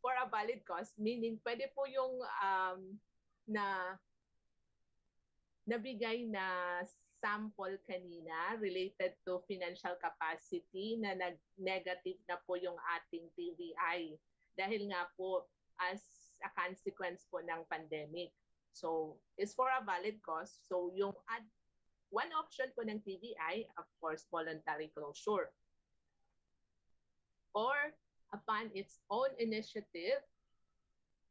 for a valid cause, meaning pwede po yung nabigay na sample kanina related to financial capacity na negative na po yung ating TVI dahil nga po as a consequence po ng pandemic. So, it's for a valid cause. So, yung one option po ng TVI, of course, voluntary closure. Or upon its own initiative,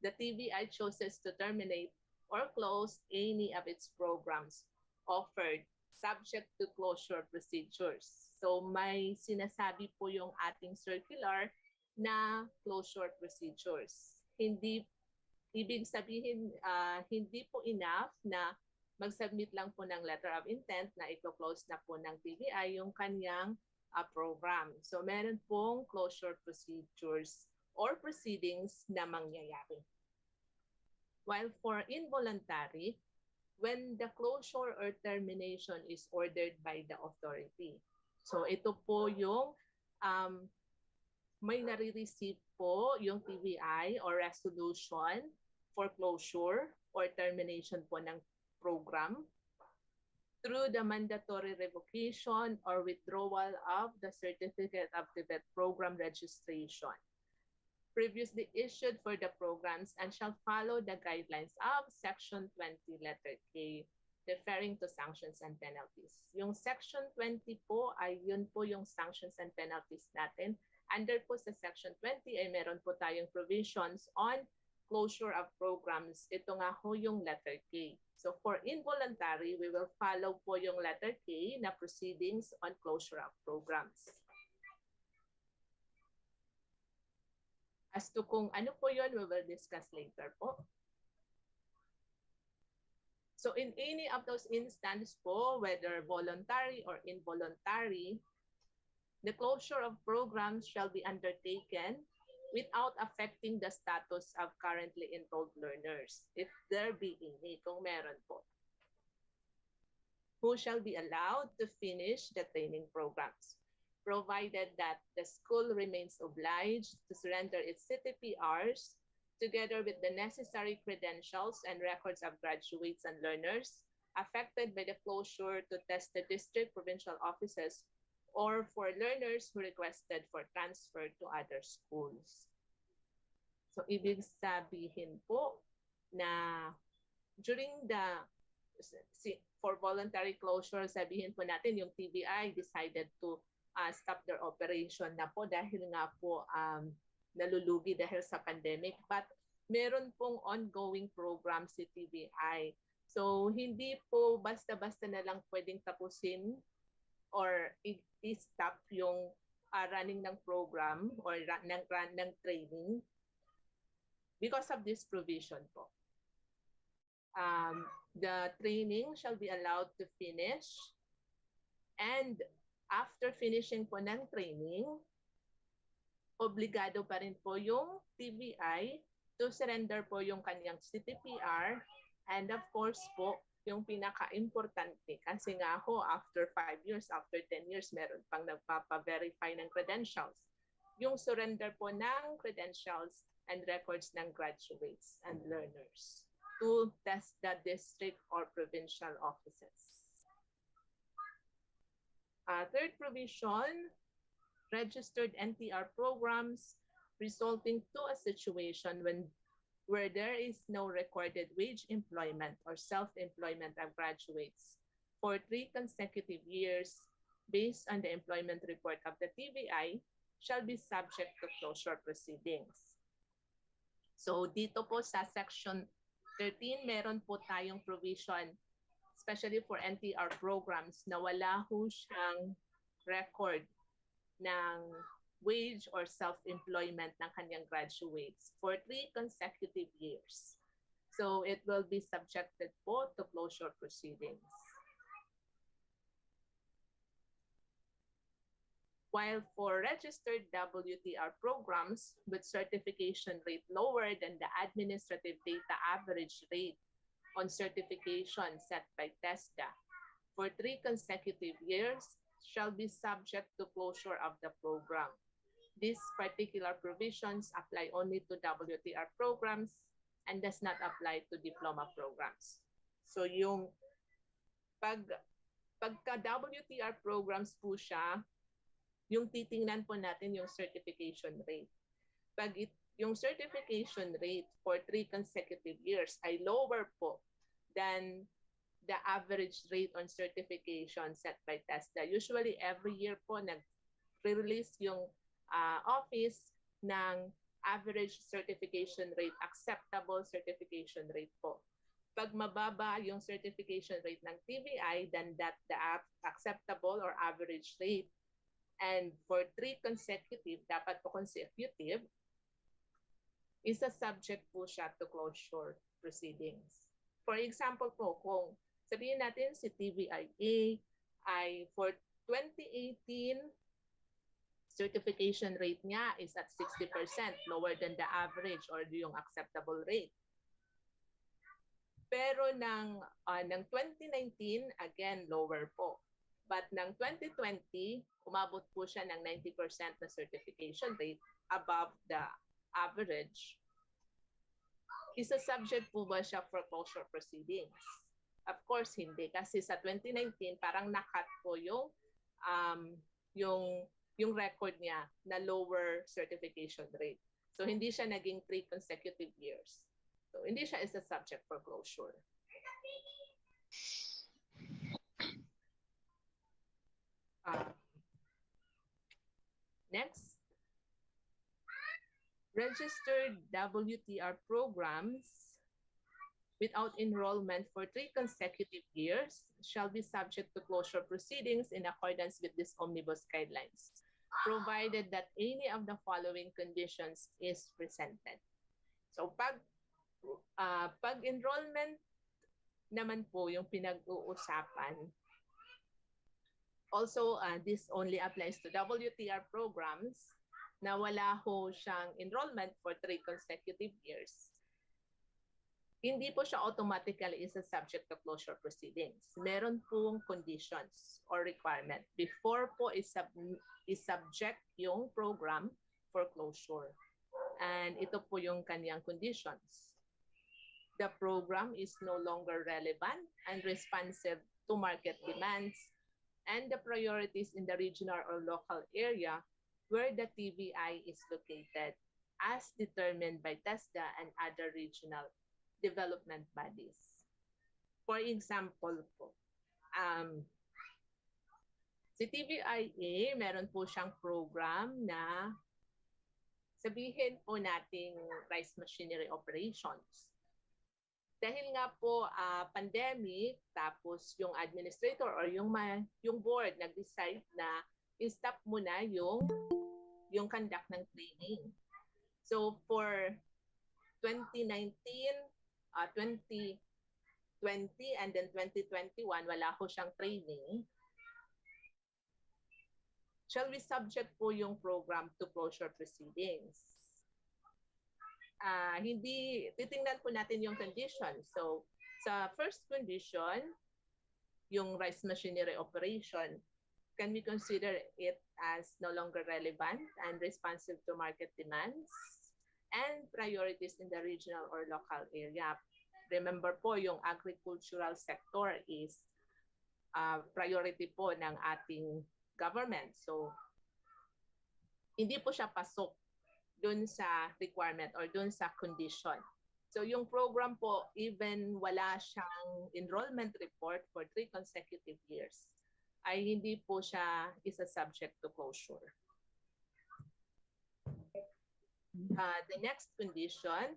the TVI chooses to terminate or close any of its programs offered subject to closure procedures. So may sinasabi po yung ating circular na closure procedures. Hindi ibig sabihin hindi po enough na mag-submit lang po ng letter of intent na i-close na po ng TVI yung kanyang program. So meron pong closure procedures or proceedings na mangyayari. While for involuntary, when the closure or termination is ordered by the authority. So ito po yung may nare-receive po yung TVI or resolution for closure or termination po ng program through the mandatory revocation or withdrawal of the certificate of TVET program registration previously issued for the programs and shall follow the guidelines of Section 20, letter K, referring to sanctions and penalties. Yung Section 20 po ay yun po yung sanctions and penalties natin. Under po sa Section 20 ay meron po tayong provisions on closure of programs. Ito nga ho yung letter K. So for involuntary, we will follow po yung letter K na proceedings on closure of programs. As to kung ano po yun, we will discuss later po. So in any of those instances po, whether voluntary or involuntary, the closure of programs shall be undertaken without affecting the status of currently enrolled learners, if there be any, kung meron po, who shall be allowed to finish the training programs, provided that the school remains obliged to surrender its CTPRs together with the necessary credentials and records of graduates and learners affected by the closure to test the district provincial offices or for learners who requested for transfer to other schools. So ibig sabihin po na during for voluntary closure, sabihin po natin yung TVI decided to stop their operation na po dahil nga po nalulugi dahil sa pandemic. But meron pong ongoing program si TVI. So hindi po basta-basta na lang pwedeng tapusin or i-stop yung running ng program or ng training because of this provision po. The training shall be allowed to finish, and after finishing po ng training, obligado pa rin po yung TVI to surrender po yung kanyang CTPR, and of course po, yung pinaka-importante kasi nga ho, after 5 years, after 10 years, meron pang nagpapa-verify ng credentials. Yung surrender po ng credentials and records ng graduates and learners to test the district or provincial offices. Third provision, registered NTR programs resulting to a situation where there is no recorded wage employment or self-employment of graduates for 3 consecutive years based on the employment report of the TVI shall be subject to closure proceedings. So dito po sa section 13, meron po tayong provision, especially for NTR programs, na wala ho siyang record ng wage or self-employment ng kanyang graduates for 3 consecutive years. So it will be subjected po to closure proceedings. While for registered WTR programs with certification rate lower than the administrative data average rate on certification set by TESDA for 3 consecutive years shall be subject to closure of the program. These particular provisions apply only to WTR programs and does not apply to diploma programs. So yung pagka WTR programs po siya, yung titingnan po natin yung certification rate. Pag yung certification rate for 3 consecutive years ay lower po than the average rate on certification set by TESDA. Usually every year po nag-release yung office ng average certification rate, acceptable certification rate po. Pag mababa yung certification rate ng TVI than that the acceptable or average rate, and for 3 consecutive, dapat po consecutive, is a subject po siya to closure proceedings. For example po, kung sabihin natin si TVIA ay for 2018, certification rate niya is at 60%, lower than the average or yung acceptable rate. Pero ng 2019, again, lower po. But ng 2020, umabot po siya ng 90% na certification rate above the average. Isa subject po ba siya for closure proceedings? Of course, hindi. Kasi sa 2019, parang nakat po yung record niya na lower certification rate. So, hindi siya naging 3 consecutive years. So, hindi siya is a subject for closure. Next, registered WTR programs without enrollment for 3 consecutive years shall be subject to closure proceedings in accordance with these omnibus guidelines, provided that any of the following conditions is presented. So pag enrollment naman po yung pinag-uusapan, also, this only applies to WTR programs na wala ho siyang enrollment for 3 consecutive years. Hindi po siya automatically is a subject to closure proceedings. Meron pong conditions or requirement before po is-subject yung program for closure. And ito po yung kanyang conditions. The program is no longer relevant and responsive to market demands and the priorities in the regional or local area where the TVI is located as determined by TESDA and other regional development bodies. For example po, si TVIA, meron po siyang program na sabihin po nating rice machinery operations. Dahil nga po pandemic, tapos yung administrator or yung board nag-decide na i-stop muna yung conduct ng training. So for 2019, 2020, and then 2021, wala ko siyang training. Shall we subject po yung program to closure proceedings? Hindi, titingnan po natin yung condition. So, sa first condition, yung rice machinery operation, can we consider it as no longer relevant and responsive to market demands and priorities in the regional or local area? Remember po, yung agricultural sector is priority po ng ating government. So, hindi po siya pasok dun sa requirement or dun sa condition. So yung program po, even wala siyang enrollment report for 3 consecutive years, ay hindi po siya isa subject to closure. The next condition,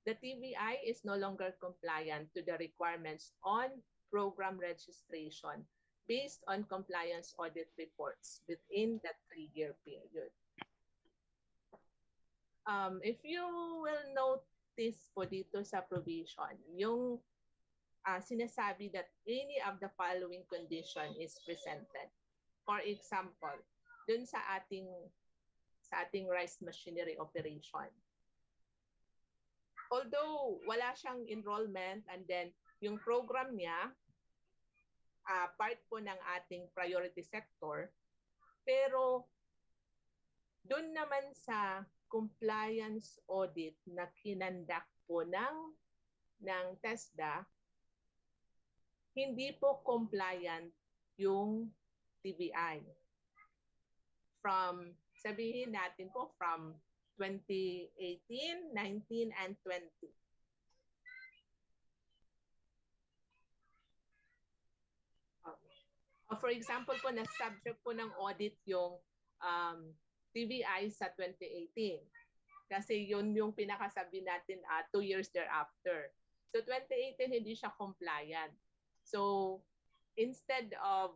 the TVI is no longer compliant to the requirements on program registration based on compliance audit reports within that 3-year period. If you will notice po dito sa provision, yung sinasabi that any of the following condition is presented. For example, dun sa ating rice machinery operation. Although wala siyang enrollment and then yung program niya, part po ng ating priority sector, pero dun naman sa compliance audit na kinandak po ng TESDA, hindi po compliant yung TVI. Sabihin natin po, from 2018, 19, and 20. For example po, na-subject po ng audit yung TVI sa 2018. Kasi yun yung pinakasabi natin 2 years thereafter. So 2018, hindi siya compliant. So instead of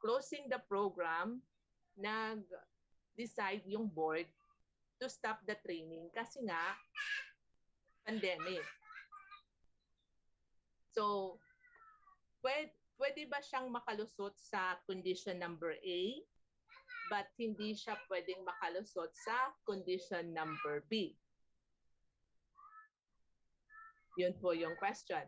closing the program, nag-decide yung board to stop the training kasi nga pandemic. So pwede ba siyang makalusot sa condition number A, but hindi siya pwedeng makalusot sa condition number B? Yun po yung question.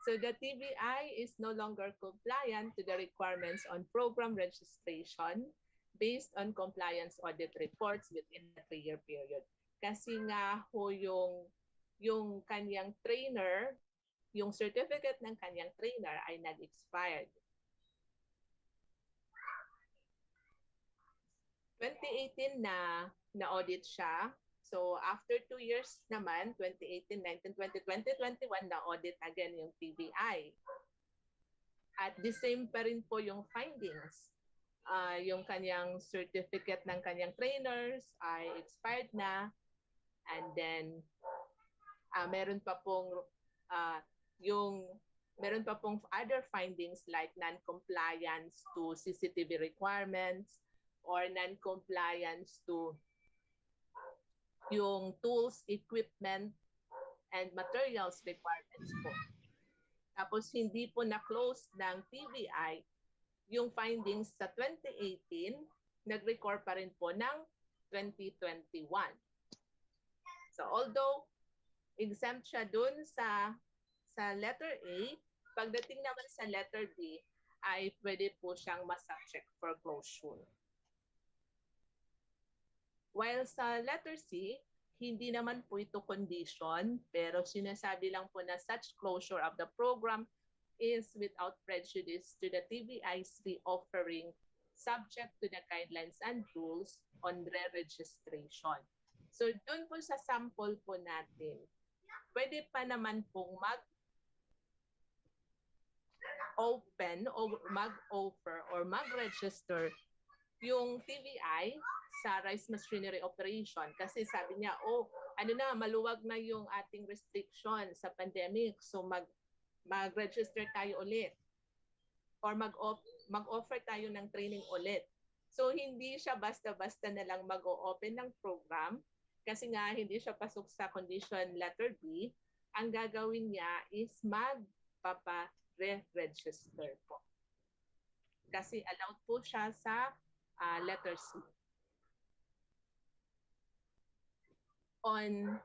So the TVI is no longer compliant to the requirements on program registration based on compliance audit reports within the 3-year period. Kasi nga ho yung kanyang trainer, yung certificate ng kanyang trainer ay nag-expired. 2018 na-audit siya. So after 2 years naman, 2018, 19, 20, 2021, na-audit again yung TVI. At the same pa rin po yung findings. Yung kanyang certificate ng kanyang trainers ay expired na. And then, meron pa pong other findings like non-compliance to CCTV requirements or non-compliance to yung tools, equipment, and materials requirements po. Tapos hindi po na-close ng TVI yung findings sa 2018, nag-record pa rin po ng 2021. So although exempt siya dun sa letter A, pagdating naman sa letter B, ay pwede po siyang ma-subject for closure. While sa letter C, hindi naman po ito condition, pero sinasabi lang po na such closure of the program is without prejudice to the TVI's offering subject to the guidelines and rules on re-registration. So doon po sa sample po natin, pwede pa naman pong open o mag-offer or mag-register yung TVI sa rice machinery operation kasi sabi niya, maluwag na yung ating restriction sa pandemic, so mag-register tayo ulit or mag-offer tayo ng training ulit. So hindi siya basta-basta na lang mag-o-open ng program kasi nga hindi siya pasok sa condition letter B. Ang gagawin niya is magpapa-re-register po. Kasi allowed po siya sa letter C. On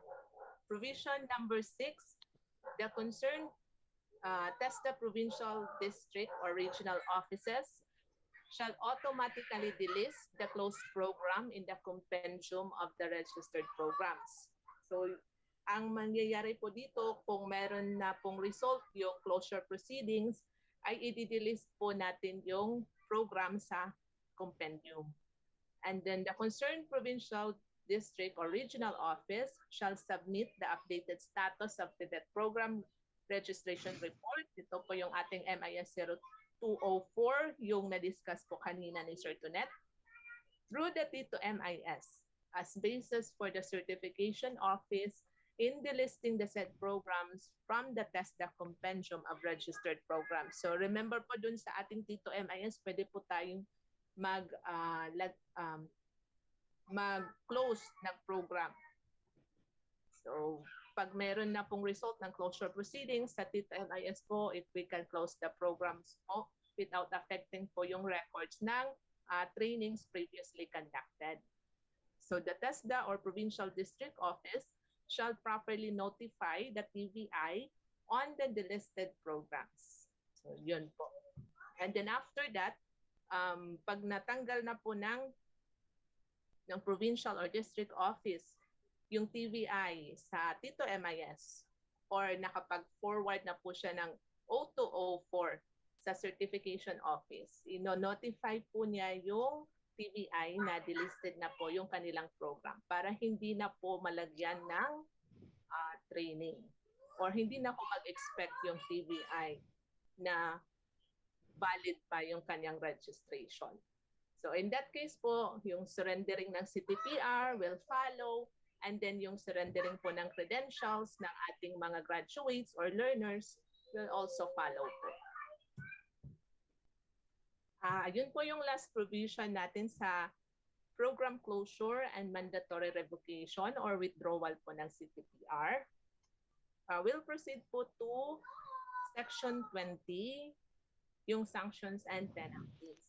provision number 6, the concerned TESDA provincial district or regional offices shall automatically delist the closed program in the compendium of the registered programs. So, ang mangyayari po dito, kung meron na pong result yung closure proceedings, ay i-delist po natin yung program sa compendium. And then the concerned provincial district or regional office shall submit the updated status of the program registration report. Ito po yung ating MIS 0204, yung na-discuss po kanina ni Sir Tonet, through the T2MIS as basis for the certification office in delisting the said programs from the TESDA compendium of registered programs. So remember po dun sa ating T2MIS, pwede po tayong mag-close ng program. So pag meron na pong result ng closure proceedings sa T2MIS po, we can close the programs po without affecting po yung records ng trainings previously conducted. So the TESDA or Provincial District Office shall properly notify the TVI on the delisted programs. So yun po. And then after that, pag natanggal na po ng provincial or district office yung TVI sa T2MIS or nakapag-forward na po siya ng 0204 sa certification office, ino-notify po niya yung TVI na delisted na po yung kanilang program para hindi na po malagyan ng training or hindi na po mag-expect yung TVI na valid pa yung kanyang registration. So in that case po, yung surrendering ng CTPR will follow, and then yung surrendering po ng credentials ng ating mga graduates or learners will also follow po. Yun po yung last provision natin sa program closure and mandatory revocation or withdrawal po ng CTPR. We'll proceed po to Section 20, yung sanctions and penalties.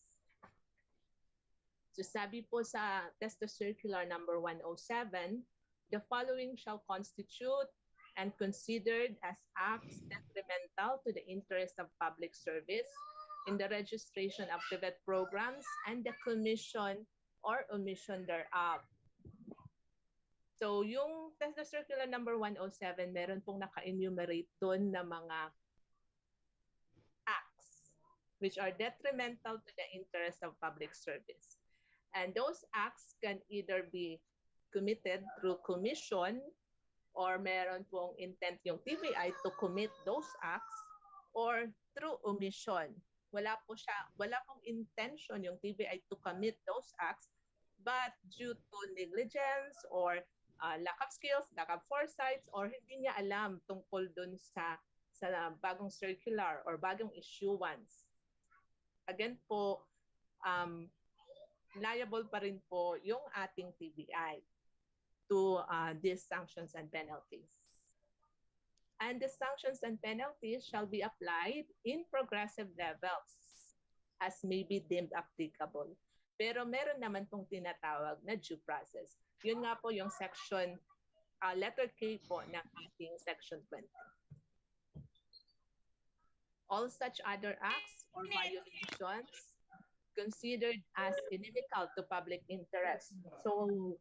So sabi po sa TESDA Circular number 107, the following shall constitute and considered as acts detrimental to the interest of public service in the registration of TVET programs and the commission or omission thereof. So yung TESDA Circular number 107, meron pong naka-enumerate doon na mga acts which are detrimental to the interest of public service. And those acts can either be committed through commission or meron pong intent yung TVI to commit those acts or through omission. Wala pong intention yung TVI to commit those acts, but due to negligence or lack of skills, lack of foresights, or hindi niya alam tungkol dun sa bagong circular or bagong issuance. Again po, liable pa rin po yung ating TVI to these sanctions and penalties. And the sanctions and penalties shall be applied in progressive levels as may be deemed applicable. Pero meron naman pong tinatawag na due process. Yun nga po yung section, letter K po ng ating section 20. All such other acts or violations considered as inimical to public interest. So,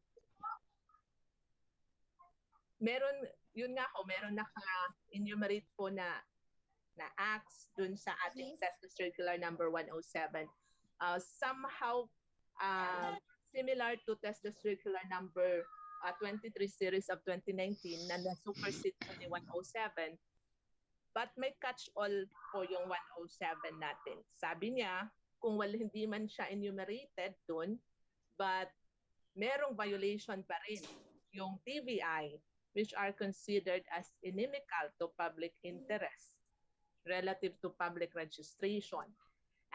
meron naka-enumerate po na acts dun sa ating TESDA Circular number 107. Somehow similar to TESDA Circular number 23 series of 2019 na na-supersede po ni 107. But may catch-all po yung 107 natin. Sabi niya, kung hindi man siya enumerated dun, but merong violation pa rin yung TVI, which are considered as inimical to public interest relative to public registration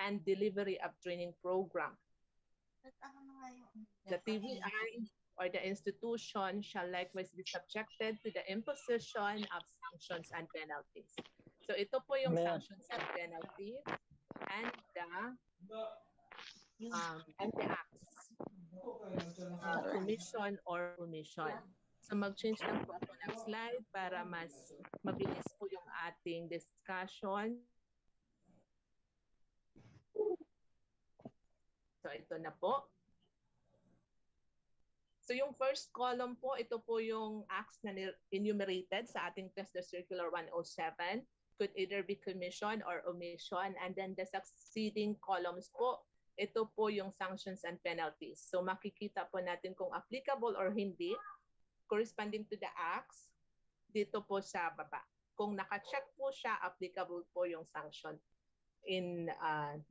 and delivery of training program. The TVI or the institution shall likewise be subjected to the imposition of sanctions and penalties. So ito po yung sanctions and penalties and the acts of commission or omission. So mag-change lang po ako ng slide para mas mabilis po yung ating discussion. So ito na po. So yung first column po, ito po yung acts na enumerated sa ating TESDA Circular 107. Could either be commission or omission. And then the succeeding columns po, ito po yung sanctions and penalties. So makikita po natin kung applicable or hindi, corresponding to the acts, dito po sa baba. Kung naka-check po siya, applicable po yung sanction in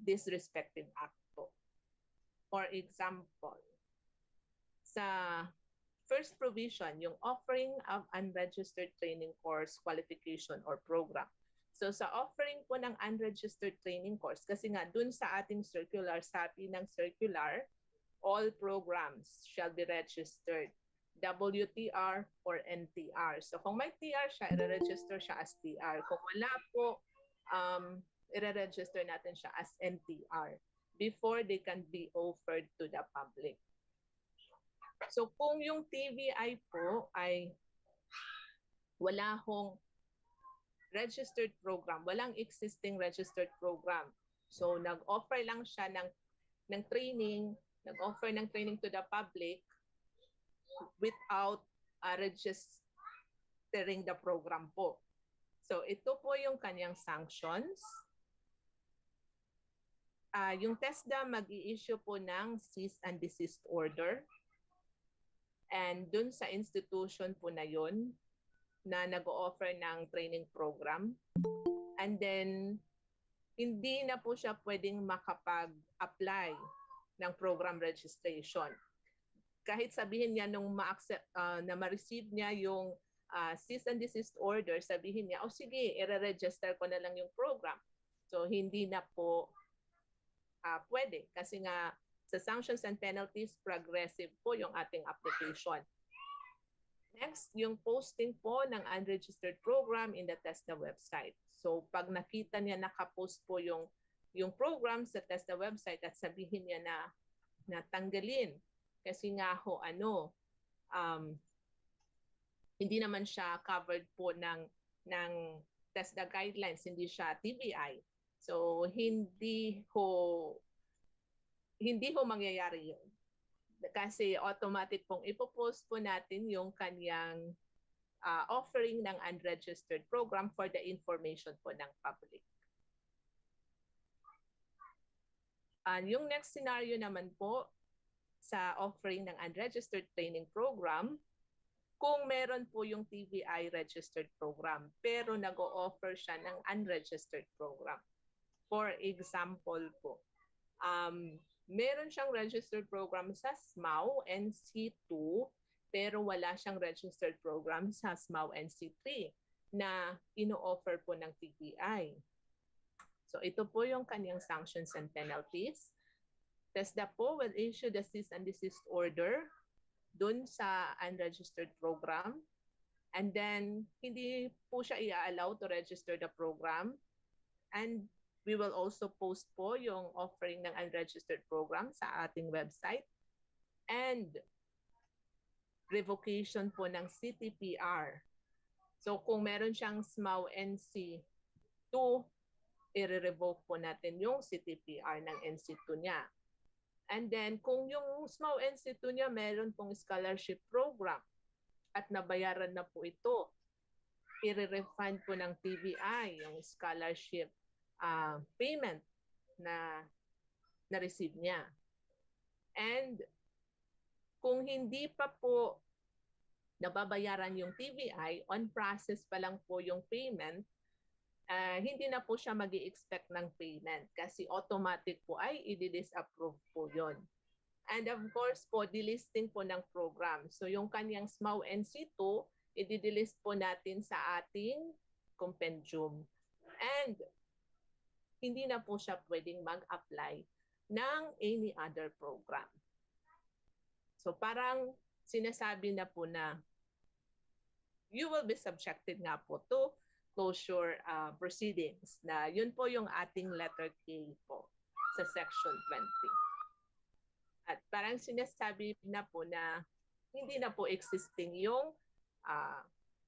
this respective act po. For example, sa first provision, yung offering of unregistered training course, qualification, or program. So sa offering po ng unregistered training course, kasi nga dun sa ating circular, sabi ng circular, all programs shall be registered, WTR or NTR. So kung may TR siya, i-register siya as TR. Kung wala po, i-register natin siya as NTR before they can be offered to the public. So kung yung TVI po ay wala hong registered program, walang existing registered program. So nag-offer lang siya ng training, nag-offer ng training to the public without registering the program po. So ito po yung kanyang sanctions. Yung TESDA mag-i-issue po ng cease and desist order. And dun sa institution po na yun, na nag-o-offer ng training program. And then, hindi na po siya pwedeng makapag-apply ng program registration. Kahit sabihin niya nung na ma-receive niya yung cease and desist order, sabihin niya, sige, i-register ko na lang yung program. So, hindi na po pwede. Kasi nga, sa sanctions and penalties, progressive po yung ating application. Next, yung posting po ng unregistered program in the TESDA website. So pag nakita niya nakapost po yung program sa TESDA website at sabihin niya na tanggalin kasi nga ho hindi naman siya covered po ng TESDA guidelines, hindi siya TVI. So hindi ho mangyayari yun. Kasi automatic pong ipopost po natin yung kanyang offering ng unregistered program for the information po ng public. Yung next scenario naman po sa offering ng unregistered training program, kung meron po yung TVI registered program pero nag-o-offer siya ng unregistered program. For example po, meron siyang registered program sa SMAU NC2 pero wala siyang registered program sa SMAU NC3 na ino-offer po ng TVI. So ito po yung kanyang sanctions and penalties. TESDA po will issue the cease and desist order dun sa unregistered program and then hindi po siya i-allow to register the program and we will also post po yung offering ng unregistered program sa ating website and revocation po ng CTPR. So kung meron siyang SMAU NC2, i-revoke po natin yung CTPR ng NC2 niya. And then kung yung SMAU NC2 niya meron pong scholarship program at nabayaran na po ito, i-refund po ng TVI yung scholarship payment na na-receive niya. And kung hindi pa po nababayaran yung TVI, on process pa lang po yung payment, hindi na po siya mag-i-expect ng payment kasi automatic po ay i-disapprove po yun. And of course po, delisting po ng program. So yung kanyang SMAW NC2, i-delist po natin sa ating compendium. And hindi na po siya pwedeng mag-apply ng any other program. So parang sinasabi na po na you will be subjected nga po to closure proceedings, na yun po yung ating letter K po sa section 20. At parang sinasabi na po na hindi na po existing yung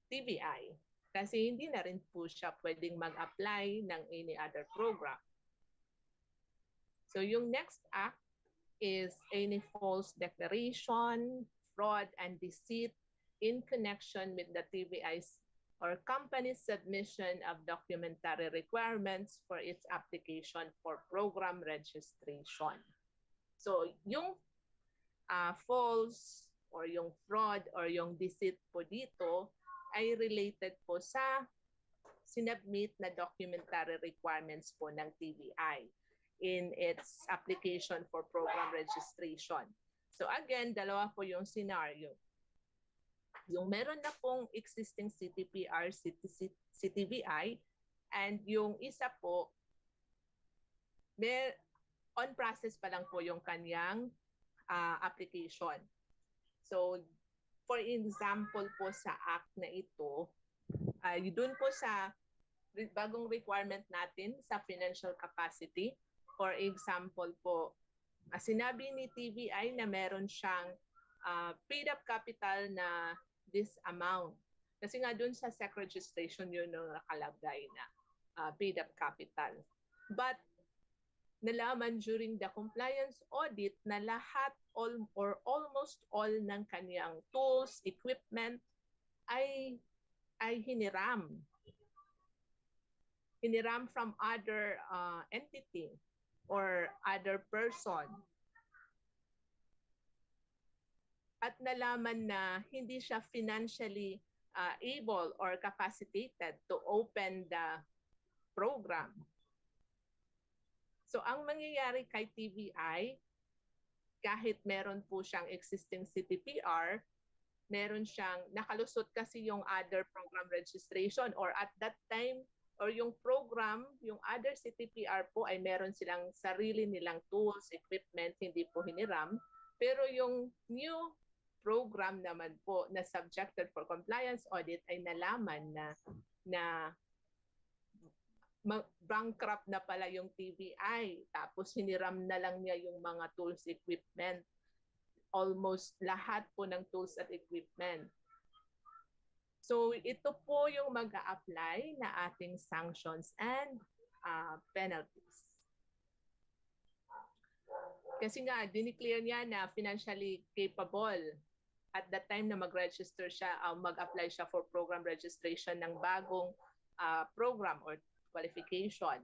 TVI kasi hindi na rin po siya pwedeng mag-apply ng any other program. So yung next act is any false declaration, fraud, and deceit in connection with the TVI's or company's submission of documentary requirements for its application for program registration. So yung false or yung fraud or yung deceit po dito ay related po sa sinubmit na documentary requirements po ng TVI in its application for program registration. So again, dalawa po yung scenario. Yung meron na pong existing CTPR, CTVI, and yung isa po, on process pa lang po yung kanyang application. So, for example po sa act na ito, doon po sa bagong requirement natin sa financial capacity, for example po, sinabi ni TVI na meron siyang paid up capital na this amount. Kasi nga doon sa SEC registration yun yung nakalagay na paid up capital. But nalaman during the compliance audit na lahat or almost all ng kanyang tools, equipment ay hiniram. Hiniram from other entity or other person. At nalaman na hindi siya financially able or capacitated to open the program. So ang mangyayari kay TVI, kahit meron po siyang existing CTPR, meron siyang nakalusot kasi yung other program registration or at that time or yung program, yung other CTPR po ay meron silang sarili nilang tools, equipment, hindi po hiniram. Pero yung new program naman po na subjected for compliance audit ay nalaman na bankrupt na pala yung TVI. Tapos hiniram na lang niya yung mga tools, equipment. Almost lahat po ng tools at equipment. So ito po yung mag-a-apply na ating sanctions and penalties. Kasi nga, dineclare niya na financially capable at that time na mag-register siya, mag-apply siya for program registration ng bagong program or qualification.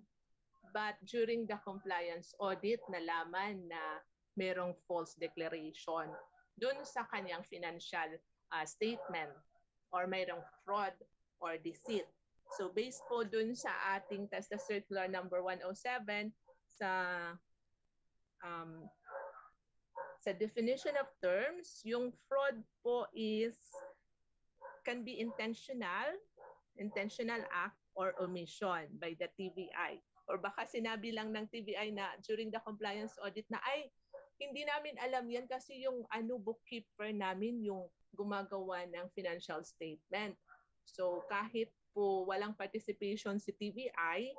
But during the compliance audit, nalaman na merong false declaration dun sa kanyang financial statement or mayroong fraud or deceit. So based po dun sa ating TESDA Circular number 107 sa definition of terms, yung fraud po can be intentional act or omission by the TVI. Or baka sinabi lang ng TVI na during the compliance audit na ay hindi namin alam yan kasi yung bookkeeper namin yung gumagawa ng financial statement. So kahit po walang participation si TVI,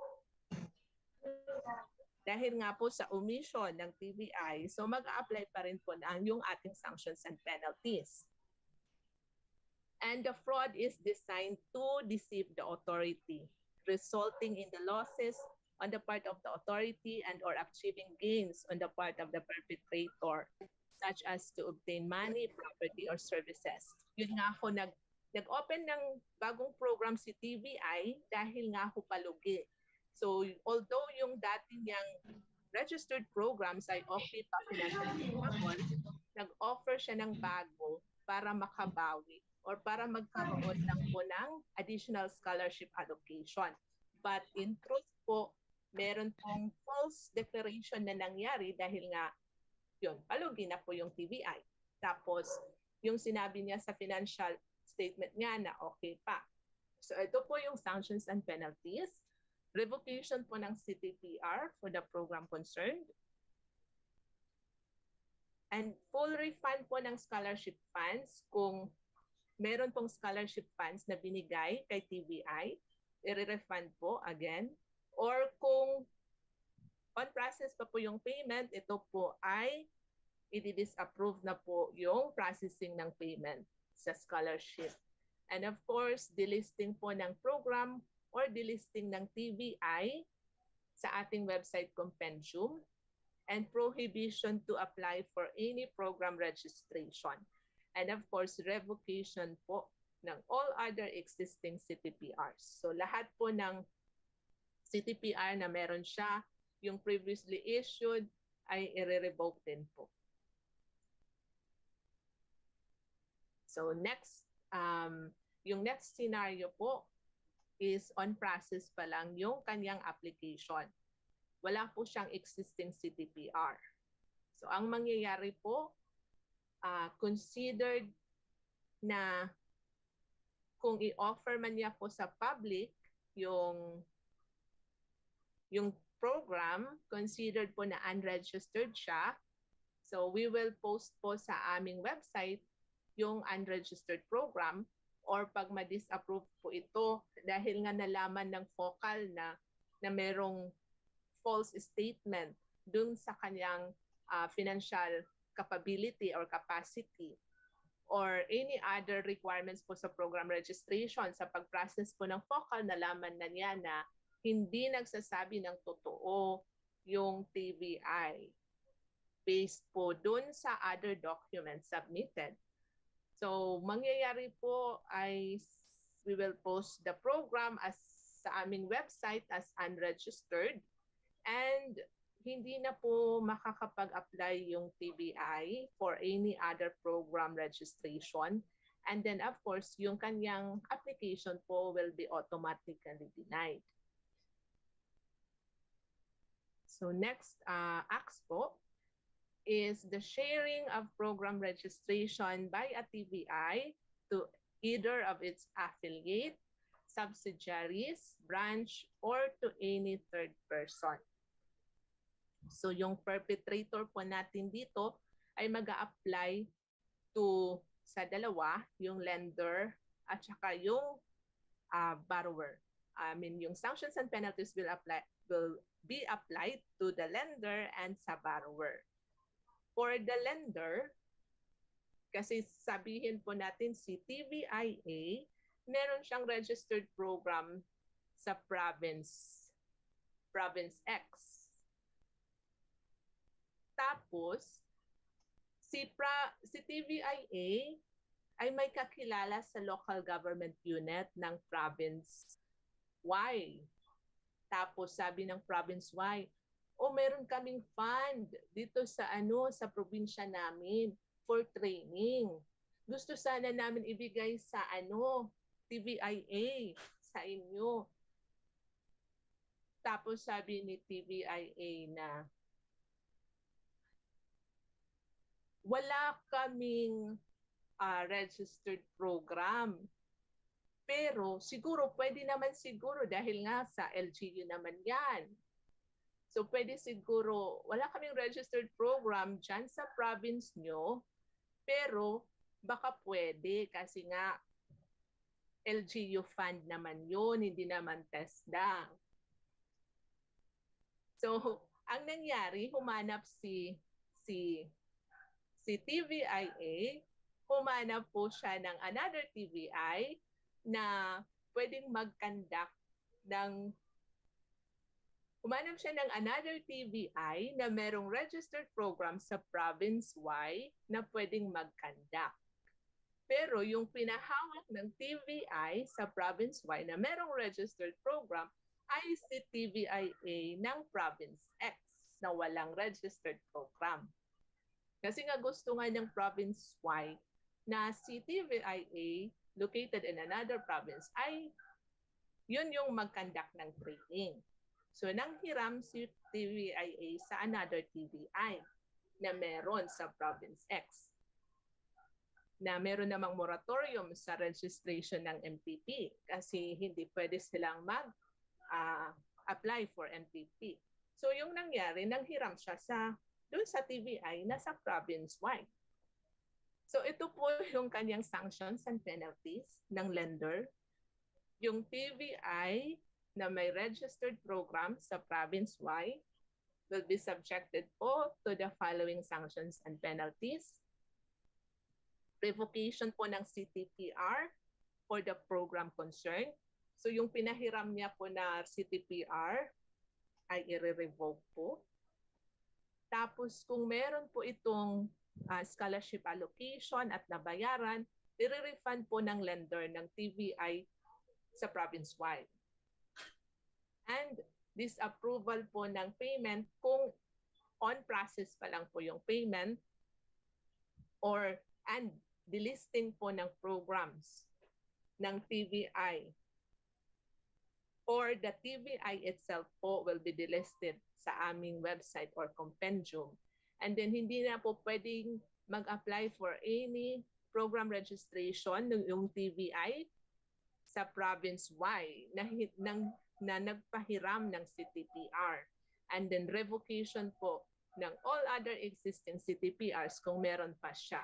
dahil nga po sa omission ng TVI, so mag-a-apply pa rin po na yung ating sanctions and penalties. And the fraud is designed to deceive the authority, resulting in the losses on the part of the authority and or achieving gains on the part of the perpetrator, such as to obtain money, property, or services. Yun nga ho, nag-open ng bagong program si TVI dahil nga ho palugi. So although yung dati niyang registered programs ay okay pa financially capable, nag-offer siya ng bago para makabawi or para magkaroon lang po ng additional scholarship allocation. But in truth po, meron pong false declaration na nangyari dahil nga yun, palugi na po yung TVI. Tapos, yung sinabi niya sa financial statement niya na okay pa. So, ito po yung sanctions and penalties. Revocation po ng CTPR for the program concerned. And full refund po ng scholarship funds kung meron pong scholarship funds na binigay kay TVI, i-refund po again. Or kung on process pa po yung payment, ito po ay i-disapprove na po yung processing ng payment sa scholarship. And of course, delisting po ng program or delisting ng TVI sa ating website compendium and prohibition to apply for any program registration. And of course, revocation po ng all other existing CTPRs. So lahat po ng CTPR na meron siya, yung previously issued, ay i-revoke din po. So next, yung next scenario po is on process pa lang yung kanyang application. Wala po siyang existing CTPR. So ang mangyayari po, considered na kung i-offer man niya po sa public yung program, considered po na unregistered siya. So we will post po sa aming website yung unregistered program, or pag ma-disapprove po ito dahil nga nalaman ng focal na merong false statement dun sa kanyang financial capability or capacity, or any other requirements po sa program registration, sa pag-process po ng focal, nalaman na niya na hindi nagsasabi ng totoo yung TVI based po dun sa other documents submitted. So, mangyayari po ay we will post the program as sa aming website as unregistered, and hindi na po makakapag-apply yung TVI for any other program registration. And then, of course, yung kanyang application po will be automatically denied. So next acts po is the sharing of program registration by a TVI to either of its affiliate, subsidiaries, branch, or to any third person. So yung perpetrator po natin dito ay mag-a-apply to sa dalawa, yung lender at saka yung borrower. I mean, yung sanctions and penalties will be applied to the lender and sa borrower. For the lender, kasi sabihin po natin si TVIA, meron siyang registered program sa province X. Tapos, si TVIA ay may kakilala sa local government unit ng province Y. Tapos sabi ng province Y, meron kaming fund dito sa sa probinsya namin for training. Gusto sana namin ibigay sa TVIA sa inyo. Tapos sabi ni TVIA na wala kaming registered program. Pero siguro pwede naman siguro dahil nga sa LGU naman yan. So pwede siguro, wala kaming registered program dyan sa province nyo, pero baka pwede kasi nga LGU fund naman yun, hindi naman TESDA. So ang nangyari, humanap si TVIA, humanap po siya ng another TVI na pwedeng mag-conduct ng Humanap siya ng another TVI na merong registered program sa province Y na pwedeng mag-conduct. Pero yung pinahawak ng TVI sa province Y na merong registered program ay si TVIA ng province X na walang registered program. Kasi nga gusto nga ng province Y na si TVIA located in another province ay yun yung mag-conduct ng training. So nanghiram si TVIA sa another TVI na meron sa Province X, na meron namang moratorium sa registration ng MPP kasi hindi pwede silang mag-apply for MPP. So yung nangyari, nanghiram siya doon sa TVI na sa province-wide. So ito po yung kanyang sanctions and penalties ng lender. Yung TVI na may registered program sa province-wide will be subjected po to the following sanctions and penalties. Revocation po ng CTPR for the program concerned. So yung pinahiram niya po na CTPR ay i-revoke po. Tapos kung meron po itong scholarship allocation at nabayaran, i-refund po ng lender ng TVI sa province-wide. And disapproval po ng payment kung on process pa lang po yung payment and delisting po ng programs ng TVI or the TVI itself po will be delisted sa aming website or compendium. And then hindi na po pwedeng mag-apply for any program registration ng yung TVI sa province Y na nagpahiram ng CTPR. And then revocation po ng all other existing CTPRs kung meron pa siya.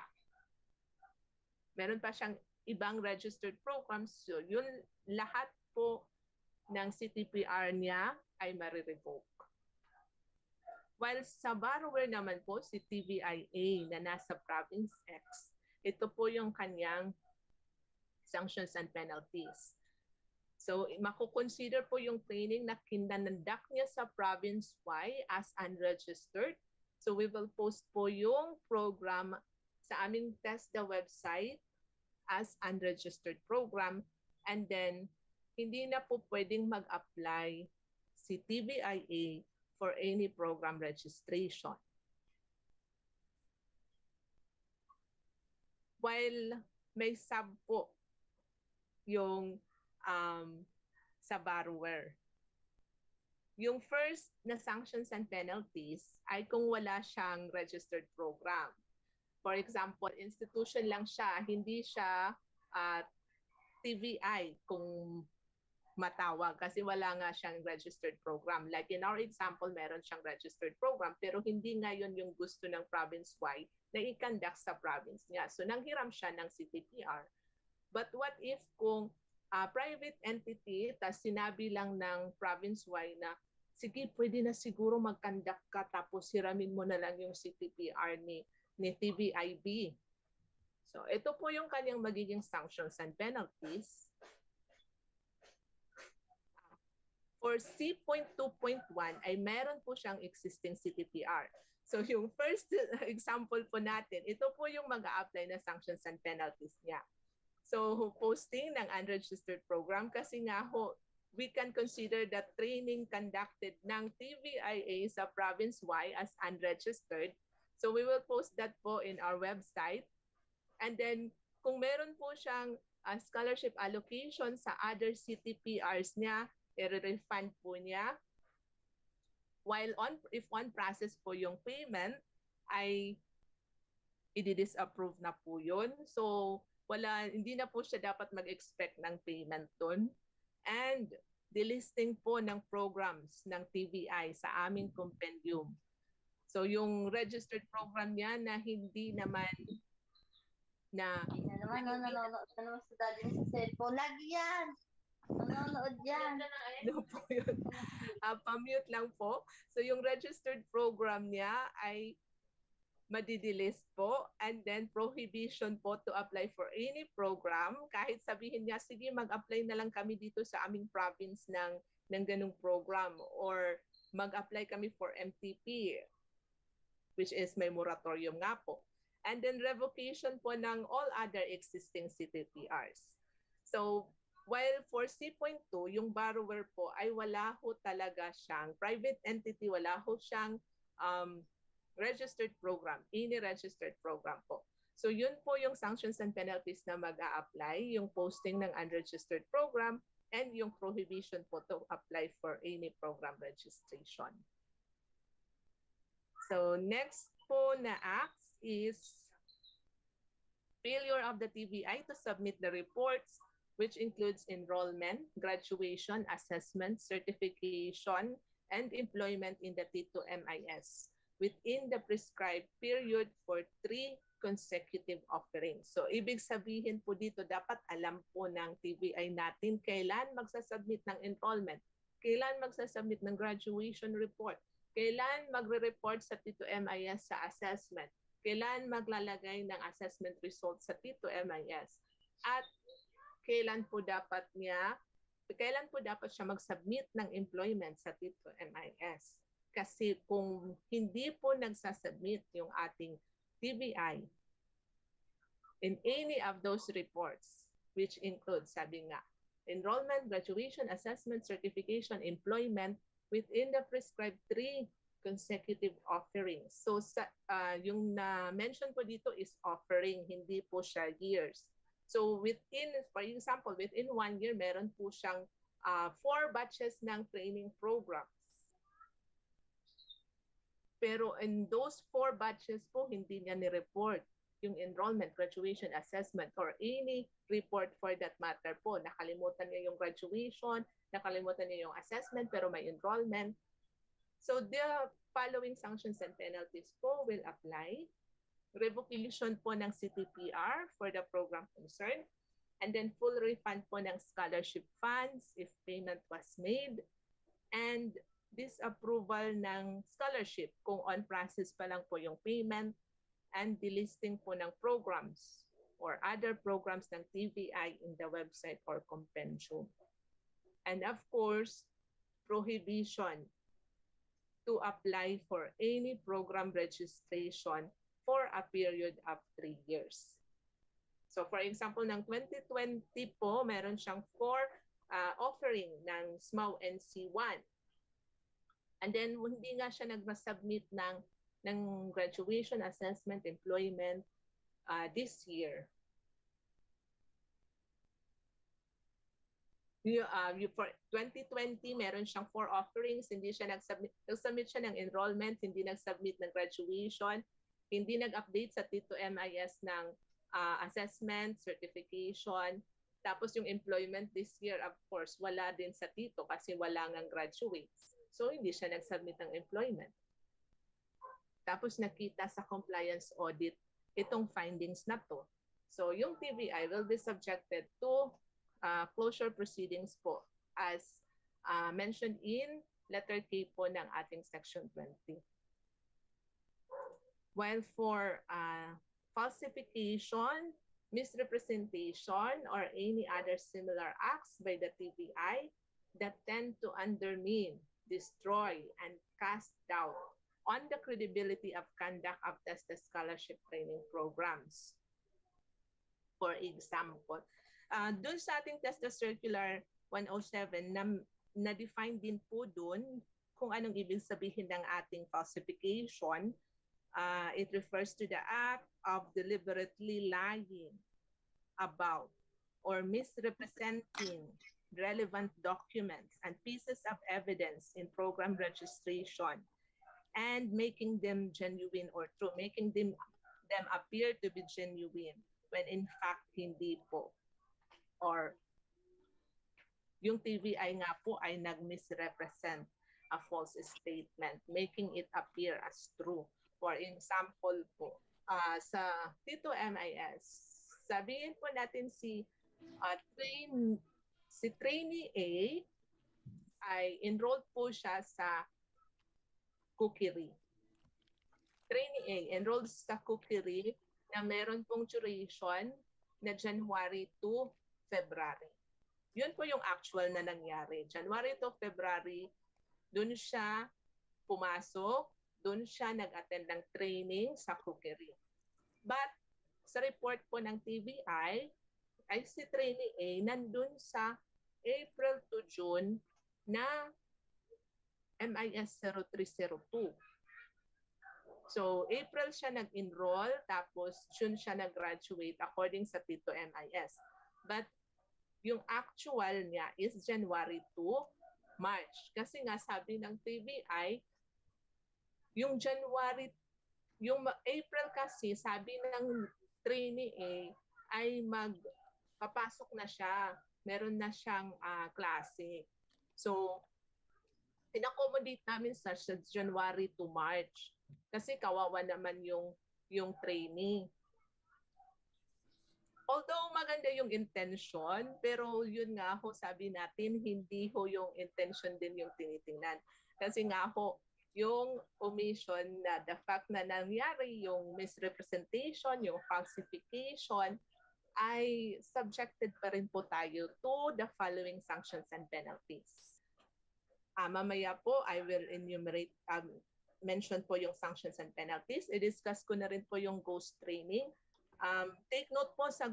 Meron pa siyang ibang registered programs, so yun lahat po ng CTPR niya ay marirevoke. While sa borrower naman po, si TVIA na nasa Province X, ito po yung kanyang sanctions and penalties. So, makukonsider po yung training na kinandak niya sa Province Y as unregistered. So, we will post po yung program sa aming TESDA website as unregistered program, and then hindi na po pwedeng mag-apply si TVIA for any program registration. While may sub po yung sa borrower. Yung first na sanctions and penalties ay kung wala siyang registered program. For example, institution lang siya, hindi siya TVI kung matawag kasi wala nga siyang registered program. Like in our example, meron siyang registered program pero hindi ngayon yung gusto ng province-wide na i-conduct sa province niya. So nanghiram siya ng CTPR. But what if kung private entity, tas sinabi lang ng province-wide na, sige, pwede na siguro mag-conduct ka tapos hiramin mo na lang yung CTPR ni TVIB. So ito po yung kanyang magiging sanctions and penalties. For C.2.1 ay meron po siyang existing CTPR. So yung first example po natin, ito po yung mag-a-apply na sanctions and penalties niya. So posting ng unregistered program kasi nga ho, we can consider that training conducted ng TVIA sa Province Y as unregistered. So we will post that po in our website. And then kung meron po siyang scholarship allocation sa other CTPRs niya, i-refund po niya. While if on process po yung payment, ay i-disapprove na po yun. So hindi na po siya dapat mag-expect ng payment doon. And delisting po ng programs ng TVI sa aming compendium. So yung registered program niya na hindi naman nanonood sa daddy sa cellphone. Lagi yan. Nanonood yan. Ano po yun? Pa-mute lang po. So yung registered program niya ay madidelist po, and then prohibition po to apply for any program. Kahit sabihin niya, sige, mag-apply na lang kami dito sa aming province ng ganung program, or mag-apply kami for MTP, which is may moratorium nga po. And then revocation po ng all other existing CTPRs. So, while for C.2, yung borrower po ay wala ho talaga siyang private entity, wala ho siyang registered program, any registered program po. So yun po yung sanctions and penalties na mag-a-apply, yung posting ng unregistered program and yung prohibition po to apply for any program registration. So next po na acts is failure of the TVI to submit the reports, which includes enrollment, graduation, assessment, certification, and employment in the T2MIS within the prescribed period for 3 consecutive offerings. So, ibig sabihin po dito, dapat alam po ng TVI natin kailan magsasubmit ng enrollment, kailan magsasubmit ng graduation report, kailan magre-report sa T2MIS sa assessment, kailan maglalagay ng assessment results sa T2MIS, at kailan po dapat siya mag-submit ng employment sa T2MIS. Kasi kung hindi po nagsasubmit yung ating TVI in any of those reports, which includes, sabi nga, enrollment, graduation, assessment, certification, employment within the prescribed 3 consecutive offerings. So yung na-mention po dito is offering, hindi po siya years. So within, for example, within 1 year, meron po siyang 4 batches ng training programs. Pero in those 4 batches po, hindi niya ni-report yung enrollment, graduation, assessment, or any report for that matter po. Nakalimutan niya yung graduation, nakalimutan niya yung assessment, pero may enrollment. So the following sanctions and penalties po will apply. Revocation po ng CTPR for the program concerned, and then full refund po ng scholarship funds if payment was made, and disapproval ng scholarship kung on process pa lang po yung payment, and delisting po ng programs or other programs ng TVI in the website or compendium. And of course, prohibition to apply for any program registration for a period of 3 years. So for example, ng 2020 po, meron siyang 4 offering ng SMAW NC1. And then hindi nga siya nag-submit ng graduation, assessment, employment this year. For 2020, meron siyang 4 offerings, hindi siya nag-submit siya ng enrollment, hindi nag-submit ng graduation, hindi nag-update sa T2MIS ng assessment, certification, tapos yung employment this year, of course, wala din sa Tito kasi wala ngang graduates. So, hindi siya nag-submit ng employment. Tapos nakita sa compliance audit itong findings na to. So, yung TVI will be subjected to closure proceedings po as mentioned in letter K po ng ating section 20. While for falsification, misrepresentation, or any other similar acts by the TVI that tend to undermine, destroy, and cast doubt on the credibility of conduct of TESDA scholarship training programs. For example, dun sa ating TESDA Circular 107, na-define din po dun kung anong ibig sabihin ng ating falsification. It refers to the act of deliberately lying about or misrepresenting relevant documents and pieces of evidence in program registration and making them genuine or true, making them appear to be genuine when in fact hindi po. Or yung TVI nga po ay nag-misrepresent a false statement, making it appear as true. For example po, sa T2MIS, sabihin po natin si trainee A ay enrolled po siya sa cookery. Trainee A enrolled sa cookery na meron pong duration na January to February. Yun po yung actual na nangyari. January to February, dun siya pumasok, dun siya nag-attend ng training sa cookery. But sa report po ng TVI, ay si trainee A nandun sa April to June na MIS 0302. So April siya nag-enroll, tapos June siya nag-graduate according sa T2MIS. But yung actual niya is January to March. Kasi nga sabi ng TVI, yung April kasi sabi ng trainee ay papasok na siya. Meron na siyang klase. So, in-accommodate namin sa January to March. Kasi kawawa naman yung trainee. Although maganda yung intention, pero yun nga ho, sabi natin, hindi ho yung intention din yung tinitingnan. Kasi nga ho, yung omission na the fact na nangyari yung misrepresentation, yung falsification, ay subjected pa rin po tayo to the following sanctions and penalties. Mamaya po, I will enumerate, mention po yung sanctions and penalties. I-discuss ko na rin po yung ghost training. Take note po sa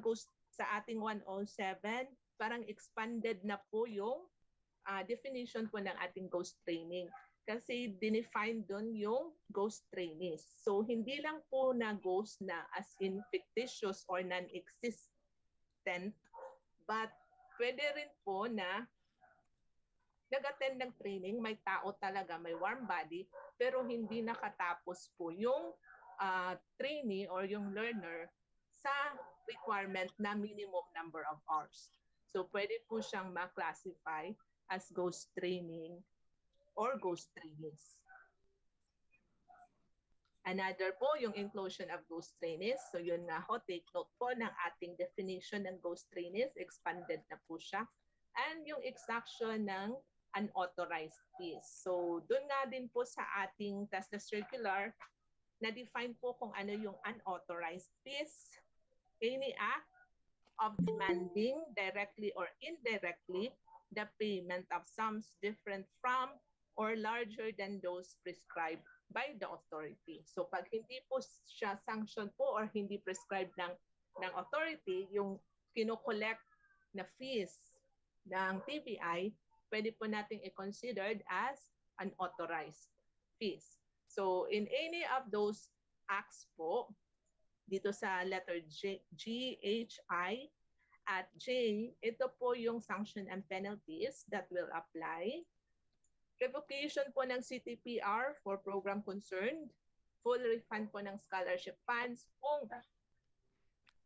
ating 107, parang expanded na po yung definition po ng ating ghost training. Kasi dinefine doon yung ghost trainees. So hindi lang po na ghost na as in fictitious or non-existent, but pwede rin po na nag-attend ng training, may tao talaga, may warm body, pero hindi nakatapos po yung trainee or yung learner sa requirement na minimum number of hours. So pwede po siyang ma-classify as ghost training or ghost trainees. Another po, yung inclusion of ghost trainees. So yun nga ho, take note po ng ating definition ng ghost trainees. Expanded na po siya. And yung exaction ng unauthorized fees. So doon nga din po sa ating TESDA circular, na-define po kung ano yung unauthorized fees. Any act of demanding directly or indirectly the payment of sums different from or larger than those prescribed by the authority. So pag hindi po siya sanctioned po or hindi prescribed ng authority, yung kino-collect na fees ng TVI, pwede po nating i-considered as unauthorized fees. So in any of those acts po, dito sa letter G, H, I, at J, ito po yung sanction and penalties that will apply. Revocation po ng CTPR for program concerned, full refund po ng scholarship funds kung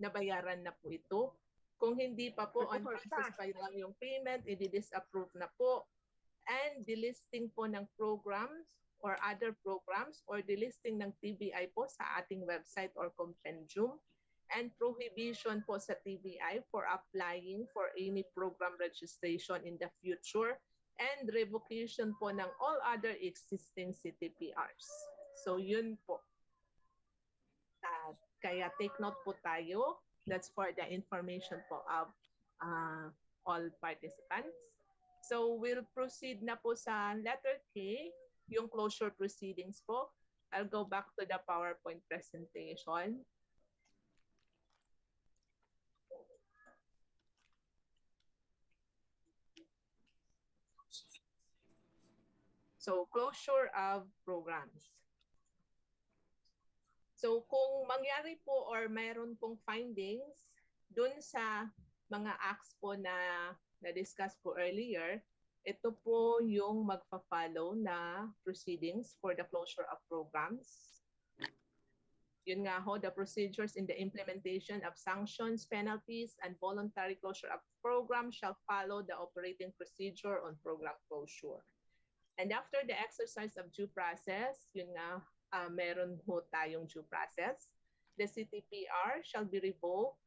nabayaran na po ito. Kung hindi pa po, on process pa lang yung payment, i-disapprove na po. And delisting po ng programs or other programs or delisting ng TVI po sa ating website or compendium. And prohibition po sa TVI for applying for any program registration in the future. And revocation po ng all other existing CTPRs. So yun po. Kaya take note po tayo. That's for the information po of all participants. So we'll proceed na po sa letter K, yung closure proceedings po. I'll go back to the PowerPoint presentation. So closure of programs. So kung mangyari po or mayroon pong findings dun sa mga acts po na na-discuss po earlier, ito po yung magpa-follow na proceedings for the closure of programs. Yun nga ho, the procedures in the implementation of sanctions, penalties, and voluntary closure of program shall follow the operating procedure on program closure. And after the exercise of due process, yun nga, meron ho tayong due process. The CTPR shall be revoked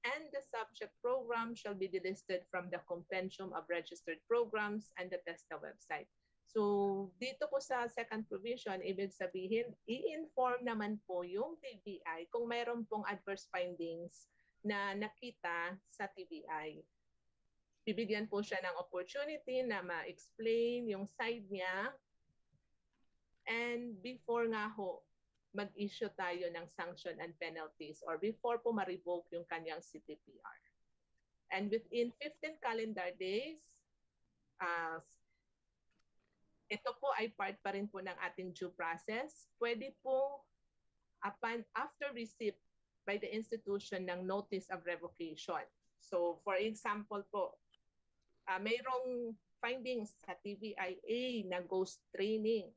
and the subject program shall be delisted from the compendium of registered programs and the TESDA website. So dito po sa second provision, ibig sabihin, i-inform naman po yung TVI kung mayroon pong adverse findings na nakita sa TVI. Bibigyan po siya ng opportunity na ma-explain yung side niya. And before nga ho, mag-issue tayo ng sanction and penalties or before po ma-revoke yung kanyang CTPR. And within 15 calendar days, ito po ay part pa rin po ng ating due process. Pwede po after receipt by the institution ng notice of revocation. So for example po, mayroong findings sa TVIA na ghost training.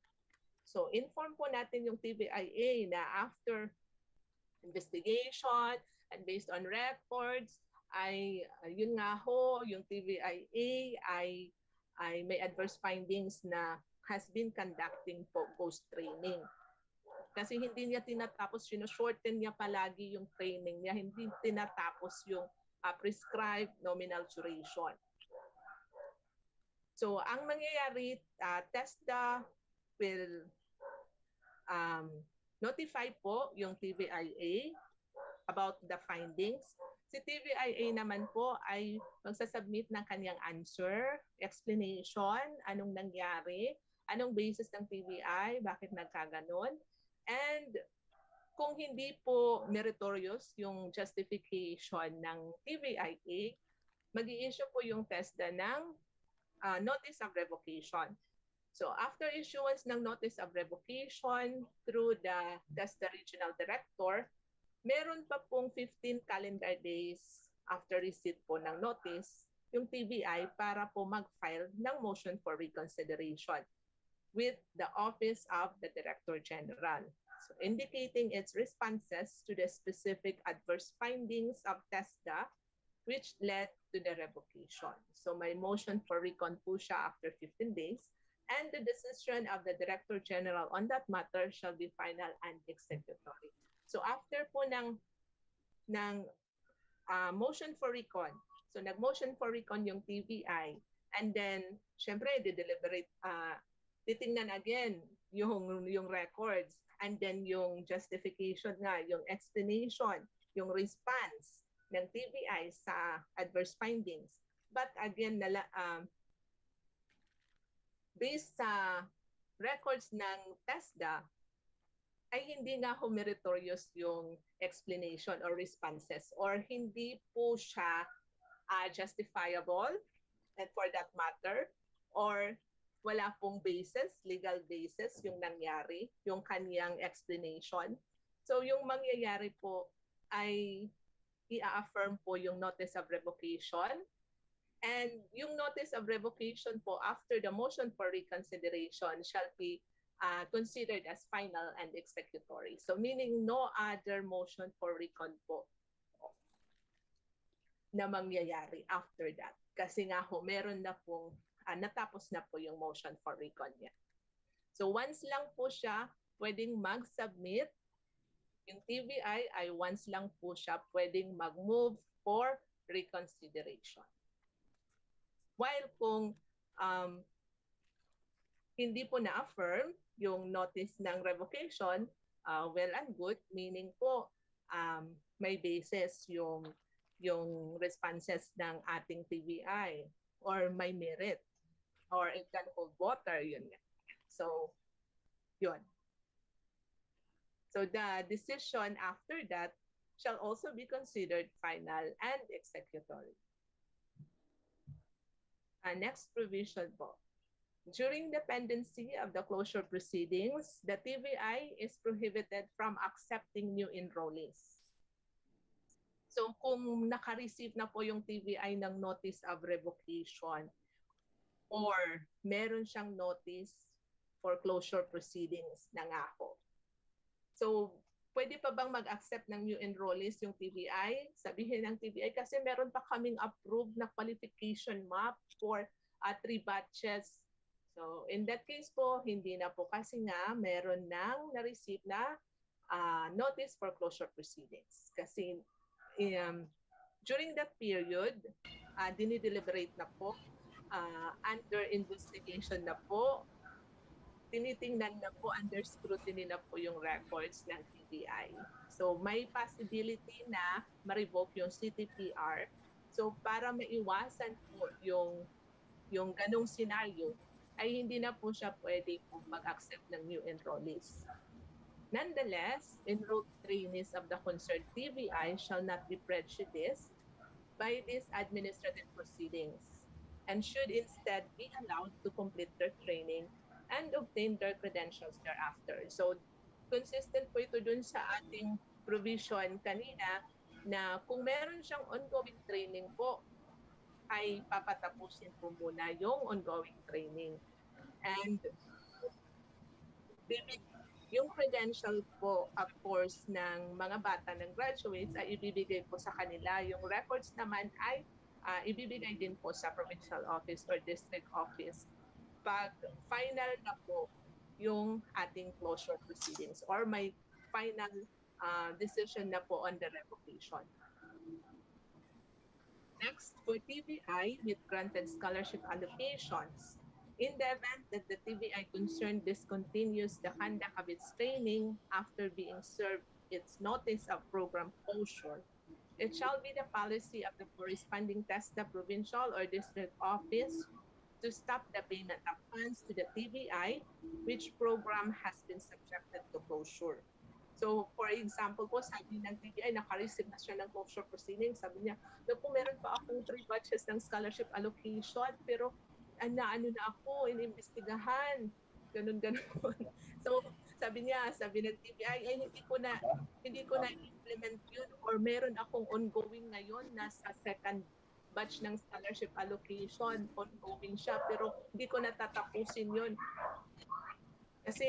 So inform po natin yung TVIA na after investigation and based on records ay yun nga ho, yung TVIA ay may adverse findings na has been conducting po ghost training. Kasi hindi niya tinatapos, shorten niya palagi yung training niya, hindi tinatapos yung prescribed nominal duration. So ang mangyayari, TESDA will notify po yung TVIA about the findings. Si TVIA naman po ay magsasubmit ng kanyang answer, explanation, anong nangyari, anong basis ng TVI, bakit nagkaganon, and kung hindi po meritorious yung justification ng TVIA, mag-i-issue po yung TESDA ng notice of revocation. So after issuance ng notice of revocation through the TESDA Regional Director, meron pa pong 15 calendar days after receipt po ng notice yung TVI para po mag-file ng motion for reconsideration with the Office of the Director General. So indicating its responses to the specific adverse findings of TESDA which led to the revocation. So may motion for recon po siya after 15 days and the decision of the Director General on that matter shall be final and executory. So after po ng motion for recon, so nag-motion for recon yung TVI, and then syempre deliberate, titingnan again yung records, and then yung justification nga, yung explanation, yung response ng TVI sa adverse findings. But again, based sa records ng TESDA, ay hindi nga ho meritorious yung explanation or responses or hindi po siya justifiable and for that matter or wala pong basis, legal basis yung nangyari, yung kaniyang explanation. So yung mangyayari po ay i-affirm po yung notice of revocation. And yung notice of revocation po after the motion for reconsideration shall be considered as final and executory. So meaning no other motion for recon po na mangyayari after that. Kasi nga ho, meron na pong, natapos na po yung motion for recon niya. So once lang po siya pwedeng mag-submit, yung TVI ay once lang po siya pwedeng mag-move for reconsideration. While kung hindi po na-affirm yung notice ng revocation, well and good, meaning po may basis yung responses ng ating TVI or may merit or it can hold water, yun nga. So, yun. So the decision after that shall also be considered final and executory. Next provision po. During the pendency of the closure proceedings, the TVI is prohibited from accepting new enrollees. So kung naka-receive na po yung TVI ng notice of revocation or meron siyang notice for closure proceedings na nga po. So pwede pa bang mag-accept ng new enrollees yung TVI? Sabihin ng TVI kasi meron pa kaming approved na qualification map for 3 batches. So in that case po, hindi na po kasi nga meron nang na-receive na notice for closure proceedings. Kasi during that period, dinideliberate na po, under investigation na po, tinitingnan na po, under scrutiny na po yung records ng TVI. So may possibility na ma-revoke yung CTPR. So para maiwasan po yung ganong scenario, ay hindi na po siya pwede mag-accept ng new enrollees. Nonetheless, enrolled trainees of the concerned TVI shall not be prejudiced by these administrative proceedings and should instead be allowed to complete their training and obtain their credentials thereafter. So, consistent po ito dun sa ating provision kanina na kung meron siyang ongoing training po, ay papatapusin po muna yung ongoing training. And yung credential po, of course, ng mga bata ng graduates ay ibibigay po sa kanila. Yung records naman ay ibibigay din po sa provincial office or district office pag final na po yung ating closure proceedings or may final decision na po on the revocation. Next, for TVI with granted scholarship allocations, in the event that the TVI concerned discontinues the conduct of its training after being served its notice of program closure, it shall be the policy of the corresponding TESDA provincial or district office to stop the payment of funds to the TVI which program has been subjected to closure. So, for example po, sabi ng TVI, naka-receive na siya ng closure proceeding. Sabi niya, kung meron pa akong 3 batches ng scholarship allocation, pero ano na ako, inimbestigahan. Ganun. So, sabi ng TVI, ay hindi ko na implement yun or meron akong ongoing ngayon, nasa second batch ng scholarship allocation, ongoing siya, pero hindi ko natatapusin yun. Kasi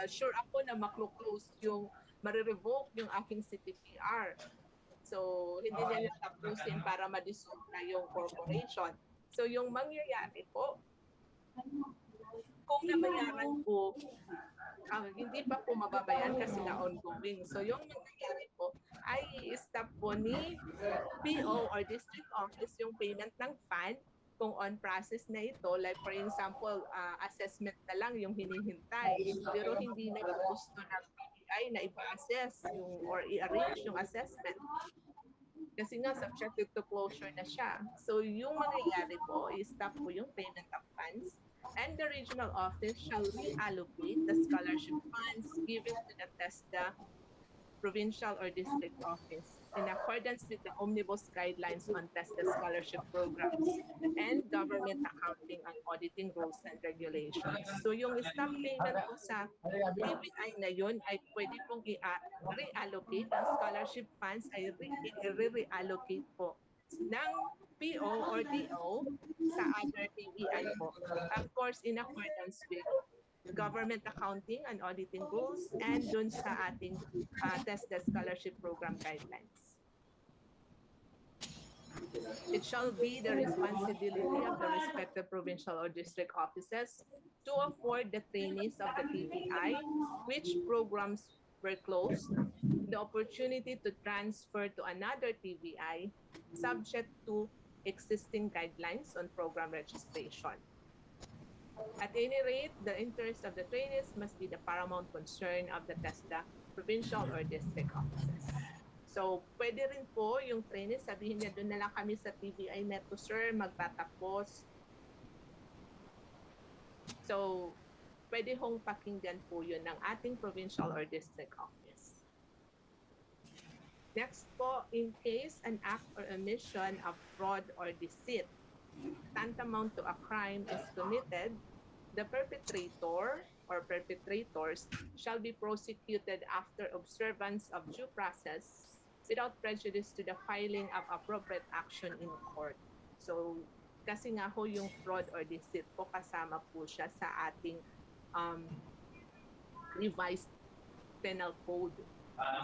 sure ako na maklo-close yung, marirevoke yung aking CTPR. So, hindi niya natapusin para ma-dissolve na yung corporation. So, yung mangyayari po, kung nabayaran po, hindi pa po mababayan kasi na ongoing. So, yung mangyayari po ay i-stop po ni PO or district office yung payment ng fund kung on process na ito, like for example, assessment na lang yung hinihintay, pero hindi na gusto ng PBI na ipa-assess yung, or i-arrange yung assessment. Kasi nga, subjected to closure na siya. So, yung mangyayari po, i-stop po yung payment of funds, and the regional office shall reallocate the scholarship funds given to the TESDA provincial or district office in accordance with the omnibus guidelines on TESDA scholarship programs and government accounting and auditing rules and regulations. So yung stop payment po sa TVI na yun ay pwede pong i-reallocate. Ang scholarship funds ay re-reallocate po ng PO or DO sa other TVI po. Of course, in accordance with government accounting and auditing rules and dun sa ating TESDA scholarship program guidelines. It shall be the responsibility of the respective provincial or district offices to afford the trainees of the TVI, which programs were closed, the opportunity to transfer to another TVI subject to existing guidelines on program registration. At any rate, the interest of the trainees must be the paramount concern of the TESDA provincial or district offices. So, pwede rin po yung trainees, sabihin niya, doon na lang kami sa TVI neto, sir, magtatapos. So, pwede hong pakinggan po yun ng ating provincial or district office. Next po, in case an act or omission of fraud or deceit tantamount to a crime is committed, the perpetrator or perpetrators shall be prosecuted after observance of due process without prejudice to the filing of appropriate action in court. So, kasi nga ho yung fraud or deceit po kasama po siya sa ating revised penal code.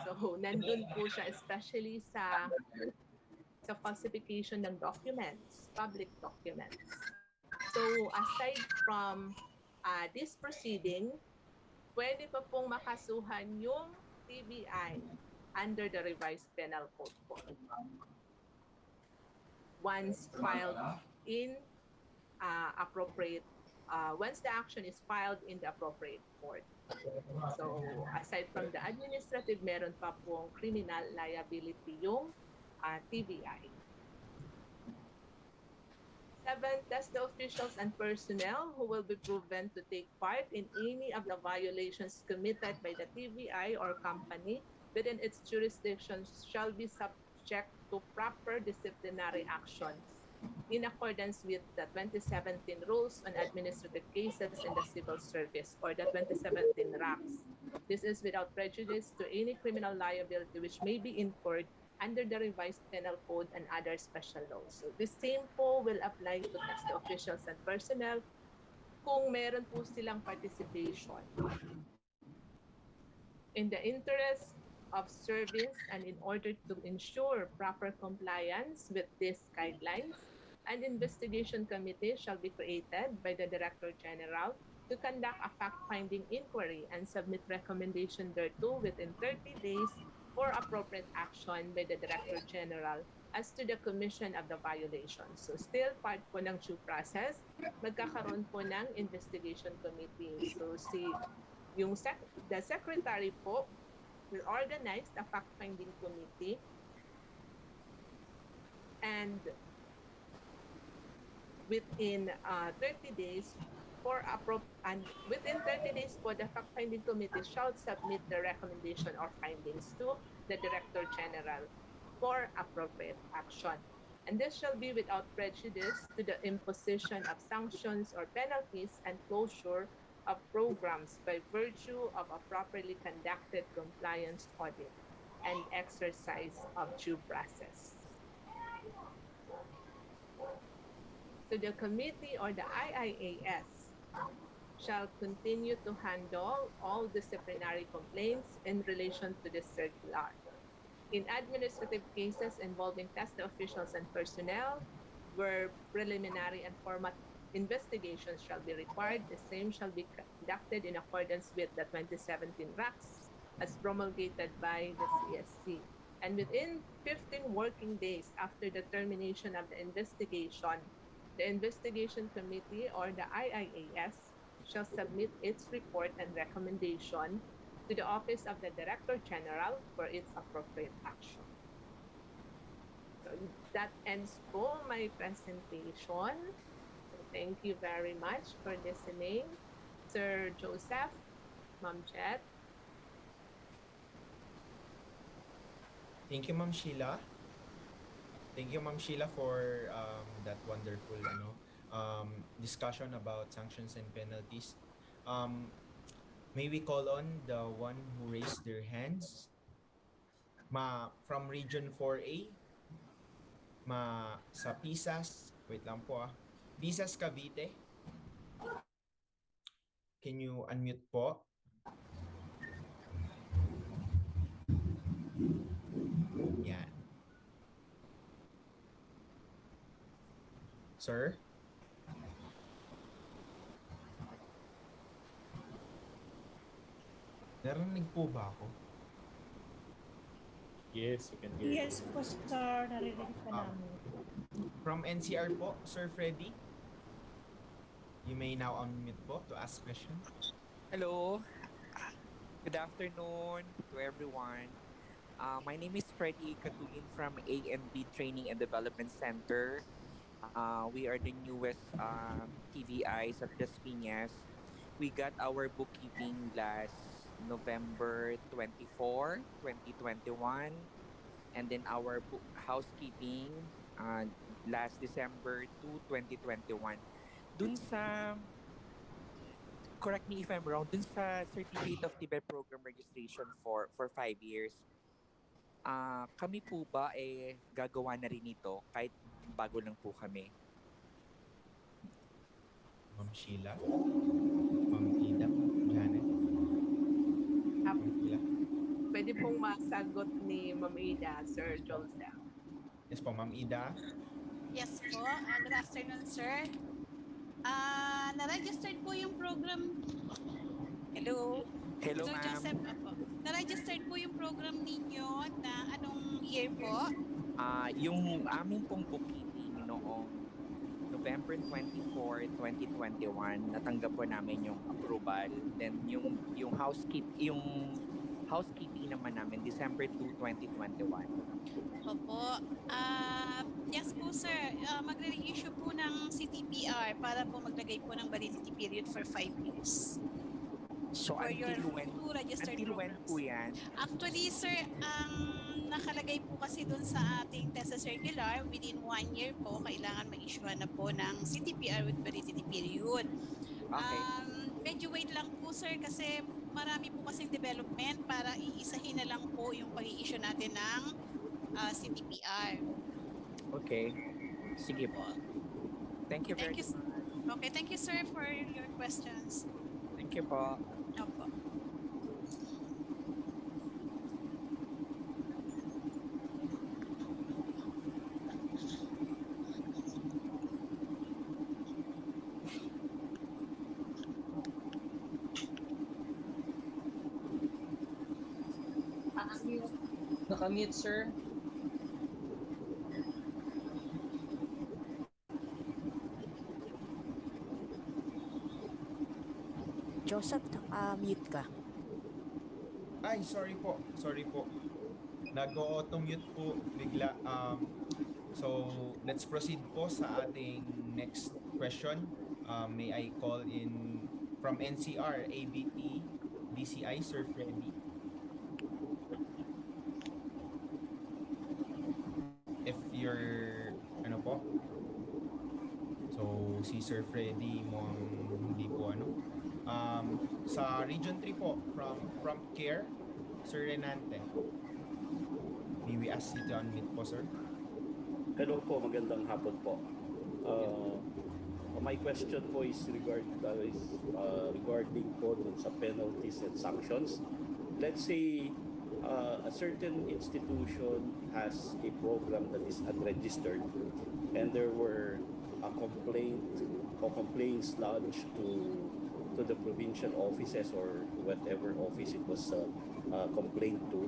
So, nandun po siya especially sa falsification ng documents, public documents. So, aside from this proceeding, pwede pa pong makasuhan yung TVI under the revised penal code po. Once filed in once the action is filed in the appropriate court. So, aside from the administrative, meron pa pong criminal liability yung TVI. 7, TESDA officials and personnel who will be proven to take part in any of the violations committed by the TVI or company within its jurisdiction shall be subject to proper disciplinary actions in accordance with the 2017 Rules on Administrative Cases in the Civil Service or the 2017 RACS. This is without prejudice to any criminal liability which may be incurred under the revised penal code and other special laws. So the same po will apply to test officials and personnel kung meron po silang participation. In the interest of service and in order to ensure proper compliance with these guidelines, an investigation committee shall be created by the Director General to conduct a fact-finding inquiry and submit recommendation thereto within 30 days for appropriate action by the Director General as to the commission of the violation. So still part po ng due process, magkakaroon po ng investigation committee. So the secretary po will organize a fact-finding committee and within 30 days within 30 days po, the fact-finding committee shall submit the recommendation or findings to the Director General for appropriate action. And this shall be without prejudice to the imposition of sanctions or penalties and closure of programs by virtue of a properly conducted compliance audit and exercise of due process. So the committee or the IIAS shall continue to handle all disciplinary complaints in relation to this circular. In administrative cases involving test officials and personnel, where preliminary and formal investigations shall be required, the same shall be conducted in accordance with the 2017 RACs as promulgated by the CSC. And within 15 working days after the termination of the investigation committee or the IIAS shall submit its report and recommendation to the Office of the Director General for its appropriate action. So that ends po my presentation. So thank you very much for listening. Sir Joseph, Ma'am Jet. Thank you, Ma'am Sheila. Thank you, Ma'am Sheila, for that wonderful discussion about sanctions and penalties. May we call on the one who raised their hands? From Region 4A, sa Pisas. Wait lang po Pisas, Cavite. Can you unmute po? Yan. Sir? Narinig po ba ako? Yes, you can hear. Yes po, sir. Narinig ka namin. From NCR po, Sir Freddy. You may now unmute po to ask question. Hello. Good afternoon to everyone. My name is Freddy Katuin from A&B Training and Development Center. We are the newest TVIs at Las Piñas. We got our bookkeeping last November 24, 2021. And then our housekeeping last December 2, 2021. Dun sa, correct me if I'm wrong, dun sa Certificate of TVI Program Registration for 5 years, kami po ba gagawa na rin ito kahit bago lang po kami? Ma'am Sheila? Ma'am Ida? Janet? Pwede pong masagot ni Ma'am Ida, Sir Joseph. Yes po, Ma'am Ida. Yes po. Good afternoon, sir. Na-registered po yung program. Hello. Hello, Sir ma'am. Joseph, opo. Na-registered po yung program ninyo na anong year po? Yung aming pong bookkeeping noong November 24, 2021, natanggap po namin yung approval. Then yung housekeeping naman namin December 2, 2021. Opo. Yes po, sir. Magre-reissue po ng CTPR para po maglagay po ng validity period for 5 years. So For your until when? two registered Until when programs. po yan? Actually, sir, ang nakalagay po kasi dun sa ating TESA circular, within 1 year po, kailangan mag-issue na po ng CTPR with validity period. Okay. Medyo wait lang po, sir, kasi marami po kasing development para iisahin na lang po yung pag-i-issue natin ng CTPR. Okay. Sige po. Thank you very Thank you. much. Okay, thank you, sir, for your questions. Thank you po. Opo. Nakamute, sir. Joseph, naka-mute ka. Ay, sorry po. Sorry po. Nag-auto-mute po bigla. So, let's proceed po sa ating next question. May I call in from NCR, ABP, DCI, Sir Freddy? If you're, ano po? So, si Sir Freddy mo hindi po sa Region 3 po, from CARE, Sir Renante. May we ask you to unmute po, sir? Hello po, magandang hapon po. My question po is regarding po dun sa penalties and sanctions. Let's say a certain institution has a program that is unregistered and there were a complaint or complaints lodged to the provincial offices or whatever office it was complained to,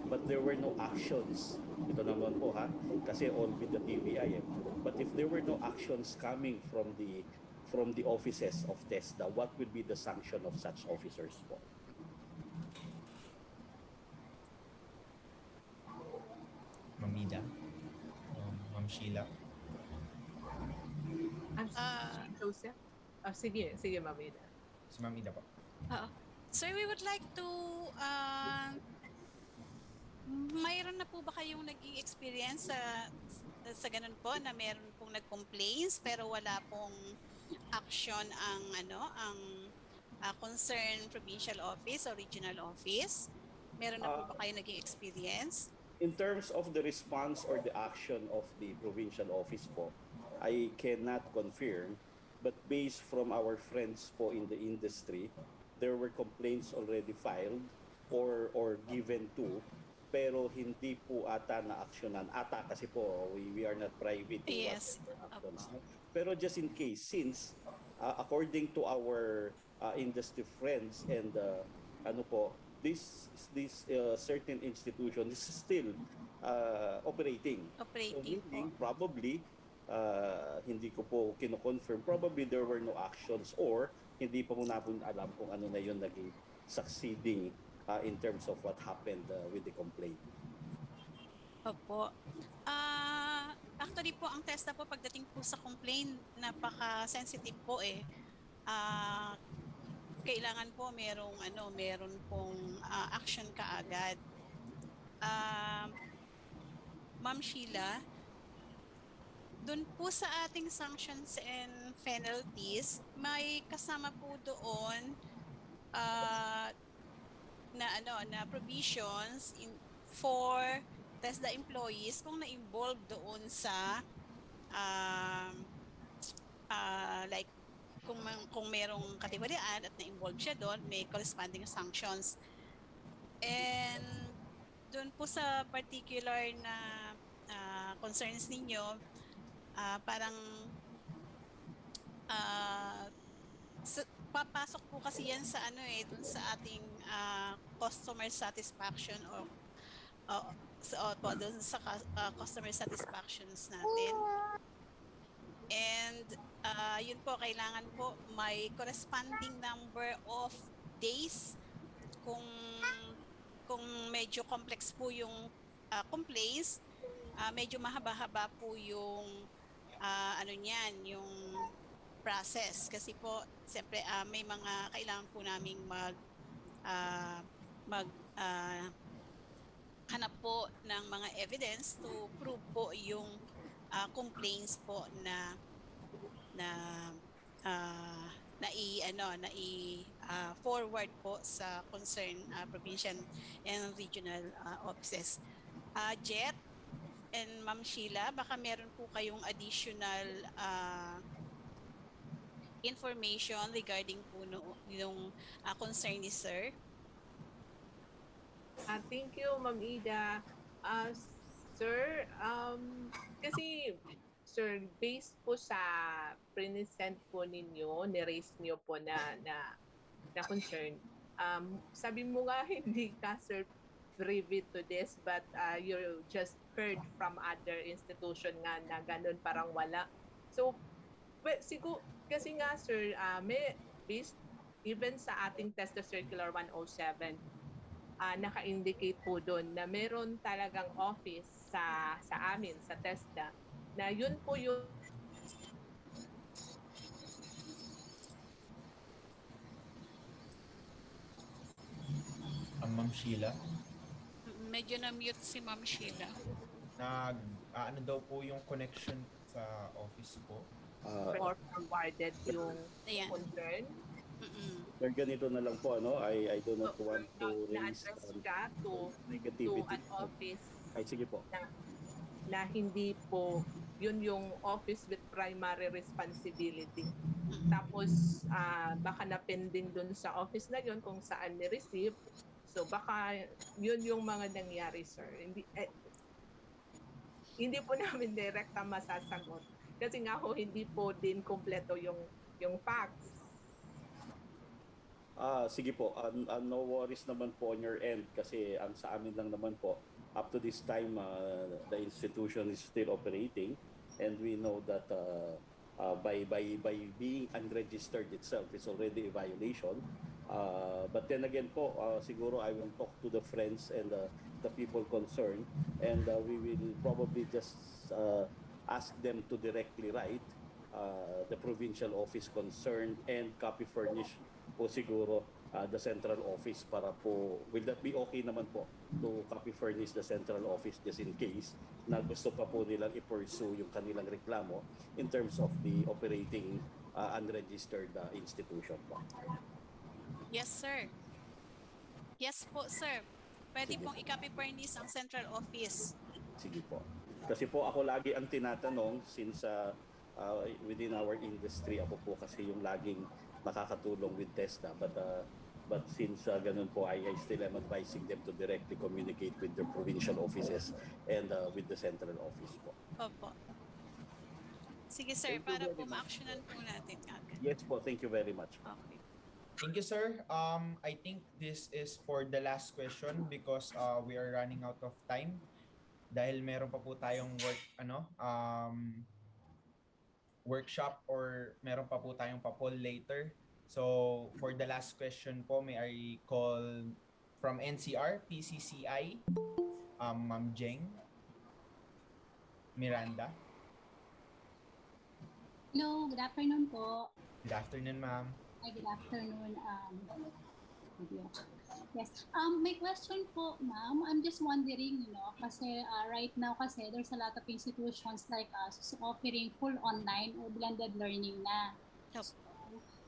but there were no actions. Ito naman po ha, kasi all with the TVI. But if there were no actions coming from the offices of TESDA, what would be the sanction of such officers po? Ma'am Ida? Ma'am Sheila? Joseph? Sige, Ma'am Ida. Si Ma'am Ida po. Sir, we would like to mayroon na po ba kayong naging experience sa ganun po na meron pong nag-complaints pero wala pong action ang concerned provincial office or regional office? Meron na po ba kayo naging experience? In terms of the response or the action of the provincial office po, I cannot confirm, but based from our friends po in the industry, there were complaints already filed or given to, pero hindi po ata na-actionan. Ata kasi po, we are not private. Yes. Pero just in case, since according to our industry friends and this certain institution is still operating. So meaning probably hindi ko po kino-confirm, probably there were no actions or hindi pa muna po alam kung ano na yun naging succeeding in terms of what happened with the complaint. Opo. Actually po, ang TESDA po pagdating po sa complaint, napaka-sensitive po eh. Kailangan po meron pong action kaagad. Ma'am Sheila, doon po sa ating sanctions and penalties, may kasama po doon na provisions for TESDA employees kung na-involve doon sa like kung merong katiwalian at na-involve siya doon, may corresponding sanctions. And doon po sa particular na concerns ninyo, parang papasok po kasi yan sa dun sa ating customer satisfaction doon sa customer satisfactions natin. And yun po, kailangan po may corresponding number of days kung medyo complex po yung complaints, medyo mahaba-haba po yung yung process kasi po siyempre may mga kailangan po naming hanap po ng mga evidence to prove po yung complaints po na forward po sa concerned provincial and regional offices. Jet, And Ma'am Sheila, baka meron po kayong additional information regarding po yung concern ni Sir? Thank you, Ma'am Ida. Sir, kasi sir, based po sa present po ninyo, ni-raise niyo po na concern. Sabi mo nga hindi ka sir privy to this, but you just heard from other institution nga na ganun, parang wala. So, siguro, kasi nga sir, may based even sa ating Testa Circular 107, naka-indicate po doon na meron talagang office sa amin, sa TESDA, na yun po yung Ma'am Sheila, Medyo na-mute si Ma'am Sheila. ano daw po yung connection sa office po? or forwarded yung Ayan. concern. Sir, ganito na lang po, ano? I do not want to raise Na-address ka to negativity. an office Ay, sige po. na hindi po yun yung office with primary responsibility. Tapos baka na-pending dun sa office na yun kung saan ni-receive. So baka yun yung mga nangyari, sir. Hindi po namin direkta masasagot. Kasi nga ho, hindi po din kompleto yung facts. Sige po, no worries naman po on your end kasi ang sa amin lang naman po, up to this time, the institution is still operating and we know that by being unregistered itself, it's already a violation. But then again po, siguro I will talk to the friends and the people concerned and we will probably just ask them to directly write the provincial office concerned and copy furnish po siguro the central office para po, will that be okay naman po to copy furnish the central office just in case na gusto pa po nilang i-pursue yung kanilang reklamo in terms of the operating unregistered institution po. Yes, sir. Yes po, sir. Pwede pong i-copy furnish ang central office. Sige po. Kasi po ako lagi ang tinatanong since within our industry, ako po kasi yung laging nakakatulong with TESDA. But since ganun po, I still am advising them to directly communicate with their provincial offices and with the central office po. Opo. Sige, sir, para po ma-actionan po natin agad. Yes po, thank you very much. Okay. Thank you, sir. I think this is for the last question because we are running out of time. Dahil meron pa po tayong workshop or meron pa po tayong pa-poll later. So, for the last question po, may I call from NCR, PCCI, Ma'am Jeng Miranda. Hello, good afternoon po. Good afternoon, ma'am. Hi, good afternoon. Yes. My question po, ma'am, I'm just wondering, kasi right now kasi there's a lot of institutions like us offering full online or blended learning na.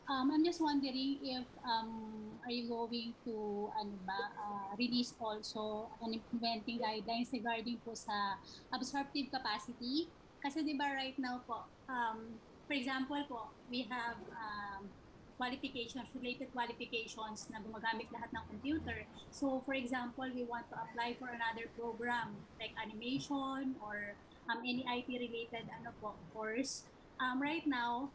I'm just wondering if are you going to release also an implementing guidelines regarding po sa absorptive capacity? Kasi 'di ba right now po, for example po, we have related qualifications na gumagamit lahat ng computer. So for example, we want to apply for another program like animation or any IT related course. Right now,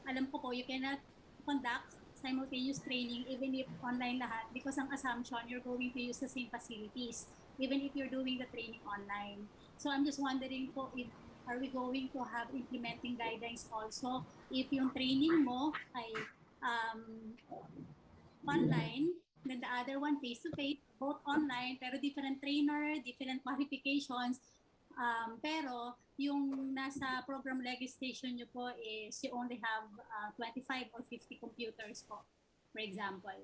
alam ko po, you cannot conduct simultaneous training even if online lahat because ang assumption you're going to use the same facilities even if you're doing the training online. So I'm just wondering po if are we going to have implementing guidelines also if yung training mo ay online, then the other one face-to-face, both online, pero different trainer, different qualifications. Pero yung nasa program legislation nyo po is you only have 25 or 50 computers po, for example.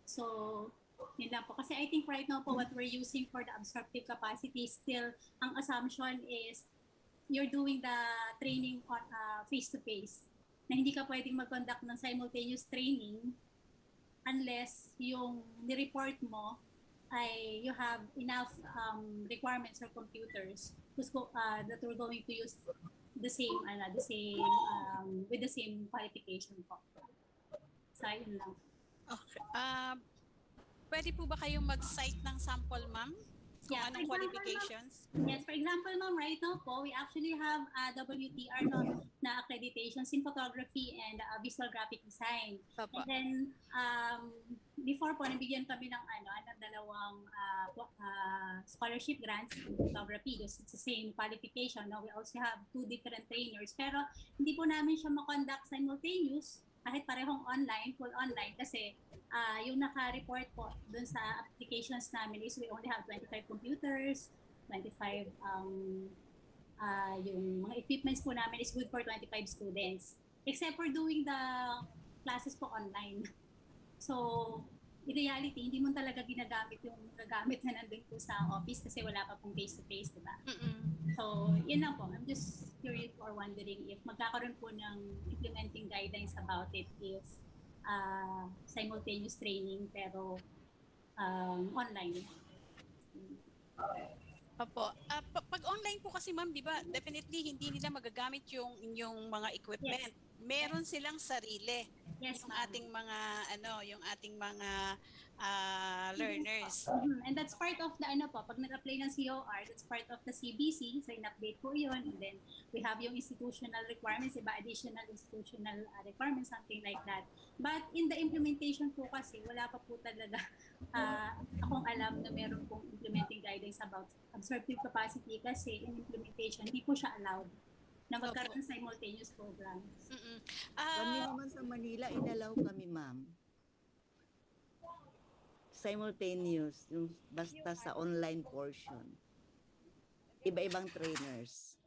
So, yun lang po. Kasi I think right now po what we're using for the absorptive capacity still, ang assumption is you're doing the training on face-to-face. Na hindi ka pwedeng mag-conduct ng simultaneous training unless yung ni-report mo you have enough requirements for computers that we're going to use the same with the same qualification po. So yun lang. Okay. Pwede po ba kayong mag-cite ng sample, ma'am? Kung Yeah, anong for example, qualifications? Yes, for example, ma'am, right now po, we actually have WTR na accreditations in photography and visual graphic design. Opo. And then, before po, nabigyan kami ng dalawang scholarship grants in photography. It's the same qualification. No? We also have 2 different trainers. Pero hindi po namin siya makonduct simultaneous kahit parehong online, full online, kasi yung naka-report po dun sa applications namin is we only have 25 computers, 25 yung mga equipments po namin is good for 25 students. Except for doing the classes po online. So, in reality, hindi mo talaga ginagamit yung gagamit na nandun po sa office kasi wala pa pong face-to-face, diba? So, yun lang po. I'm just curious or wondering if magkakaroon po ng implementing guidelines about it if simultaneous training pero online. Opo. Pag online po kasi, ma'am, di ba, definitely hindi nila magagamit yung inyong mga equipment. Yes. Meron silang sarili. Yes, yung ating mga learners. And that's part of the pag nag-apply ng COR, that's part of the CBC, so in-update po yun. And then we have yung institutional requirements, iba additional institutional requirements, something like that. But in the implementation po kasi, wala pa po talaga akong alam na meron pong implementing guidelines about absorptive capacity kasi in implementation, hindi po siya allowed na magkaroon ng simultaneous programs. Kami naman sa Manila, inalaw kami, ma'am. Simultaneous, yung basta sa online portion. Iba-ibang trainers.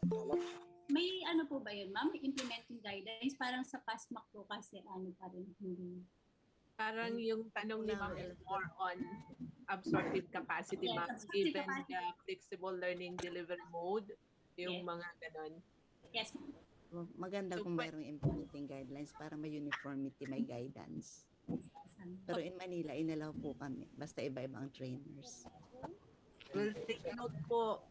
May po ba yun, ma'am? May implementing guidelines? Parang sa PASMAC po kasi pa rin, hindi. Parang yung tanong ni Ma'am is more on absorptive capacity, ma'am, given the flexible learning delivery mode, yung mga ganon. Yes. Maganda kung mayroong implementing guidelines para may uniformity, may guidance. Pero in Manila, inalaw po kami. Basta iba-ibang trainers. We'll take note po.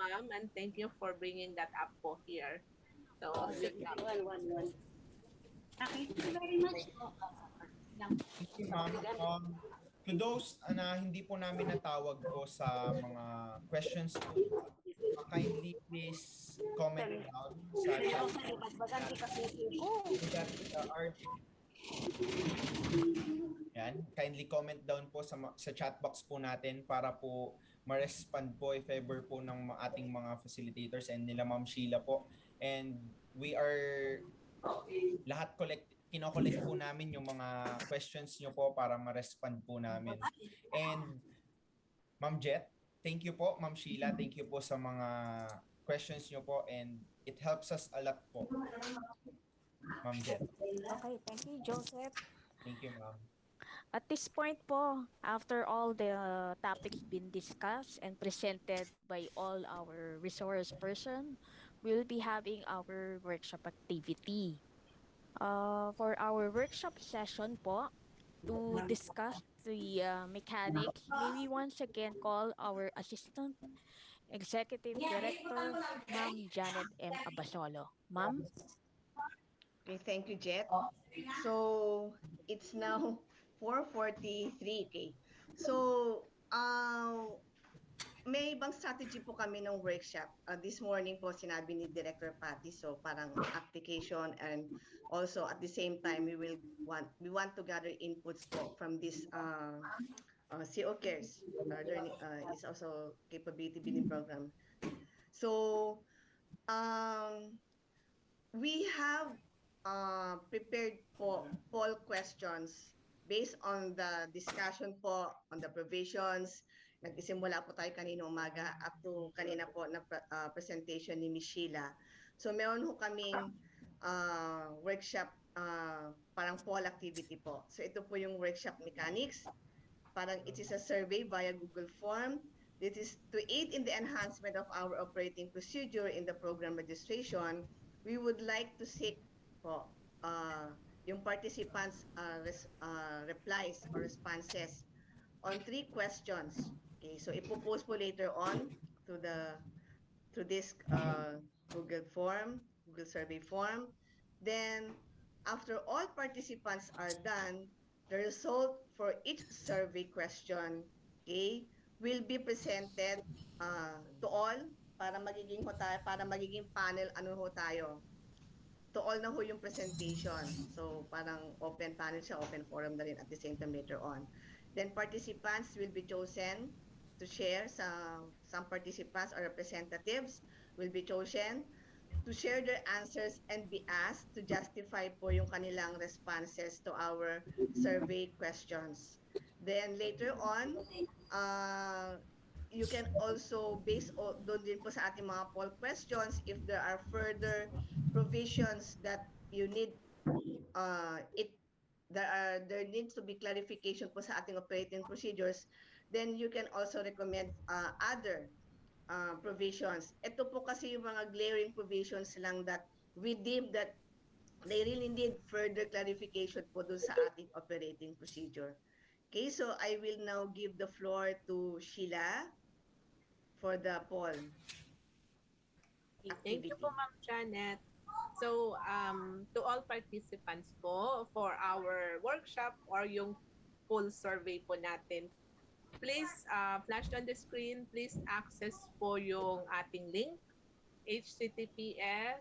Ma'am, and thank you for bringing that up po here. So, Thank you very much. Thank you, ma'am. To those na hindi po namin natawag po sa mga questions po, kindly please comment down sa chat. Yan, kindly comment down po sa chat box po natin para po ma-respond po if ever po ng ating mga facilitators and nila Ma'am Sheila po. And we are lahat kino-collect po namin yung mga questions nyo po para ma-respond po namin. And Ma'am Jet, thank you po. Ma'am Sheila, thank you po sa mga questions nyo po and it helps us a lot po. Ma'am Jet. Okay, thank you, Joseph. Thank you, ma'am. At this point po, after all the topics been discussed and presented by all our resource person, we'll be having our workshop activity. For our workshop session po, to discuss the mechanics, may we once again call our Assistant Executive Director, Ma'am Janet M. Abasolo. Ma'am? Okay, thank you, Jet. So, it's now 4:43, okay. So, may ibang strategy po kami ng workshop. This morning po sinabi ni Director Patty, so parang application and also at the same time we want to gather inputs po from this CO Cares learning is also capability building program. So, we have prepared po poll questions based on the discussion po on the provisions. Nagsimula po tayo kanina umaga up to kanina po na presentation ni Ms. Sheila. So meron ho kaming workshop parang poll activity po. So ito po yung workshop mechanics. Parang it is a survey via Google form. This is to aid in the enhancement of our operating procedure in the program registration. We would like to seek po yung participants replies or responses on 3 questions. Okay, so ipopost po later on to this Google survey form. Then, after all participants are done, the result for each survey question, okay, will be presented to all para magiging panel ano ho tayo. To all na ho yung presentation. So, parang open panel siya, open forum na rin at the same time later on. Then, participants will be chosen to share. Some participants or representatives will be chosen to share their answers and be asked to justify po yung kanilang responses to our survey questions. Then, later on, you can also doon din po sa ating mga poll questions if there are further provisions that you need there needs to be clarification po sa ating operating procedures, then you can also recommend other provisions. Ito po kasi yung mga glaring provisions lang that we deem that they really need further clarification po dun sa ating operating procedure. Okay, so I will now give the floor to Sheila for the poll activity. Thank you po, Ma'am Janet. So, to all participants po for our workshop or yung full survey po natin, please flash on the screen, please access po yung ating link, https://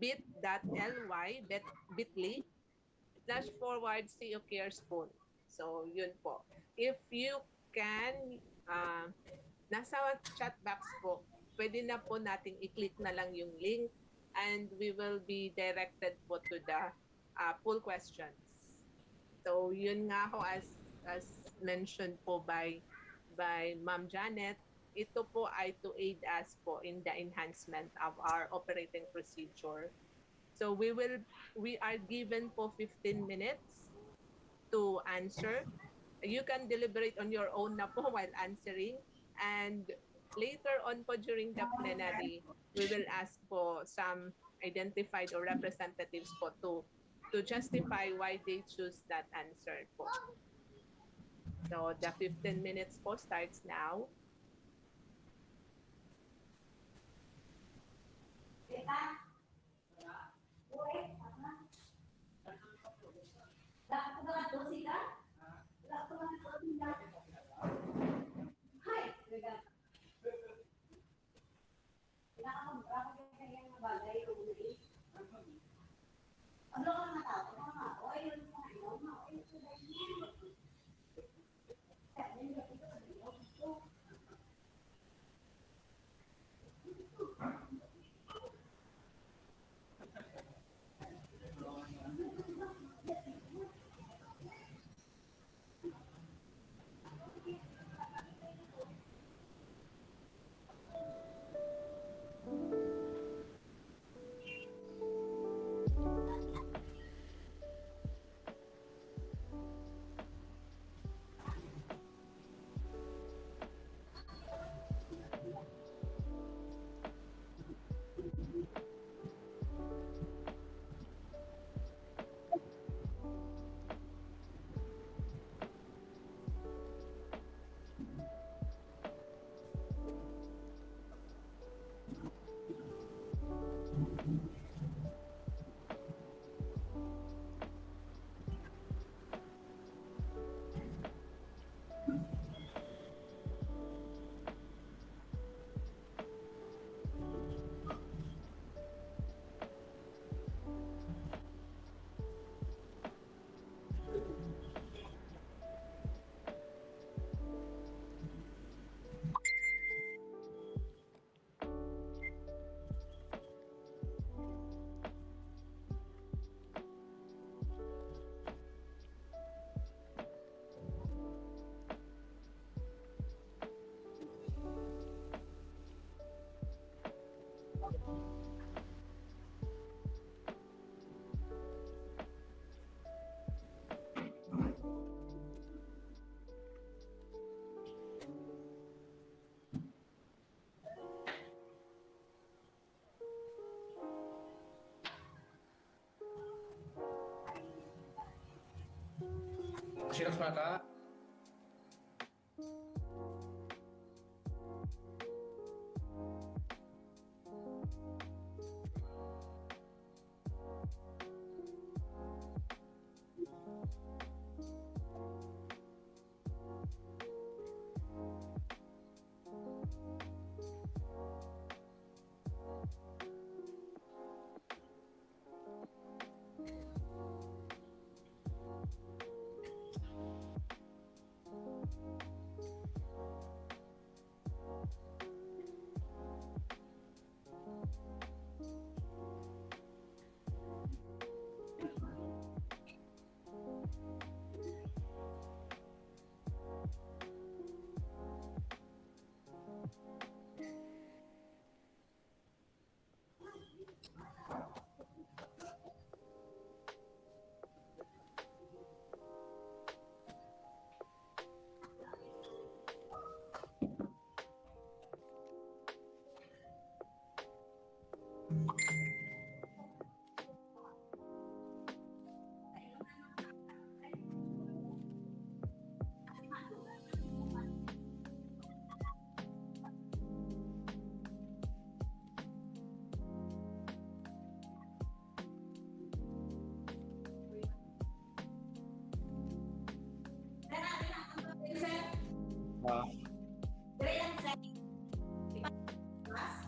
bit.ly/COCaresPool. So, yun po. If you can, nasa chat box po, pwede na po nating i-click na lang yung link and we will be directed po to the poll questions. So, yun nga ho, as mentioned po by Ma'am Janet, ito po ay to aid us po in the enhancement of our operating procedure. So, we are given po 15 minutes to answer. You can deliberate on your own na po while answering. And later on po during the plenary, we will ask po some identified or representatives po to justify why they choose that answer po. So the 15 minutes po starts now. Sino Mata?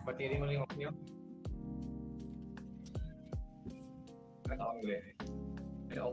Materi mo lingkok niyo? Ano ako gue? Ano?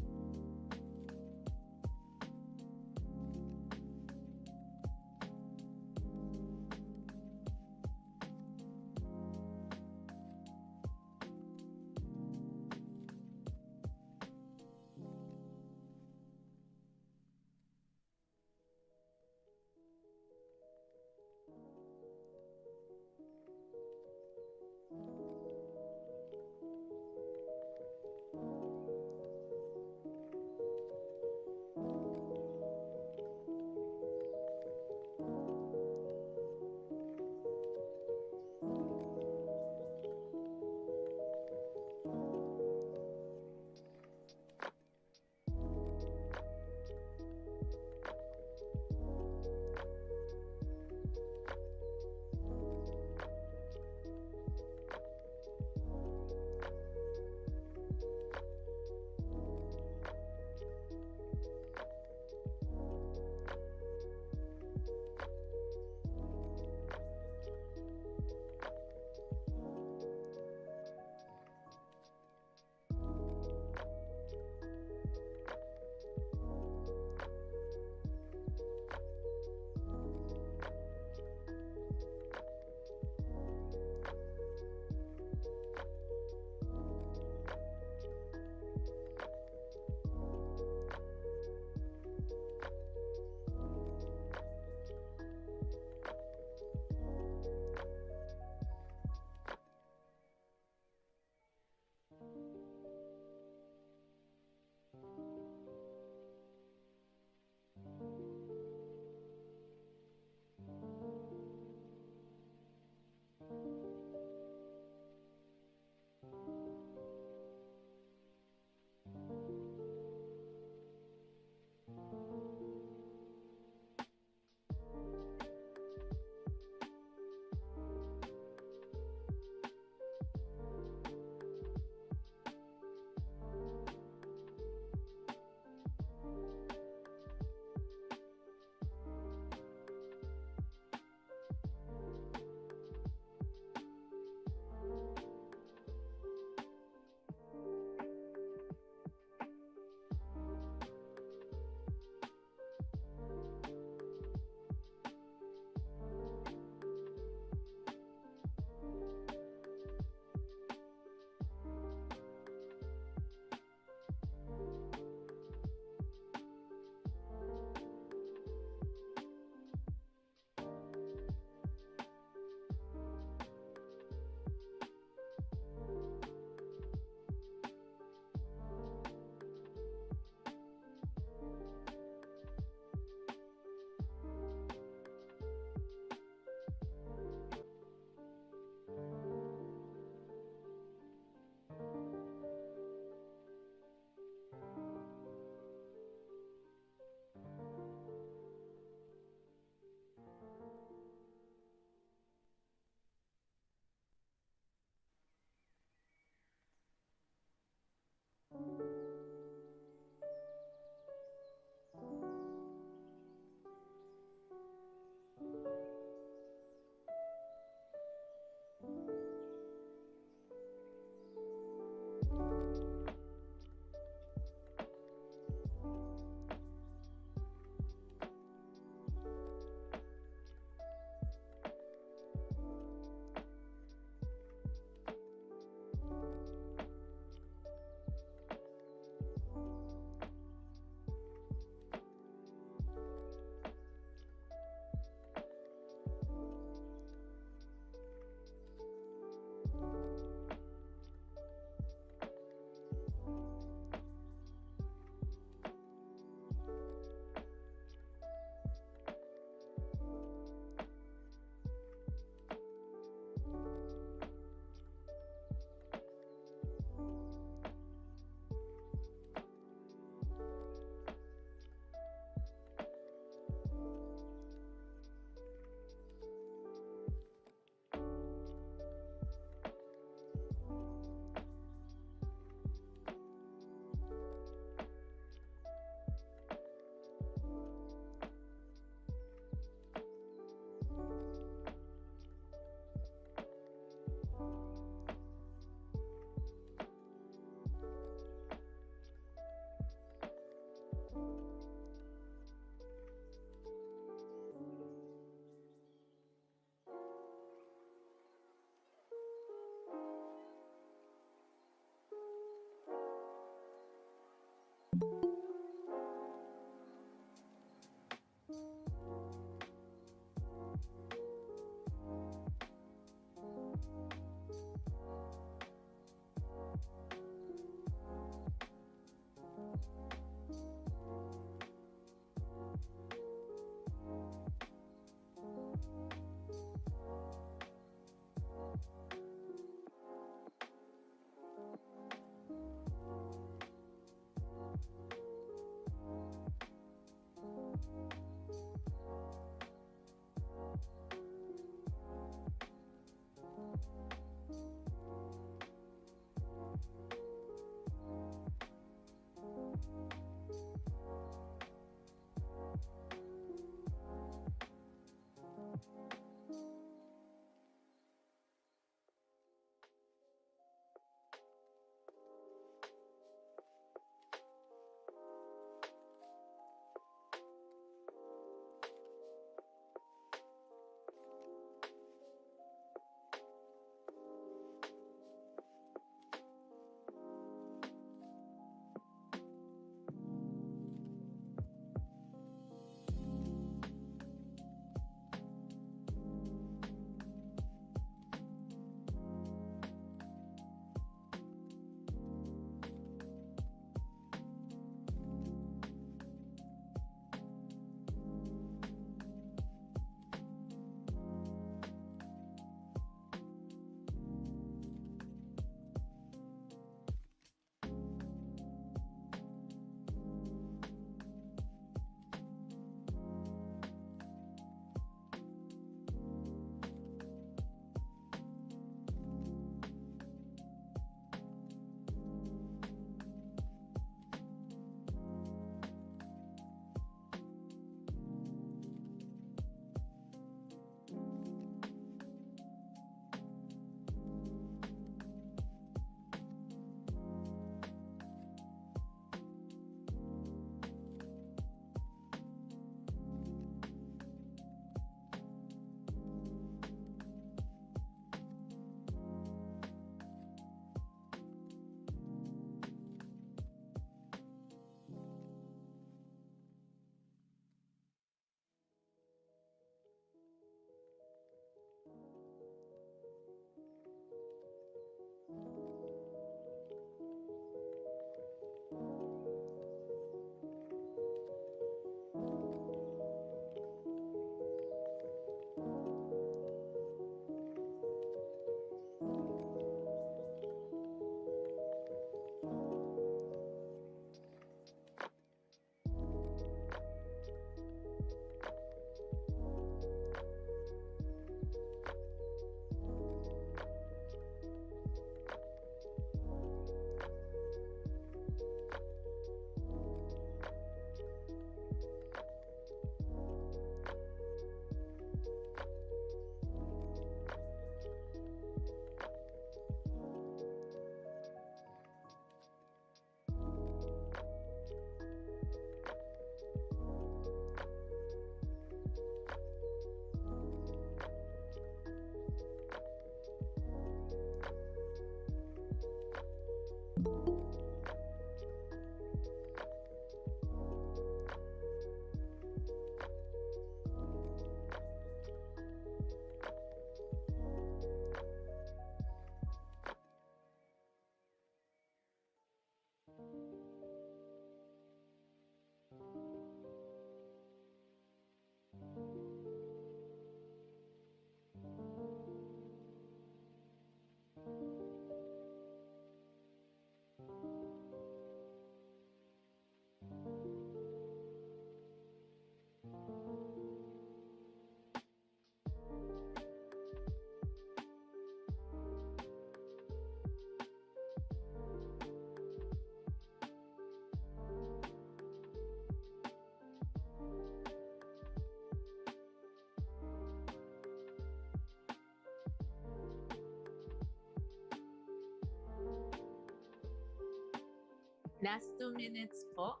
Last 2 minutes po.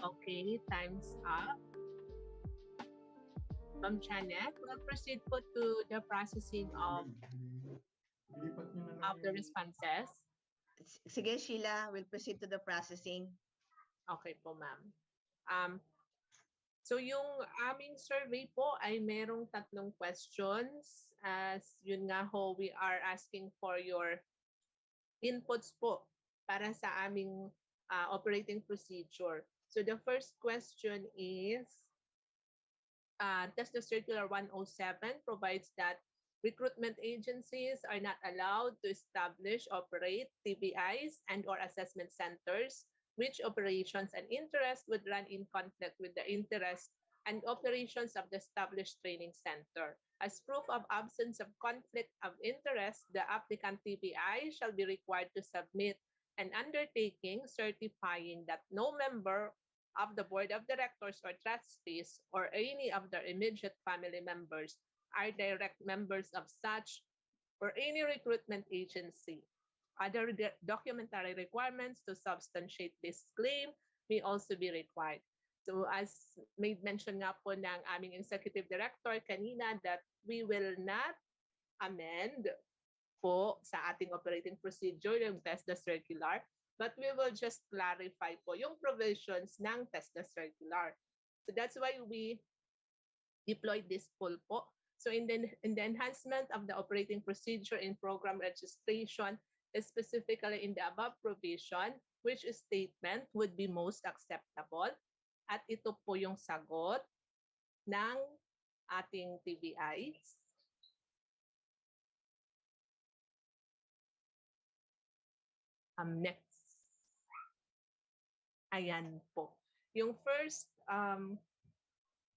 Okay, time's up. Ma'am Janet, we'll proceed po to the processing of the responses. Sige, Sheila, we'll proceed to the processing. Okay po, ma'am. So yung aming survey po ay merong 3 questions. As yun nga ho, we are asking for your inputs po para sa aming operating procedure. So the first question is, Test the Circular 107 provides that recruitment agencies are not allowed to establish, operate TVIs and or assessment centers, which operations and interest would run in conflict with the interest and operations of the established training center. As proof of absence of conflict of interest, the applicant TVI shall be required to submit an undertaking certifying that no member of the board of directors or trustees or any of their immediate family members are direct members of such or any recruitment agency. Other documentary requirements to substantiate this claim may also be required. So as made mention nga po ng aming executive director kanina that we will not amend po sa ating operating procedure yung TESDA circular, but we will just clarify po yung provisions ng TESDA circular. So that's why we deployed this poll po. So in the enhancement of the operating procedure in program registration, specifically in the above provision, which statement would be most acceptable? At ito po yung sagot ng ating TVIs. Next. Ayan po. Yung first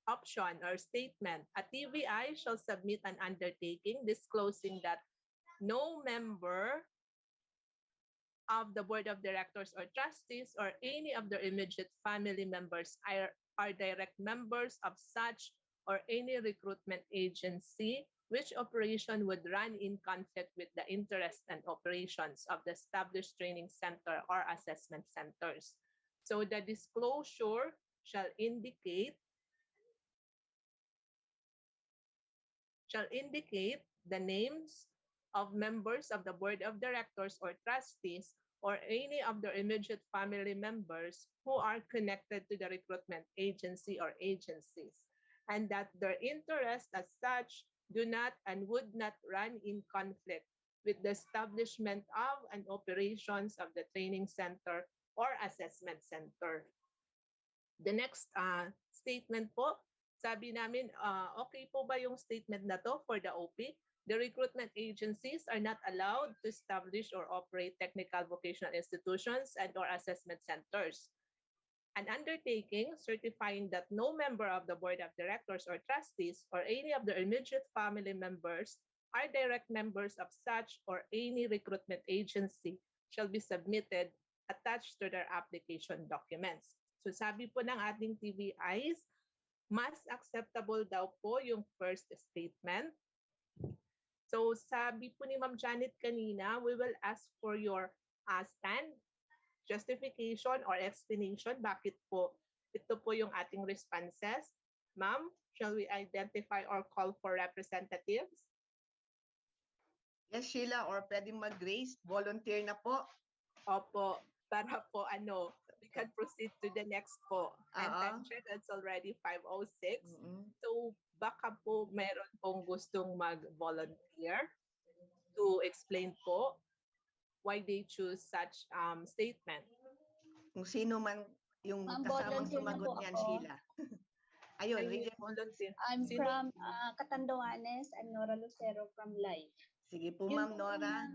option or statement, a TVI shall submit an undertaking disclosing that no member of the board of directors or trustees or any of their immediate family members are direct members of such or any recruitment agency which operation would run in conflict with the interests and operations of the established training center or assessment centers. So the disclosure shall indicate the names of members of the board of directors or trustees or any of their immediate family members who are connected to the recruitment agency or agencies, and that their interests as such do not and would not run in conflict with the establishment of and operations of the training center or assessment center. The next statement po, sabi namin, okay po ba yung statement na to for the OP? The recruitment agencies are not allowed to establish or operate technical vocational institutions and or assessment centers. An undertaking certifying that no member of the board of directors or trustees or any of their immediate family members are direct members of such or any recruitment agency shall be submitted attached to their application documents. So sabi po ng ating TVIs, mas acceptable daw po yung first statement. So sabi po ni Ma'am Janet kanina, we will ask for your stand, justification or explanation bakit po ito po yung ating responses. Ma'am, shall we identify or call for representatives? Yes, Sheila, or pwedeng mag-raise. Volunteer na po. Opo, para po we can proceed to the next po. And time check, it's already 5:06. So baka po meron pong gustong mag-volunteer to explain po why they choose such statement. Kung sino man yung kasamang sumagot niyan, Sheila. Ayun, volunteer. I'm from Catanduanes. I'm Nora Lucero from Life. Sige po, Ma'am Nora.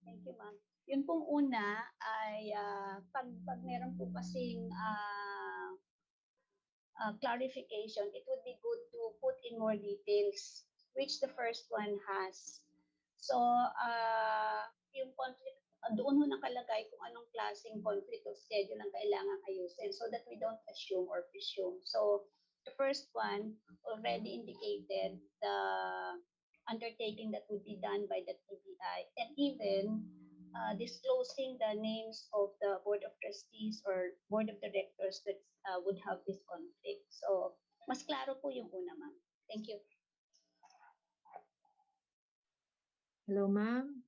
Thank you, Ma'am. Yun pong una ay pag meron po kasing clarification, it would be good to put in more details, which the first one has. So, yung conflict, doon ho nakalagay kung anong klaseng conflict of schedule ang kailangan ayusin so that we don't assume or presume. So, the first one already indicated the undertaking that would be done by the TVI, and even disclosing the names of the board of trustees or board of directors that would have this conflict. So, mas klaro po yung una, ma'am. Thank you. Hello, ma'am.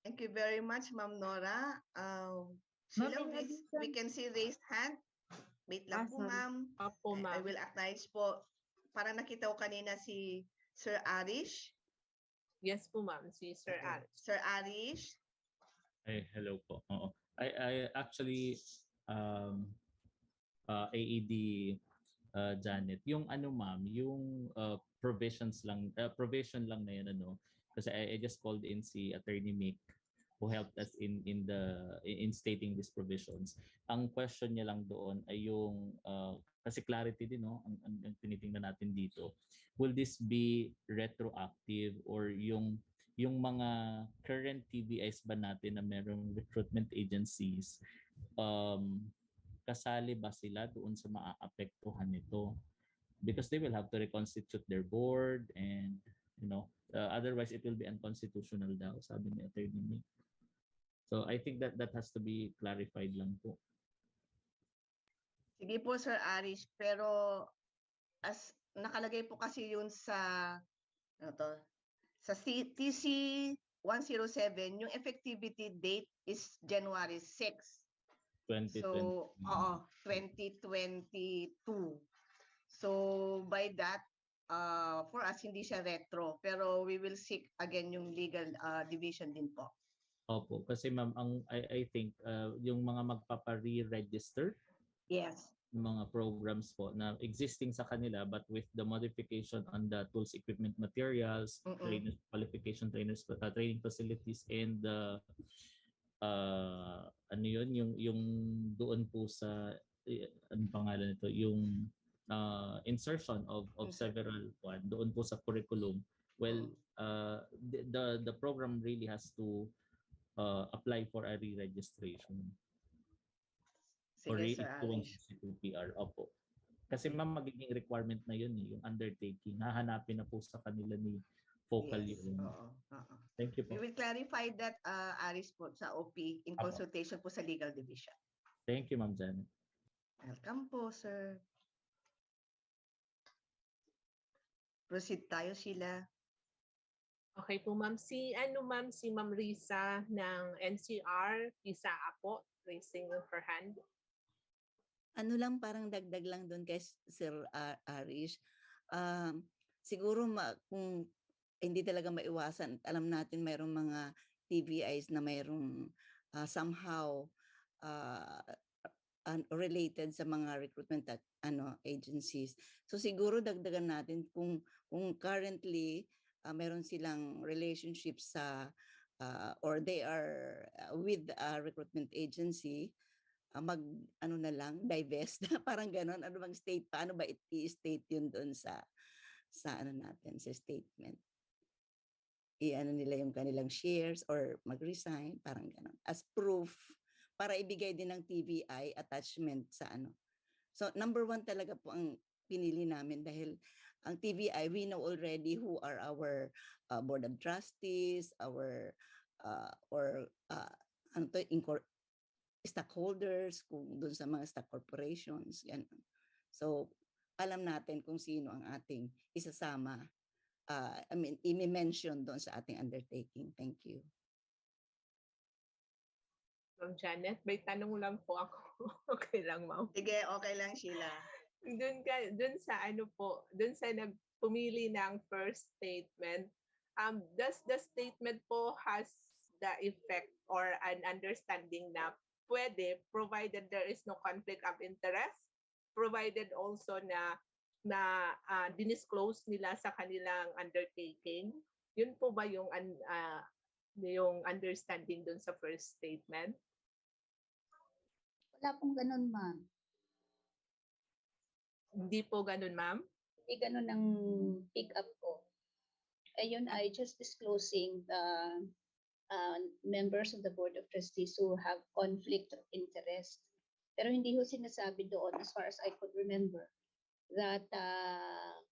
Thank you very much, Ma'am Nora. Sheila, in we can see raised hand. Wait lang po, sorry. ma'am. Opo, I ma'am. will acknowledge po. Para nakita ko kanina si Sir Arish. Yes po, ma'am. Si Sir Okay. Alex. Sir Arish. Ay, hello po. Oo. I actually AED Janet, yung ano ma'am, yung provision lang na yan ano kasi I just called in si Attorney Mick who helped us in stating these provisions. Ang question niya lang doon ay yung kasi clarity din no ang tinitingnan natin dito. Will this be retroactive or yung mga current TVIs ba natin na merong recruitment agencies kasali ba sila doon sa maaapektuhan nito? Because they will have to reconstitute their board and otherwise it will be unconstitutional daw, sabi ni Attorney Mick. So I think that has to be clarified lang po. Sige po, Sir Arish. Pero as nakalagay po kasi yun sa sa TC 107, yung effectivity date is January 6. 2020. So, 2022. So, by that, for us, hindi siya retro. Pero we will seek again yung legal division din po. Opo, kasi ma'am, I think yung mga magpapa-re-register, yes, mga programs po na existing sa kanila but with the modification on the tools, equipment, materials, trainers, qualification trainers, training facilities, and ano yun, yung doon po sa anong pangalan nito, yung insertion of several doon po sa curriculum. Well, the program really has to apply for a re-registration. Sige, or Sir re-issuance Arish. sa CPR. Opo. Kasi ma'am, magiging requirement na yun yung undertaking. Hahanapin na po sa kanila ni Focal Yes, yun. oo. Thank you We po. will clarify that, Aris po, sa OP in Apo. consultation po sa legal division. Thank you, Ma'am Janet. Welcome po, sir. Proceed tayo, Sheila. Okay po, ma'am. Si Ma'am Risa ng NCR, Pisaa po, raising her hand. Ano lang, parang dagdag lang doon kay Sir Arish. Siguro kung hindi talaga maiwasan, alam natin mayroong mga TVIs na mayroong somehow related sa mga recruitment at agencies. So siguro dagdagan natin kung currently meron silang relationship sa or they are with a recruitment agency, na lang, divest, parang ganon, ano bang state, paano ba i-state yun doon sa natin, sa statement. I-ano nila yung kanilang shares or mag-resign, parang ganon, as proof, para ibigay din ng TVI attachment sa ano. So number 1 talaga po ang pinili namin dahil ang TVI, we know already who are our board of trustees, our stockholders, kung doon sa mga stock corporations, yan. So, alam natin kung sino ang ating isasama. I-mention doon sa ating undertaking. Thank you. Ma'am Janet, may tanong lang po ako. Okay lang, ma'am. Sige, okay lang, Sheila. Doon sa nagpumili ng first statement, does the statement po has the effect or an understanding na pwede provided there is no conflict of interest, provided also na dinisclose nila sa kanilang undertaking? Yun po ba yung understanding dun sa first statement? Wala pong ganun, ma'am. Hindi po ganun, ma'am? Hindi ganun ang pick up ko. Ayun ay just disclosing the members of the Board of Trustees who have conflict of interest. Pero hindi ho sinasabi doon, as far as I could remember, that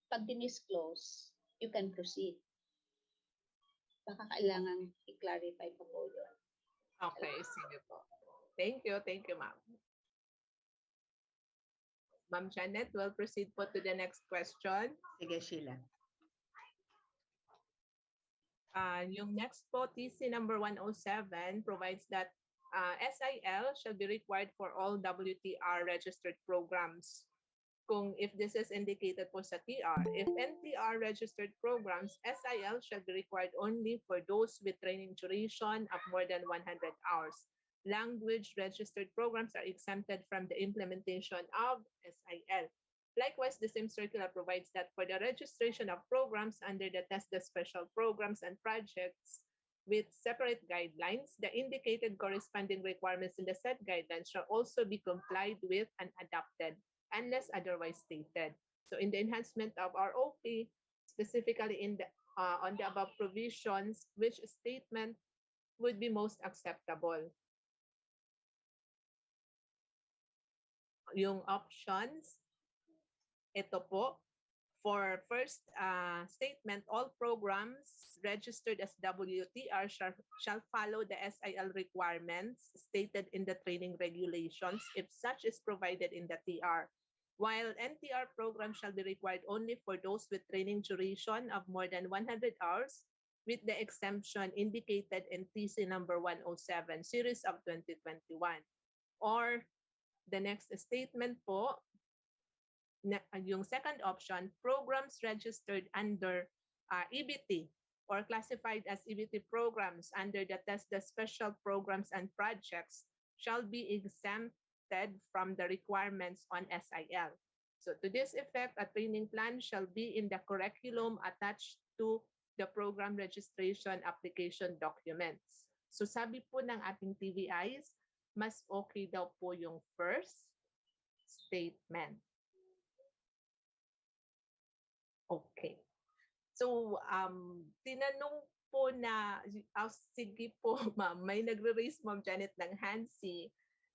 pag dinisclose, you can proceed. baka kailangan i-clarify pa po yun. Okay, sige po. Thank you, ma'am. Ma'am Janet, we'll proceed po to the next question. Sige, Sheila. Yung next po, TC number 107 provides that SIL shall be required for all WTR registered programs. Kung if this is indicated po sa TR, if NTR registered programs, SIL shall be required only for those with training duration of more than 100 hours. Language registered programs are exempted from the implementation of SIL. Likewise, the same circular provides that for the registration of programs under the TESDA special programs and projects with separate guidelines, the indicated corresponding requirements in the said guidelines shall also be complied with and adopted, unless otherwise stated. So in the enhancement of ROP, specifically in the on the above provisions, which statement would be most acceptable? Yung options, ito po. For first statement, all programs registered as WTR shall follow the SIL requirements stated in the training regulations if such is provided in the TR. While NTR programs shall be required only for those with training duration of more than 100 hours, with the exemption indicated in TC number 107, series of 2021. Or the next statement po, yung second option, programs registered under EBT or classified as EBT programs under the TESDA special programs and projects shall be exempted from the requirements on SIL. So to this effect, a training plan shall be in the curriculum attached to the program registration application documents. So sabi po ng ating TVIs, mas okay daw po yung first statement. Okay. So, tinanong po na, sige po, ma'am, may nagre-raise, Ma'am Janet, ng hand si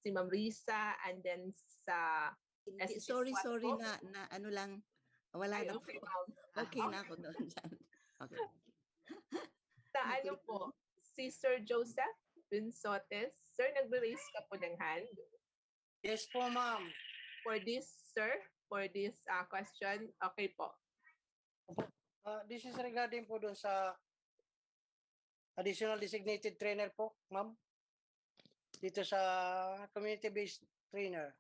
Ma'am Risa, and then sa Sorry na ano lang, wala Ay, na okay, po. ma'am. Okay na ako doon dyan. Okay. Sa ano po, si Sir Joseph Vinsotes, sir, nagre-raise ka po ng hand. Yes po, ma'am. For this, sir, for this question, okay po. This is regarding po doon sa additional designated trainer po, ma'am. Dito sa community-based trainer.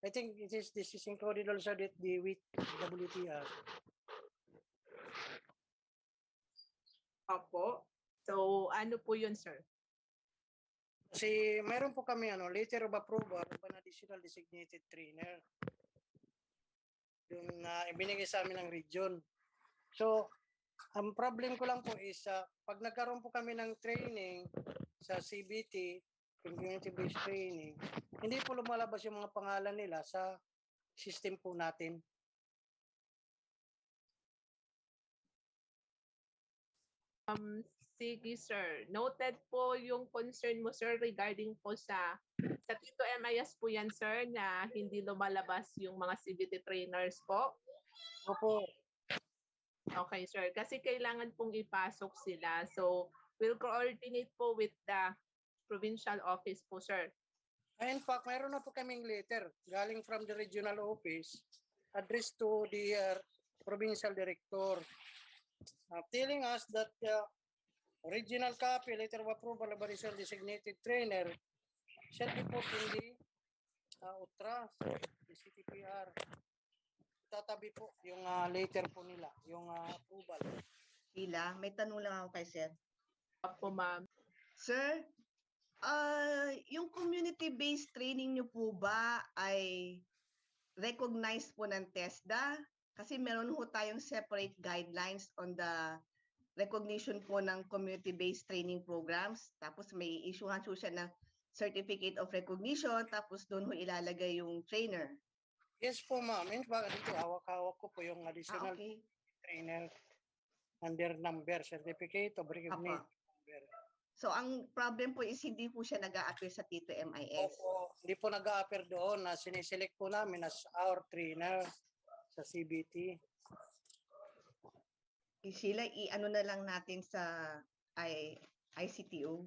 I think this is included also with WTR. Opo. So, ano po yun, sir? Kasi mayroon po kami letter of approval of an additional designated trainer. Yung ibinigay sa amin ng region. So, ang problem ko lang po is pag nagkaroon po kami ng training sa CBT, community-based training, hindi po lumalabas yung mga pangalan nila sa system po natin. Sige, sir. Noted po yung concern mo, sir, regarding po sa Tito MIS po yan, sir, na hindi lumalabas yung mga CBT trainers po. Opo. Okay, sir. Kasi kailangan pong ipasok sila. So, we'll coordinate po with the provincial office po, sir. In fact, mayroon na po kaming letter galing from the regional office addressed to the provincial director telling us that original copy, letter of approval of additional designated trainer shall be put in the UTRA, the CTPR. Tatabi po yung letter po nila, yung approval. Hila, may tanong lang ako kay Sir. Opo, ma'am. Sir, yung community-based training nyo po ba ay recognized po ng TESDA? Kasi meron ho tayong separate guidelines on the recognition po ng community-based training programs. Tapos may issuehan po siya ng certificate of recognition, tapos doon ho ilalagay yung trainer. Yes po, ma'am. In fact, dito hawak-hawak ko po yung additional trainer under number, certificate of recognition number. So ang problem po is hindi po siya nag-a-appear sa Tito MIS. Opo, hindi po nag-a-appear doon na siniselect po namin as our trainer sa CBT. Sheila, i-ano na lang natin sa ICTO.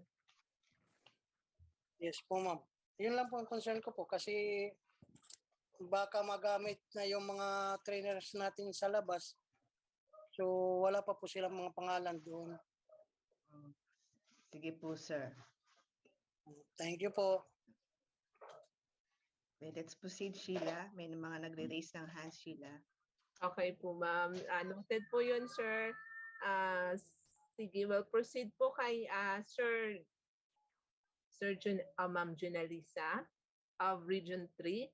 Yes po, ma'am. Yun lang po ang concern ko po kasi baka magamit na yung mga trainers natin sa labas. So, wala pa po silang mga pangalan doon. Sige po, sir. Thank you po. Okay, let's proceed, Sheila. May mga nagre-raise ng hands, Sheila. Okay po, ma'am. Noted po yun, sir. Sige, we'll proceed po kay Ma'am Junalisa of Region 3.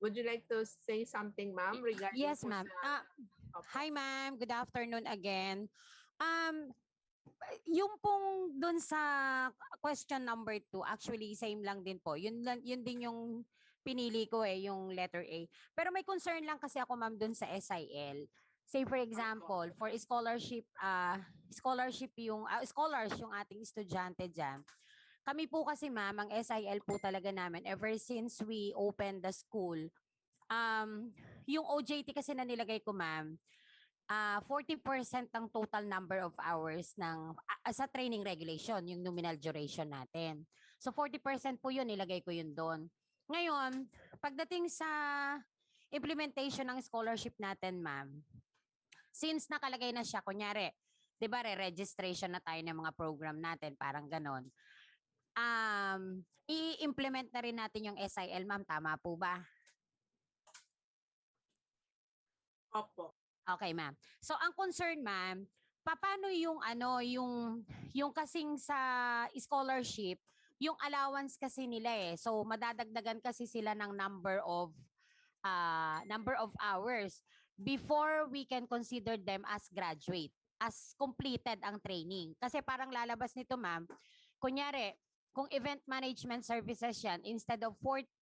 Would you like to say something, ma'am, regarding Yes, po ma'am. sa... Hi, ma'am. Good afternoon again. Yung pong dun sa question number 2, actually same lang din po. Yun din yung pinili ko yung letter A. Pero may concern lang kasi ako, ma'am, dun sa SIL. Say for example, for scholarship yung scholars yung ating estudyante diyan. Kami po kasi, ma'am, ang SIL po talaga namin ever since we opened the school. Yung OJT kasi na nilagay ko, ma'am, 40% ng total number of hours ng sa training regulation, yung nominal duration natin. So 40% po yun, nilagay ko yun doon. Ngayon, pagdating sa implementation ng scholarship natin, ma'am, since nakalagay na siya, kunyari, 'di ba, re-registration na tayo ng mga program natin, parang ganon. I-implement na rin natin yung SIL, ma'am, tama po ba? Opo. Okay, ma'am. So ang concern, ma'am, paano yung yung kasing sa scholarship, yung allowance kasi nila So madadagdagan kasi sila ng number of hours before we can consider them as graduate, as completed ang training. Kasi parang lalabas nito, ma'am, kunyari, kung event management services yan, instead of 14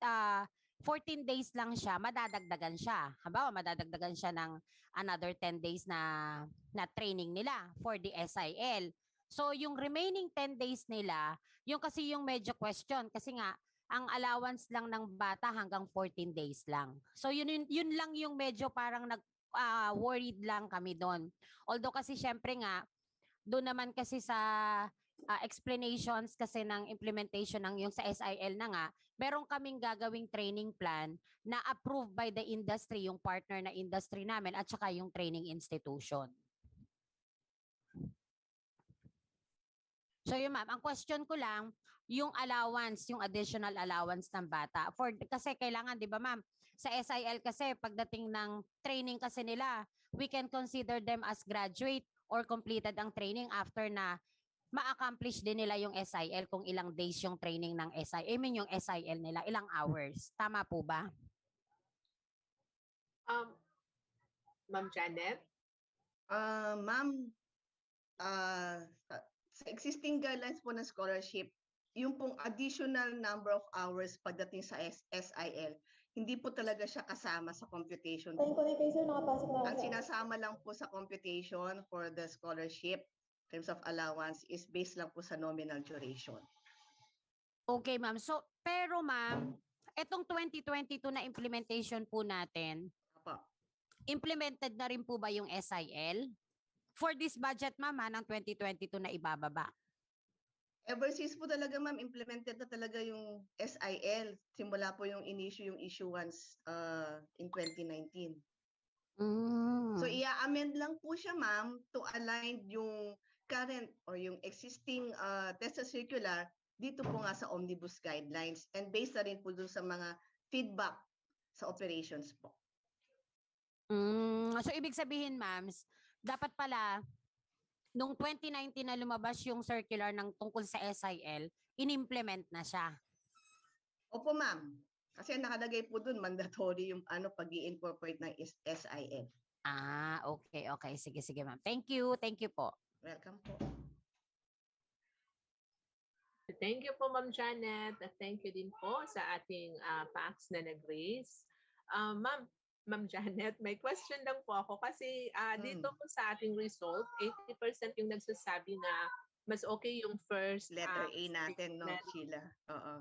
days lang siya, madadagdagan siya. Halimbawa, madadagdagan siya ng another 10 days na training nila for the SIL. So, yung remaining 10 days nila, yung kasi yung medyo question, kasi nga, ang allowance lang ng bata hanggang 14 days lang. So, yun lang yung medyo parang worried lang kami doon. Although kasi syempre nga, doon naman kasi sa explanations kasi ng implementation ng yung sa SIL na nga, meron kaming gagawing training plan na approved by the industry, yung partner na industry namin at saka yung training institution. So yun, ma'am, ang question ko lang, yung allowance, yung additional allowance ng bata. Kasi kailangan, di ba, ma'am, sa SIL kasi pagdating ng training kasi nila, we can consider them as graduate or completed ang training after na ma-accomplish din nila yung SIL kung ilang days yung training ng SIL. I mean yung SIL nila, ilang hours. Tama po ba? Ma'am Janet? Ma'am, sa existing guidelines po ng scholarship, yung pong additional number of hours pagdating sa SIL, hindi po talaga siya kasama sa computation. Ang sinasama lang po sa computation for the scholarship in terms of allowance is based lang po sa nominal duration. Okay, ma'am. So, pero ma'am, etong 2022 na implementation po natin, implemented na rin po ba yung SIL? For this budget, ma'am, ng 2022 na ibababa? Ever since po talaga, ma'am, implemented na talaga yung SIL. Simula po yung yung issuance in 2019. So, i-amend lang po siya, ma'am, to align yung current or yung existing test circular dito po nga sa omnibus guidelines and based na rin po doon sa mga feedback sa operations po. So, ibig sabihin, ma'am, dapat pala, nung 2019 na lumabas yung circular ng tungkol sa SIL, in-implement na siya. Opo, ma'am. Kasi nakalagay po dun, mandatory yung pag-i-incorporate ng SIL. Okay. Sige, ma'am. Thank you po. Welcome po. Thank you po, Ma'am Janet. At thank you din po sa ating PACs na nag-raise. Ma'am Janet, may question lang po ako kasi dito po sa ating result, 80% yung nagsasabi na mas okay yung first letter A natin, no, Sheila?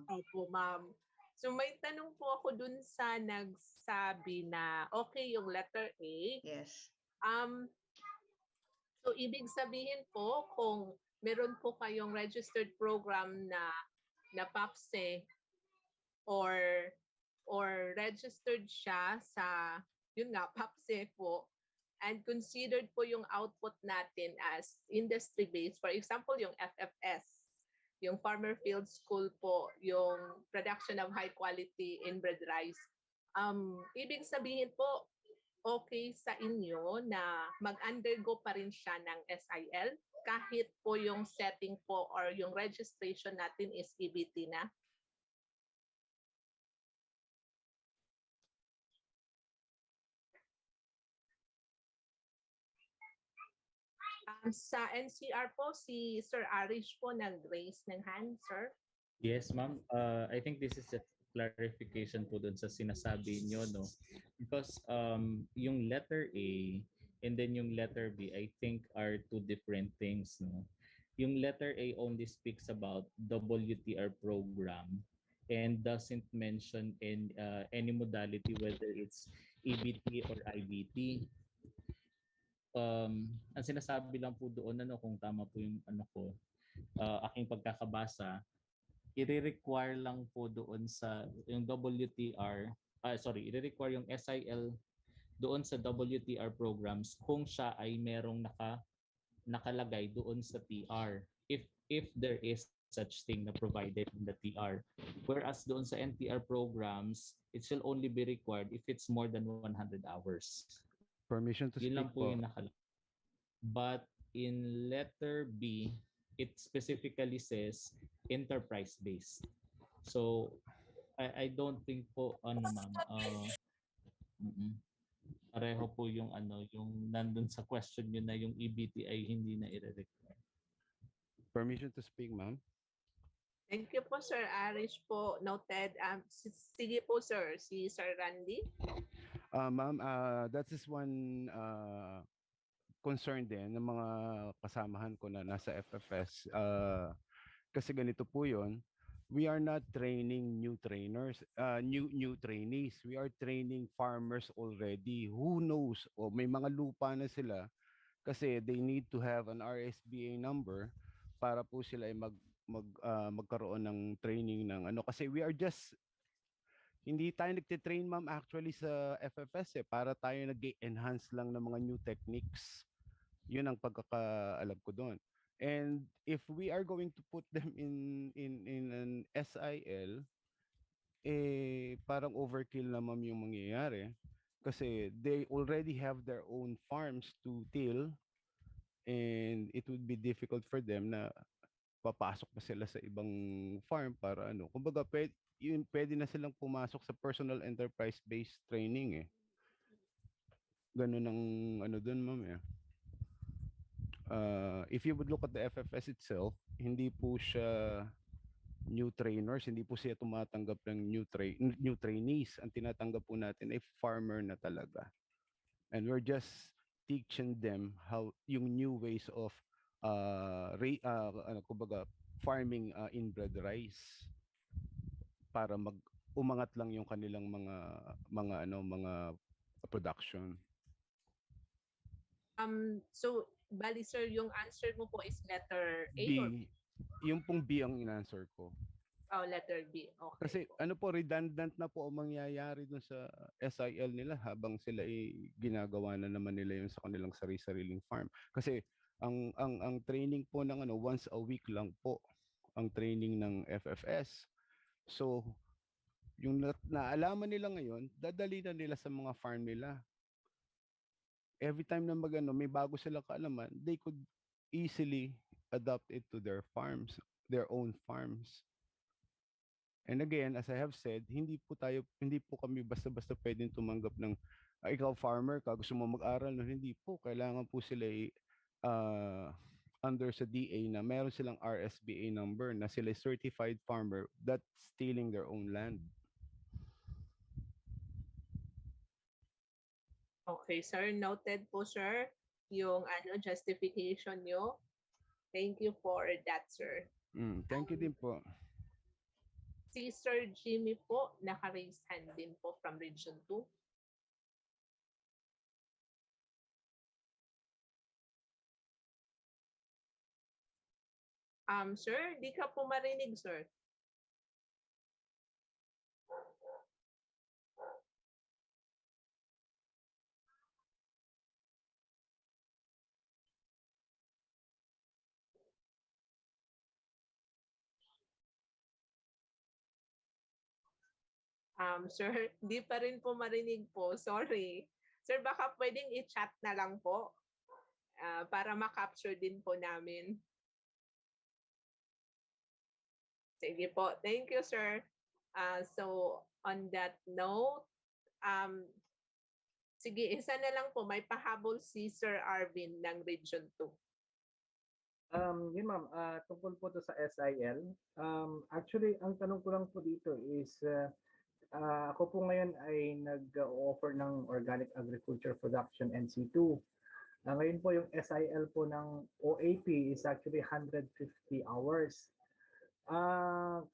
Opo, ma'am. So may tanong po ako dun sa nagsabi na okay yung letter A. Yes. Um, so ibig sabihin po kung meron po kayong registered program na PAPSE or registered siya sa yun nga PAPSE po and considered po yung output natin as industry based, for example yung FFS, yung Farmer Field School po, yung production of high quality inbred rice. Ibig sabihin po okay sa inyo na mag-undergo pa rin siya ng SIL kahit po yung setting po or yung registration natin is EBT na? Sa NCR po, si Sir Arish po nag-raise ng hand, sir. Yes, ma'am. I think this is a clarification po dun sa sinasabi nyo, no? Because yung letter A and then yung letter B, I think are two different things, no? Yung letter A only speaks about WTR program and doesn't mention any modality, whether it's EBT or IBT. Ang sinasabi lang po doon, ano, kung tama po yung ano ko, aking pagkakabasa, i-require lang po doon sa yung WTR, i-require yung SIL doon sa WTR programs kung siya ay merong nakalagay doon sa TR. If there is such thing na provided in the TR. Whereas doon sa NTR programs, it shall only be required if it's more than 100 hours. Permission to Yun speak lang po po. yung nakalagay. But in letter B, it specifically says enterprise-based. So I don't think po ma'am, pareho po yung yung nandun sa question yun na yung EBT ay hindi na i-require. Permission to speak, ma'am. Thank you po, Sir Arish po. Noted. Sige po, sir. Si Sir Randy. Ma'am, that is one concern din ng mga kasamahan ko na nasa FFS. Kasi ganito po yun, we are not training new trainers, new trainees. We are training farmers already. Who knows? O may mga lupa na sila kasi they need to have an RSBA number para po sila ay magkaroon ng training ng ano. Kasi we are just hindi tayo nagtitrain, ma'am, actually sa FFS para tayo nag-enhance lang ng mga new techniques. Yun ang pagkakaalam ko doon. And if we are going to put them in an SIL, parang overkill na, ma'am, yung mangyayari. Kasi they already have their own farms to till and it would be difficult for them na papasok pa sila sa ibang farm para ano. Kumbaga, pwede na silang pumasok sa personal enterprise-based training eh. Ganun ang ano doon, ma'am eh. If you would look at the FFS itself, hindi po siya new trainers, hindi po siya tumatanggap ng new trainees. Ang tinatanggap po natin ay farmer na talaga. And we're just teaching them how yung new ways of kumbaga farming inbred rice para umangat lang yung kanilang mga production. So bali sir, yung answer mo po is letter A B, or B? yung pong B ang in-answer ko. Oh, letter B. Okay. Kasi ano po, redundant na po ang mangyayari dun sa SIL nila habang sila ay ginagawa na naman nila yun sa kanilang sariling farm. Kasi ang training po ng once a week lang po ang training ng FFS. So yung naalaman nila ngayon, dadali na nila sa mga farm nila. Every time na may bago sila kaalaman, they could easily adopt it to their farms, their own farms. And again, as I have said, hindi po kami basta-basta pwedeng tumanggap ng ikaw farmer ka, gusto mo mag-aral, no? Hindi po, kailangan po sila under sa DA na meron silang RSBA number na sila certified farmer that's tilling their own land. Okay, sir. Noted po, sir, yung justification nyo. Thank you for that, sir. Thank you din po. Si Sir Jimmy po, naka-raise hand din po from Region 2. Sir, di ka po marinig, sir. Sir, di pa rin po marinig po. Sorry. Sir, baka pwedeng i-chat na lang po para ma-capture din po namin. Sige po. Thank you, sir. So, on that note, sige, isa na lang po. May pahabol si Sir Arvin ng Region 2. Yun ma'am, tungkol po to sa SIL. Actually, ang tanong ko lang po dito is, ako po ngayon ay nag-offer ng Organic Agriculture Production NC2. Ngayon po yung SIL po ng OAP is actually 150 hours.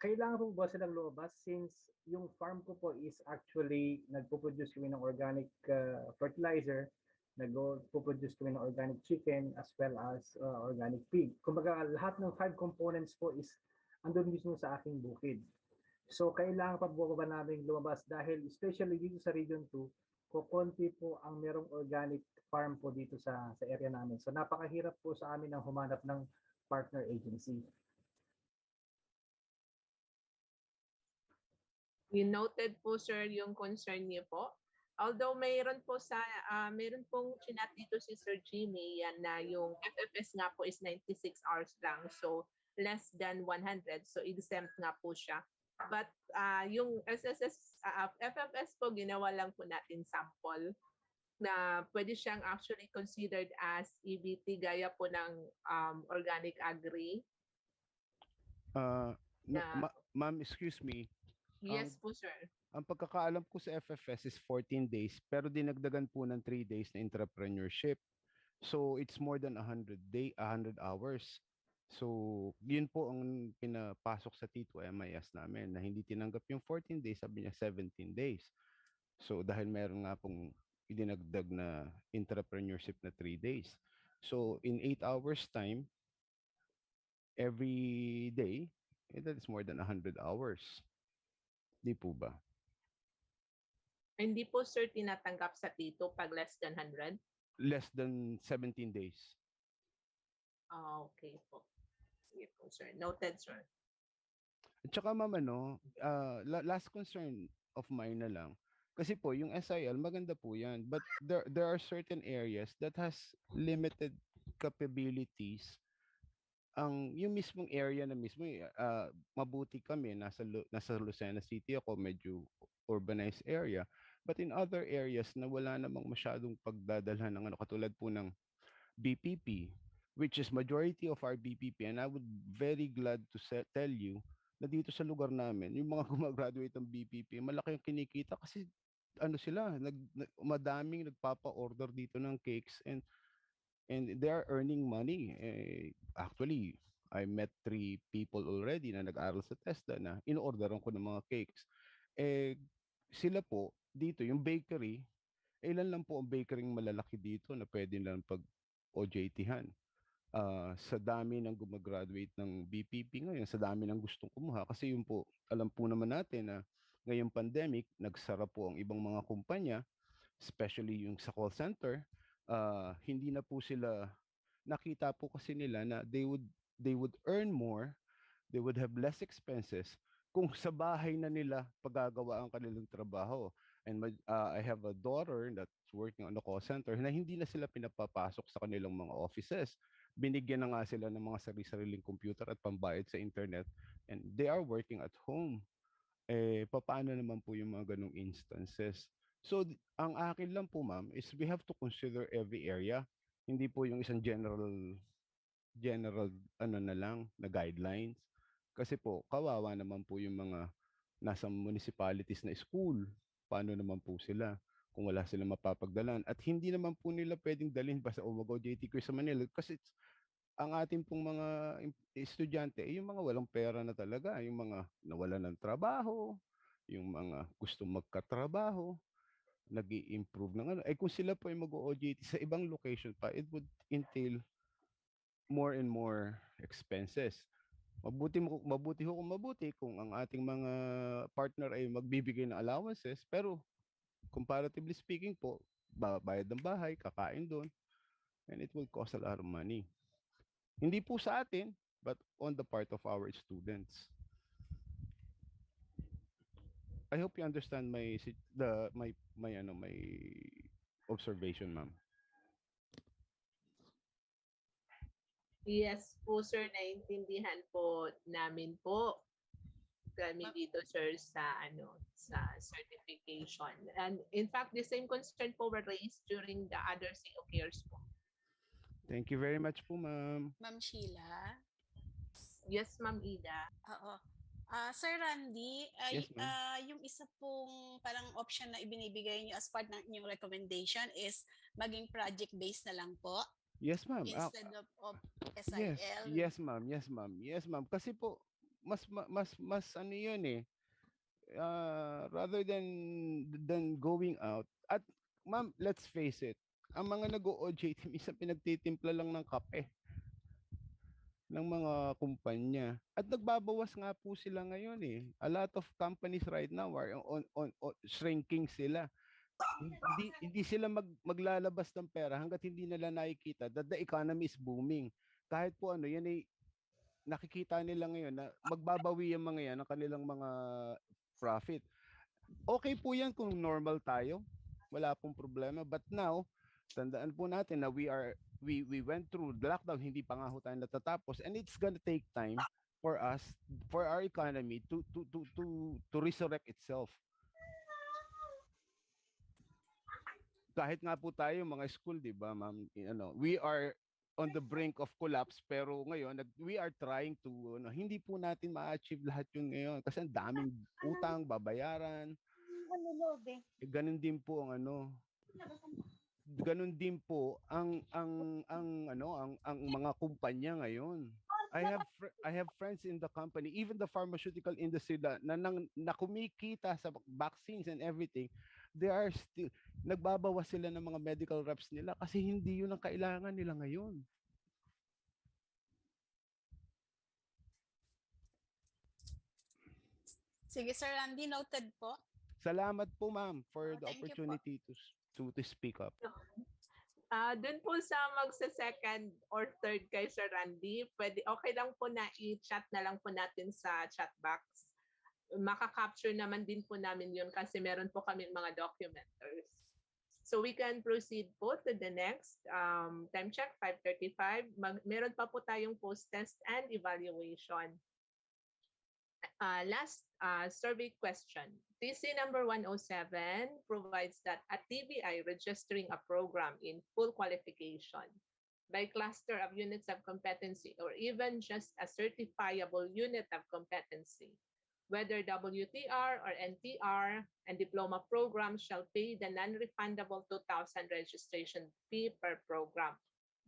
Kailangan po ba silang lumabas since yung farm ko po is actually nagpo-produce kami ng organic fertilizer, nagpo-produce kami ng organic chicken as well as organic pig. Kumbaga lahat ng 5 components po is andun mismo sa aking bukid. So kailangan pa po ba namin lumabas dahil especially dito sa Region 2, kukonti po ang merong organic farm po dito sa area namin. So napakahirap po sa amin ang humanap ng partner agency. You noted po, sir, yung concern niyo po. Although mayroon pong chinat dito si Sir Jimmy yan na yung FFS nga po is 96 hours lang. So less than 100. So exempt nga po siya. But yung FFS po ginawa lang po natin sample na pwede siyang actually considered as EBT gaya po ng organic agri. Ma'am, excuse me. Yes po, sir. Ang pagkakaalam ko sa FFS is 14 days pero dinagdagan po ng 3 days na entrepreneurship. So it's more than 100 hours. So yun po ang pinapasok sa T2MIS namin na hindi tinanggap yung 14 days, sabi niya 17 days. So dahil meron nga pong idinagdag na entrepreneurship na 3 days. So in 8 hours time, every day, that is more than 100 hours. Di po ba? Hindi po, sir, tinatanggap sa Tito pag less than 100? Less than 17 days. Okay po. Sige po, sir. Noted, sir. At saka ma'am, last concern of mine na lang. Kasi po, yung SIL, maganda po yan. But there are certain areas that has limited capabilities. Yung mismong area na mismo, mabuti kami, nasa Lucena City ako, medyo urbanized area. But in other areas na wala namang masyadong pagdadalhan ng katulad po ng BPP, which is majority of our BPP, and I would very glad to tell you na dito sa lugar namin, yung mga gumagraduate ng BPP, malaki yung kinikita kasi sila, madaming nagpapa-order dito ng cakes and they are earning money. Actually, I met 3 people already na nag-aral sa TESDA na in-orderan ko ng mga cakes. Sila po, dito, yung bakery, ilan lang po ang bakery malalaki dito na pwede lang pag-OJT-han. Sa dami ng gumagraduate ng BPP ngayon, sa dami ng gustong kumuha. Kasi yun po, alam po naman natin na ngayong pandemic, nagsara po ang ibang mga kumpanya, especially yung sa call center, hindi na po sila, nakita po kasi nila na they would earn more, they would have less expenses kung sa bahay na nila pagagawa ang kanilang trabaho. And I have a daughter that's working on the call center na hindi na sila pinapapasok sa kanilang mga offices. Binigyan na nga sila ng mga sarili-sariling computer at pambayad sa internet and they are working at home. Paano naman po yung mga ganong instances? So, ang akin lang po ma'am is we have to consider every area. Hindi po yung isang general na lang na guidelines. Kasi po, kawawa naman po yung mga nasa municipalities na school. Paano naman po sila kung wala silang mapapagdalan? At hindi naman po nila pwedeng dalhin basta mag-OJT ko sa Manila kasi ang ating pong mga estudyante, yung mga walang pera na talaga, yung mga nawalan ng trabaho, yung mga gustong magkatrabaho, nag-i-improve ng ano. Kung sila po ay mag-OJT sa ibang location pa, it would entail more and more expenses. Mabuti ho kung mabuti kung ang ating mga partner ay magbibigay ng allowances, pero comparatively speaking po, bayad ng bahay, kakain doon, and it will cost a lot of money. Hindi po sa atin, but on the part of our students. I hope you understand my observation, ma'am. Yes po sir, naiintindihan po namin po kami dito sir sa sa certification. And in fact, the same concern po were raised during the other CO cares po. Thank you very much po, ma'am. Ma'am Sheila. Yes, Ma'am Ida. Oo. Sir Randy, Yes, ma'am. yung isa pong parang option na ibinibigay niyo as part ng inyong recommendation is maging project-based na lang po Yes, ma'am. instead of Yes, SIL. yes, ma'am. Yes, ma'am. Yes, ma'am. Kasi po mas ano 'yun eh. Rather than going out. At ma'am, let's face it. Ang mga nag-o-OJT minsan pinagtitimpla lang ng kape ng mga kumpanya. At nagbabawas nga po sila ngayon eh. A lot of companies right now are on shrinking sila. Hindi sila maglalabas ng pera hangga't hindi nila nakikita that the economy is booming. Kahit po ano, yan ay nakikita nila ngayon na magbabawi yung mga yan ng kanilang mga profit. Okay po yan kung normal tayo. Wala pong problema. But now, tandaan po natin na we went through the lockdown, hindi pa nga ho tayo natatapos, and it's gonna take time for us, for our economy to resurrect itself. Kahit nga po tayo mga school, 'di ba, ma'am, we are on the brink of collapse, pero ngayon we are trying to hindi po natin ma-achieve lahat yung ngayon kasi ang daming utang babayaran. Ganun din po ang ganun din po ang mga kumpanya ngayon. I have friends in the company, even the pharmaceutical industry na kumikita sa vaccines and everything. They are still nagbabawas sila ng mga medical reps nila kasi hindi yun ang kailangan nila ngayon. Sige, Sir Randy, noted po. Salamat po, ma'am, for the thank you po. opportunity to speak up. Doon po sa magsa-second or third kay Sir Randy, okay lang po na i-chat na lang po natin sa chat box. Maka-capture naman din po namin yun kasi meron po kami mga documenters. So we can proceed po to the next time check, 5:35. Meron pa po tayong post-test and evaluation. Last survey question. TC number 107 provides that a TVI registering a program in full qualification by cluster of units of competency or even just a certifiable unit of competency, whether WTR or NTR and diploma program shall pay the non-refundable 2,000 registration fee per program.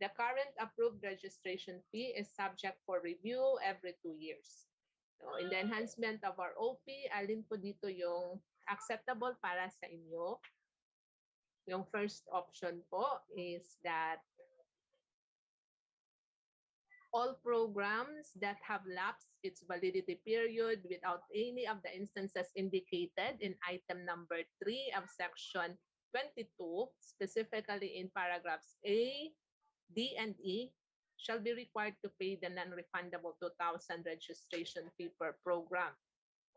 The current approved registration fee is subject for review every 2 years. So, in the enhancement of our OP, alin po dito yung acceptable para sa inyo? Yung first option po is that all programs that have lapsed its validity period without any of the instances indicated in item number 3 of section 22, specifically in paragraphs A, D, and E, shall be required to pay the non-refundable 2,000 registration fee per program.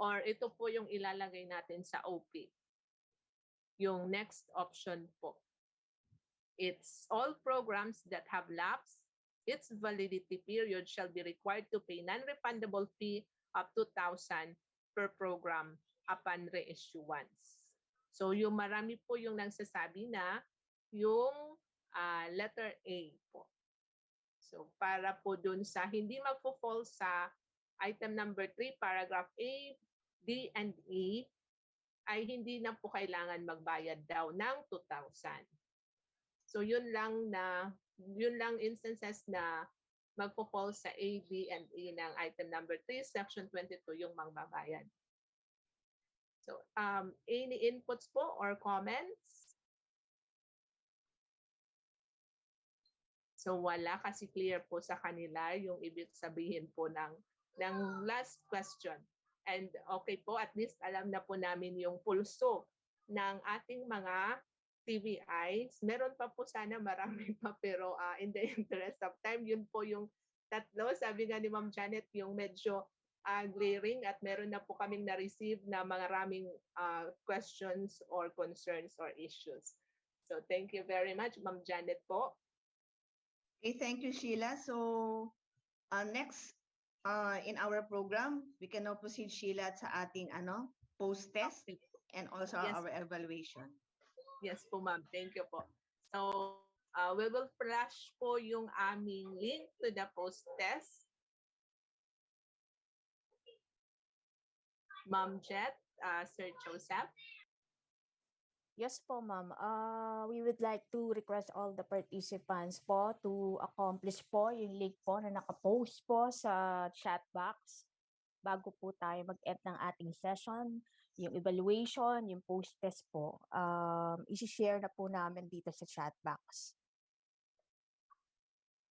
Or ito po yung ilalagay natin sa OP. Yung next option po. It's all programs that have lapsed its validity period shall be required to pay non-refundable fee of 2,000 per program upon reissuance. So yung marami po yung nagsasabi na yung letter A po. So para po dun sa hindi magpo-fall sa item number 3, paragraph A, D, and E, ay hindi na po kailangan magbayad daw ng 2,000. So yun lang instances na magpo-fall sa A, D, and E ng item number 3, section 22 yung magbabayad. So any inputs po or comments? So wala kasi clear po sa kanila yung ibig sabihin po ng ng last question. And okay po, at least alam na po namin yung pulso ng ating mga TVIs. Meron pa po sana marami pa pero in the interest of time, yun po yung tatlo. Sabi nga ni Ma'am Janet, yung medyo glaring at meron na po kaming na-receive na maraming questions or concerns or issues. So thank you very much, Ma'am Janet po. Okay, thank you, Sheila. So next in our program, we can now proceed, Sheila, sa ating post-test and also Yes. our evaluation. Yes po, ma'am. Thank you po. So, we will flash po yung aming link to the post-test. Ma'am Jet, Sir Joseph. Yes po, ma'am. We would like to request all the participants po to accomplish po yung link po na nakapost po sa chat box bago po tayo mag-end ng ating session. Yung evaluation, yung post-test po, isi-share na po namin dito sa chat box.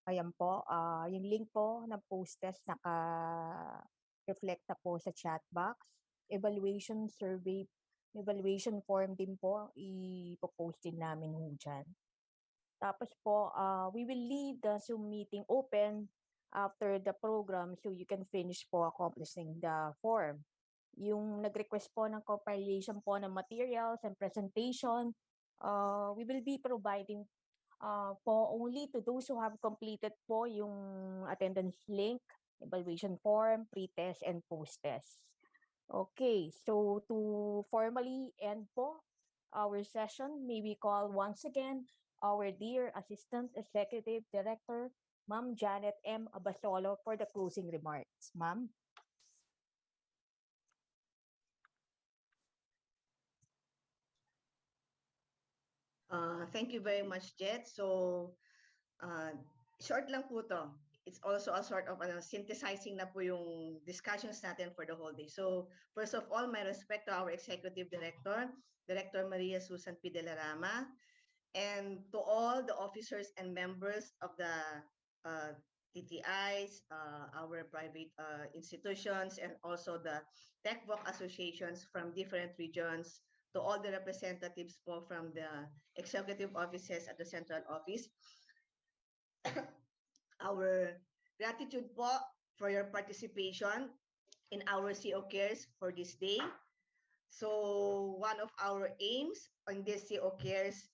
Ayan po, yung link po ng post-test naka-reflect na po sa chat box. Evaluation survey, evaluation form din po, ipopost din namin dyan. Tapos po, we will leave the Zoom meeting open after the program so you can finish po accomplishing the form. Yung nag-request po ng compilation po ng materials and presentation, we will be providing po only to those who have completed po yung attendance link, evaluation form, pre-test, and post-test. Okay, so to formally end po our session, may we call once again our dear Assistant Executive Director, Ma'am Janet M. Abasolo, for the closing remarks. Ma'am. Thank you very much, Jet. So, short lang po to. It's also a sort of synthesizing na po yung discussions natin for the whole day. So, first of all, my respect to our Executive Director, Director Maria Susan P. De La Rama, and to all the officers and members of the TTIs, our private institutions, and also the TechVoc associations from different regions, to all the representatives po from the executive offices at the central office. Our gratitude po for your participation in our CO Cares for this day. So one of our aims on this CO Cares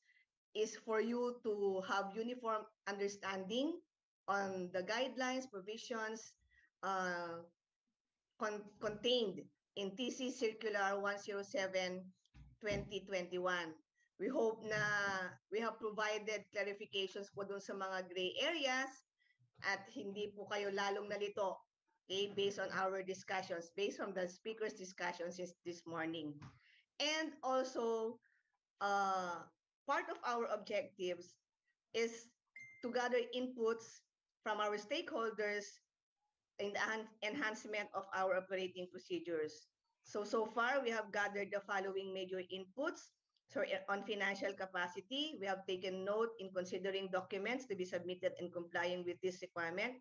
is for you to have uniform understanding on the guidelines, provisions contained in TC Circular 107/2021. We hope na we have provided clarifications po dun sa mga gray areas at hindi po kayo lalong nalito, okay, based on our discussions, based on the speakers' discussions this morning. And also, part of our objectives is to gather inputs from our stakeholders in the enhancement of our operating procedures. So far, we have gathered the following major inputs. So on financial capacity, we have taken note in considering documents to be submitted and complying with this requirement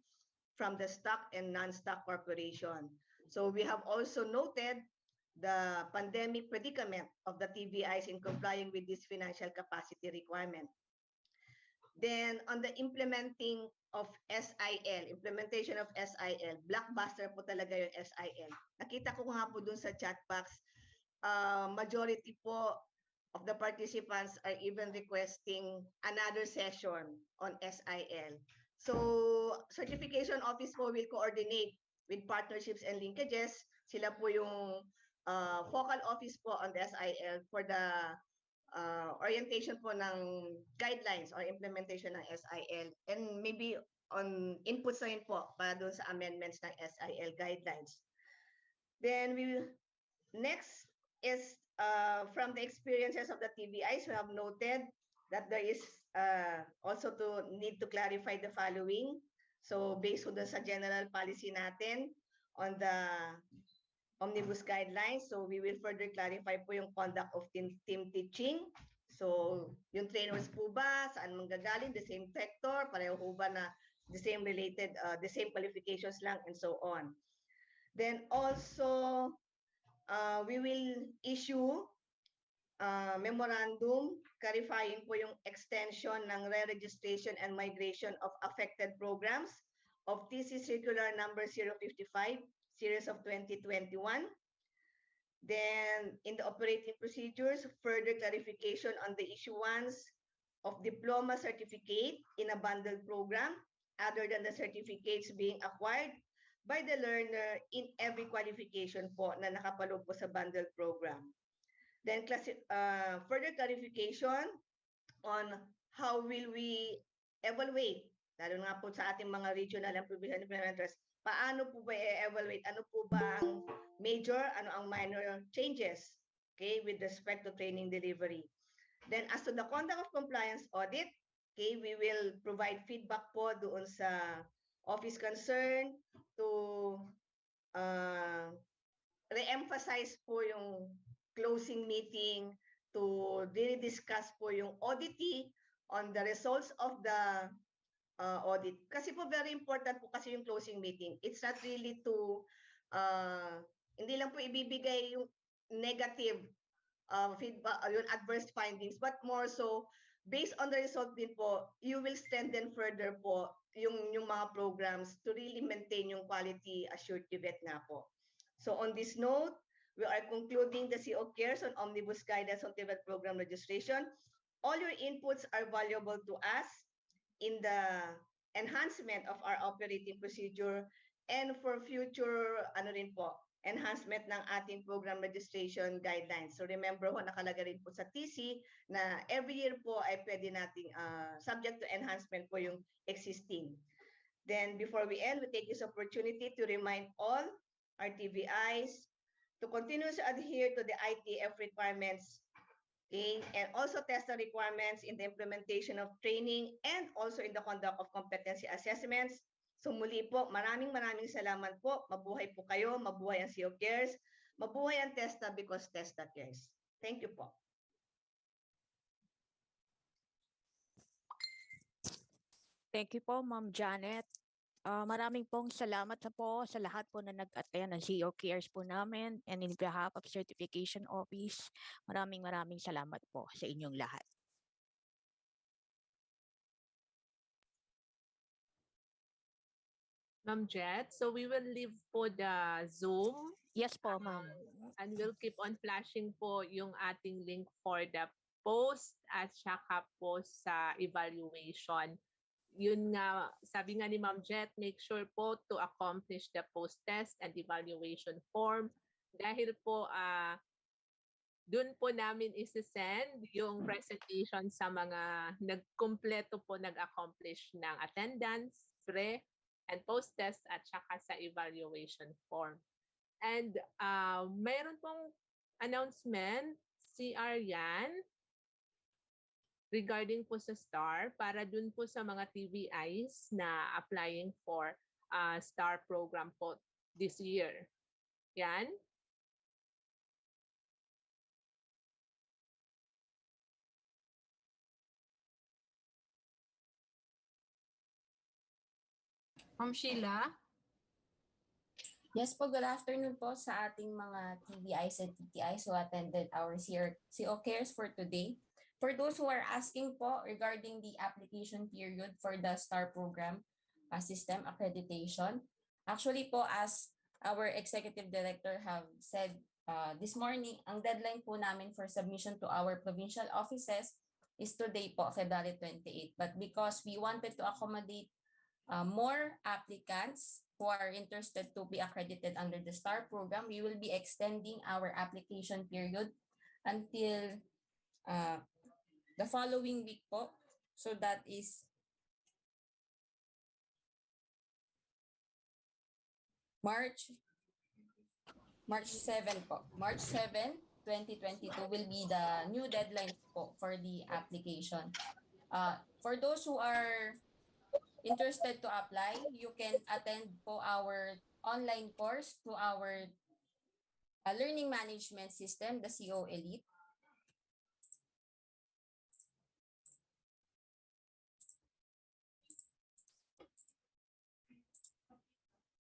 from the stock and non-stock corporation. So we have also noted the pandemic predicament of the TVIs in complying with this financial capacity requirement. Then on the implementing of SIL, implementation of SIL, blockbuster po talaga yung SIL. Nakita ko nga po dun sa chat box, majority po of the participants are even requesting another session on SIL. So certification office po will coordinate with partnerships and linkages. Sila po yung focal office po on the SIL for the orientation po ng guidelines or implementation ng SIL, and maybe on inputs na yun po para doon sa amendments ng SIL guidelines. Then next is from the experiences of the TVIs, we have noted that there is also to need to clarify the following. So based on sa general policy natin on the omnibus guidelines, so we will further clarify po yung conduct of team teaching. So yung trainers po ba, saan manggagaling, the same sector, pareho po ba na the same related, the same qualifications lang, and so on. Then also, we will issue memorandum clarifying po yung extension ng re-registration and migration of affected programs of TC Circular Number 055, Series of 2021. Then, in the operating procedures, further clarification on the issuance of diploma certificate in a bundled program, other than the certificates being acquired by the learner in every qualification po na nakapaloob po sa bundled program. Then, further clarification on how will we evaluate, lalo nga po sa ating mga regional and provincial implementers, paano po ba i-evaluate? Ano po ba ang major, ano ang minor changes, okay, with respect to training delivery? Then as to the conduct of compliance audit, okay, we will provide feedback po doon sa office concern to re-emphasize po yung closing meeting, to really discuss po yung auditee on the results of the audit. Kasi po very important po kasi yung closing meeting. It's not really to, hindi lang po ibibigay yung negative feedback, yung adverse findings, but more so, based on the result din po, you will strengthen further po yung mga programs to really maintain yung quality assured QVET nga po. So on this note, we are concluding the CO Cares on Omnibus Guidance on TVET Program Registration. All your inputs are valuable to us in the enhancement of our operating procedure and for future enhancement ng ating program registration guidelines. So remember ho, nakalagay rin po sa TC na every year po ay pwede nating subject to enhancement po yung existing. Then before we end, we take this opportunity to remind all our TVIs to continuously adhere to the ITF requirements, okay, and also test the requirements in the implementation of training and also in the conduct of competency assessments. So muli po, maraming salamat po. Mabuhay po kayo, mabuhay ang CO Cares, mabuhay ang TESTA because TESTA cares. Thank you po. Thank you po, Ma'am Janet. Maraming pong salamat po sa lahat po na nag-attend ng CO Cares po namin, and in behalf of Certification Office, maraming salamat po sa inyong lahat. Ma'am Jet, so we will leave po the Zoom. Yes po, ma'am. And we'll keep on flashing po yung ating link for the post at saka po sa evaluation. Yun nga, sabi nga ni Ma'am Jet, make sure po to accomplish the post-test and evaluation form. Dahil po, dun po namin isi-send yung presentation sa mga nagkumpleto po, nag-accomplish ng attendance, pre, and post-test at saka sa evaluation form. And mayroon pong announcement, si Aryan, regarding po sa STAR, para dun po sa mga TVIs na applying for STAR program po this year. Yan. Ma'am Sheila? Yes po, good afternoon po sa ating mga TVIs and TTIs who attended our CO Cares for today. For those who are asking po regarding the application period for the STAR program system accreditation, actually po as our executive director have said this morning, ang deadline po namin for submission to our provincial offices is today po, February 28. But because we wanted to accommodate more applicants who are interested to be accredited under the STAR program, we will be extending our application period until the following week po. So that is March 7 po. March 7, 2022 will be the new deadline po for the application. For those who are interested to apply, you can attend po our online course to our learning management system, the CO Elite.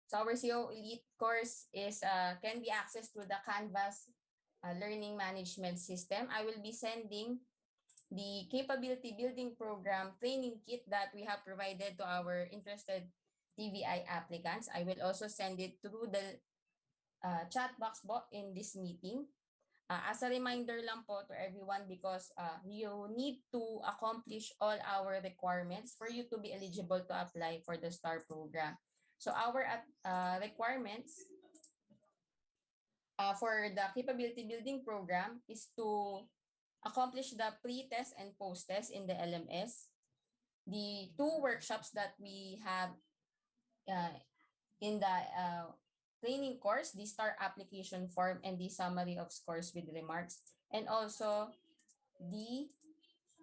So our CO Elite course is can be accessed through the Canvas learning management system. I will be sending the capability building program training kit that we have provided to our interested TVI applicants. I will also send it through the chat box in this meeting. As a reminder lang po to everyone, because you need to accomplish all our requirements for you to be eligible to apply for the STAR program. So our requirements for the capability building program is to accomplish the pre-test and post-test in the LMS, the 2 workshops that we have in the training course, the STAR application form and the summary of scores with remarks, and also the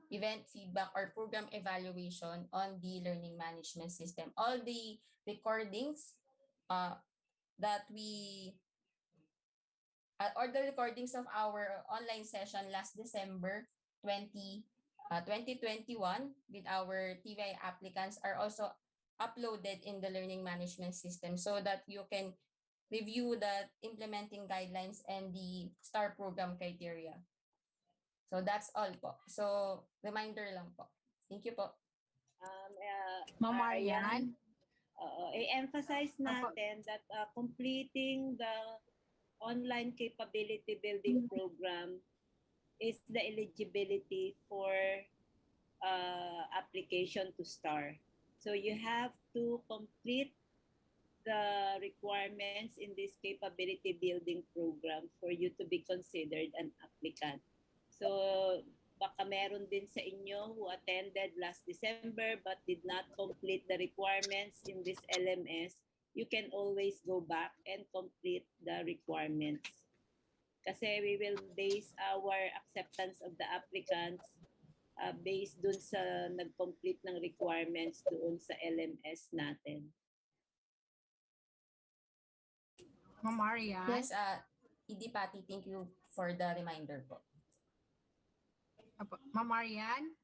event feedback or program evaluation on the learning management system. All the recordings that we or the recordings of our online session last December 2021 with our TVI applicants are also uploaded in the learning management system so that you can review the implementing guidelines and the STAR program criteria. So that's all po. So reminder lang po. Thank you po. Ma'am Marian, i-emphasize natin that completing the online capability building program is the eligibility for application to STAR. So you have to complete the requirements in this capability building program for you to be considered an applicant. So baka meron din sa inyo who attended last December but did not complete the requirements in this LMS, you can always go back and complete the requirements. Kasi we will base our acceptance of the applicants based dun sa nag-complete ng requirements doon sa LMS natin. Ma'am Marian. Yes, ED Patty, thank you for the reminder po. Ma'am Marian.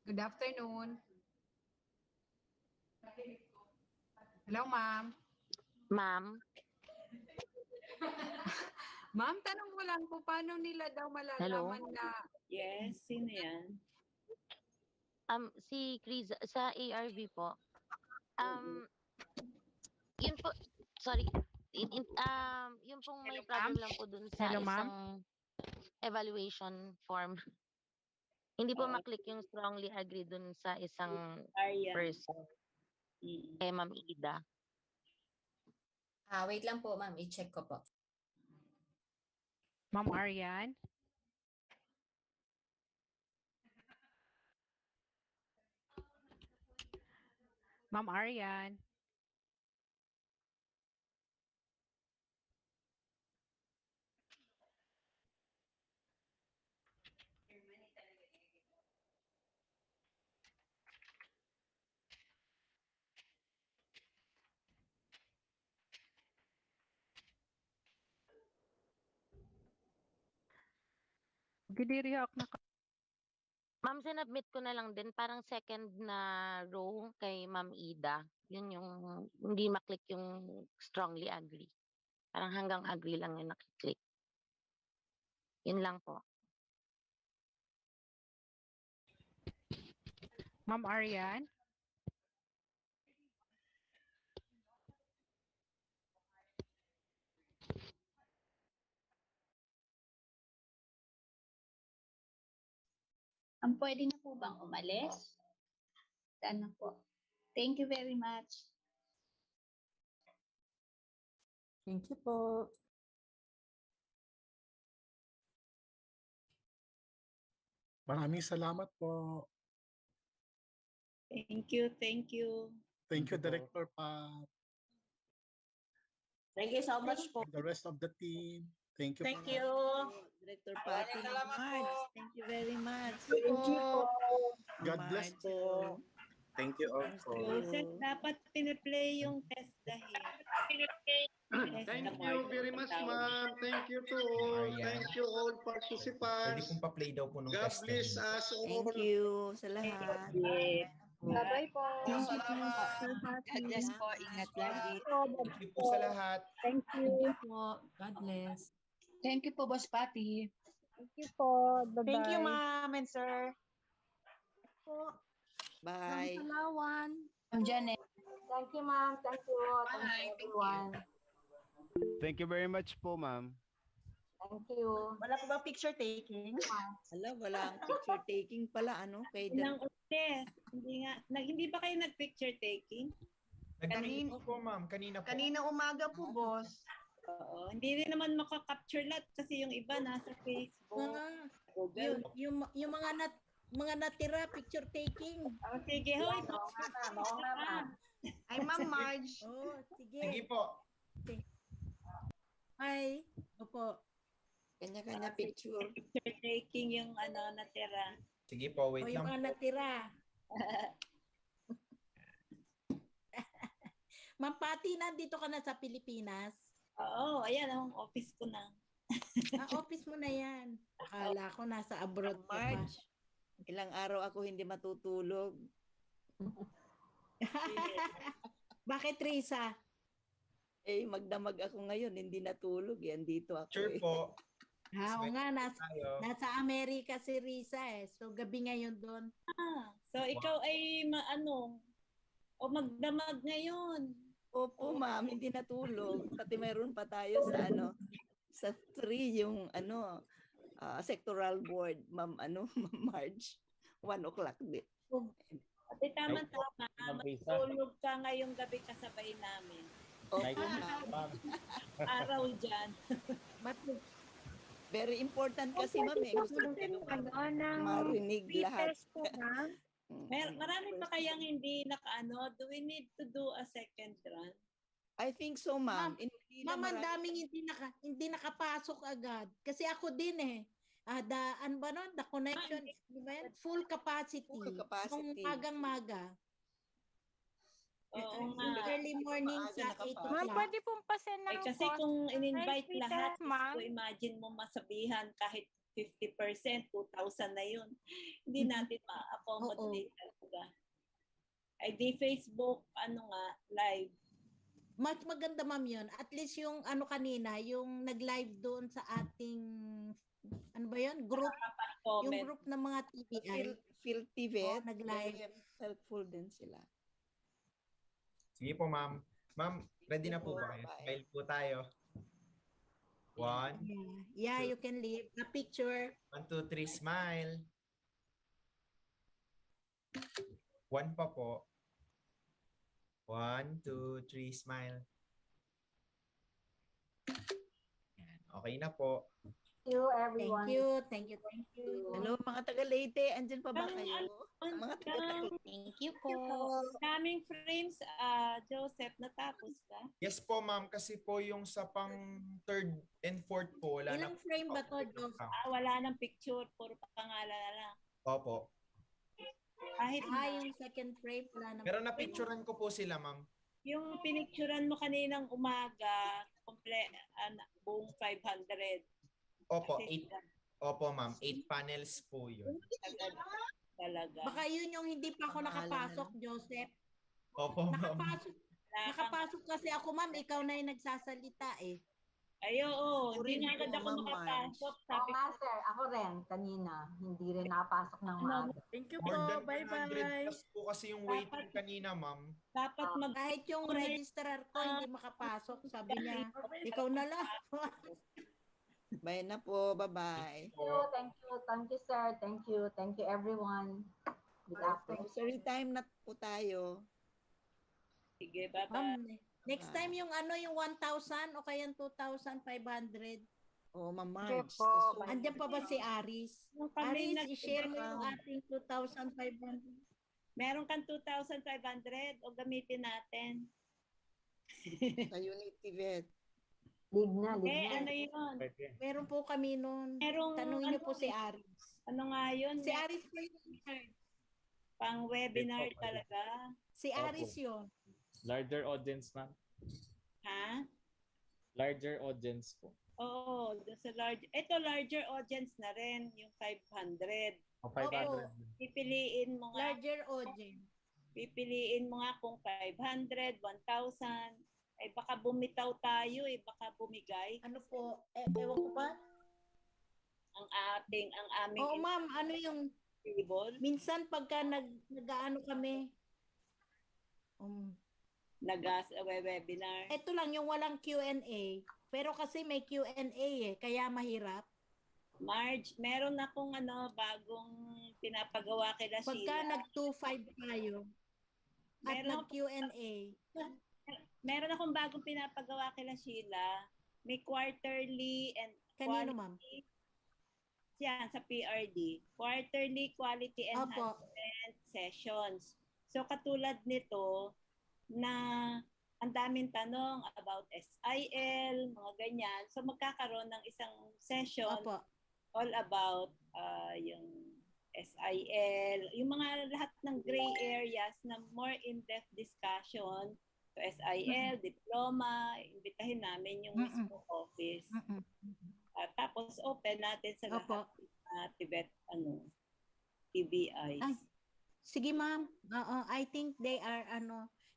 Good afternoon. Hello, ma'am. Ma'am. Ma'am, tanong mo lang po, paano nila daw malalaman na... Yes, sino yan? Si Chris sa ARV po. Yun po, sorry. Yun pong may problem lang po dun sa isang evaluation form. Hindi po maklik yung strongly agree dun sa isang person. Kay Ma'am Ida. Wait lang po, ma'am. I-check ko po. Ma'am Arian. Ma'am Arian. Gidiriyak na. Ma'am, sinubmit ko na lang din parang second na row kay Ma'am Ida. Yun yung hindi maklik yung strongly agree. Parang hanggang agree lang yung nakiklik. Yun lang po. Ma'am Arian. Pwede na po bang umalis? Saan na po? Thank you very much. Thank you po. Maraming salamat po. Thank you, thank you. Thank you, Director Pat. Thank you so much po. And the rest of the team. Thank you. Thank po. you. Director Patty, thank you very much. Thank you po. God bless po. Thank you also. Joseph, dapat piniplay yung test dahil. Thank you very much, ma'am. Thank you to all. Thank you all participants. Pwede pong pa-play daw po nung God test. bless us all. Thank you sa lahat. Bye-bye po. Salamat. God bless po. Ingat lagi. Thank you po sa lahat. Thank Thank you po. God bless. Thank you po, Boss Patty. Thank you po. Bye-bye. Thank you, ma'am and sir. Po. Bye. From Palawan. I'm Janet. Thank you, ma'am. Thank you. Thank you, everyone. Thank you very much po, ma'am. Thank you. Wala po ba picture taking? Walang picture taking pala, ano? Kay Nang ulis. Hindi ba kayo nag-picture taking? Kanina po, ma'am. Kanina po. Kanina umaga po, boss. Oo. Hindi rin naman makaka-capture lahat kasi yung iba nasa Facebook. Google. Yung mga natira picture taking. Oh, sige, hoy. Oo nga, ma'am. Ay, Ma'am Marge. Oh, sige. Sige po. Hi. Opo. Kanya-kanya picture. Picture taking yung natira. Sige po, O wait yung lang mga po. natira. Ma'am Patty, nandito ka na sa Pilipinas? Oo, ayan ang office ko na. Office mo na yan. Akala ko nasa abroad ka pa. Marge, ilang araw ako hindi matutulog. Bakit, Risa? Eh, magdamag ako ngayon, hindi natulog. Yan, dito ako. Sure po. Oo nga, nasa Amerika si Risa eh. So, gabi ngayon doon. So, ikaw ay o magdamag ngayon. Opo, ma'am, hindi natulog. Pati meron pa tayo sa 3 yung sectoral board, ma'am, Ma'am Marge. 1 o'clock din. Ate, tama-tama. Matulog ka ngayong gabi kasabay namin. Opo, ma'am. Araw dyan. Very important kasi, ma'am, gusto marinig lahat. Marami pa kayang hindi do we need to do a second run? I think so, ma'am. Ma'am, ang daming hindi nakapasok agad. Kasi ako din eh. The connection, full capacity. Full capacity. Nung magang-maga. Oo nga. Early morning sa 8 o'clock. Ma'am, pwede pong pasend ng kasi kung in-invite friend lahat, request, ma'am. so imagine mo masabihan kahit 50%, 2,000 na yun. Hindi natin ma-accommodate talaga. Ay di Facebook, live. Mas maganda, ma'am, yun. At least yung kanina, yung nag-live doon sa ating, group. Yung group ng mga TVI. Phil TV. Nag-live. Helpful din sila. Sige po, ma'am. Ma'am, ready na po ba kayo? Smile po tayo. 1. Yeah, you can leave a picture. 1, 2, 3, smile. 1 pa po. 1, 2, 3, smile. Yan. Okay na po. Thank you, everyone. Thank you. Hello, mga taga-Leyte. Andyan pa ba kayo? Mga taga-Leyte. Thank you po. Daming frames, Joseph, natapos ba? Yes po, ma'am. Kasi po yung sa pang 3rd and 4th po, wala Ilang frame ba to, Joseph? Wala nang picture, puro pangalan na lang. Opo. Kahit yung second frame, wala nang Pero na-picturean ko po sila, ma'am. yung pinicturean mo kaninang umaga, buong 500. Opo, Kasi 8. Opo, ma'am. 8 panels po yun. Talaga. Baka yun yung hindi pa ako nakapasok, Joseph. Opo, ma'am. Nakapasok kasi ako, ma'am. Ikaw na yung nagsasalita eh. Ay, oo. Hindi nga agad ako makapasok. Oo nga, sir. Ako rin, kanina. Hindi rin nakapasok ng maaga. Thank you More po. than 100 Bye-bye. plus po kasi yung waiting kanina, ma'am. Dapat Kahit yung registrar ko hindi makapasok. Sabi niya, ikaw na lang. Bye na po. Bye-bye. Thank you, sir. Thank you, everyone. Good afternoon. Grocery time na po tayo. Sige, bye-bye. Next time yung yung 1,000 o kaya 2,500. Oh, Ma'am Marge. Andiyan pa ba si Aris? Aris, i-share mo yung ating 2,500. Meron kang 2,500 o gamitin natin? Sa Unity Vet. Ligna. Ano yun? Meron po kami nun. Tanungin niyo po si Aris. Ano nga yun? Si Aris po yung pang webinar talaga. Si Aris yun. Larger audience, ma'am. Ha? Larger audience po. Oo, sa larger audience na rin, yung 500. O, 500. Pipiliin mo nga. Larger audience. Pipiliin mo nga kung 500, 1,000. Ay baka bumitaw tayo baka bumigay. Ano po? Ewan ko ba? Ang aming Oo, ma'am, ano yung table? Minsan pagka nag-aano kami, webinar. Ito lang yung walang Q&A. Pero kasi may Q&A kaya mahirap. Marge, meron akong bagong pinapagawa kila Sheila. Pagka nag-2-5 tayo at nag-Q&A. Meron akong bagong pinapagawa kila Sheila. May quarterly and Kanino, ma'am? Yan, sa PRD. Quarterly quality enhancement sessions. So katulad nito na ang daming tanong about SIL, mga ganyan. So magkakaroon ng isang session all about yung SIL, yung mga lahat ng gray areas na more in-depth discussion. So SIL, diploma, imbitahin namin yung mismo office. Tapos open natin sa lahat Tibet TVIs. Ay, sige ma'am. I think they are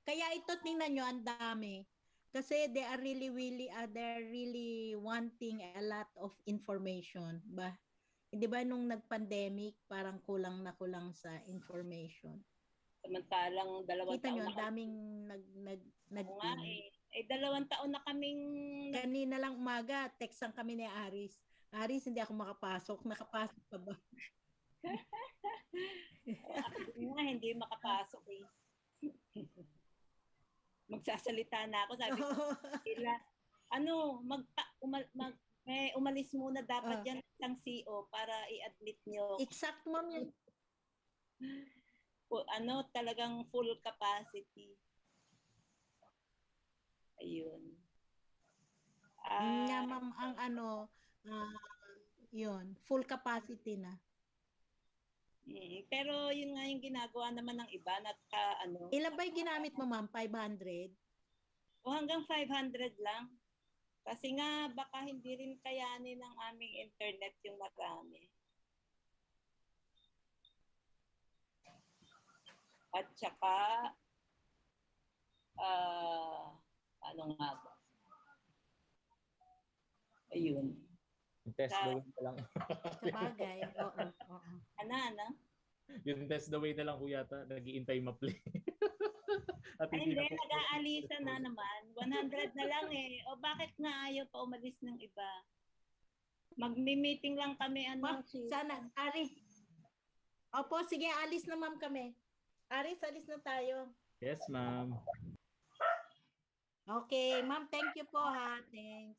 kaya ito tingnan nyo ang dami. Kasi they are they're really wanting a lot of information ba? Hindi ba nung nag-pandemic parang kulang sa information. Samantalang 2 Kita taon nyo, na ang daming nag nga 2 taon na kaming kanina lang umaga, textan kami ni Aris. Aris, hindi ako makapasok. Nakapasok pa ba? Hindi makapasok Magsasalita na ako. Sabi ko, may umalis muna dapat yan ng CO para i-admit nyo. Exact, ma'am. Talagang full capacity. Ayun. Nga, ma'am, ang yun, full capacity na. Pero yun nga yung ginagawa naman ng iba na Ilan ba yung ginamit mo, ma'am? 500? O hanggang 500 lang. Kasi nga baka hindi rin kayanin ng aming internet yung marami. At saka ano nga ba? Ayun. Test the way na lang. Sa bagay. Oo. Ano? Yung test the way na lang kuya ta, nag-iintay ma-play. At hindi, nag-aalisa na naman. 100 na lang O bakit nga ayaw pa umalis ng iba? Magmi-meeting lang kami. Sana, Ari. Opo, sige, alis na ma'am kami. Aris, alis na tayo. Yes, ma'am. Okay, ma'am, thank you po ha. Thanks. Okay.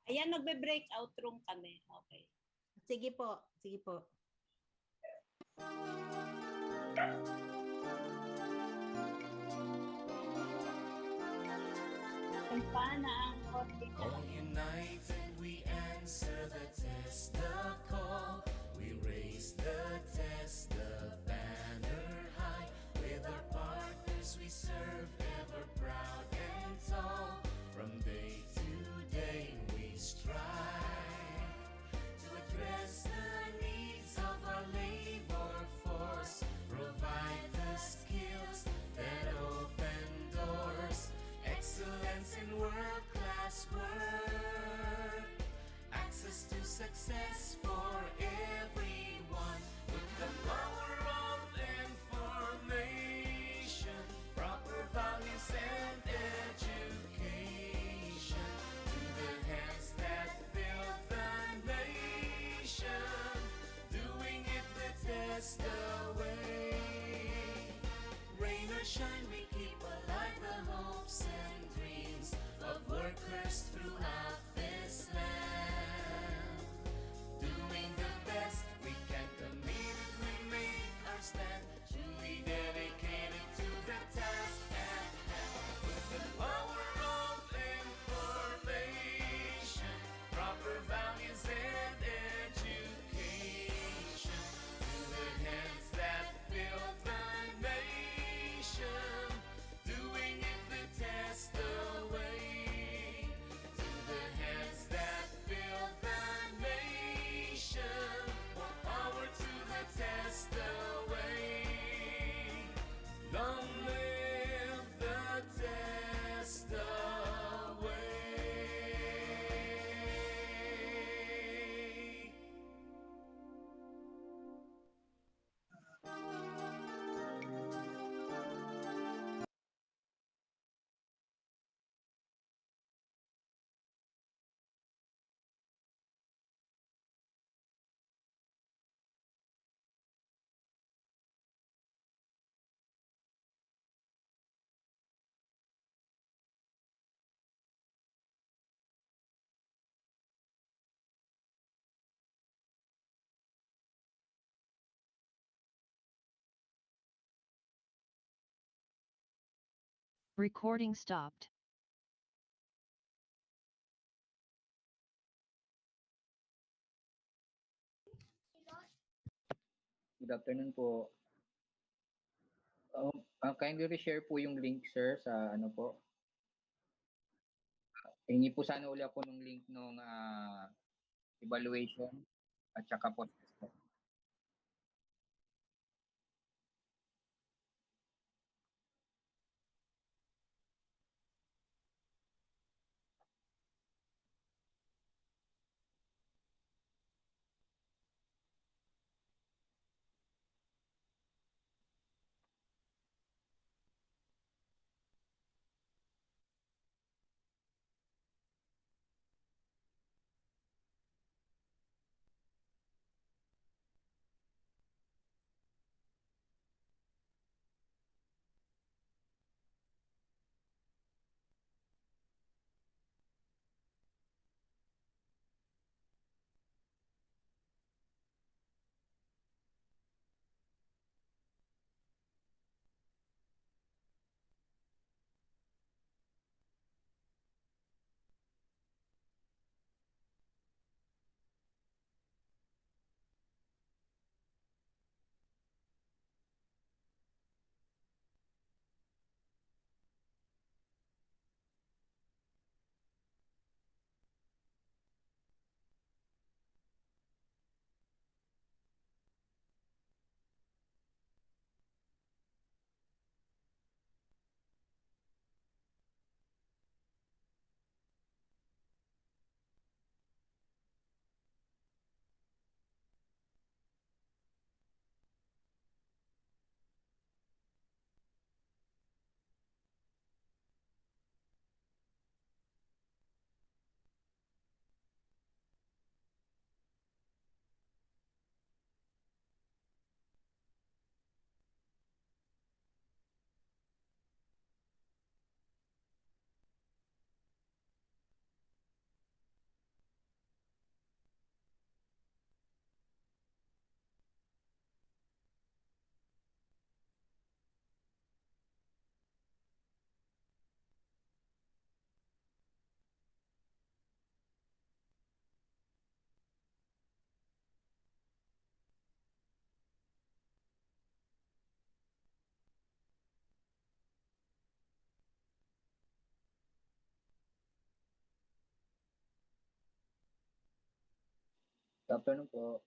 Ayan, magbe-breakout room kami. Okay. Sige po. Sige po. All united we answer the test, the call. We raise the test, the banner high. With our partners we serve, ever proud and tall. From day to day we strive to address the needs of our labor force. Provide the skills that open doors. Excellence in world-class work. Access to success for everyone. With the power of information, proper Recording stopped. Good afternoon po. Kindly share po yung link, sir, sa ano po. Hingi po sana uli ako ng link ng evaluation at saka po test po. Good afternoon po.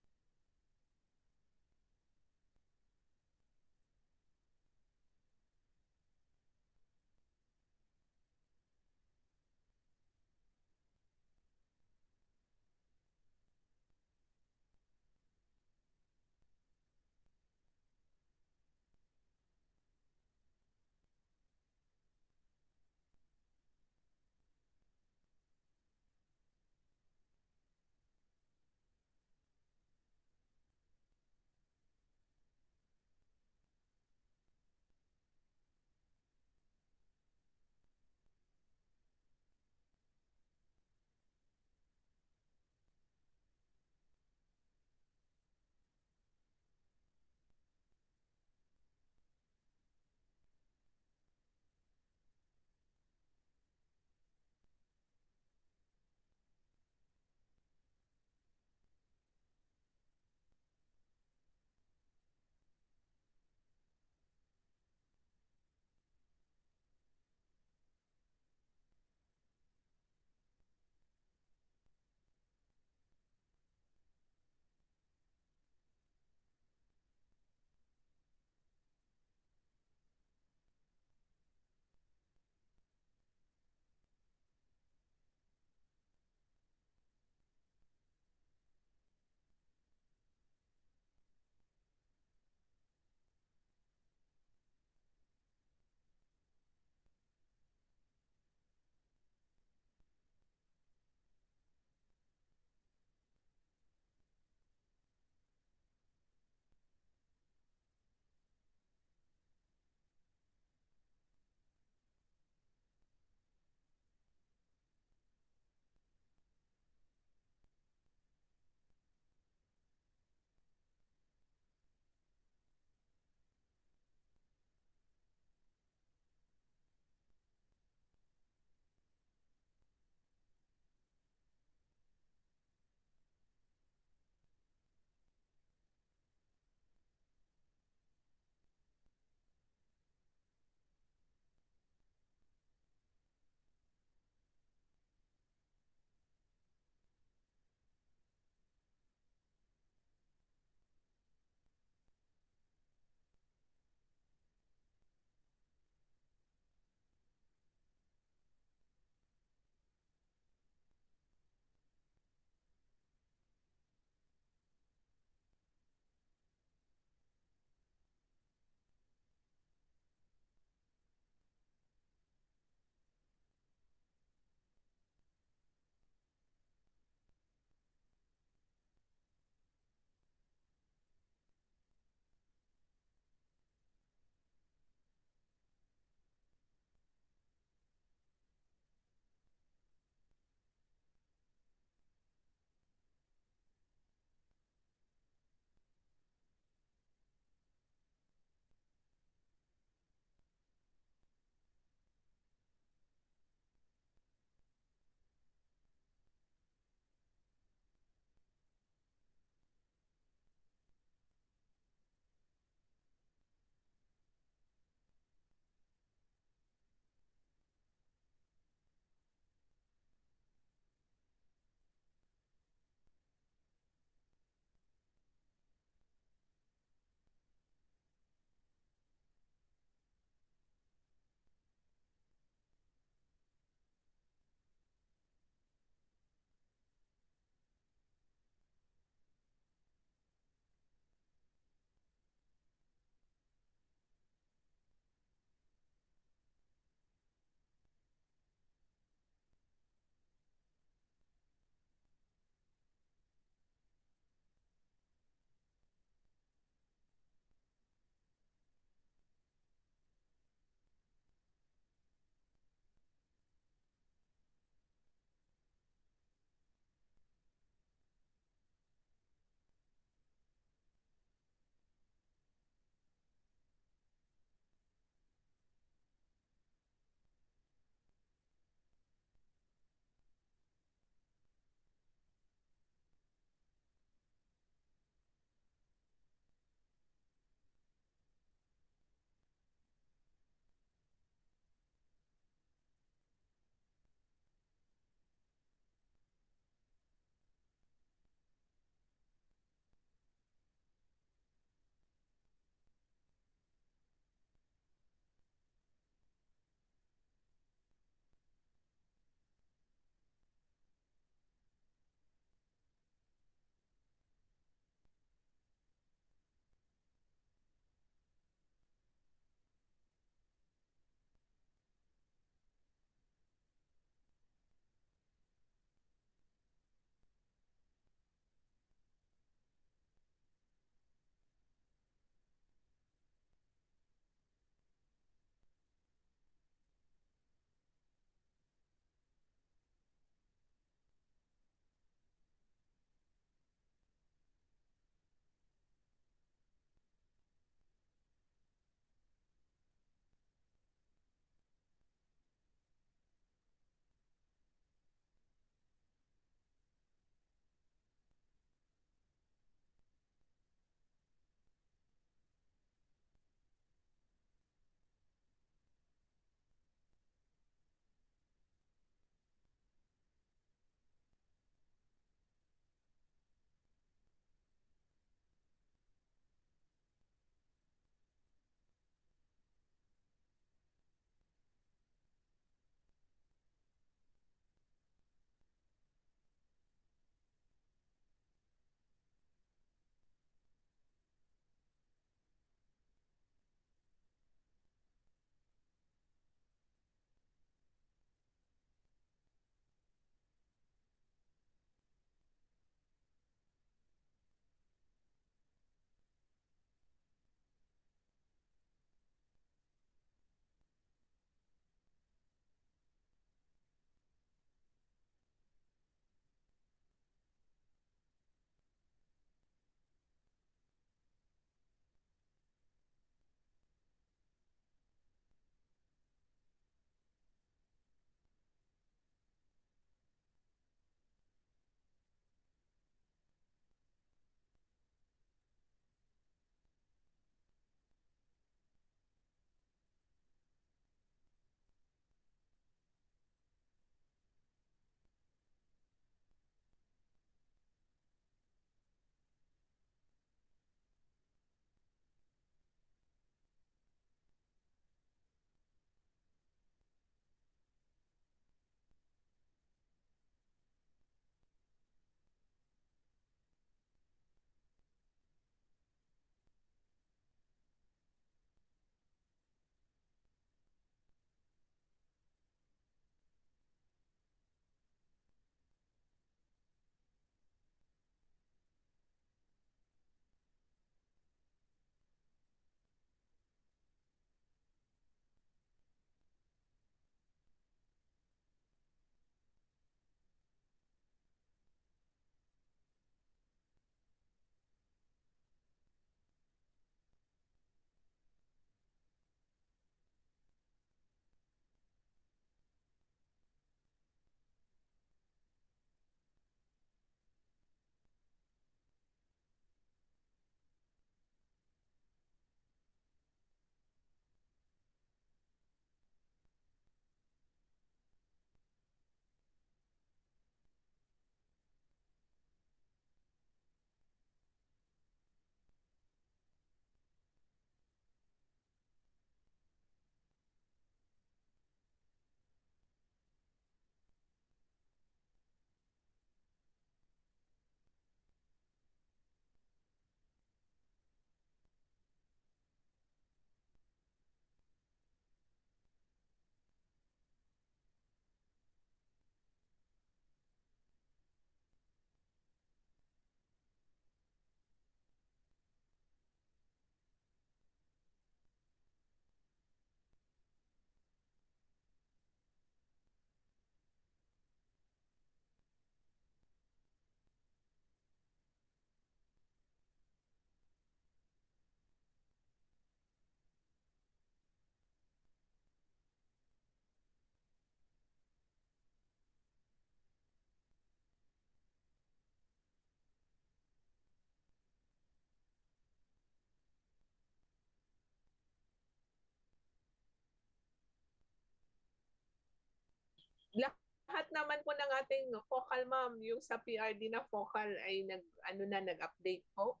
lahat naman po ng ating focal, ma'am, yung sa PRD na focal ay nag-update po.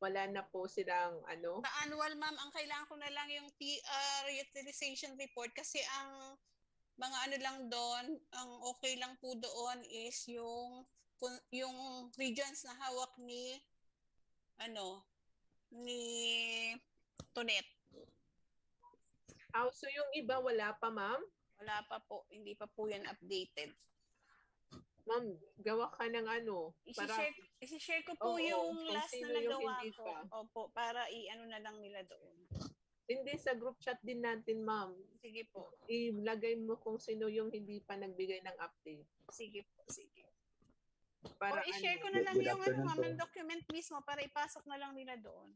Wala na po silang Sa annual, ma'am, ang kailangan ko na lang yung PR utilization report kasi ang mga lang doon, ang okay lang po doon is yung regions na hawak ni ni Tonet. So yung iba wala pa, ma'am? Wala pa po, hindi pa po yan updated. Ma'am, gawa ka ng Isi-share ko po yung last na nagawa ko. Opo, para na lang nila doon. Hindi, sa group chat din natin, ma'am. Sige po. Ilagay mo kung sino yung hindi pa nagbigay ng update. Sige po, sige. Para or i-share ko na lang yung ma'am, yung document mismo para ipasok na lang nila doon.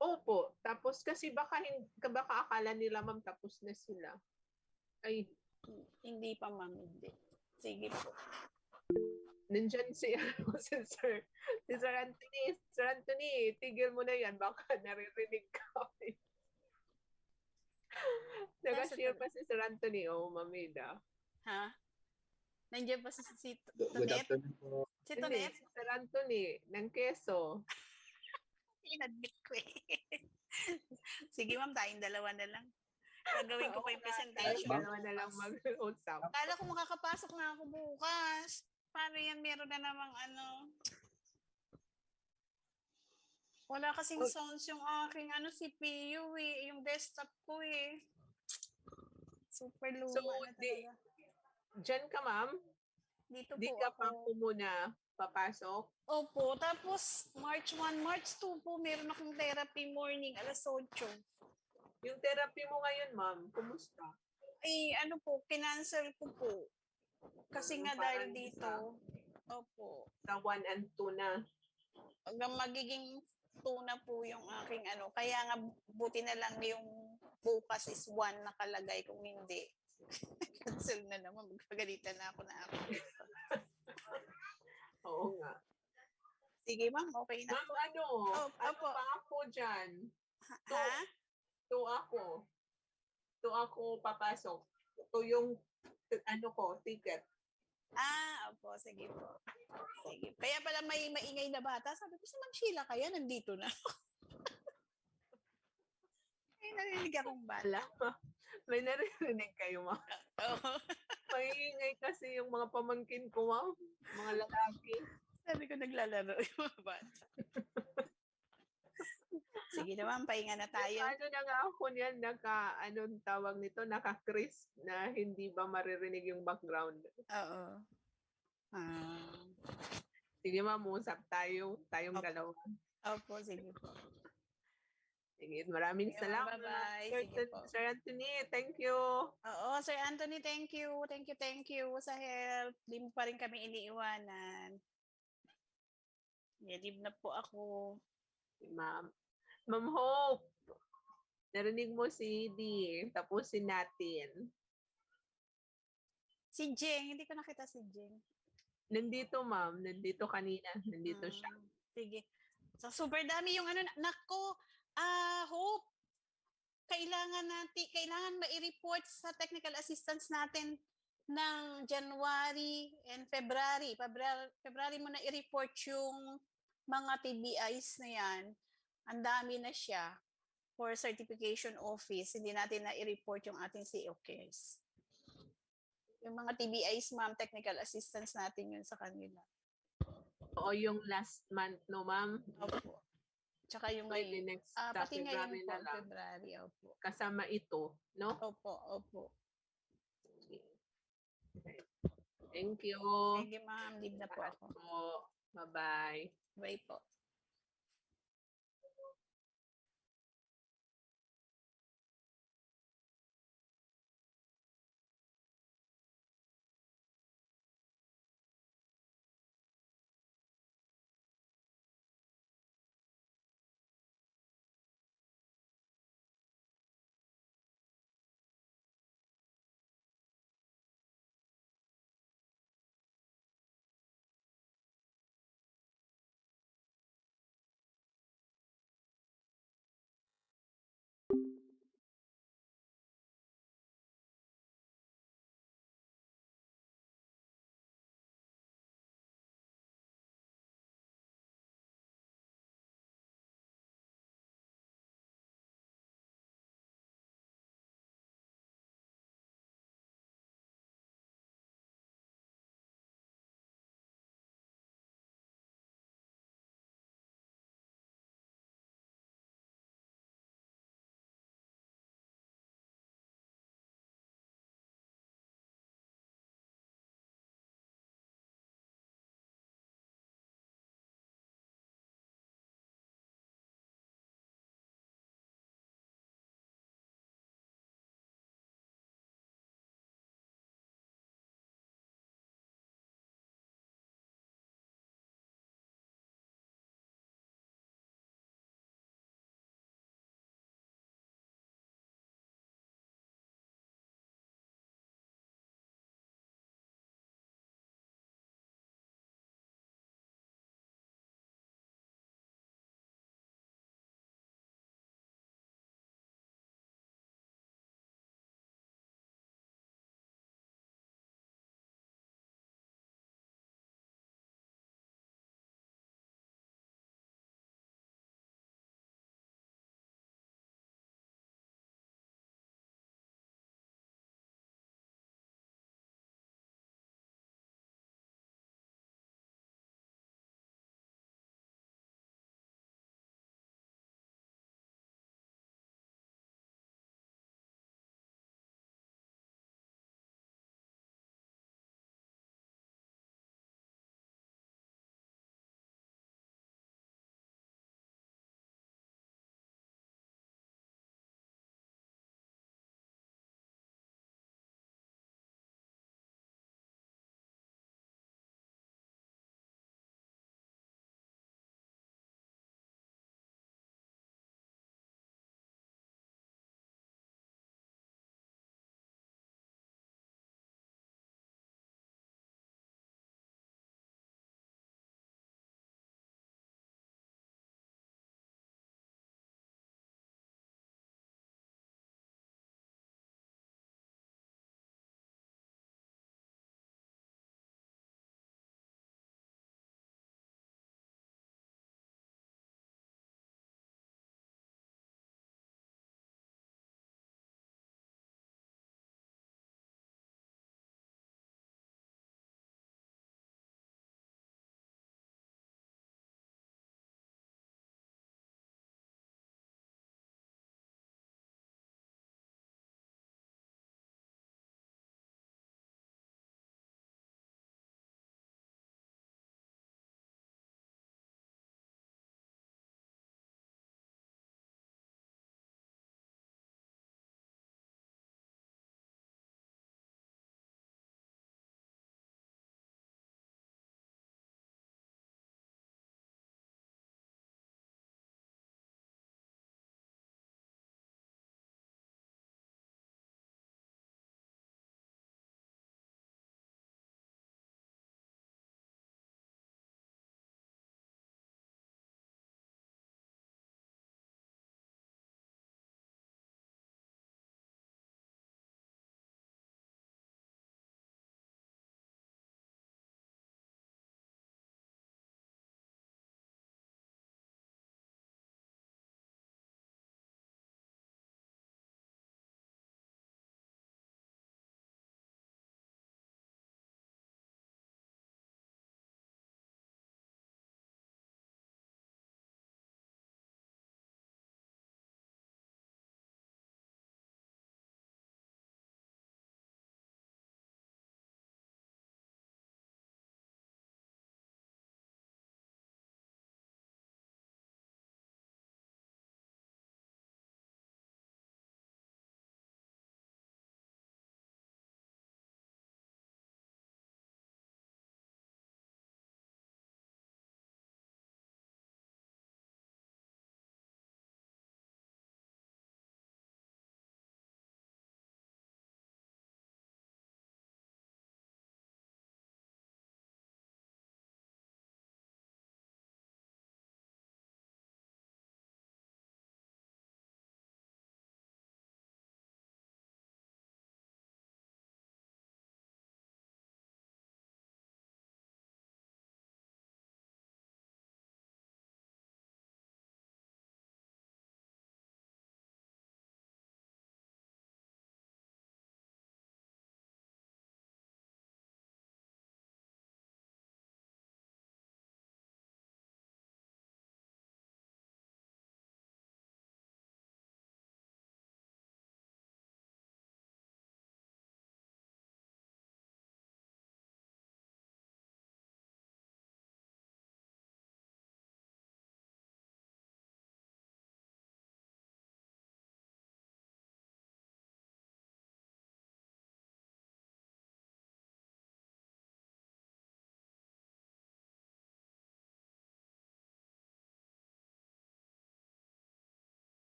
Opo. Tapos kasi baka akala nila, ma'am, tapos na sila. Ay. Hindi pa, ma'am. Hindi. Sige po. Nandyan si Sir Anthony. Sir Anthony, tigil mo na yan. Baka naririnig ka. Nag-share pa si Sir Anthony. Mamida. Ha? Nandiyan pa si Good Tonet? afternoon po. Si Tonet? Si Sir Anthony, ng Quezon. Inadmit ko eh. Sige, ma'am, tayong dalawa na lang. Gagawin ko pa yung presentation. Dalawa na lang mag-usap. Kala ko makakapasok na ako bukas. Paano yan? Meron na namang wala kasing sounds yung aking CPU eh. Yung desktop ko eh. Super luma na talaga. Diyan ka, ma'am? Dito Di po ka ako. pa po muna papasok? Opo. Tapos, March 1, March 2 po, meron akong therapy morning, alas 8. Yung therapy mo ngayon, ma'am, kumusta? Ay, kinancel ko po. Kasi nga dahil dito, opo. Sa 1 and 2 na. Hanggang magiging 2 na po yung aking Kaya nga, buti na lang yung bukas is 1 nakalagay. Kung hindi, cancel na naman. Magpagalitan na ako. Oo nga. Sige, ma'am. Okay na. Ma'am, pa ako dyan? Ha? To ako papasok. Ito yung ticket. Opo. Sige po. Sige. Kaya pala may maingay na bata. Sabi ko, si Ma'am Sheila kaya nandito na. Ay, narinig akong bala. May narinig kayo, ma'am. Oo. Maingay kasi yung mga pamangkin ko, ma'am. Mga lalaki. Sabi ko, naglalaro yung mga bata. Sige naman, pahinga na tayo. Na nga ako niyan, tawag nito, naka-crisp na hindi ba maririnig yung background. Oo. Sige, ma'am, usap tayong dalawa. Opo, sige po. Sige, maraming salamat. Bye-bye. Sir Anthony, thank you. Oo, Sir Anthony, thank you. Thank you sa help. Di mo pa rin kami iniiwanan. Yelib na po ako. Ma'am Hope, narinig mo si Dee, tapusin natin. Si Jeng, hindi ko nakita si Jeng. Nandito, ma'am. Nandito kanina. Nandito siya. Sige. So, super dami yung nako, Hope, kailangan ma-report sa technical assistance natin ng January and February. February mo na i-report yung mga TVIs na yan. Ang dami na siya for certification office. Hindi natin na i-report yung ating COKs. Yung mga TVIs, ma'am, technical assistance natin yun sa kanila. Oo, yung last month, no, ma'am? Opo. Tsaka yung ngayon. Pati ngayon po, February. Opo. Kasama ito, no? Opo. Thank you. Thank you, ma'am. Leave na po ako. Bye-bye. Bye po.